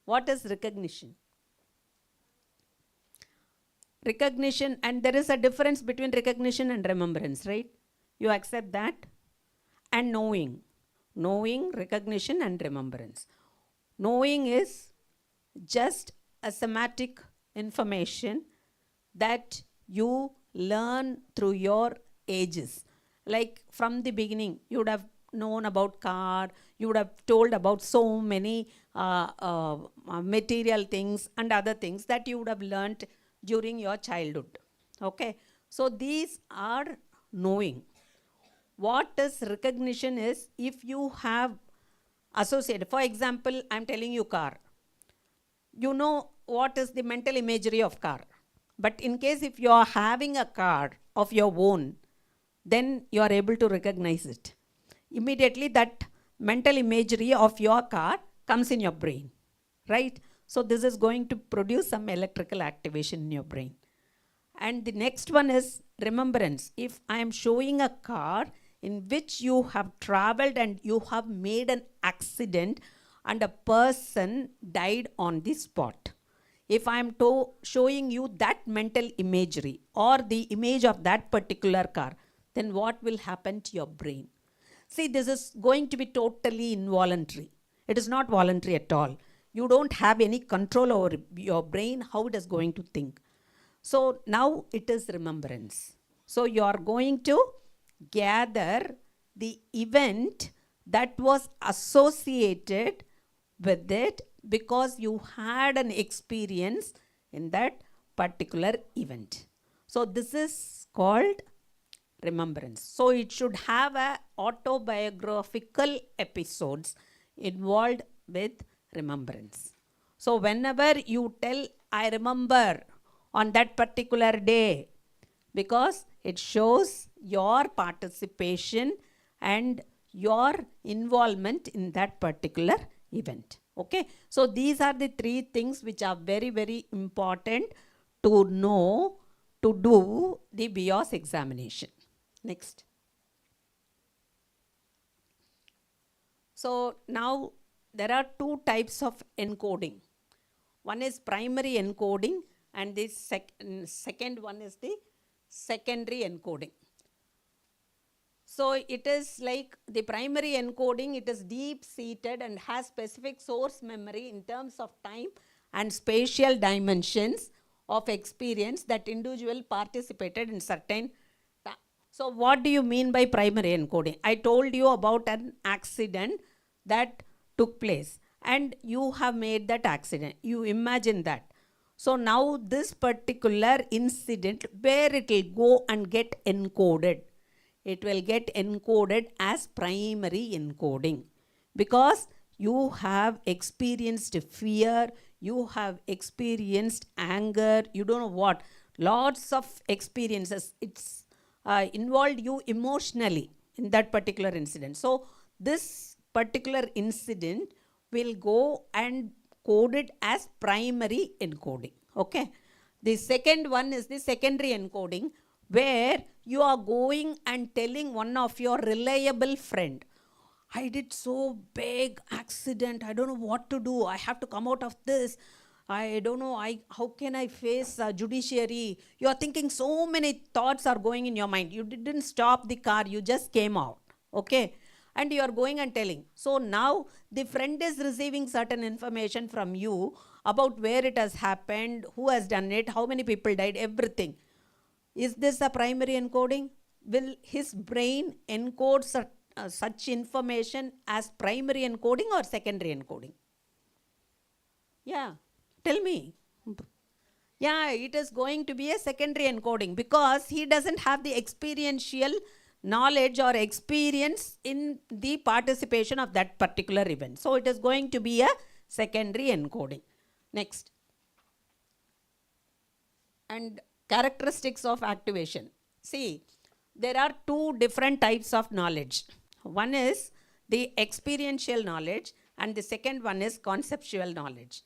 S11: What is recognition? Recognition, and there is a difference between recognition and remembrance, right? You accept that? And knowing. Knowing, recognition and remembrance. Knowing is just a semantic information that you learn through your ages. Like from the beginning, you would have known about car, you would have told about so many material things and other things that you would have learnt during your childhood. Okay, so these are knowing. What is recognition is if you have associated, for example, I'm telling you car. You know what is the mental imagery of car. But in case if you are having a car of your own, then you are able to recognize it. Immediately that mental imagery of your car comes in your brain, right? So this is going to produce some electrical activation in your brain. And the next one is remembrance. If I am showing a car in which you have traveled and you have made an accident and a person died on the spot. If I am showing you that mental imagery or the image of that particular car, then what will happen to your brain? See, this is going to be totally involuntary. It is not voluntary at all. You don't have any control over your brain, how it is going to think. So now it is remembrance. So you are going to gather the event that was associated with it because you had an experience in that particular event. So this is called remembrance. So it should have a autobiographical episodes involved with remembrance. So whenever you tell, I remember on that particular day, because it shows your participation and your involvement in that particular event. Okay, so these are the three things which are very, very important to know to do the BIOS examination. Next. So now there are two types of encoding. One is primary encoding and the second one is the secondary encoding. So it is like the primary encoding, it is deep seated and has specific source memory in terms of time and spatial dimensions of experience that individual participated in certain. So what do you mean by primary encoding? I told you about an accident that took place and you have made that accident. You imagine that. So now this particular incident, where it will go and get encoded, it will get encoded as primary encoding, because you have experienced fear, you have experienced anger, you don't know what, lots of experiences. It's involved you emotionally in that particular incident. So this particular incident will go and code it as primary encoding. Okay. The second one is the secondary encoding, where you are going and telling one of your reliable friend, I did so big accident, I don't know what to do, I have to come out of this, I don't know, how can I face judiciary? You are thinking, so many thoughts are going in your mind. You didn't stop the car, you just came out. Okay. And you are going and telling. So now the friend is receiving certain information from you about where it has happened, who has done it, how many people died, everything. Is this a primary encoding? Will his brain encode such information as primary encoding or secondary encoding? Yeah, tell me. Yeah, it is going to be a secondary encoding, because he doesn't have the experiential knowledge or experience in the participation of that particular event. So it is going to be a secondary encoding. Next. And characteristics of activation. See, there are two different types of knowledge. One is the experiential knowledge and the second one is conceptual knowledge.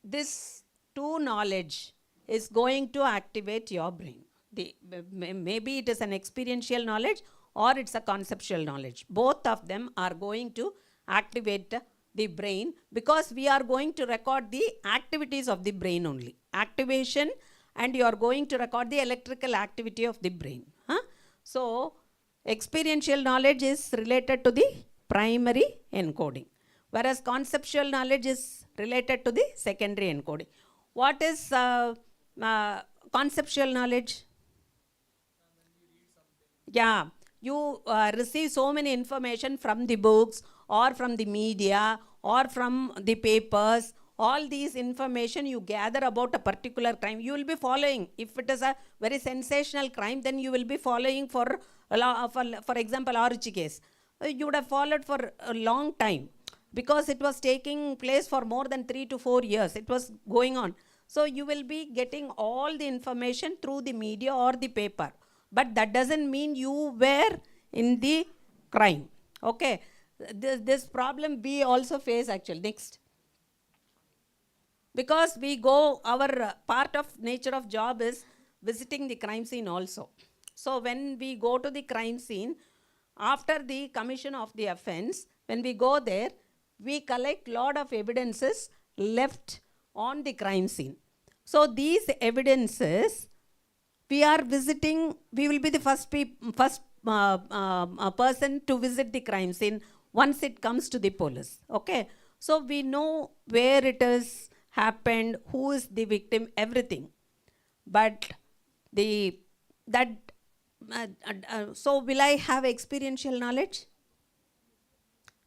S11: This two knowledge is going to activate your brain. Maybe it is an experiential knowledge or it's a conceptual knowledge. Both of them are going to activate the brain, because we are going to record the activities of the brain only. Activation, and you are going to record the electrical activity of the brain. So experiential knowledge is related to the primary encoding, whereas conceptual knowledge is related to the secondary encoding. What is conceptual knowledge? Yeah, you receive so many information from the books or from the media or from the papers. All these information you gather about a particular crime, you will be following. If it is a very sensational crime, then you will be following for example, Aruchi case. You would have followed for a long time, because it was taking place for more than 3 to 4 years. It was going on. So you will be getting all the information through the media or the paper. But that doesn't mean you were in the crime. Okay. This problem we also face actually. Next. Because we go, our part of nature of job is visiting the crime scene also. So when we go to the crime scene, after the commission of the offense, when we go there, we collect lot of evidences left on the crime scene. So these evidences, we are visiting, we will be the first person to visit the crime scene once it comes to the police. Okay. So we know where it is happened, who is the victim, everything. But so will I have experiential knowledge?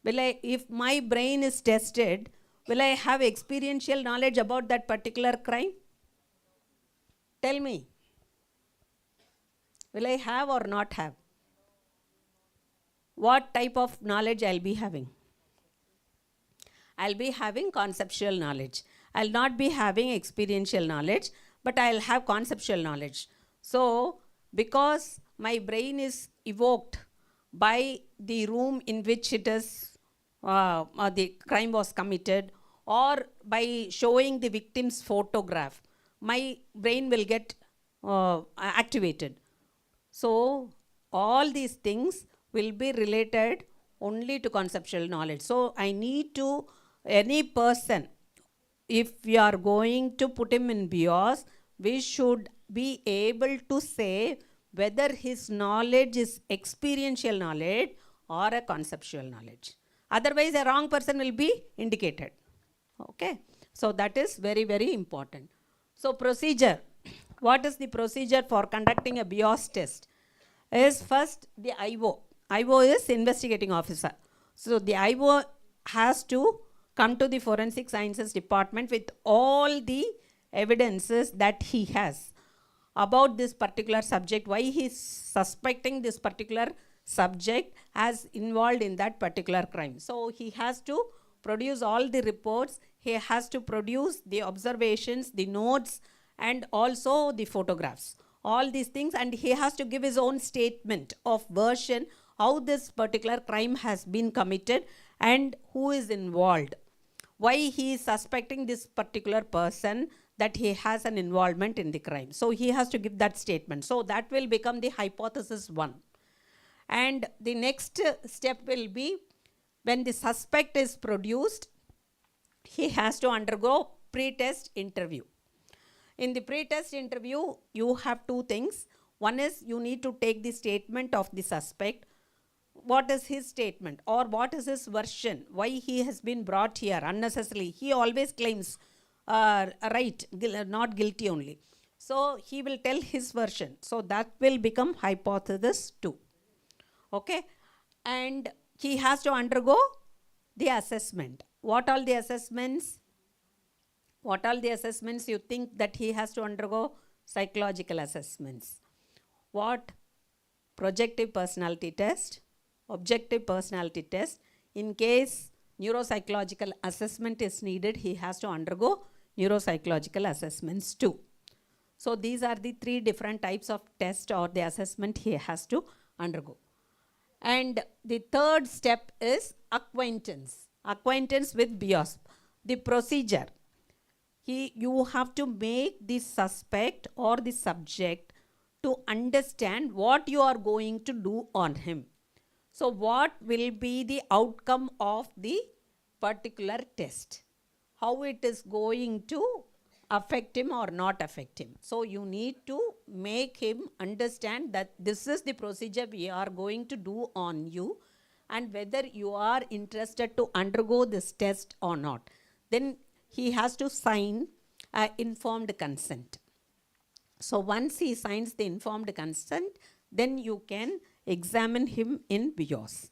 S11: If my brain is tested, will I have experiential knowledge about that particular crime? Tell me. Will I have or not have? What type of knowledge I'll be having? I'll be having conceptual knowledge. I'll not be having experiential knowledge, but I'll have conceptual knowledge. So, because my brain is evoked by the room in which it is, the crime was committed, or by showing the victim's photograph, my brain will get activated. So, all these things will be related only to conceptual knowledge. So, I need to, any person, if we are going to put him in BIOS, we should be able to say whether his knowledge is experiential knowledge or a conceptual knowledge. Otherwise, a wrong person will be indicated. Okay. So that is very, very important. So procedure. What is the procedure for conducting a BIOS test? Is first the IO. IO is investigating officer. So the IO has to come to the forensic sciences department with all the evidences that he has about this particular subject, why he is suspecting this particular subject as involved in that particular crime. So he has to produce all the reports, he has to produce the observations, the notes, and also the photographs. All these things, and he has to give his own statement of version how this particular crime has been committed and who is involved, why he is suspecting this particular person that he has an involvement in the crime. So he has to give that statement. So that will become the hypothesis 1. And the next step will be, when the suspect is produced, he has to undergo pre-test interview. In the pre-test interview, you have 2 things. One is you need to take the statement of the suspect. What is his statement or what is his version? Why he has been brought here unnecessarily? He always claims not guilty only. So he will tell his version. So that will become hypothesis 2. Okay? And he has to undergo the assessment. What all the assessments? What all the assessments you think that he has to undergo? Psychological assessments. What? Projective personality test, objective personality test. In case neuropsychological assessment is needed, he has to undergo neuropsychological assessments too. So these are the 3 different types of test or the assessment he has to undergo. And the third step is acquaintance. Acquaintance with BIOS. The procedure. You have to make the suspect or the subject to understand what you are going to do on him. So what will be the outcome of the particular test? How it is going to affect him or not affect him. So you need to make him understand that this is the procedure we are going to do on you, and whether you are interested to undergo this test or not. Then he has to sign informed consent. So once he signs the informed consent, then you can examine him in BIOS.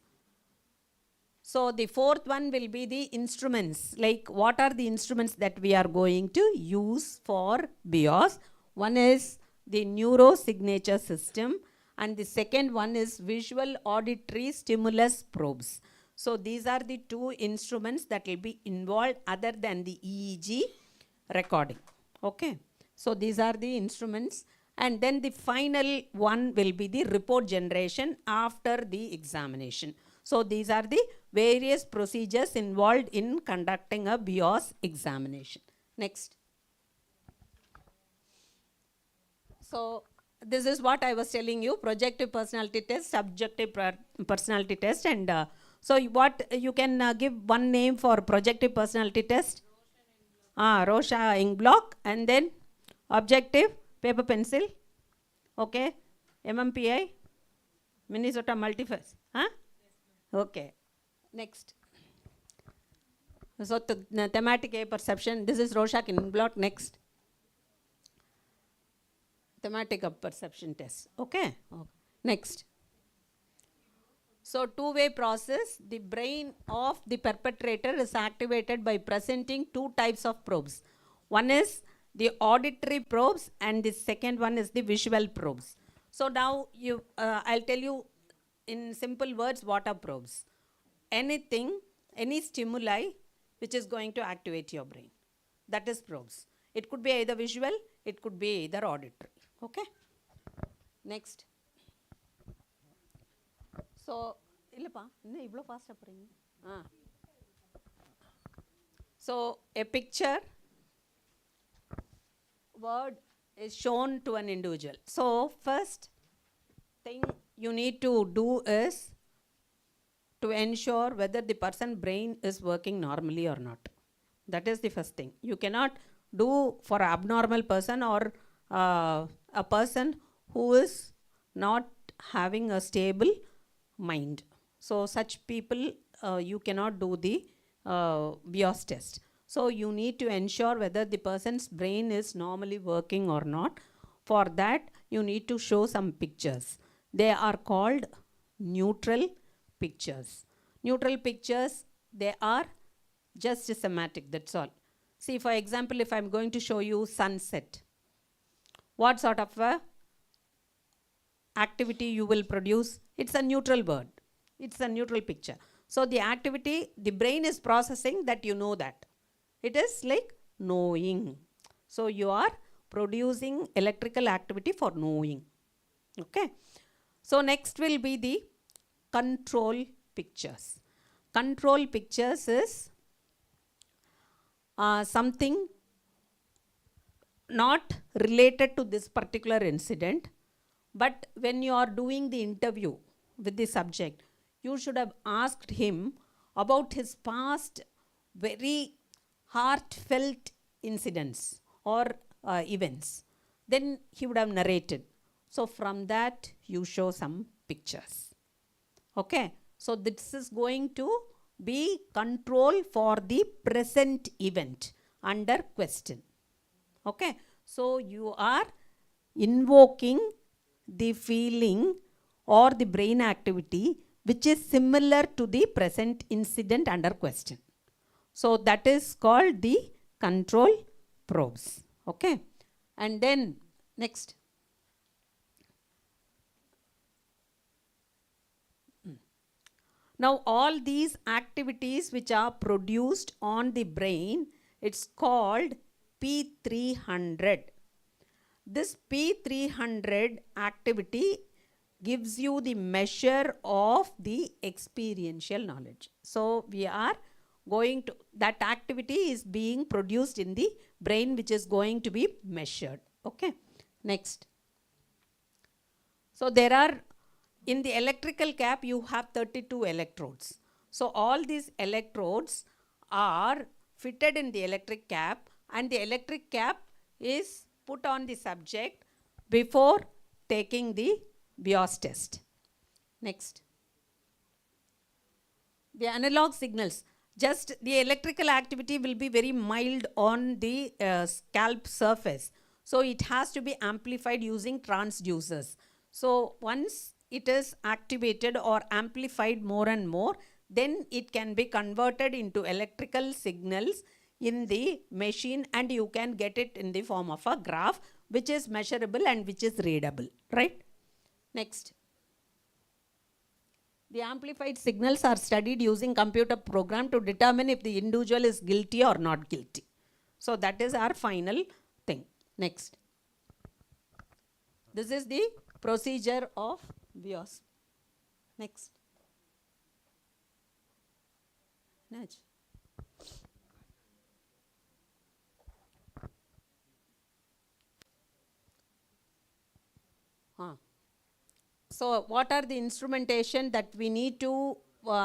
S11: So the fourth one will be the instruments. Like, what are the instruments that we are going to use for BIOS? One is the neurosignature system, and the second one is visual auditory stimulus probes. So these are the 2 instruments that will be involved other than the EEG recording. Okay. So these are the instruments, and then the final one will be the report generation after the examination. So these are the various procedures involved in conducting a BIOS examination. Next. So this is what I was telling you: projective personality test, subjective personality test, and so what you can give one name for projective personality test? Rorschach ink block, and then objective paper pencil. Okay, MMPI, Minnesota multiface. Okay, next. So thematic A perception. This is Rorschach ink block. Next. Thematic perception test. Okay. Next. So 2-way process. The brain of the perpetrator is activated by presenting 2 types of probes. One is the auditory probes, and the second one is the visual probes. So now I'll tell you in simple words what are probes. Anything, any stimuli which is going to activate your brain. That is probes. It could be either visual, it could be either auditory. Okay. Next. So, so a picture word is shown to an individual. So first thing you need to do is to ensure whether the person's brain is working normally or not. That is the first thing. You cannot do for an abnormal person or a person who is not having a stable mind. So such people you cannot do the BIOS test. So you need to ensure whether the person's brain is normally working or not. For that, you need to show some pictures. They are called neutral pictures. Neutral pictures, they are just semantic, that's all. See, for example, if I'm going to show you sunset, what sort of a activity you will produce? It's a neutral word. It's a neutral picture. So the activity, the brain is processing that you know that. It is like knowing. So you are producing electrical activity for knowing. Okay. So next will be the control pictures. Control pictures is something not related to this particular incident, but when you are doing the interview with the subject, you should have asked him about his past very heartfelt incidents or events. Then he would have narrated. So from that you show some pictures. Okay. So this is going to be control for the present event under question. Okay. So you are invoking the feeling or the brain activity which is similar to the present incident under question. So that is called the control probes. Okay. And then next. Now all these activities which are produced on the brain, it's called P300. This P300 activity gives you the measure of the experiential knowledge. So we are going to, that activity is being produced in the brain which is going to be measured. Okay. Next. So there are, in the electrical cap you have 32 electrodes. So all these electrodes are fitted in the electric cap, and the electric cap is put on the subject before taking the BIOS test. Next. The analog signals, just the electrical activity will be very mild on the scalp surface. So it has to be amplified using transducers. So once it is activated or amplified more and more, then it can be converted into electrical signals in the machine, and you can get it in the form of a graph which is measurable and which is readable, right? Next. The amplified signals are studied using computer program to determine if the individual is guilty or not guilty. So that is our final thing. Next. This is the procedure of BIOS. Next. Next. So what are the instrumentation that we need to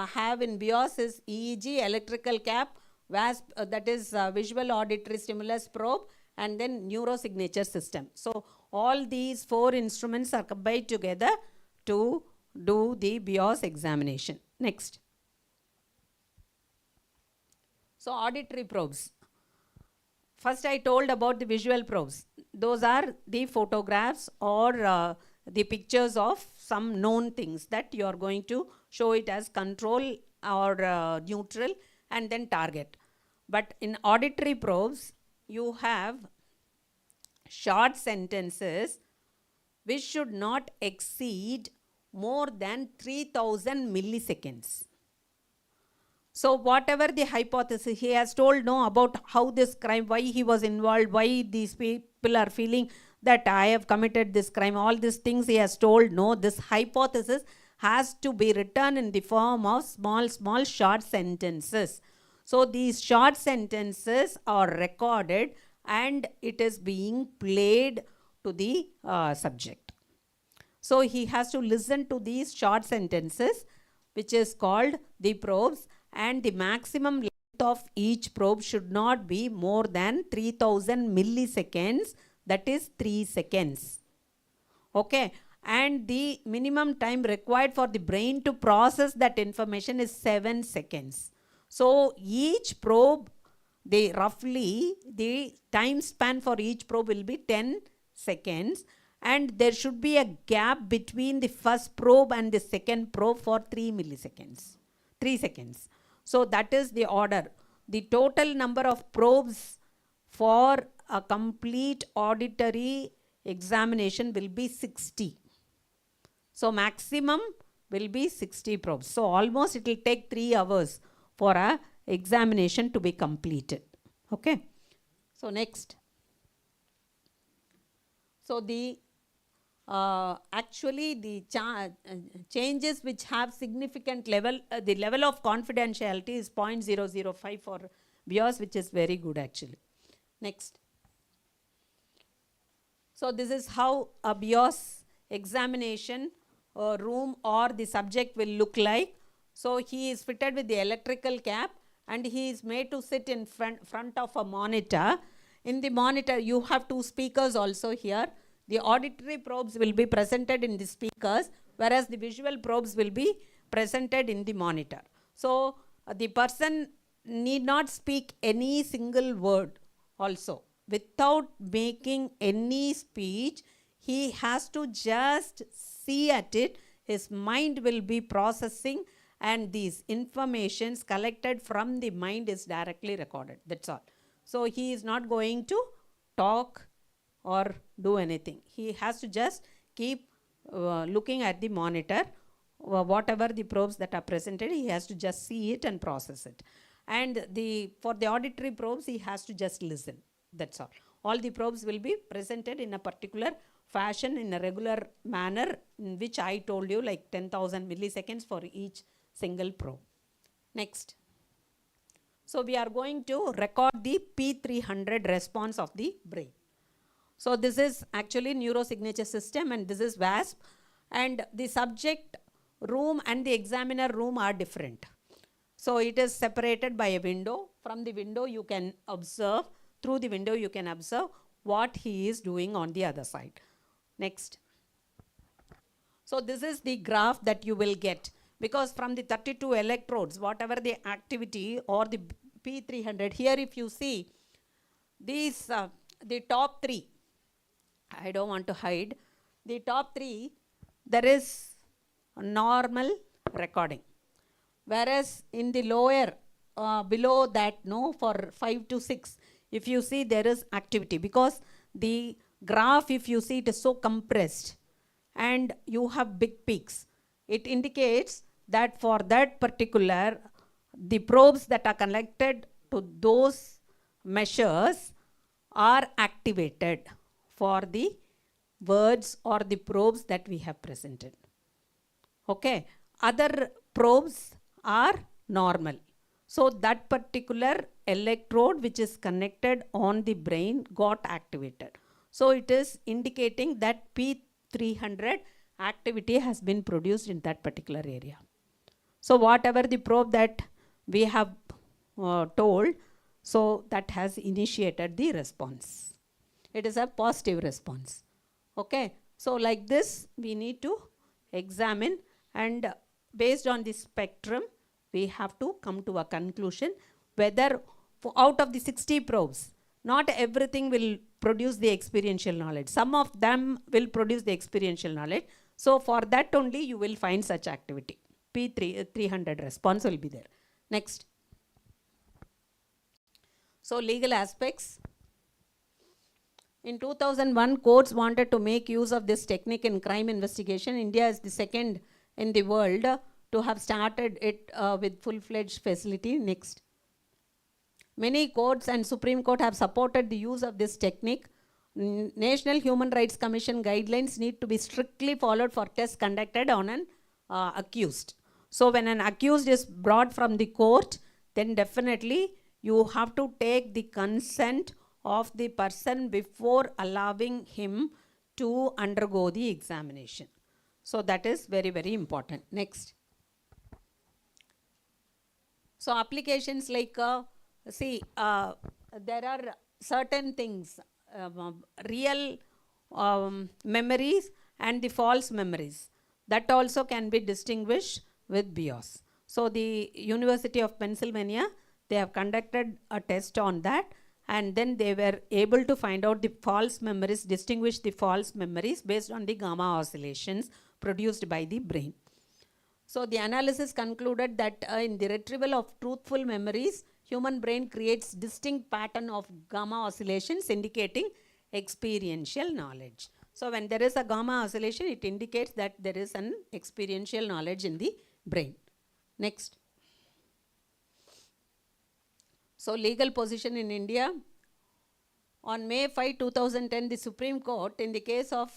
S11: have in BIOS is EEG, electrical cap, VASP, that is visual auditory stimulus probe, and then neurosignature system. So all these 4 instruments are combined together to do the BIOS examination. Next. So auditory probes. First I told about the visual probes. Those are the photographs or the pictures of some known things that you are going to show it as control or neutral and then target. But in auditory probes, you have short sentences which should not exceed more than 3000 milliseconds. So whatever the hypothesis, he has told no about how this crime, why he was involved, why these people are feeling that I have committed this crime, all these things he has told no. This hypothesis has to be written in the form of small short sentences. So these short sentences are recorded and it is being played to the subject. So he has to listen to these short sentences, which is called the probes, and the maximum length of each probe should not be more than 3000 milliseconds, that is 3 seconds. Okay, and the minimum time required for the brain to process that information is 7 seconds. So each probe roughly the time span for each probe will be 10 seconds, and there should be a gap between the first probe and the second probe for 3 seconds. So that is the order. The total number of probes for a complete auditory examination will be 60. So maximum will be 60 probes. So almost it will take 3 hours for a examination to be completed. Okay. So next. So the actually the changes which have significant level, the level of confidentiality is 0.005 for BIOS, which is very good actually. Next. So this is how a BIOS examination room or the subject will look like. So he is fitted with the electrical cap and he is made to sit in front of a monitor. In the monitor you have 2 speakers also here. The auditory probes will be presented in the speakers, whereas the visual probes will be presented in the monitor. So the person need not speak any single word also. Without making any speech, he has to just see at it. His mind will be processing, and these informations collected from the mind is directly recorded. That's all. So he is not going to talk or do anything. He has to just keep looking at the monitor. Whatever the probes that are presented, he has to just see it and process it. And for the auditory probes, he has to just listen. That's all. All the probes will be presented in a particular fashion, in a regular manner, in which I told you, like 10,000 milliseconds for each single probe. Next. So we are going to record the P300 response of the brain. So this is actually neurosignature system, and this is VASP, and the subject room and the examiner room are different. So it is separated by a window. From the window you can observe, through the window you can observe what he is doing on the other side. Next. So this is the graph that you will get, because from the 32 electrodes, whatever the activity or the P300, here if you see these, the top 3, I don't want to hide, the top 3, there is a normal recording. Whereas in the lower, below that, for 5 to 6, if you see there is activity, because the graph, if you see, it is so compressed and you have big peaks. It indicates that for that particular, the probes that are connected to those measures are activated for the words or the probes that we have presented. Okay. Other probes are normal. So that particular electrode which is connected on the brain got activated. So it is indicating that P300 activity has been produced in that particular area. So whatever the probe that we have told, so that has initiated the response. It is a positive response. Okay. So like this we need to examine, and based on the spectrum we have to come to a conclusion whether out of the 60 probes, not everything will produce the experiential knowledge. Some of them will produce the experiential knowledge. So for that only you will find such activity. P300 response will be there. Next. So legal aspects. In 2001, courts wanted to make use of this technique in crime investigation. India is the second in the world to have started it with full-fledged facility. Next. Many courts and Supreme Court have supported the use of this technique. National Human Rights Commission guidelines need to be strictly followed for tests conducted on an accused. So when an accused is brought from the court, then definitely you have to take the consent of the person before allowing him to undergo the examination. So that is very, very important. Next. So applications like, there are certain things, real memories and the false memories. That also can be distinguished with BIOS. So the University of Pennsylvania, They have conducted a test on that, and then they were able to find out the false memories, distinguish the false memories based on the gamma oscillations produced by the brain. So the analysis concluded that in the retrieval of truthful memories, human brain creates distinct pattern of gamma oscillations indicating experiential knowledge. So when there is a gamma oscillation, it indicates that there is an experiential knowledge in the brain. Next. So legal position in India. On May 5, 2010, the Supreme Court, in the case of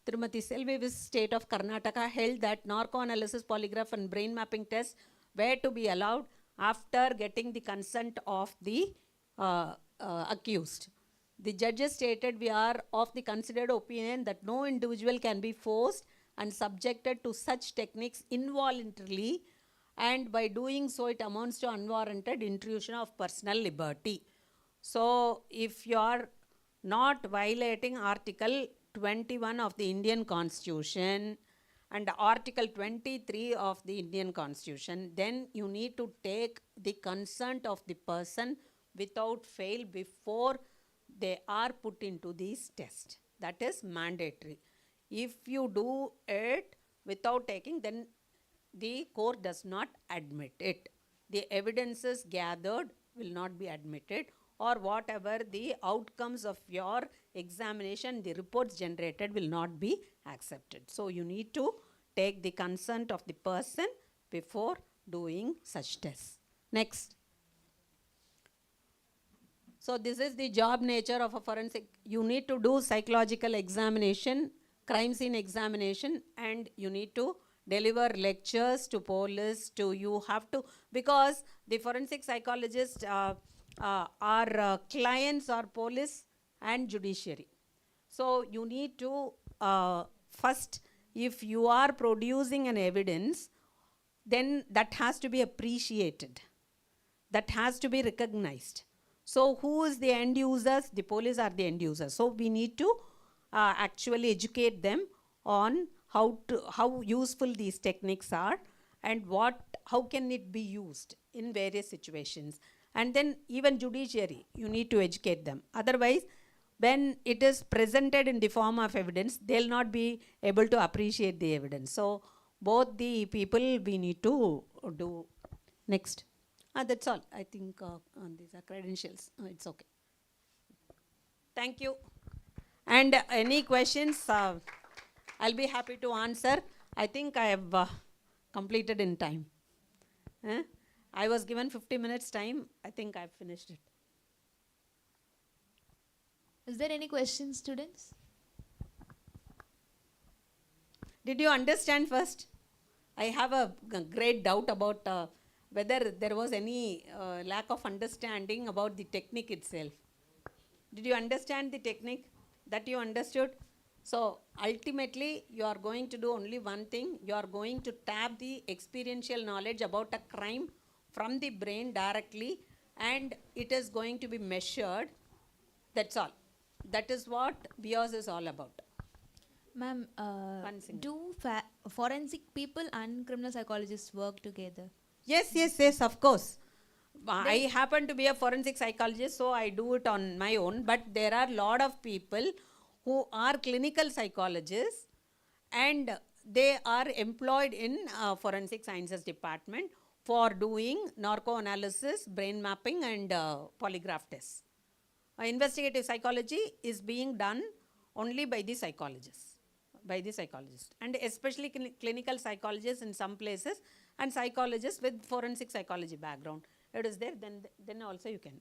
S11: Tirumati Selvi v. State of Karnataka, held that narcoanalysis, polygraph and brain mapping tests were to be allowed after getting the consent of the accused. The judges stated, we are of the considered opinion that no individual can be forced and subjected to such techniques involuntarily, and by doing so it amounts to unwarranted intrusion of personal liberty. So if you are not violating Article 21 of the Indian Constitution and Article 23 of the Indian Constitution, then you need to take the consent of the person without fail before they are put into these tests. That is mandatory. If you do it without taking, then the court does not admit it. The evidences gathered will not be admitted, or whatever the outcomes of your examination, the reports generated will not be accepted. So you need to take the consent of the person before doing such tests. Next. So this is the job nature of a forensic. You need to do psychological examination, crime scene examination, and you need to deliver lectures to police, you have to, because the forensic psychologists are clients or police and judiciary. So you need to first, if you are producing an evidence, then that has to be appreciated. That has to be recognized. So who is the end users? The police are the end users. So we need to actually educate them on how useful these techniques are and how can it be used in various situations. And then even judiciary, you need to educate them. Otherwise, when it is presented in the form of evidence, they'll not be able to appreciate the evidence. So both the people we need to do. Next. That's all. I think these are credentials. It's okay. Thank you. And any questions, I'll be happy to answer. I think I have completed in time. I was given 50 minutes time. I think I've finished it.
S15: Is there any questions, students?
S11: Did you understand first? I have a great doubt about whether there was any lack of understanding about the technique itself. Did you understand the technique that you understood? So ultimately, you are going to do only one thing. You are going to tap the experiential knowledge about a crime from the brain directly, and it is going to be measured. That's all. That is what BIOS is all about.
S15: Ma'am, do forensic people and criminal psychologists work together?
S11: Yes, of course. I happen to be a forensic psychologist, so I do it on my own. But there are a lot of people who are clinical psychologists and they are employed in forensic sciences department for doing narcoanalysis, brain mapping and polygraph tests. Investigative psychology is being done only by the psychologists, and especially clinical psychologists in some places and psychologists with forensic psychology background. It is there, then also you can.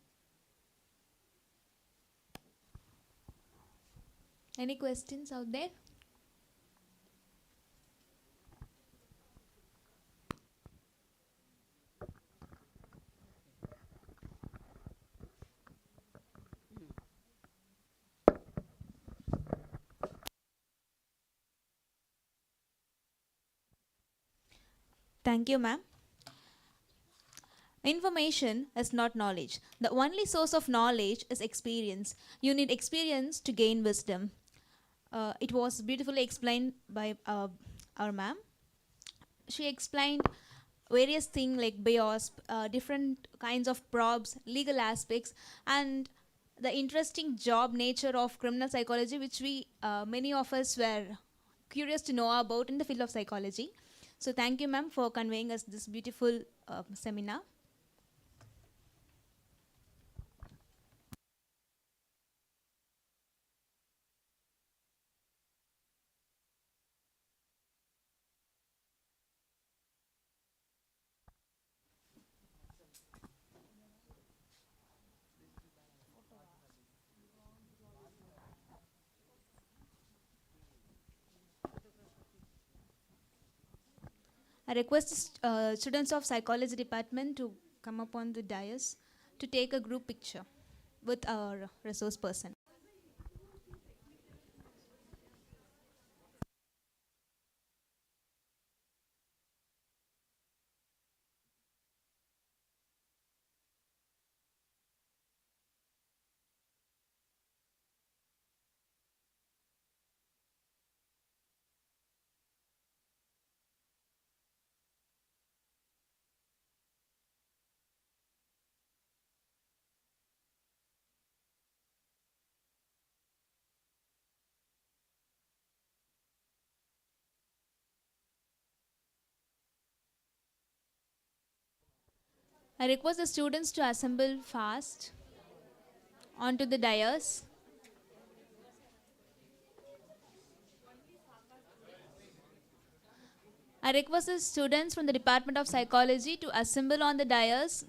S15: Any questions out there? Thank you, ma'am. Information is not knowledge. The only source of knowledge is experience. You need experience to gain wisdom. It was beautifully explained by our ma'am. She explained various things like bios, different kinds of probes, legal aspects, and the interesting job nature of criminal psychology, which we many of us were curious to know about in the field of psychology. So thank you, ma'am, for conveying us this beautiful seminar. I request students of psychology department to come up on the dais to take a group picture with our resource person. I request the students to assemble fast onto the dais. I request the students from the Department of Psychology to assemble on the dais